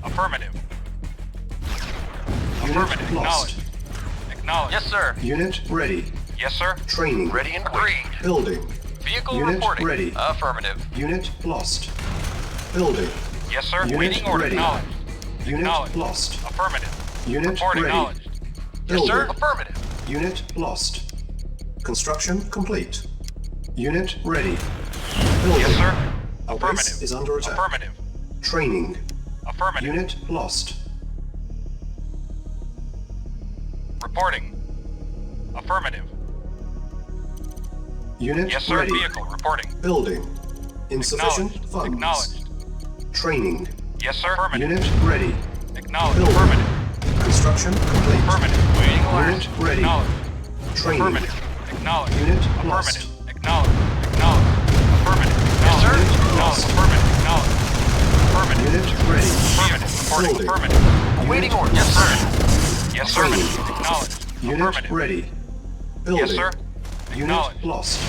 Affirmative.
Unit
Affirmative.
lost.
Acknowledged. Acknowledged.
Yes, sir.
Unit ready.
Yes, sir.
Training.
Ready and
Agreed.
waiting.
Building.
Vehicle
Unit
reporting.
ready.
Affirmative.
Unit lost. Building.
Yes, sir.
Unit
Waiting order.
ready.
Acknowledged.
Unit
Acknowledged.
lost.
Affirmative.
Unit
Report
ready.
acknowledged.
Yes,
Building.
sir.
Affirmative.
Unit lost. Construction complete. Unit ready. Building.
Yes, sir.
Our base
Affirmative.
is under attack.
Affirmative.
Training.
Affirmative.
Unit lost.
Reporting. Affirmative.
Unit
Yes, sir.
ready.
Vehicle reporting.
Building. Insufficient
Acknowledged.
funds.
Acknowledged.
Training.
Yes, sir. Affirmative.
Unit ready.
Acknowledged.
Building.
Affirmative.
Construction complete.
Affirmative. Waiting orders.
Unit ready.
Acknowledged.
Training.
Affirmative. Acknowledged.
Unit
Affirmative.
lost.
Acknowledged. Acknowledged. Affirmative.
Yes, sir.
Unit
Acknowledged.
lost.
Affirmative. Acknowledged. Affirmative.
Unit ready.
Affirmative. Reporting.
Building.
Affirmative.
Awaiting orders.
Yes, sir.
Yes, sir.
Training.
Acknowledged.
Unit
Affirmative.
ready. Building.
Yes, sir.
Unit
Acknowledged.
lost.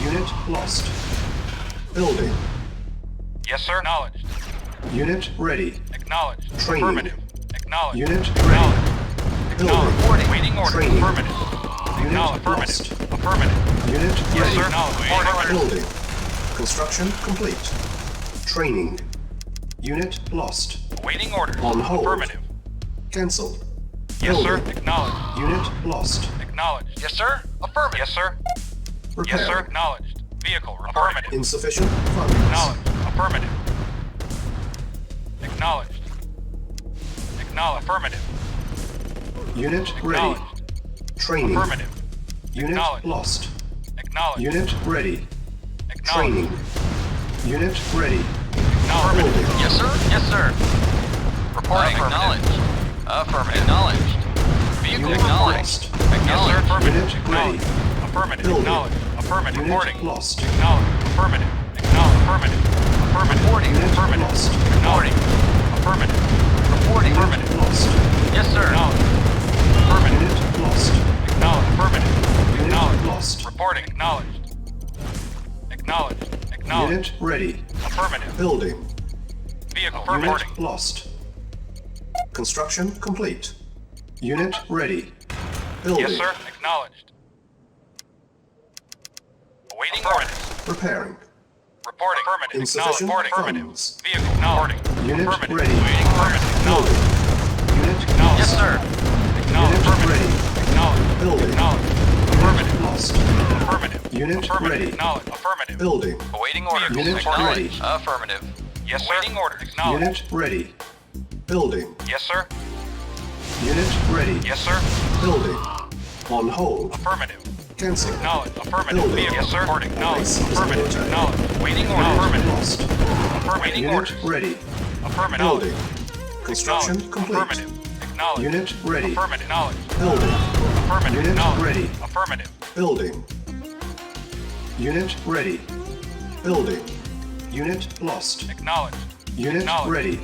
Unit lost. Building.
Yes, sir. Acknowledged.
Unit ready.
Acknowledged.
Training.
Affirmative. Acknowledged.
Unit
Acknowledged.
Building.
Acknowledged. Waiting order.
Training.
Affirmative.
Unit
Acknowledged.
lost.
Affirmative.
Unit
Yes,
ready.
sir. Acknowledged. Order.
Building. Construction complete. Training. Unit lost.
Waiting order.
On hold.
Affirmative.
Cancel.
Yes, sir.
Building.
Acknowledged.
Unit lost.
Acknowledged.
Yes, sir. Affirmative.
Yes, sir.
Repairing.
Yes, sir. Acknowledged. Vehicle. Affirmative.
Insufficient funds.
Acknowledged. Affirmative. Acknowledged. Acknowledged. Affirmative.
Unit ready.
Acknowledged.
Training.
Affirmative.
Unit
Acknowledged.
lost.
Acknowledged.
Unit ready.
Acknowledged.
Training. Unit ready.
Acknowledged.
Building.
Yes, sir. Yes, sir. Reporting. Acknowledged. Affirmative. Acknowledged. Vehicle
Unit
acknowledged.
lost.
Yes, sir. Affirmative.
Unit
Acknowledged.
ready.
Affirmative.
Building.
Acknowledged. Affirmative.
Unit
Reporting.
lost.
Acknowledged. Affirmative. Acknowledged. Affirmative. Affirmative.
Reporting.
Unit
Affirmative.
lost.
Acknowledged. Affirmative.
Reporting.
Affirmative.
Lost.
Yes, sir.
Acknowledged. Affirmative.
Unit lost.
Acknowledged. Affirmative.
Unit
Acknowledged.
lost.
Reporting. Acknowledged. Acknowledged. Acknowledged.
Unit ready.
Affirmative.
Building.
Vehicle. Reporting.
Unit lost. Construction complete. Unit ready. Building.
Yes, sir. Acknowledged. Awaiting orders.
Repairing.
Reporting. Affirmative.
Insufficient
Acknowledged. Reporting.
funds.
Vehicle. Acknowledged.
Unit
Affirmative.
ready.
Waiting. Affirmative. Acknowledged.
Building. Unit
Acknowledged.
Yes, sir.
Acknowledged.
Unit
Affirmative.
ready.
Acknowledged.
Building.
Acknowledged.
Unit
Affirmative.
lost.
Affirmative.
Unit
Affirmative.
ready.
Acknowledged. Affirmative.
Building.
Awaiting orders.
Unit
Acknowledged.
ready.
Affirmative.
Yes, sir. Waiting orders. Acknowledged.
Unit ready. Building.
Yes, sir.
Unit ready.
Yes, sir.
Building. On hold.
Affirmative.
Cancel.
Acknowledged. Affirmative.
Building.
Vehicle. Yes, sir. Reporting. Acknowledged.
Base is
Affirmative.
under attack.
Acknowledged. Waiting order.
Unit
Affirmative.
lost.
Affirmative. Waiting
Unit
orders.
ready.
Affirmative.
Building. Construction
Acknowledged.
complete.
Affirmative. Acknowledged.
Unit ready.
Affirmative. Acknowledged.
Building.
Affirmative.
Unit
Acknowledged.
ready.
Affirmative.
Building. Unit ready. Building. Unit lost.
Acknowledged.
Unit
Acknowledged.
ready.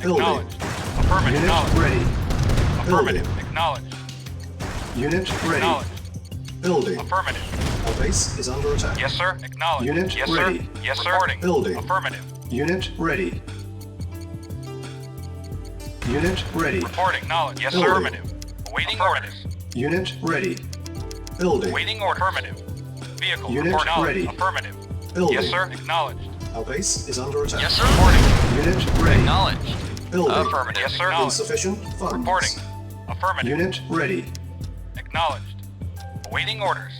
Building.
Acknowledged. Affirmative.
Unit
Acknowledged.
ready.
Affirmative.
Building.
Acknowledged.
Unit ready.
Acknowledged.
Building.
Affirmative.
Our base is under attack.
Yes, sir. Acknowledged.
Unit
yes,
ready.
sir. Yes, sir. Reporting.
Building.
Affirmative.
Unit ready. Unit ready.
Reporting. Knowledge. Yes, sir.
Building.
Affirmative. Awaiting orders.
Unit ready. Building.
Waiting order. Affirmative. Vehicle.
Unit
report knowledge.
ready.
Affirmative.
Building.
Yes, sir. Acknowledged.
Our base is under attack.
Yes, sir.
Reporting.
Unit ready.
Acknowledged.
Building.
Affirmative.
Yes, sir. Knowledge.
Insufficient funds.
Reporting. Affirmative.
Unit ready.
Acknowledged. Awaiting orders.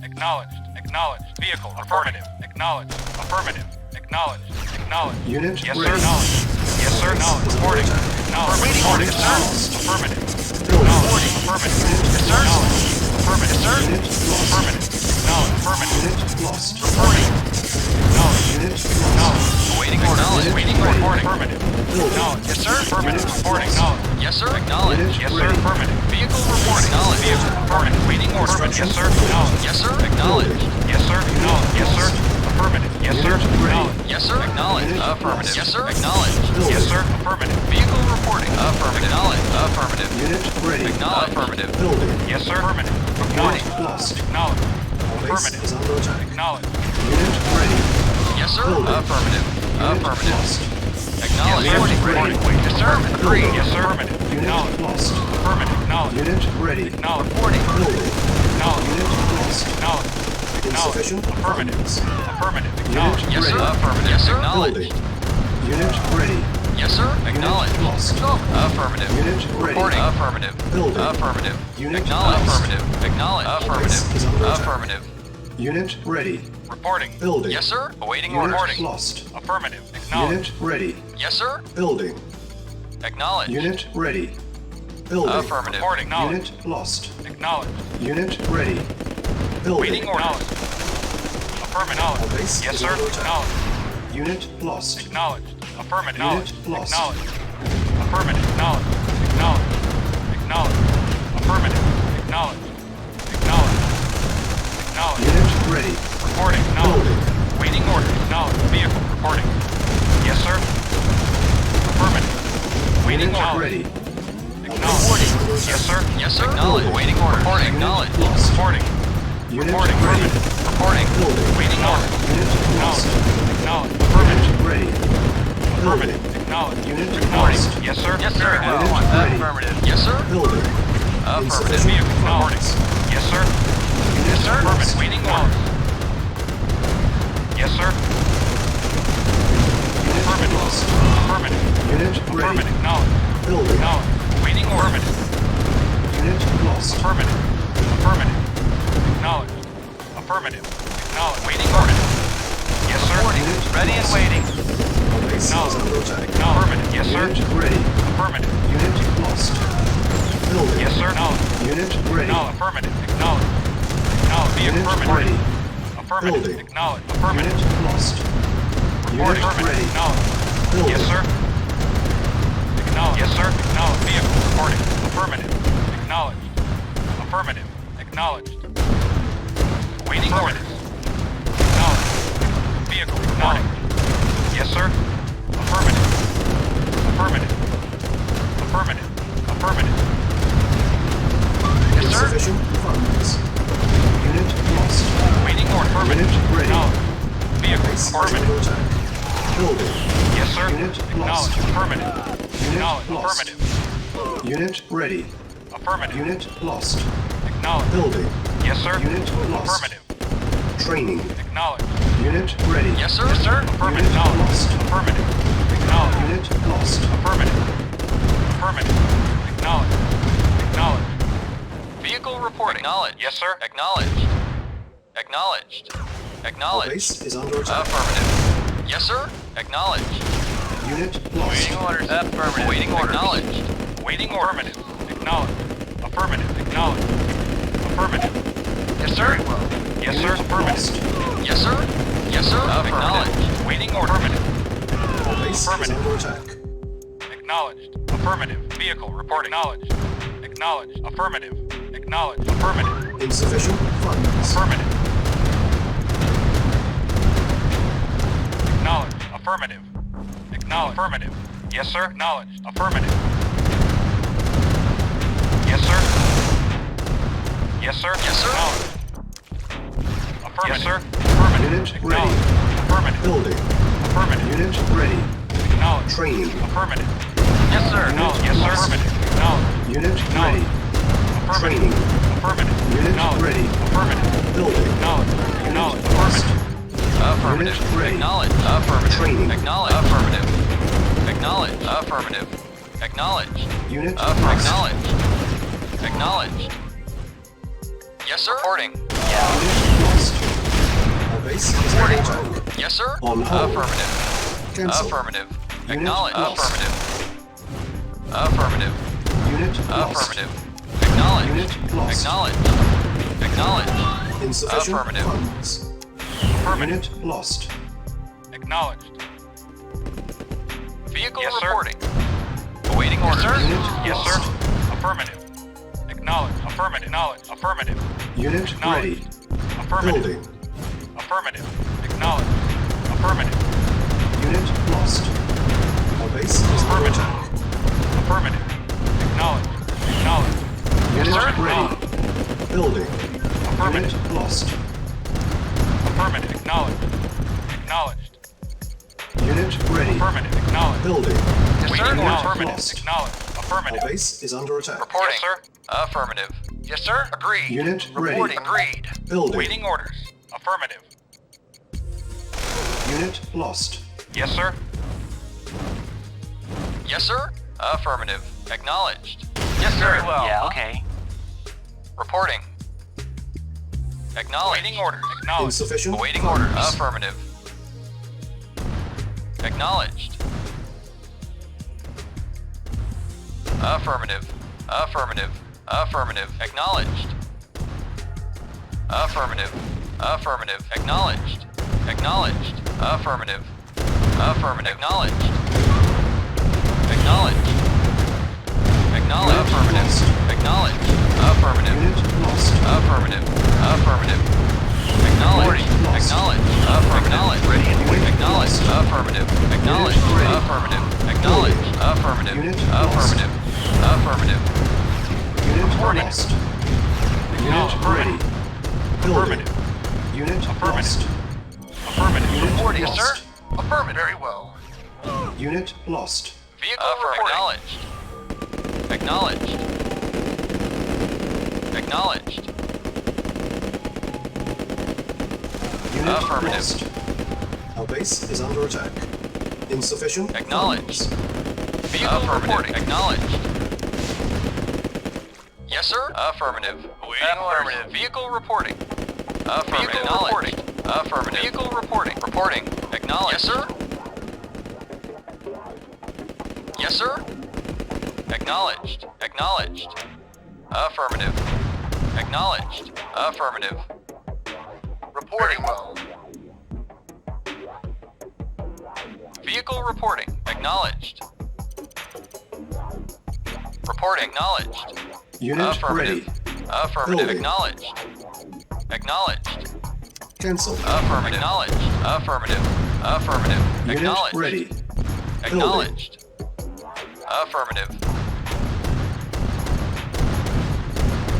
Acknowledged. Acknowledged. Vehicle. Affirmative. Acknowledged. Affirmative. Acknowledged. Acknowledged.
Unit
Yes,
ready.
sir. Knowledge. Yes, sir. Knowledge. Reporting. Acknowledged.
Awaiting orders, sir.
Affirmative.
Building.
Acknowledged. Affirmative.
Yes, sir.
Acknowledged. Affirmative.
Yes, sir.
Unit lost.
Affirmative. Acknowledged. Affirmative.
Unit lost.
Reporting. Acknowledged.
Unit lost.
Acknowledged.
Awaiting orders.
Waiting order. Reporting. Affirmative. Acknowledged. Yes, sir. Affirmative.
Unit
Reporting.
lost.
Acknowledged.
Yes, sir. Acknowledged.
Unit
Yes, sir.
ready.
Affirmative.
Vehicle reporting. Acknowledged.
Vehicle. Affirmative. Waiting order. Affirmative. Yes, sir. Acknowledged.
Yes, sir. Acknowledged.
Yes, sir. Acknowledged. Yes, sir. Affirmative. Yes, sir.
Unit ready.
Acknowledged.
Yes, sir. Acknowledged.
Unit
Affirmative.
lost.
Yes, sir. Acknowledged.
Building.
Yes, sir. Affirmative.
Vehicle reporting. Affirmative. Acknowledged. Affirmative.
Unit ready.
Acknowledged. Affirmative.
Building.
Yes, sir. Affirmative.
Reporting.
Unit lost.
Acknowledged.
Our base
Affirmative.
is under attack.
Acknowledged.
Unit ready.
Yes, sir.
Building.
Affirmative.
Unit
Affirmative.
lost.
Acknowledged.
Yes, sir.
Reporting.
Reporting.
Yes, sir.
Agreed.
Agreed.
Yes, sir. Affirmative.
Unit
Acknowledged.
lost.
Affirmative. Acknowledged.
Unit ready.
Acknowledged.
Reporting.
Building.
Acknowledged.
Unit lost.
Acknowledged.
Insufficient
Affirmative.
funds.
Affirmative.
Unit
Acknowledged.
Yes, sir.
ready.
Affirmative. Yes, sir.
Building.
Acknowledged.
Unit ready.
Yes, sir. Acknowledged.
Unit lost.
Affirmative.
Unit ready.
Reporting. Affirmative.
Building.
Affirmative.
Unit
Acknowledged.
lost.
Affirmative. Acknowledged.
Base is under
Affirmative.
attack.
Affirmative.
Unit ready.
Reporting.
Building.
Yes, sir. Awaiting
Unit
orders.
lost.
Affirmative. Acknowledged.
Unit ready.
Yes, sir.
Building.
Acknowledged.
Unit ready. Building.
Affirmative.
Reporting. Acknowledged.
Unit lost.
Acknowledged.
Unit ready. Building.
Waiting order. Acknowledged. Affirmative.
Our
Acknowledged.
base
Yes,
is
sir.
under attack.
Acknowledged.
Unit lost.
Acknowledged. Affirmative.
Unit
Acknowledged.
lost.
Acknowledged. Affirmative. Acknowledged. Acknowledged. Acknowledged. Affirmative. Acknowledged. Acknowledged. Acknowledged.
Unit ready.
Reporting. Acknowledged.
Building.
Waiting order. Acknowledged. Vehicle reporting. Yes, sir. Affirmative. Waiting
Unit
order.
ready.
Acknowledged. Yes, sir.
Yes, sir.
Acknowledged.
Awaiting order. Reporting. Acknowledged.
Lost.
Reporting.
Unit
Reporting.
ready.
Reporting.
Building.
Waiting order.
Unit lost.
Acknowledge.
Unit
Affirmative.
ready. Building.
Affirmative. Acknowledge.
Unit
Reporting.
lost.
Yes, sir.
Yes, sir.
Very well.
Unit ready.
Affirmative. Yes, sir.
Building.
Affirmative.
Insufficient
Vehicle.
funds.
Yes, sir.
Unit
Yes, sir.
lost.
Affirmative. Waiting order. Yes, sir.
Unit
Affirmative.
lost.
Affirmative.
Unit ready.
Affirmative. Acknowledge.
Building.
Acknowledge. Waiting order.
Unit lost.
Affirmative. Affirmative. Acknowledge. Affirmative. Acknowledge. Waiting order. Yes, sir.
Unit
Ready and
lost.
waiting.
Our base is
Acknowledge.
under attack.
Affirmative. Yes, sir.
Unit ready.
Affirmative.
Unit lost. Building.
Yes, sir. Acknowledge.
Unit ready.
Acknowledge. Affirmative. Acknowledge. Acknowledge. Be
Unit
affirmative.
ready.
Affirmative.
Building.
Acknowledge. Affirmative.
Unit lost. Unit
Affirmative.
ready.
Acknowledge.
Building.
Yes, sir. Acknowledge. Yes, sir. Acknowledge. Vehicle reporting. Affirmative. Acknowledged. Affirmative. Acknowledged. Waiting orders. Acknowledged. Vehicle reporting. Yes, sir. Affirmative. Affirmative. Affirmative. Affirmative. Yes, sir.
Insufficient funds. Unit lost.
Waiting order. Affirmative.
Unit ready.
Acknowledged. Vehicle
Base is
affirmative.
under attack. Building.
Yes, sir.
Unit lost.
Acknowledged. Affirmative.
Unit
Acknowledged.
lost.
Affirmative.
Unit ready.
Affirmative.
Unit lost.
Acknowledged.
Building.
Yes, sir.
Unit lost.
Affirmative.
Training.
Acknowledged.
Unit ready.
Yes, sir. Yes, sir.
Affirmative.
Unit
Acknowledged.
lost.
Affirmative. Acknowledged.
Unit lost.
Affirmative. Affirmative. Acknowledged. Acknowledged.
Vehicle reporting. Acknowledged.
Yes, sir.
Acknowledged. Acknowledged.
Our
Acknowledged.
base is under attack.
Affirmative. Yes, sir. Acknowledged.
Unit lost.
Waiting orders. Affirmative. Waiting orders. Acknowledged.
Waiting order. Affirmative. Acknowledged. Affirmative. Acknowledged. Affirmative.
Yes, sir.
Yes, sir.
Unit
Affirmative.
lost.
Yes, sir. Yes, sir. Acknowledged.
Waiting order. Affirmative.
Our base is
Affirmative.
under attack.
Acknowledged. Affirmative. Vehicle report acknowledged. Acknowledged. Affirmative. Acknowledged. Affirmative.
Insufficient funds.
Affirmative. Acknowledged. Affirmative. Acknowledged. Affirmative. Yes, sir. Acknowledged. Affirmative. Yes, sir. Yes, sir.
Yes, sir.
Acknowledged. Affirmative. Yes, sir. Affirmative.
Unit ready.
Acknowledged. Affirmative.
Building.
Affirmative.
Unit ready.
Acknowledged.
Training.
Affirmative.
Yes, sir.
Acknowledged. Yes, sir. Affirmative. Acknowledged.
Unit ready.
Acknowledged. Affirmative.
Training.
Affirmative.
Unit
Acknowledged.
ready.
Affirmative.
Building.
Acknowledged. Acknowledged. Affirmative.
Affirmative.
Unit ready.
Acknowledged. Affirmative.
Training.
Acknowledged. Affirmative. Acknowledged. Affirmative. Acknowledged.
Unit
Affirmative.
lost.
Acknowledged. Acknowledged. Yes, sir. Reporting.
Unit lost. Our base is under attack.
Yes, sir.
On hold.
Affirmative.
Cancel.
Affirmative.
Unit
Acknowledged.
lost.
Affirmative. Affirmative.
Unit lost.
Affirmative. Acknowledged.
Unit lost.
Acknowledged. Acknowledged.
Insufficient
Affirmative.
funds.
Affirmative.
Unit lost.
Acknowledged.
Vehicle
Yes, sir.
reporting. Awaiting orders.
Unit
Yes,
lost.
sir. Affirmative. Acknowledged. Affirmative. Acknowledged. Affirmative.
Unit ready.
Acknowledged. Affirmative.
Building.
Affirmative. Acknowledged. Affirmative.
Unit lost. Our base is under
Affirmative.
attack.
Affirmative. Acknowledged. Acknowledged. Yes,
Unit
sir.
ready.
Acknowledged.
Building.
Affirmative.
Unit lost.
Affirmative. Acknowledged. Acknowledged.
Unit ready.
Affirmative. Acknowledged.
Building.
Yes,
Waiting
sir.
order.
Unit
Affirmative.
lost.
Acknowledged.
Our
Affirmative.
base is under attack.
Reporting.
Yes, sir.
Affirmative. Yes, sir. Agreed.
Unit ready.
Reporting. Agreed.
Building.
Waiting orders. Affirmative.
Unit lost.
Yes, sir.
Yes, sir. Affirmative. Acknowledged. Yes, sir.
Very well.
Yeah, okay. Reporting. Acknowledged.
Waiting orders. Acknowledged.
Insufficient
Awaiting
funds.
orders. Affirmative. Acknowledged. Affirmative. Affirmative. Affirmative. Acknowledged. Affirmative. Affirmative. Acknowledged. Acknowledged. Affirmative. Affirmative. Acknowledged. Acknowledged. Acknowledged. Affirmative. Acknowledged. Affirmative.
Unit lost.
Affirmative. Affirmative. Acknowledged. Acknowledged. Affirmative. Acknowledged. Affirmative. Acknowledged. Affirmative. Acknowledged. Affirmative.
Unit
Affirmative. Affirmative.
Unit
Reporting.
lost. Unit ready. Building. Unit lost.
Affirmative.
Unit
Reporting,
lost.
sir. Affirmative. Very well.
Unit lost.
Vehicle reporting. Acknowledged. Acknowledged.
Unit
Affirmative.
lost. Our base is under attack. Insufficient.
Acknowledged.
funds.
Vehicle reporting. Acknowledged. Yes, sir. Affirmative. Affirmative. Vehicle reporting. Affirmative. Vehicle reporting. Affirmative. Vehicle reporting. Reporting. Acknowledged. Yes, sir. Yes, sir. Acknowledged. Acknowledged. Affirmative. Acknowledged. Affirmative.
Reporting well.
Vehicle reporting. Acknowledged. Reporting. Acknowledged.
Unit
Affirmative.
ready.
Affirmative.
Building.
Acknowledged. Acknowledged.
Cancel.
Affirmative. Acknowledged. Affirmative. Affirmative.
Unit
Acknowledged.
ready.
Acknowledged. Affirmative.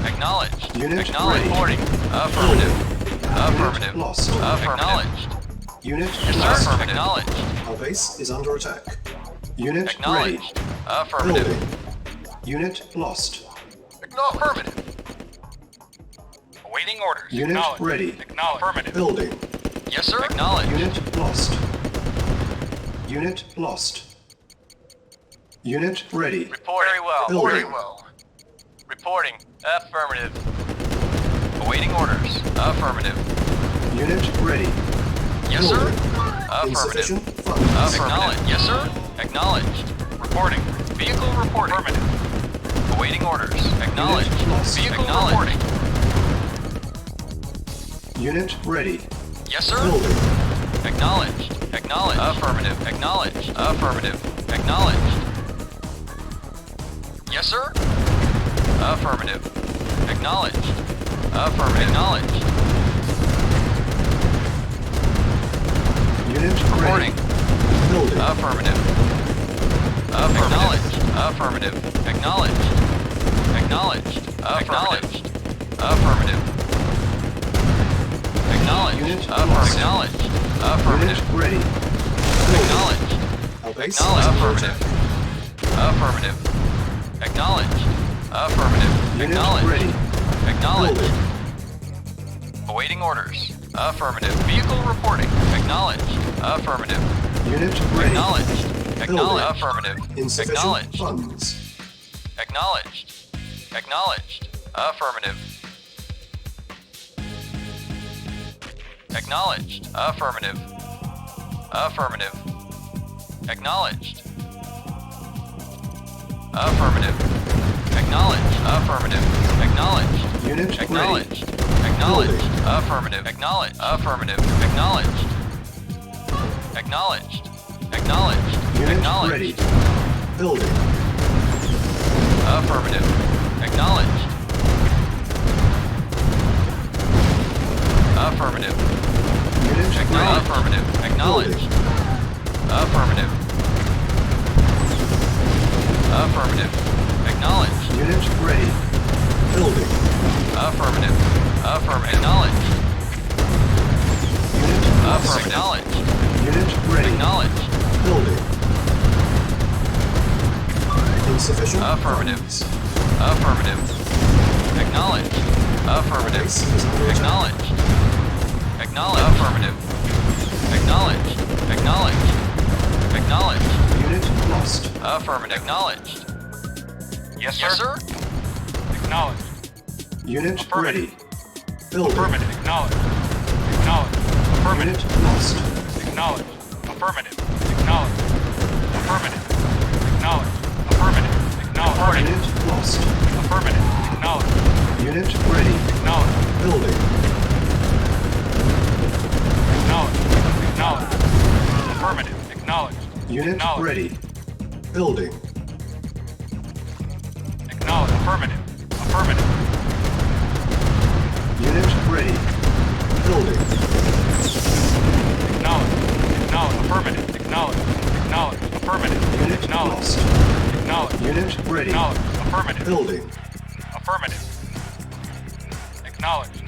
Acknowledged.
Unit
Acknowledged.
ready.
Reporting. Affirmative. Affirmative.
Unit lost.
Acknowledged.
Unit
Yes,
lost.
sir. Acknowledged.
Our base is under attack. Unit ready.
Acknowledged. Affirmative.
Building. Unit lost.
Affirmative.
Awaiting orders.
Unit
Acknowledged.
ready.
Acknowledged. Affirmative.
Building.
Yes, sir. Acknowledged.
Unit lost. Unit lost. Unit ready.
Report. Very well.
Building.
Very well.
Reporting. Affirmative. Awaiting orders. Affirmative.
Unit ready.
Yes, sir.
Building.
Affirmative.
Insufficient funds.
Acknowledged. Yes, sir. Acknowledged. Reporting. Vehicle reporting. Affirmative. Awaiting orders. Acknowledged.
Unit lost.
Vehicle
Acknowledged.
reporting.
Unit ready.
Yes, sir.
Building.
Acknowledged. Acknowledged. Affirmative. Acknowledged. Affirmative. Acknowledged. Yes, sir. Affirmative. Acknowledged. Affirmative. Acknowledged.
Unit
Reporting.
ready. Building.
Affirmative. Acknowledged. Affirmative. Acknowledged. Acknowledged. Acknowledged. Affirmative. Acknowledged.
Unit
Affirmative.
lost.
Acknowledged. Affirmative.
Unit ready. Building.
Acknowledged.
Our base is
Acknowledged.
under
Affirmative.
attack.
Affirmative. Acknowledged. Affirmative.
Unit
Acknowledged.
ready.
Acknowledged.
Building.
Awaiting orders. Affirmative. Vehicle reporting. Acknowledged. Affirmative.
Unit ready.
Acknowledged. Acknowledged.
Building.
Affirmative.
Insufficient
Acknowledged.
funds.
Acknowledged. Acknowledged. Affirmative. Acknowledged. Affirmative. Affirmative. Acknowledged. Affirmative. Acknowledged. Affirmative. Acknowledged.
Unit
Acknowledged.
ready.
Acknowledged.
Building.
Affirmative. Acknowledged. Affirmative. Acknowledged. Acknowledged. Acknowledged.
Unit
Acknowledged.
ready. Building.
Affirmative. Acknowledged. Affirmative.
Unit ready.
Affirmative. Acknowledged. Affirmative. Affirmative. Acknowledged.
Unit ready. Building.
Affirmative. Affirmative. Acknowledged.
Unit lost.
Affirmative. Acknowledged.
Unit ready.
Acknowledged.
Building. Insufficient
Affirmative.
funds.
Affirmative. Acknowledged. Affirmative.
Base is under attack.
Acknowledged. Acknowledged. Affirmative. Acknowledged. Acknowledged. Acknowledged.
Unit lost.
Affirmative. Acknowledged.
Yes, sir.
Yes, sir.
Acknowledged.
Unit
Affirmative.
ready. Building.
Affirmative. Acknowledged. Acknowledged. Affirmative.
Unit lost.
Acknowledged. Affirmative. Acknowledged. Affirmative. Acknowledged. Affirmative. Acknowledged.
Unit lost.
Affirmative. Acknowledged.
Unit ready.
Acknowledged.
Building.
Acknowledged. Acknowledged. Affirmative. Acknowledged.
Unit
Acknowledged.
ready. Building.
Acknowledged. Affirmative. Affirmative.
Unit ready. Building.
Acknowledged. Acknowledged. Affirmative. Acknowledged. Acknowledged. Affirmative.
Unit
Acknowledged.
lost.
Acknowledged.
Unit ready.
Acknowledged. Affirmative.
Building.
Affirmative. Acknowledged.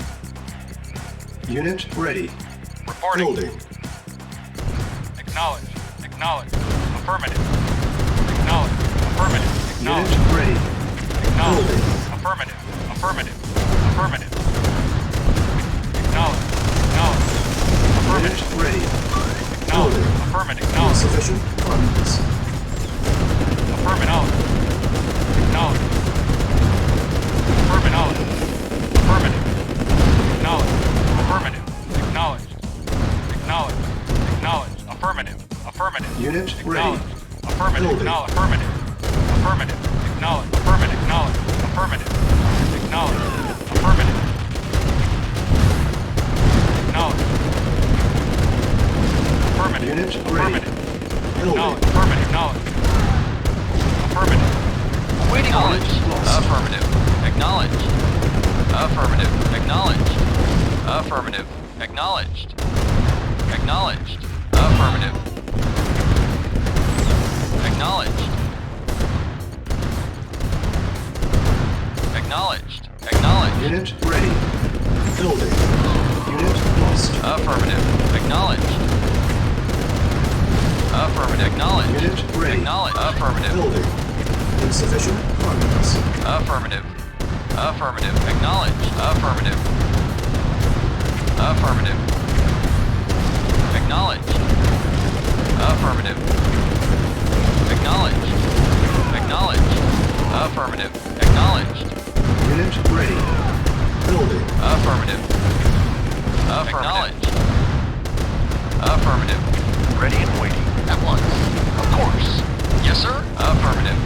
Unit ready.
Reporting.
Building.
Acknowledge. Acknowledge. Affirmative. Acknowledge. Affirmative. Acknowledge.
Unit ready.
Acknowledge.
Building.
Affirmative. Affirmative. Affirmative. Acknowledge. Acknowledge. Affirmative.
Unit ready.
Acknowledge.
Building.
Affirmative. Acknowledge.
Insufficient funds.
Affirmative. Acknowledge. Affirmative. Affirmative. Acknowledge. Affirmative. Acknowledge. Acknowledge. Acknowledge. Affirmative. Affirmative.
Unit ready.
Acknowledge. Affirmative.
Building.
Acknowledge. Affirmative. Affirmative. Acknowledge. Affirmative. Acknowledge. Affirmative. Acknowledge. Affirmative. Acknowledge. Affirmative.
Unit ready.
Affirmative.
Building.
Acknowledge. Affirmative. Acknowledge. Affirmative.
Awaiting orders. Affirmative. Acknowledged. Affirmative. Acknowledged. Affirmative. Acknowledged. Acknowledged. Affirmative. Acknowledged. Acknowledged. Acknowledged.
Unit ready. Building. Unit lost.
Affirmative. Acknowledged. Affirmative. Acknowledged.
Unit ready.
Acknowledged. Affirmative.
Building. Insufficient funds.
Affirmative. Affirmative. Acknowledged. Affirmative. Affirmative. Acknowledged. Affirmative. Acknowledged. Acknowledged. Affirmative. Acknowledged.
Unit ready. Building.
Affirmative. Acknowledged. Affirmative.
Ready and waiting. At once. Of course.
Yes, sir. Affirmative.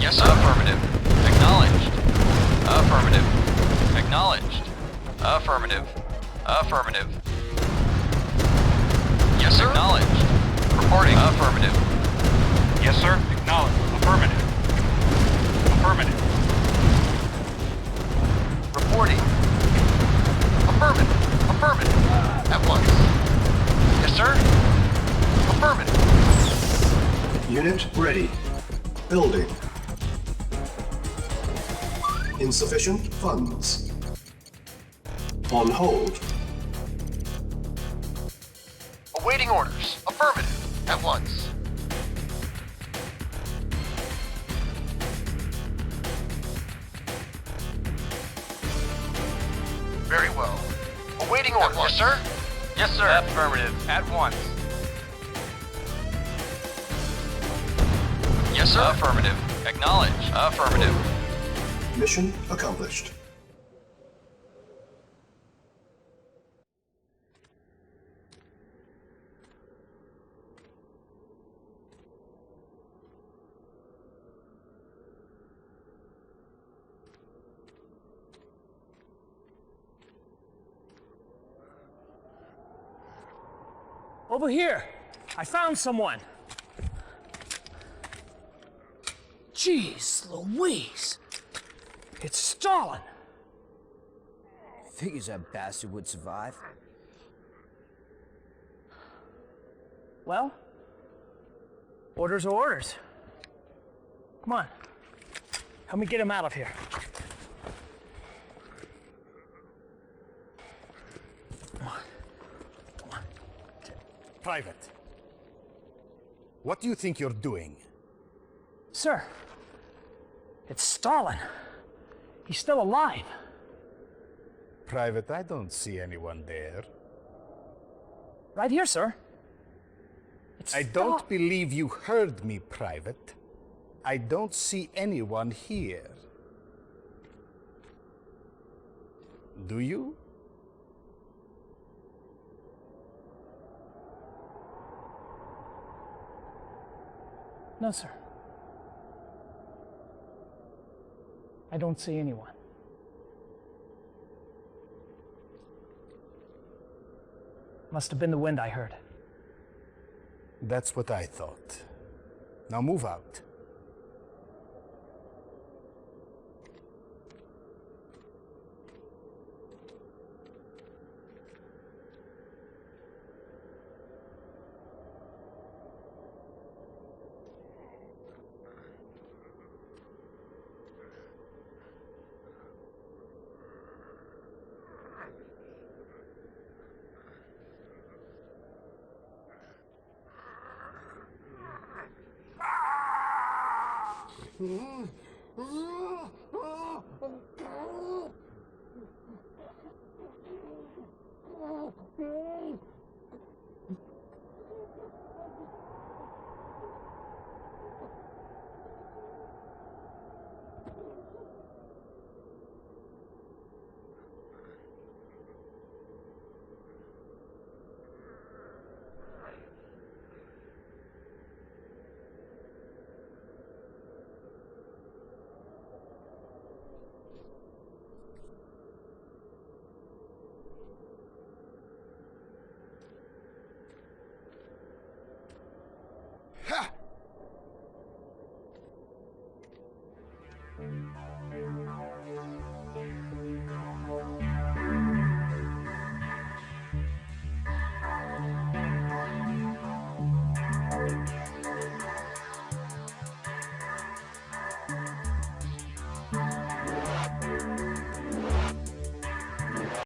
Yes, sir. Affirmative. Acknowledged. Affirmative. Acknowledged. Affirmative. Affirmative. Yes, sir. Acknowledged. Reporting. Affirmative.
Yes, sir. Acknowledge. Affirmative. Affirmative.
Reporting.
Affirmative. Affirmative. At once.
Yes, sir.
Affirmative.
Unit ready. Building. Insufficient funds. On hold.
Awaiting orders. Affirmative. At once. Very well. Awaiting orders. Yes, sir.
Yes, sir. Affirmative. At once. Yes, sir. Affirmative. Acknowledge. Affirmative.
Mission accomplished.
Over here! I found someone! Jeez Louise! It's Stalin!
Figures that bastard would survive.
Well, orders are orders. Come on. Help me get him out of here.
Private. What do you think you're doing?
Sir, it's Stalin. He's still alive.
Private, I don't see anyone there.
Right here, sir.
I don't believe you heard me, Private. I don't see anyone here. Do you?
No, sir. I don't see anyone. Must have been the wind I heard.
That's what I thought. Now move out.